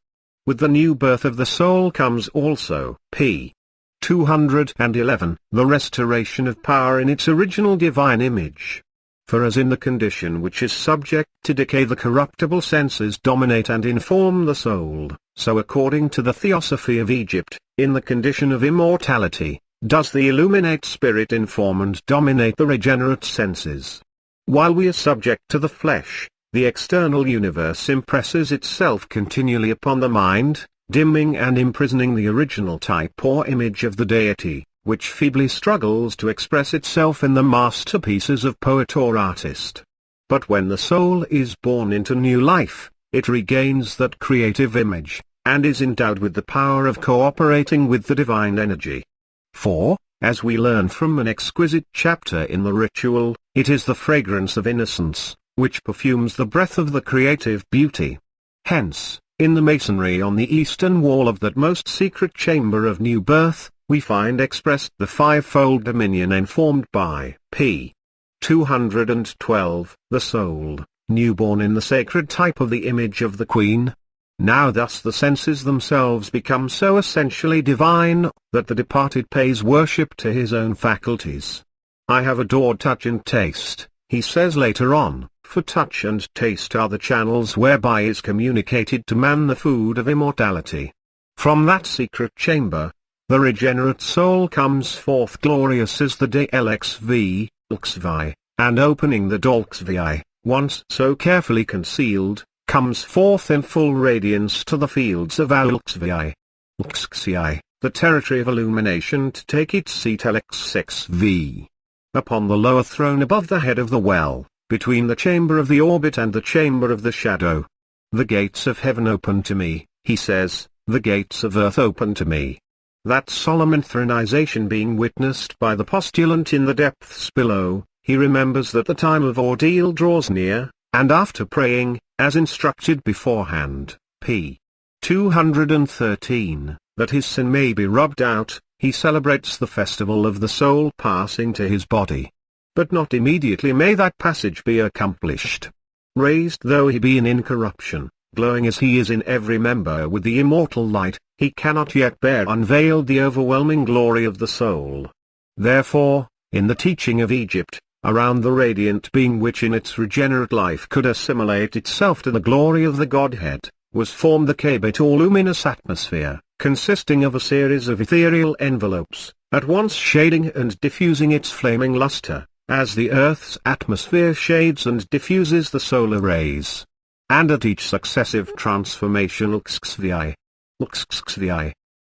With the new birth of the soul comes also, p. 211, the restoration of power in its original divine image. For as in the condition which is subject to decay the corruptible senses dominate and inform the soul, so according to the theosophy of Egypt, in the condition of immortality, does the illuminate spirit inform and dominate the regenerate senses. While we are subject to the flesh, the external universe impresses itself continually upon the mind, dimming and imprisoning the original type or image of the deity, which feebly struggles to express itself in the masterpieces of poet or artist. But when the soul is born into new life, it regains that creative image, and is endowed with the power of cooperating with the divine energy. For, as we learn from an exquisite chapter in the ritual, it is the fragrance of innocence, which perfumes the breath of the creative beauty. Hence, in the masonry on the eastern wall of that most secret chamber of new birth, we find expressed the fivefold dominion informed by p. 212, the soul, newborn in the sacred type of the image of the queen. Now thus the senses themselves become so essentially divine, that the departed pays worship to his own faculties. I have adored touch and taste, he says later on, for touch and taste are the channels whereby is communicated to man the food of immortality. From that secret chamber, the regenerate soul comes forth glorious as the day LXV, LXVI, and opening the DOLXVI, once so carefully concealed, comes forth in full radiance to the fields of ALXVI, LXXI, the territory of illumination, to take its seat LXXV. Upon the lower throne above the head of the well, between the chamber of the orbit and the chamber of the shadow. The gates of heaven open to me, he says, the gates of earth open to me. That solemn enthronization being witnessed by the postulant in the depths below, he remembers that the time of ordeal draws near, and after praying, as instructed beforehand, p. 213, that his sin may be rubbed out, he celebrates the festival of the soul passing to his body. But not immediately may that passage be accomplished. Raised though he be in incorruption, glowing as he is in every member with the immortal light, he cannot yet bear unveiled the overwhelming glory of the soul. Therefore, in the teaching of Egypt, around the radiant being which in its regenerate life could assimilate itself to the glory of the Godhead, was formed the Kabit or luminous atmosphere, consisting of a series of ethereal envelopes, at once shading and diffusing its flaming luster, as the earth's atmosphere shades and diffuses the solar rays. And at each successive transformation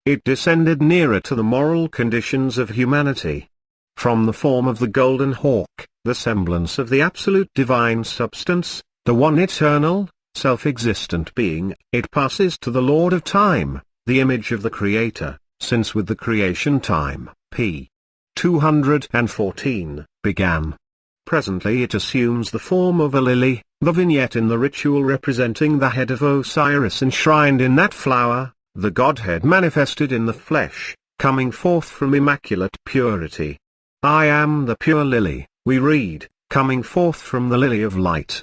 it descended nearer to the moral conditions of humanity. From the form of the golden hawk, the semblance of the absolute divine substance, the one eternal, self-existent being, it passes to the Lord of time, the image of the Creator, since with the creation time, p. 214, began. Presently it assumes the form of a lily, the vignette in the ritual representing the head of Osiris enshrined in that flower, the Godhead manifested in the flesh, coming forth from immaculate purity. I am the pure lily, we read, coming forth from the lily of light.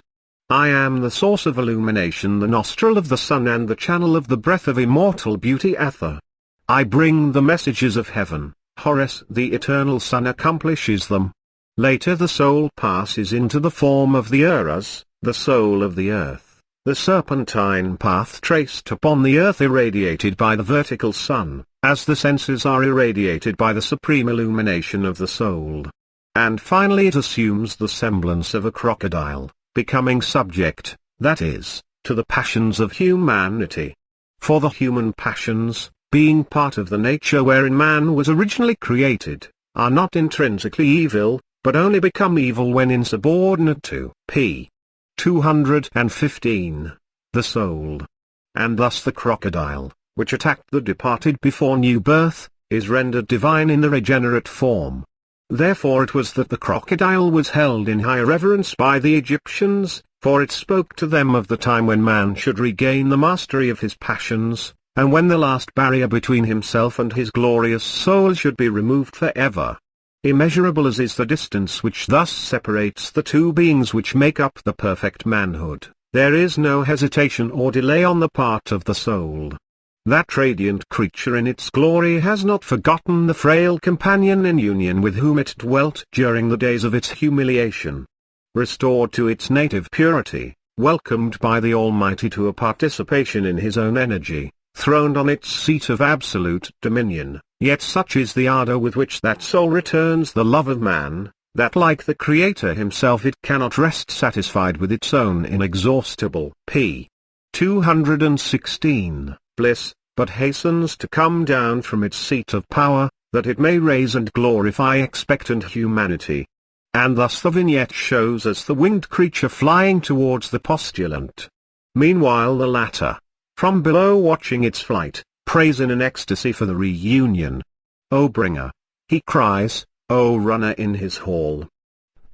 I am the source of illumination, the nostril of the sun and the channel of the breath of immortal beauty Atha. I bring the messages of heaven, Horus the eternal Son accomplishes them. Later the soul passes into the form of the Uruz, the soul of the earth, the serpentine path traced upon the earth irradiated by the vertical sun, as the senses are irradiated by the supreme illumination of the soul. And finally it assumes the semblance of a crocodile, becoming subject, that is, to the passions of humanity. For the human passions, being part of the nature wherein man was originally created, are not intrinsically evil, but only become evil when insubordinate to p. 215, the soul. And thus the crocodile, which attacked the departed before new birth, is rendered divine in the regenerate form. Therefore it was that the crocodile was held in high reverence by the Egyptians, for it spoke to them of the time when man should regain the mastery of his passions, and when the last barrier between himself and his glorious soul should be removed forever. Immeasurable as is the distance which thus separates the two beings which make up the perfect manhood, there is no hesitation or delay on the part of the soul. That radiant creature in its glory has not forgotten the frail companion in union with whom it dwelt during the days of its humiliation. Restored to its native purity, welcomed by the Almighty to a participation in His own energy, throned on its seat of absolute dominion, yet such is the ardor with which that soul returns the love of man, that like the Creator Himself it cannot rest satisfied with its own inexhaustible p. 216. bliss, but hastens to come down from its seat of power, that it may raise and glorify expectant humanity. And thus the vignette shows us the winged creature flying towards the postulant. Meanwhile the latter, from below watching its flight, prays in an ecstasy for the reunion. O bringer, he cries, O runner in his hall.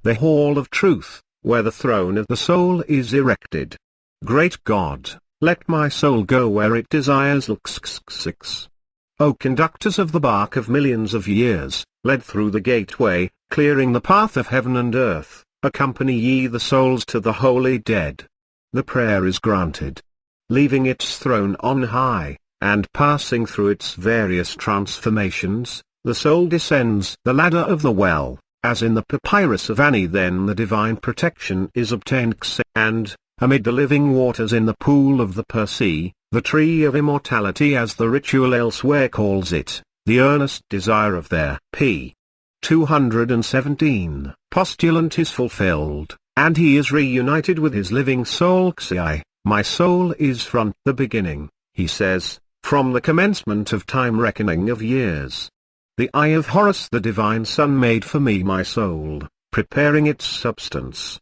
The hall of truth, where the throne of the soul is erected. Great God, let my soul go where it desires. O conductors of the bark of millions of years, led through the gateway, clearing the path of heaven and earth, accompany ye the souls to the holy dead. The prayer is granted. Leaving its throne on high, and passing through its various transformations, the soul descends the ladder of the well, as in the papyrus of Ani. Then the divine protection is obtained, and, amid the living waters in the pool of the Persea, the tree of immortality as the ritual elsewhere calls it, the earnest desire of their p. 217 postulant is fulfilled, and he is reunited with his living soul. My soul is from the beginning, he says, from the commencement of time reckoning of years. The eye of Horus the divine Son made for me my soul, preparing its substance.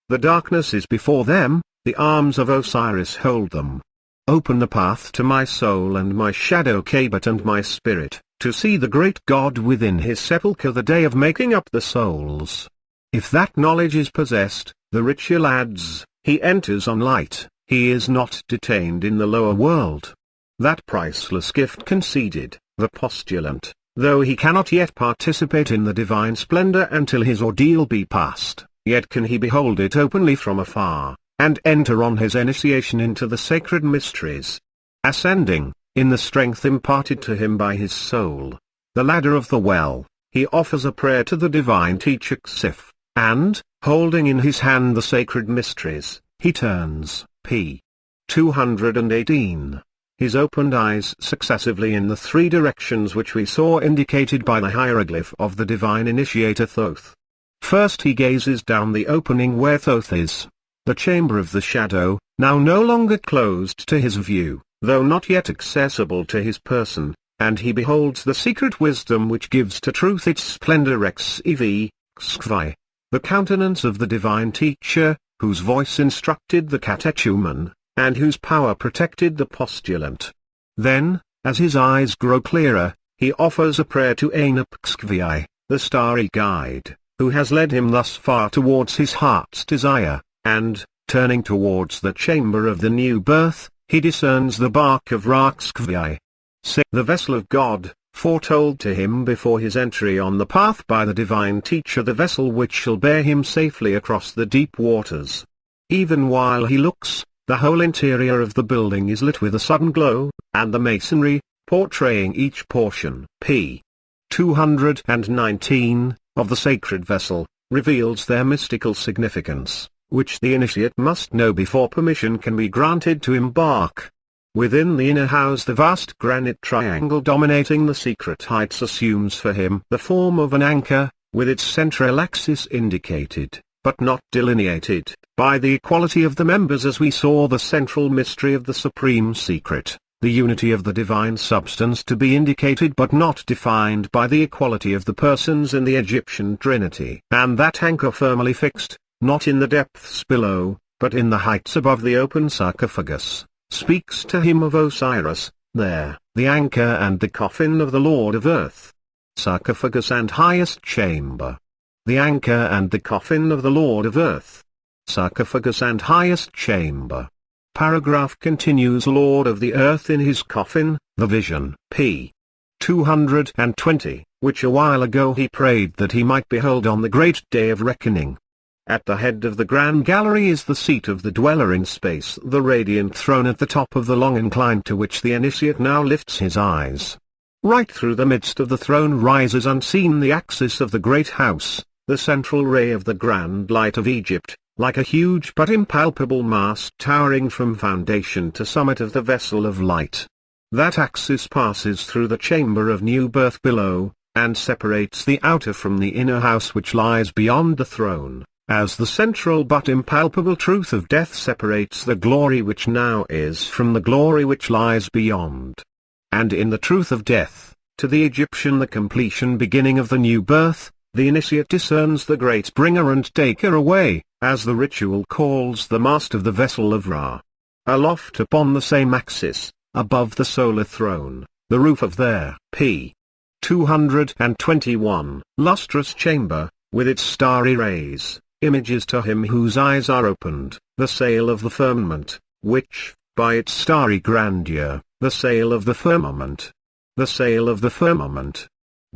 The darkness is before them, the arms of Osiris hold them. Open the path to my soul and my shadow Kabit and my spirit, to see the great God within his sepulchre the day of making up the souls. If that knowledge is possessed, the ritual adds, he enters on light, he is not detained in the lower world. that priceless gift conceded, the postulant, though he cannot yet participate in the divine splendor until his ordeal be past, yet can he behold it openly from afar, and enter on his initiation into the sacred mysteries. Ascending, in the strength imparted to him by his soul, the ladder of the well, he offers a prayer to the divine teacher Xif, and, holding in his hand the sacred mysteries, he turns, p. 218, his opened eyes successively in the three directions which we saw indicated by the hieroglyph of the divine initiator Thoth. First he gazes down the opening where Thoth is, the chamber of the shadow, now no longer closed to his view, though not yet accessible to his person, and he beholds the secret wisdom which gives to truth its splendor ev, xvi, the countenance of the divine teacher, whose voice instructed the catechumen, and whose power protected the postulant. Then, as his eyes grow clearer, he offers a prayer to Anup xvi, the starry guide, who has led him thus far towards his heart's desire, and, turning towards the chamber of the new birth, he discerns the bark of Ra xvi, the vessel of God, foretold to him before his entry on the path by the divine teacher, the vessel which shall bear him safely across the deep waters. Even while he looks, the whole interior of the building is lit with a sudden glow, and the masonry, portraying each portion, p. 219, of the sacred vessel, reveals their mystical significance, which the initiate must know before permission can be granted to embark. Within the inner house the vast granite triangle dominating the secret heights assumes for him the form of an anchor, with its central axis indicated, but not delineated, by the equality of the members as we saw the central mystery of the supreme secret, the unity of the divine substance to be indicated but not defined by the equality of the persons in the Egyptian Trinity. And that anchor firmly fixed, not in the depths below, but in the heights above the open sarcophagus, speaks to him of Osiris, there, the anchor and the coffin of the Lord of Earth. Sarcophagus and highest chamber. The anchor and the coffin of the Lord of Earth. Sarcophagus and highest chamber. Paragraph continues. Lord of the Earth in his coffin, the vision, p. 220, which a while ago he prayed that he might behold on the great day of reckoning. At the head of the grand gallery is the seat of the dweller in space, the radiant throne at the top of the long incline to which the initiate now lifts his eyes. Right through the midst of the throne rises unseen the axis of the great house, the central ray of the grand light of Egypt, like a huge but impalpable mast towering from foundation to summit of the vessel of light. That axis passes through the chamber of new birth below, and separates the outer from the inner house which lies beyond the throne, as the central but impalpable truth of death separates the glory which now is from the glory which lies beyond. And in the truth of death, to the Egyptian the completion beginning of the new birth, the initiate discerns the great bringer and taker away, as the ritual calls the mast of the vessel of Ra. Aloft upon the same axis, above the solar throne, the roof of their p. 221 lustrous chamber, with its starry rays, images to him whose eyes are opened, the sail of the firmament, which, by its starry grandeur, the sail of the firmament,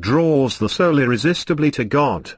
draws the soul irresistibly to God.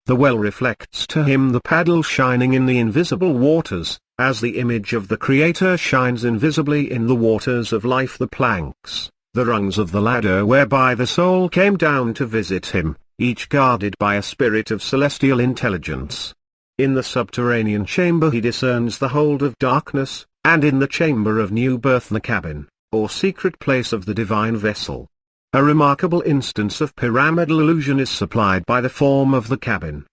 The well reflects to him the paddle shining in the invisible waters, as the image of the Creator shines invisibly in the waters of life. The planks, the rungs of the ladder whereby the soul came down to visit him, each guarded by a spirit of celestial intelligence. In the subterranean chamber he discerns the hold of darkness, and in the chamber of new birth the cabin, or secret place of the divine vessel. A remarkable instance of pyramidal illusion is supplied by the form of the cabin.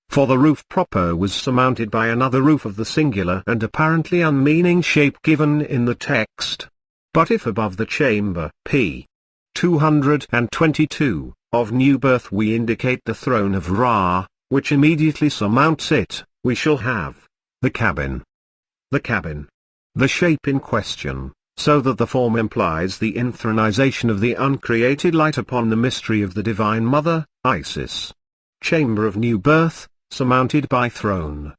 For the roof proper was surmounted by another roof of the singular and apparently unmeaning shape given in the text. But if above the chamber p. 222, of new birth we indicate the throne of Ra, which immediately surmounts it, we shall have the cabin. The shape in question, so that the form implies the inthronization of the uncreated light upon the mystery of the Divine Mother, Isis. Chamber of new birth, surmounted by throne.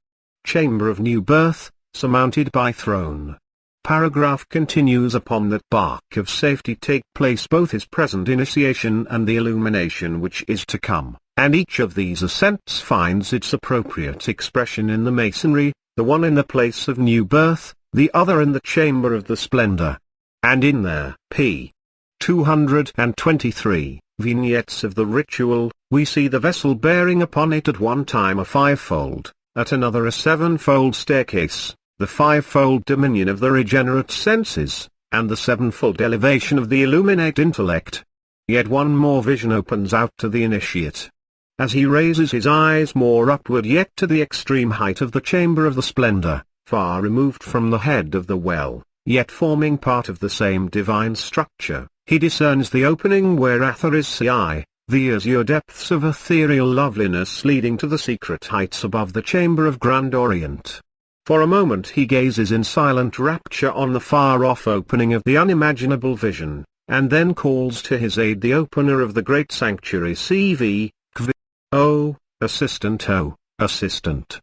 Chamber of new birth, surmounted by throne. paragraph continues upon that bark of safety take place both his present initiation and the illumination which is to come, and each of these ascents finds its appropriate expression in the masonry, the one in the place of new birth, the other in the chamber of the splendor. And in their p. 223 vignettes of the ritual, we see the vessel bearing upon it at one time a fivefold, at another a sevenfold staircase, the fivefold dominion of the regenerate senses, and the sevenfold elevation of the illuminate intellect. Yet one more vision opens out to the initiate. As he raises his eyes more upward yet to the extreme height of the chamber of the splendor, far removed from the head of the well, yet forming part of the same divine structure, he discerns the opening whereath is the azure depths of ethereal loveliness leading to the secret heights above the chamber of grand Orient. For a moment he gazes in silent rapture on the far-off opening of the unimaginable vision, and then calls to his aid the opener of the great sanctuary CV, Kv. O, assistant O, assistant.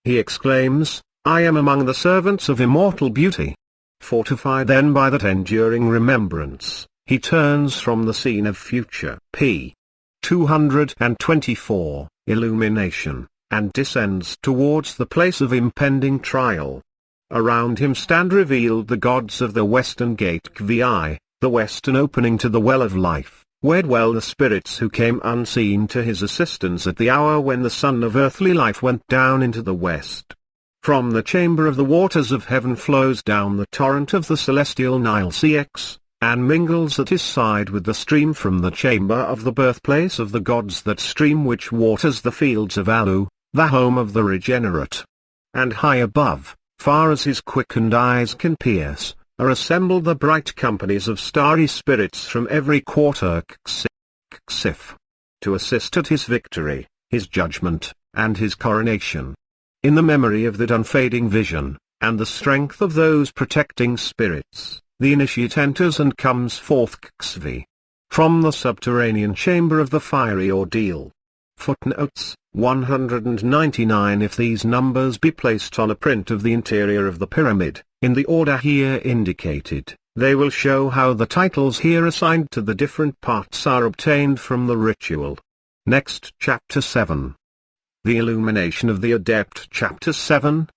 He exclaims, I am among the servants of immortal beauty. Fortified then by that enduring remembrance, he turns from the scene of future p. 224, illumination, and descends towards the place of impending trial. Around him stand revealed the gods of the western gate Kvi, the western opening to the well of life, where dwell the spirits who came unseen to his assistance at the hour when the sun of earthly life went down into the west. From the chamber of the waters of heaven flows down the torrent of the celestial Nile CX, and mingles at his side with the stream from the chamber of the birthplace of the gods, that stream which waters the fields of Alu, the home of the regenerate. And high above, far as his quickened eyes can pierce, are assembled the bright companies of starry spirits from every quarter Ksif, to assist at his victory, his judgment, and his coronation. In the memory of that unfading vision, and the strength of those protecting spirits, the initiate enters and comes forth Ksvi, from the subterranean chamber of the fiery ordeal. Footnotes 199. If these numbers be placed on a print of the interior of the pyramid, in the order here indicated, they will show how the titles here assigned to the different parts are obtained from the ritual. Next, Chapter 7. The illumination of the adept. Chapter 7.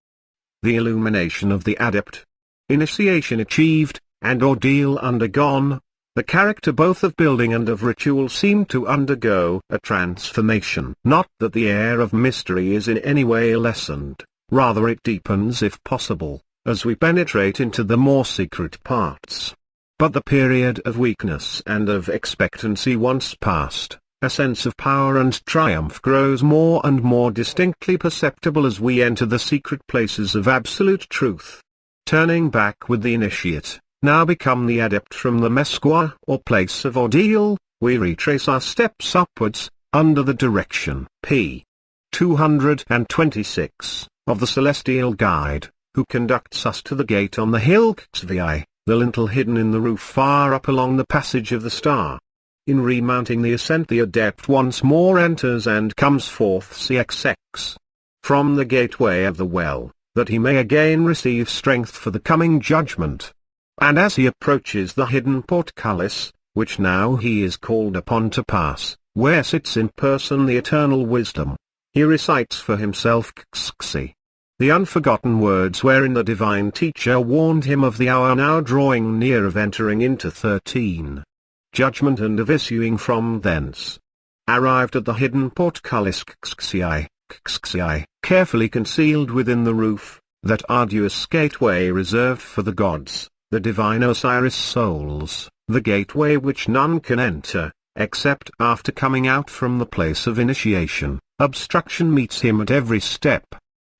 The illumination of the adept. Initiation achieved, and ordeal undergone, the character both of building and of ritual seem to undergo a transformation. Not that the air of mystery is in any way lessened, rather it deepens if possible, as we penetrate into the more secret parts. But the period of weakness and of expectancy once past, a sense of power and triumph grows more and more distinctly perceptible as we enter the secret places of absolute truth. Turning back with the initiate, now become the adept from the mesqua or place of ordeal, we retrace our steps upwards, under the direction p. 226, of the celestial guide, who conducts us to the gate on the hill Ksvi, the lintel hidden in the roof far up along the passage of the star. In remounting the ascent the adept once more enters and comes forth CXX, from the gateway of the well, that he may again receive strength for the coming judgment. And as he approaches the hidden portcullis, which now he is called upon to pass, where sits in person the eternal wisdom, he recites for himself Kxxi, the unforgotten words wherein the divine teacher warned him of the hour now drawing near of entering into 13. Judgment and of issuing from thence. Arrived at the hidden portcullis Kxxi, carefully concealed within the roof, that arduous gateway reserved for the gods, the divine Osiris souls, the gateway which none can enter, except after coming out from the place of initiation. Obstruction meets him at every step.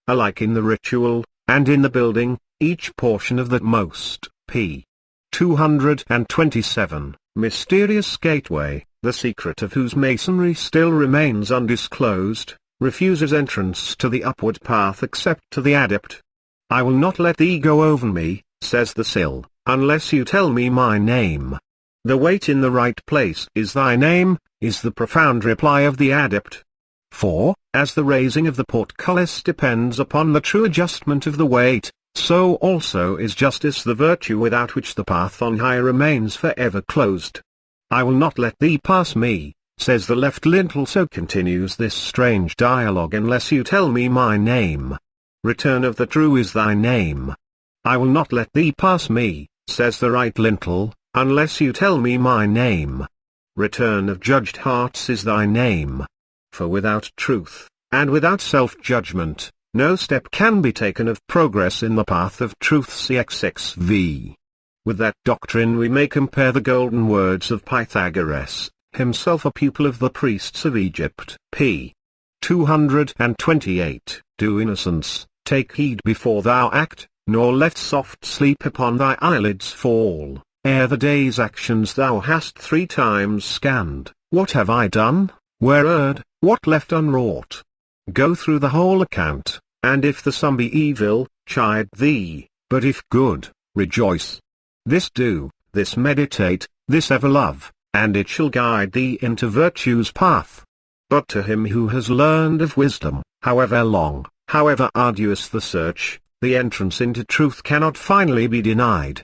Alike in the ritual, and in the building, each portion of that most p. 227, mysterious gateway, the secret of whose masonry still remains undisclosed, refuses entrance to the upward path except to the adept. I will not let thee go over me, says the sill, unless you tell me my name. The weight in the right place is thy name, is the profound reply of the adept. For, as the raising of the portcullis depends upon the true adjustment of the weight, So also is justice the virtue without which the path on high remains forever closed. I will not let thee pass me, says the left lintel. So continues this strange dialogue, unless you tell me my name. Return of the true is thy name. I will not let thee pass me, says the right lintel, unless you tell me my name. Return of judged hearts is thy name. For without truth, and without self-judgment, no step can be taken of progress in the path of truth. CXXV. With that doctrine we may compare the golden words of Pythagoras, himself a pupil of the priests of Egypt. p. 228. Do innocence, take heed before thou act, nor let soft sleep upon thy eyelids fall, ere the day's actions thou hast 3 times scanned. What have I done? Where erred? What left unwrought? Go through the whole account, and if the sum be evil, chide thee, but if good, rejoice. This do, this meditate, this ever love, and it shall guide thee into virtue's path. But to him who has learned of wisdom, however long, however arduous the search, the entrance into truth cannot finally be denied.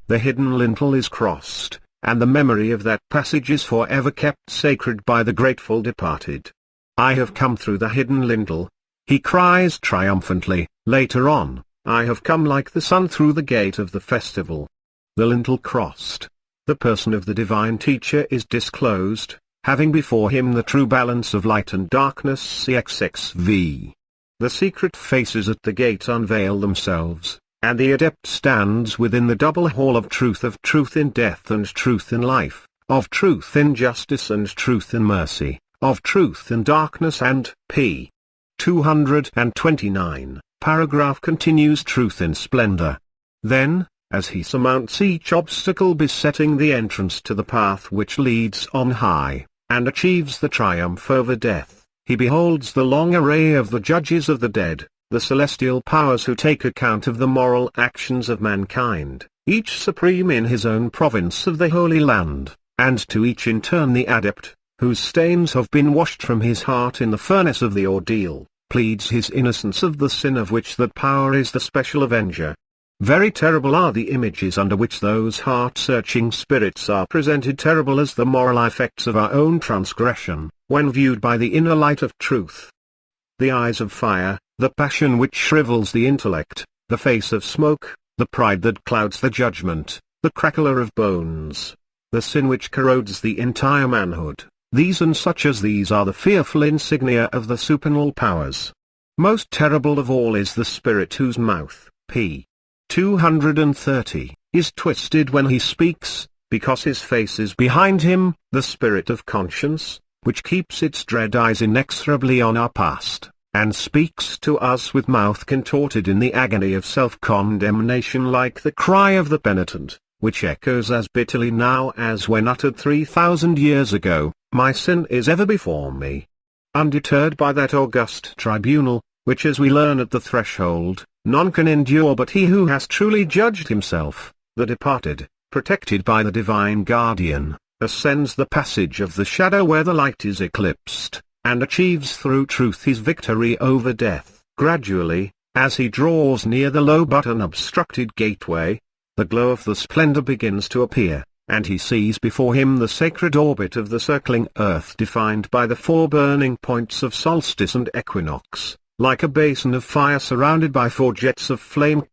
The hidden lintel is crossed, and the memory of that passage is forever kept sacred by the grateful departed. I have come through the hidden lintel, he cries triumphantly. Later on, I have come like the sun through the gate of the festival. The lintel crossed. The person of the divine teacher is disclosed, having before him the true balance of light and darkness. CXXV. The secret faces at the gate unveil themselves, and the adept stands within the double hall of truth in death and truth in life, of truth in justice and truth in mercy, of truth in darkness and, p. 229, paragraph continues, truth in splendor. Then, as he surmounts each obstacle besetting the entrance to the path which leads on high, and achieves the triumph over death, he beholds the long array of the judges of the dead, the celestial powers who take account of the moral actions of mankind, each supreme in his own province of the Holy Land, and to each in turn the adept, whose stains have been washed from his heart in the furnace of the ordeal, pleads his innocence of the sin of which that power is the special avenger. Very terrible are the images under which those heart-searching spirits are presented, terrible as the moral effects of our own transgression, when viewed by the inner light of truth. The eyes of fire, the passion which shrivels the intellect, the face of smoke, the pride that clouds the judgment, the crackler of bones, the sin which corrodes the entire manhood, these and such as these are the fearful insignia of the supernal powers. Most terrible of all is the spirit whose mouth, p. 230, is twisted when he speaks, because his face is behind him, the spirit of conscience, which keeps its dread eyes inexorably on our past, and speaks to us with mouth contorted in the agony of self-condemnation like the cry of the penitent, which echoes as bitterly now as when uttered 3,000 years ago, my sin is ever before me. Undeterred by that august tribunal, which as we learn at the threshold, none can endure but he who has truly judged himself, the departed, protected by the divine guardian, ascends the passage of the shadow where the light is eclipsed, and achieves through truth his victory over death. Gradually, as he draws near the low but unobstructed gateway, the glow of the splendor begins to appear, and he sees before him the sacred orbit of the circling earth defined by the 4 burning points of solstice and equinox, like a basin of fire surrounded by 4 jets of flame.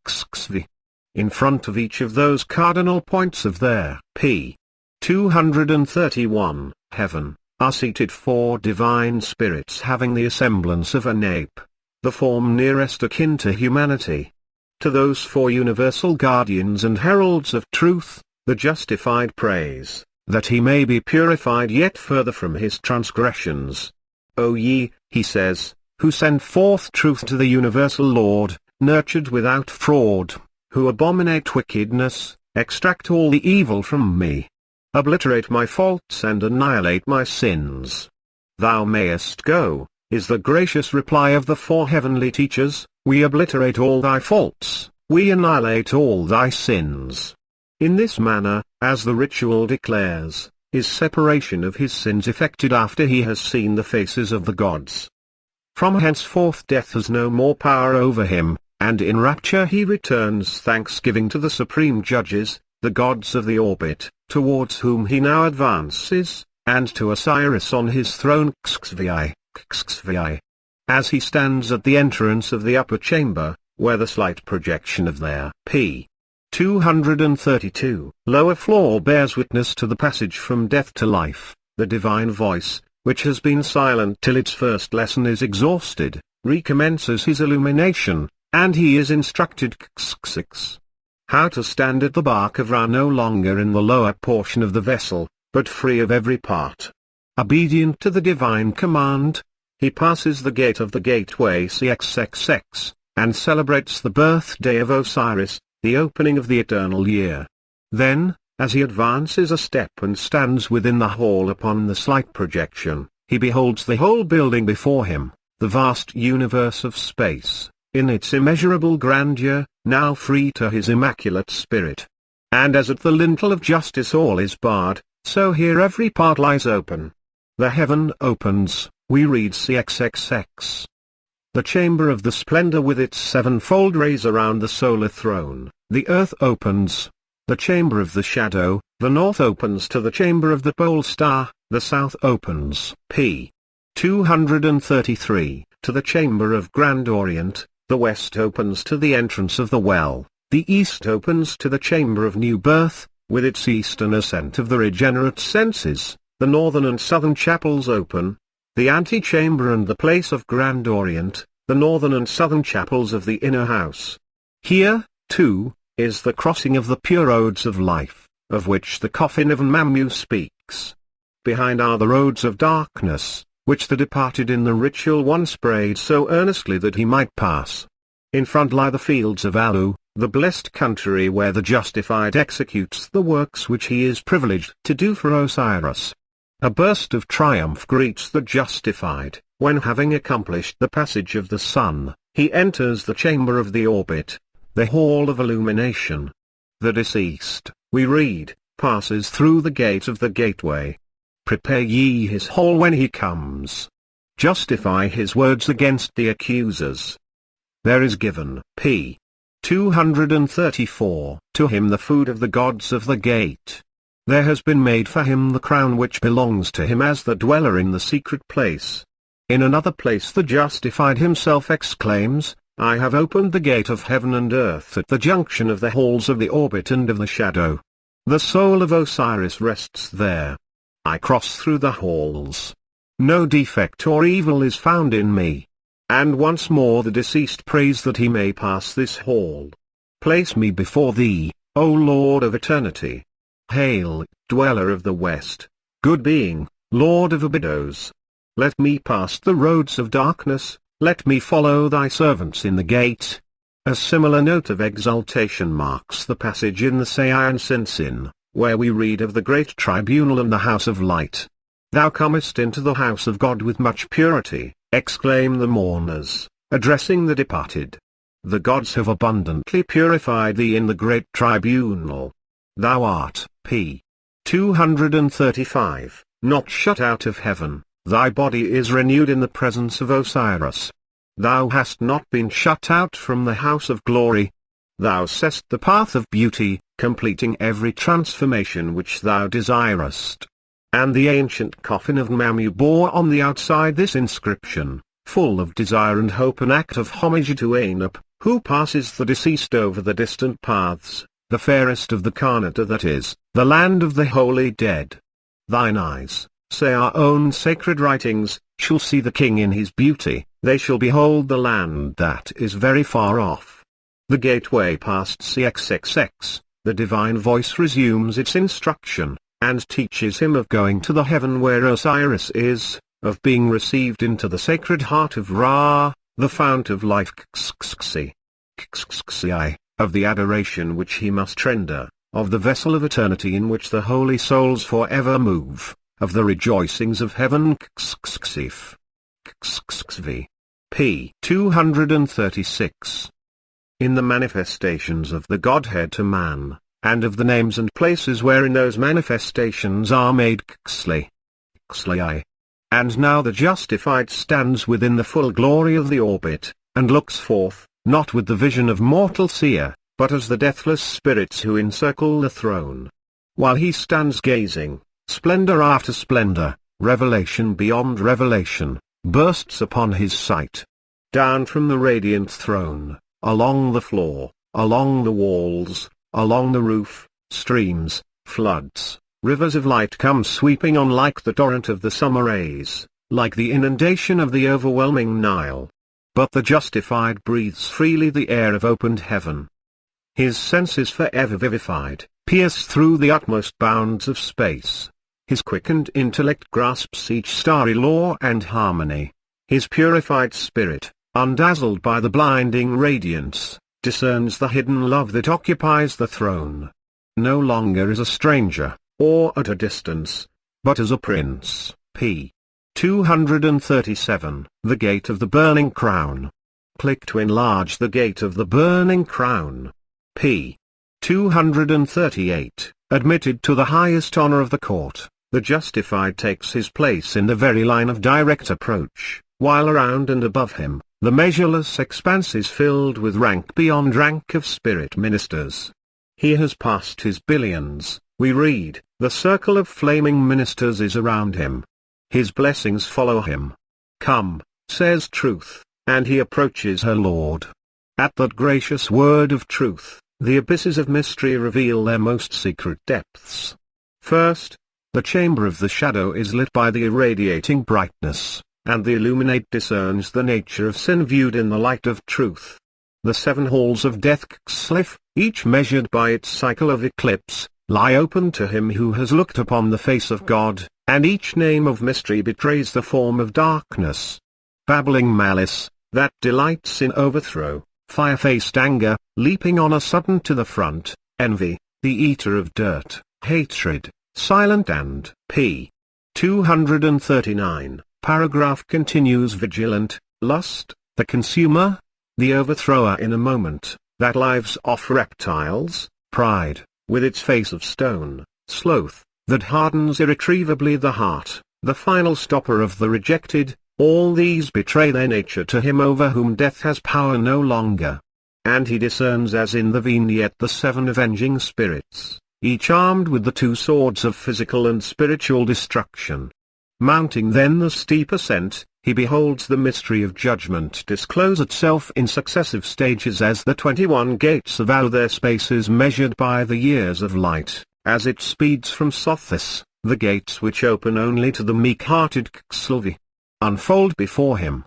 In front of each of those cardinal points of their p. 231, heaven, are seated 4 divine spirits having the semblance of an ape, the form nearest akin to humanity. To those 4 universal guardians and heralds of truth, the justified praise, that he may be purified yet further from his transgressions. O ye, he says, who send forth truth to the universal Lord, nurtured without fraud, who abominate wickedness, extract all the evil from me. Obliterate my faults and annihilate my sins. Thou mayest go, is the gracious reply of the 4 heavenly teachers, we obliterate all thy faults, we annihilate all thy sins. In this manner, as the ritual declares, is separation of his sins effected after he has seen the faces of the gods. From henceforth death has no more power over him, and in rapture he returns thanksgiving to the supreme judges, the gods of the orbit, towards whom he now advances, and to Osiris on his throne as he stands at the entrance of the upper chamber, where the slight projection of their p. 232 lower floor bears witness to the passage from death to life. The divine voice, which has been silent till its first lesson is exhausted, recommences his illumination, and he is instructed how to stand at the bark of Ra, no longer in the lower portion of the vessel, but free of every part. Obedient to the divine command, he passes the gate of the gateway and celebrates the birthday of Osiris, the opening of the eternal year. Then, as he advances a step and stands within the hall upon the slight projection, he beholds the whole building before him, the vast universe of space, in its immeasurable grandeur, now free to his immaculate spirit. And as at the lintel of justice all is barred, so here every part lies open. The heaven opens, we read CXXX. The chamber of the splendor with its sevenfold rays around the solar throne, the earth opens. The chamber of the shadow, the north opens to the chamber of the pole star, the south opens, p. 233, to the chamber of Grand Orient, the west opens to the entrance of the well, the east opens to the chamber of new birth, with its eastern ascent of the regenerate senses, the northern and southern chapels open, the antechamber and the place of Grand Orient, the northern and southern chapels of the inner house. Here, too, is the crossing of the pure roads of life, of which the coffin of Mamu speaks. Behind are the roads of darkness, which the departed in the ritual once prayed so earnestly that he might pass. In front lie the fields of Alu, the blessed country where the justified executes the works which he is privileged to do for Osiris. A burst of triumph greets the justified, when having accomplished the passage of the sun, he enters the chamber of the orbit, the hall of illumination. The deceased, we read, passes through the gate of the gateway. Prepare ye his hall when he comes. Justify his words against the accusers. There is given, p. 234, to him the food of the gods of the gate. There has been made for him the crown which belongs to him as the dweller in the secret place. In another place the justified himself exclaims, I have opened the gate of heaven and earth at the junction of the halls of the orbit and of the shadow. The soul of Osiris rests there. I cross through the halls. No defect or evil is found in me. And once more the deceased prays that he may pass this hall. Place me before thee, O Lord of eternity. Hail, dweller of the west, good being, Lord of Abydos. Let me pass the roads of darkness, let me follow thy servants in the gate. A similar note of exaltation marks the passage in the Seian Sensin, where we read of the great tribunal and the house of light. Thou comest into the house of God with much purity, exclaim the mourners, addressing the departed. The gods have abundantly purified thee in the great tribunal. Thou art, p. 235, not shut out of heaven, thy body is renewed in the presence of Osiris. Thou hast not been shut out from the house of glory. Thou seest the path of beauty, completing every transformation which thou desirest. And the ancient coffin of Mamu bore on the outside this inscription, full of desire and hope, an act of homage to Anup, who passes the deceased over the distant paths, the fairest of the Karnata, that is, the land of the holy dead. Thine eyes, say our own sacred writings, shall see the king in his beauty, they shall behold the land that is very far off. The gateway past CXXX, the divine voice resumes its instruction, and teaches him of going to the heaven where Osiris is, of being received into the sacred heart of Ra, the fount of life, of the adoration which he must render, of the vessel of eternity in which the holy souls forever move, of the rejoicings of heaven, p. 236. In the manifestations of the Godhead to man, and of the names and places wherein those manifestations are made And now the justified stands within the full glory of the orbit, and looks forth, not with the vision of mortal seer, but as the deathless spirits who encircle the throne. While he stands gazing, splendor after splendor, revelation beyond revelation, bursts upon his sight. Down from the radiant throne, along the floor, along the walls, along the roof, streams, floods, rivers of light come sweeping on like the torrent of the summer rays, like the inundation of the overwhelming Nile. But the justified breathes freely the air of opened heaven. His sense is forever vivified, pierced through the utmost bounds of space. His quickened intellect grasps each starry law and harmony. His purified spirit, undazzled by the blinding radiance, discerns the hidden love that occupies the throne. No longer as a stranger, or at a distance, but as a prince. p. 237. The Gate of the Burning Crown. Click to enlarge the Gate of the Burning Crown. p. 238. Admitted to the highest honor of the court, the justified takes his place in the very line of direct approach, while around and above him, the measureless expanse is filled with rank beyond rank of spirit ministers. He has passed his billions, we read, the circle of flaming ministers is around him. His blessings follow him. Come, says truth, and he approaches her Lord. At that gracious word of truth, the abysses of mystery reveal their most secret depths. First, the chamber of the shadow is lit by the irradiating brightness, and the illuminate discerns the nature of sin viewed in the light of truth. The 7 halls of death, each measured by its cycle of eclipse, lie open to him who has looked upon the face of God, and each name of mystery betrays the form of darkness. Babbling malice, that delights in overthrow, fire-faced anger, leaping on a sudden to the front, envy, the eater of dirt, hatred, silent and p. 239, paragraph continues vigilant, lust, the consumer, the overthrower in a moment, that lives off reptiles, pride, with its face of stone, sloth, that hardens irretrievably the heart, the final stopper of the rejected, all these betray their nature to him over whom death has power no longer. And he discerns as in the vignette the 7 avenging spirits, each armed with the 2 swords of physical and spiritual destruction. Mounting then the steep ascent, he beholds the mystery of judgment disclose itself in successive stages as the 21 gates of their space is measured by the years of light, as it speeds from Sothis, the gates which open only to the meek-hearted unfold before him.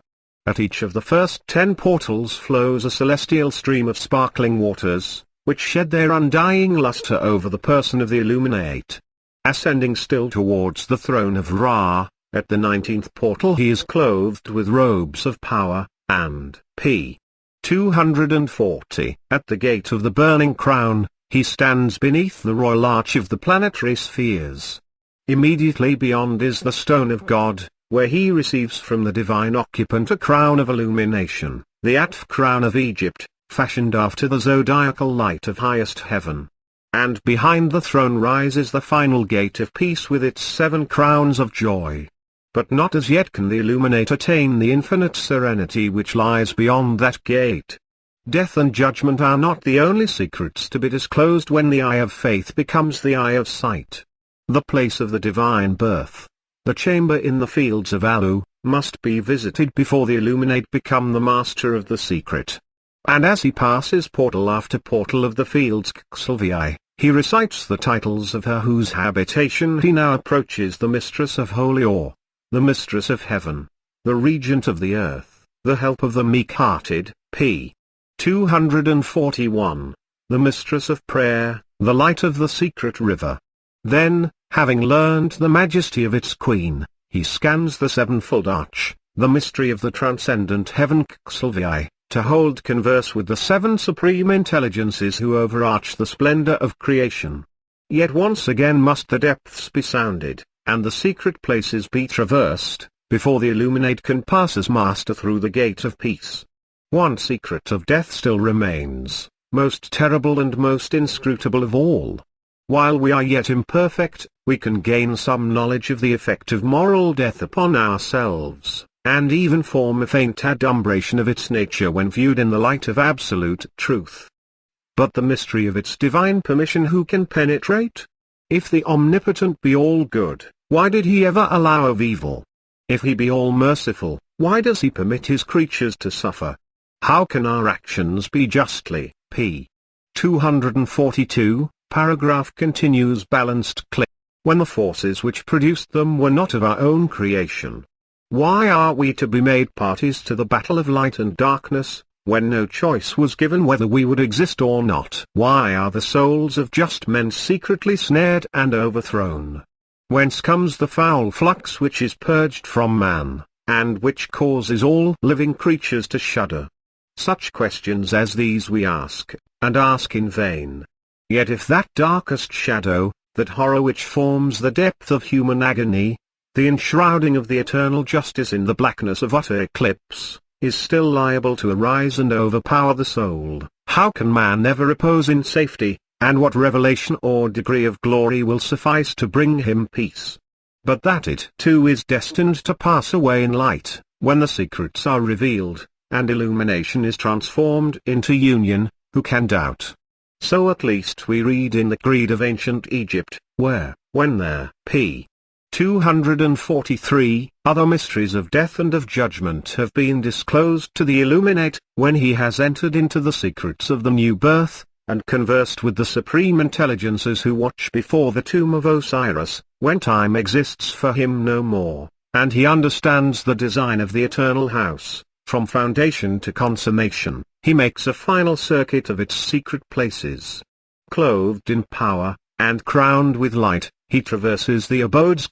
At each of the first 10 portals flows a celestial stream of sparkling waters, which shed their undying luster over the person of the illuminate. Ascending still towards the throne of Ra, at the 19th portal he is clothed with robes of power, and p. 240. At the gate of the burning crown, he stands beneath the royal arch of the planetary spheres. Immediately beyond is the stone of God, where he receives from the divine occupant a crown of illumination, the Atf crown of Egypt, fashioned after the zodiacal light of highest heaven. And behind the throne rises the final gate of peace with its 7 crowns of joy. But not as yet can the illuminate attain the infinite serenity which lies beyond that gate. Death and judgment are not the only secrets to be disclosed when the eye of faith becomes the eye of sight. The place of the divine birth, the chamber in the fields of Alu, must be visited before the illuminate become the master of the secret. And as he passes portal after portal of the fields he recites the titles of her whose habitation he now approaches: the mistress of holy awe, the mistress of heaven, the regent of the earth, the help of the meek-hearted, p. 241, the mistress of prayer, the light of the secret river. Then, having learned the majesty of its queen, he scans the 7-fold arch, the mystery of the transcendent heaven to hold converse with the 7 supreme intelligences who overarch the splendor of creation. Yet once again must the depths be sounded, and the secret places be traversed, before the illuminate can pass as master through the gate of peace. One secret of death still remains, most terrible and most inscrutable of all. While we are yet imperfect, we can gain some knowledge of the effect of moral death upon ourselves, and even form a faint adumbration of its nature when viewed in the light of absolute truth. But the mystery of its divine permission who can penetrate? If the Omnipotent be all good, why did he ever allow of evil? If he be all merciful, why does he permit his creatures to suffer? How can our actions be justly, p. 242, paragraph continues balanced click, when the forces which produced them were not of our own creation? Why are we to be made parties to the battle of light and darkness, when no choice was given whether we would exist or not? Why are the souls of just men secretly snared and overthrown? Whence comes the foul flux which is purged from man, and which causes all living creatures to shudder? Such questions as these we ask, and ask in vain. Yet if that darkest shadow, that horror which forms the depth of human agony, the enshrouding of the eternal justice in the blackness of utter eclipse, is still liable to arise and overpower the soul, how can man ever repose in safety, and what revelation or degree of glory will suffice to bring him peace? But that it too is destined to pass away in light, when the secrets are revealed, and illumination is transformed into union, who can doubt? So at least we read in the Creed of ancient Egypt, where, when there, p. 243, other mysteries of death and of judgment have been disclosed to the illuminate, when he has entered into the secrets of the new birth, and conversed with the supreme intelligences who watch before the tomb of Osiris, when time exists for him no more, and he understands the design of the eternal house, from foundation to consummation, he makes a final circuit of its secret places. Clothed in power, and crowned with light, he traverses the abodes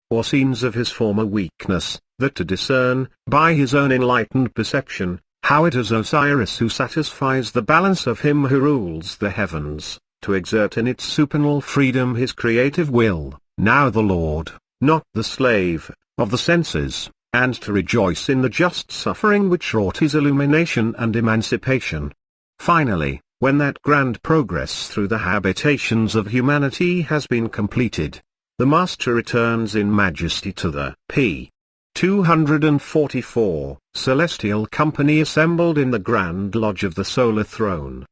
or scenes of his former weakness, that to discern, by his own enlightened perception, how it is Osiris who satisfies the balance of him who rules the heavens, to exert in its supernal freedom his creative will, now the lord, not the slave, of the senses, and to rejoice in the just suffering which wrought his illumination and emancipation. Finally, when that grand progress through the habitations of humanity has been completed, the Master returns in majesty to the p. 244 celestial company assembled in the grand lodge of the solar throne.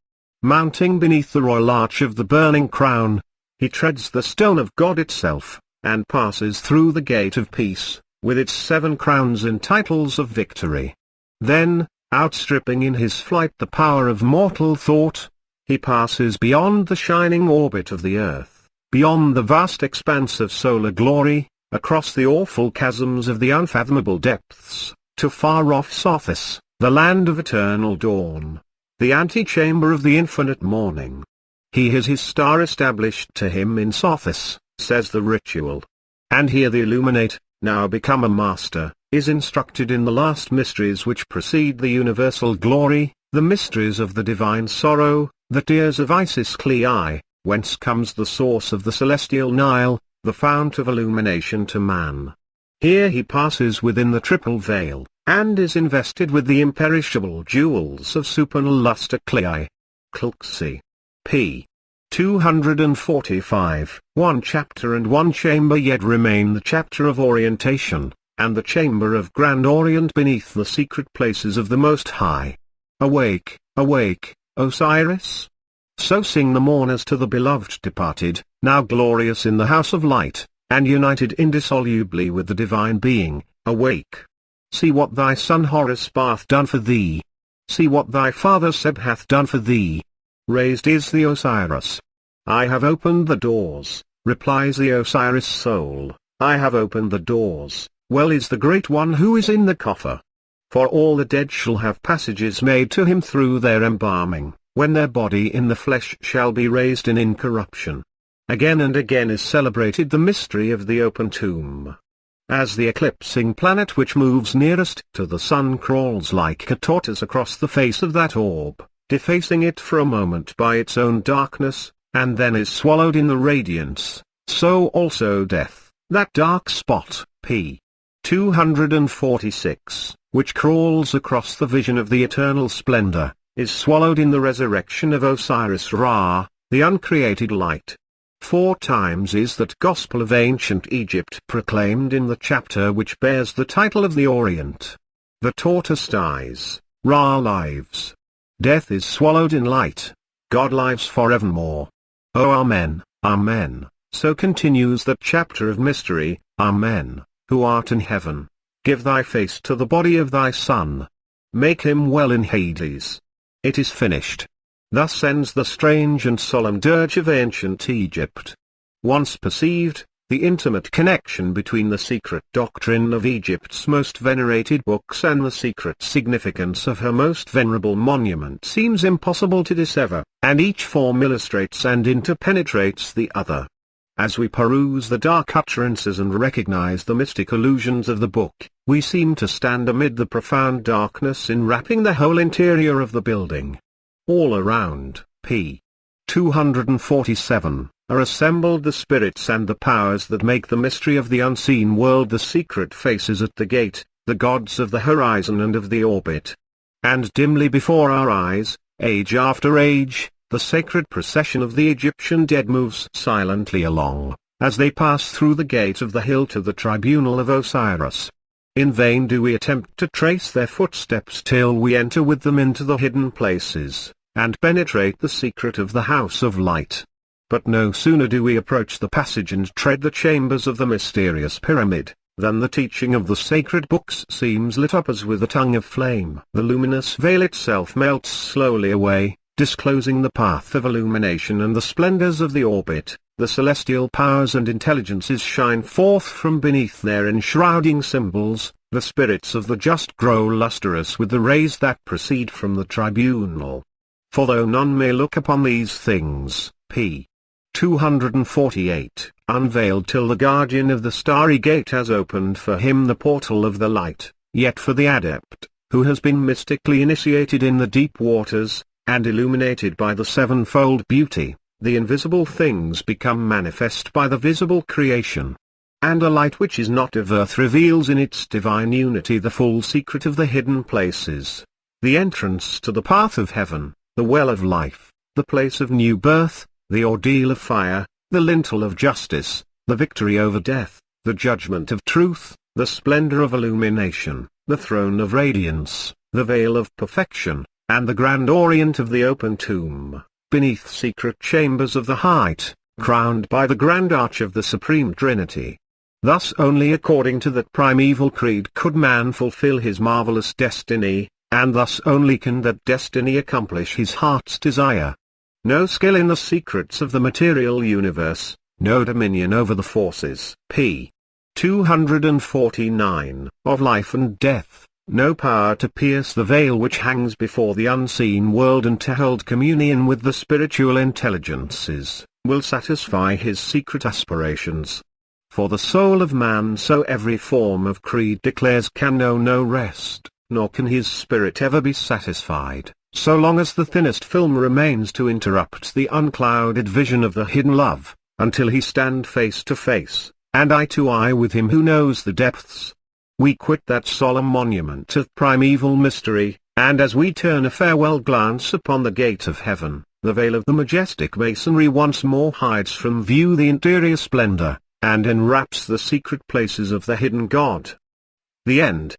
Mounting beneath the royal arch of the burning crown, he treads the stone of God itself, and passes through the gate of peace, with its 7 crowns and titles of victory. Then, outstripping in his flight the power of mortal thought, he passes beyond the shining orbit of the earth, beyond the vast expanse of solar glory, across the awful chasms of the unfathomable depths, to far-off Sothis, the land of eternal dawn, the antechamber of the infinite morning. He has his star established to him in Sothis, says the ritual. And here the illuminate, now become a master, is instructed in the last mysteries which precede the universal glory, the mysteries of the divine sorrow, the tears of Isis Clei, whence comes the source of the celestial Nile, the fount of illumination to man. Here he passes within the triple veil, and is invested with the imperishable jewels of supernal luster Clei. Klxi. p. 245, 1 chapter and 1 chamber yet remain, the chapter of orientation, and the chamber of grand orient beneath the secret places of the Most High. Awake, awake, Osiris! So sing the mourners to the beloved departed, now glorious in the house of light, and united indissolubly with the divine being. Awake! See what thy son Horus hath done for thee. See what thy father Seb hath done for thee. Raised is the Osiris. I have opened the doors, replies the Osiris soul, I have opened the doors. Well is the great one who is in the coffer. For all the dead shall have passages made to him through their embalming, when their body in the flesh shall be raised in incorruption. Again and again is celebrated the mystery of the open tomb. As the eclipsing planet which moves nearest to the sun crawls like a tortoise across the face of that orb, defacing it for a moment by its own darkness, and then is swallowed in the radiance, so also death, that dark spot, p. 246, which crawls across the vision of the eternal splendor, is swallowed in the resurrection of Osiris Ra, the uncreated light. 4 times is that gospel of ancient Egypt proclaimed in the chapter which bears the title of the Orient. The tortoise dies, Ra lives. Death is swallowed in light. God lives forevermore. O Amen, Amen. So continues that chapter of mystery. Amen, who art in heaven. Give thy face to the body of thy Son. Make him well in Hades. It is finished. Thus ends the strange and solemn dirge of ancient Egypt. Once perceived, the intimate connection between the secret doctrine of Egypt's most venerated books and the secret significance of her most venerable monument seems impossible to dissever, and each form illustrates and interpenetrates the other. As we peruse the dark utterances and recognize the mystic allusions of the book, we seem to stand amid the profound darkness enwrapping the whole interior of the building. All around, p. 247, are assembled the spirits and the powers that make the mystery of the unseen world, the secret faces at the gate, the gods of the horizon and of the orbit. And dimly before our eyes, age after age, the sacred procession of the Egyptian dead moves silently along, as they pass through the gate of the hill to the tribunal of Osiris. In vain do we attempt to trace their footsteps till we enter with them into the hidden places, and penetrate the secret of the house of light. But no sooner do we approach the passage and tread the chambers of the mysterious pyramid, than the teaching of the sacred books seems lit up as with a tongue of flame. The luminous veil itself melts slowly away, disclosing the path of illumination and the splendors of the orbit. The celestial powers and intelligences shine forth from beneath their enshrouding symbols. The spirits of the just grow lustrous with the rays that proceed from the tribunal. For though none may look upon these things, p. 248, unveiled till the guardian of the starry gate has opened for him the portal of the light, yet for the adept, who has been mystically initiated in the deep waters, and illuminated by the sevenfold beauty, the invisible things become manifest by the visible creation. And a light which is not of earth reveals in its divine unity the full secret of the hidden places. The entrance to the path of heaven, the well of life, the place of new birth, the ordeal of fire, the lintel of justice, the victory over death, the judgment of truth, the splendor of illumination, the throne of radiance, the veil of perfection, and the grand orient of the open tomb, beneath secret chambers of the height, crowned by the grand arch of the Supreme Trinity. Thus only according to that primeval creed could man fulfill his marvelous destiny, and thus only can that destiny accomplish his heart's desire. No skill in the secrets of the material universe, no dominion over the forces, p. 249, of life and death, no power to pierce the veil which hangs before the unseen world and to hold communion with the spiritual intelligences, will satisfy his secret aspirations. For the soul of man, so every form of creed declares, can know no rest, nor can his spirit ever be satisfied, so long as the thinnest film remains to interrupt the unclouded vision of the hidden love, until he stand face to face, and eye to eye with him who knows the depths. We quit that solemn monument of primeval mystery, and as we turn a farewell glance upon the gate of heaven, the veil of the majestic masonry once more hides from view the interior splendor, and enwraps the secret places of the hidden God. The end.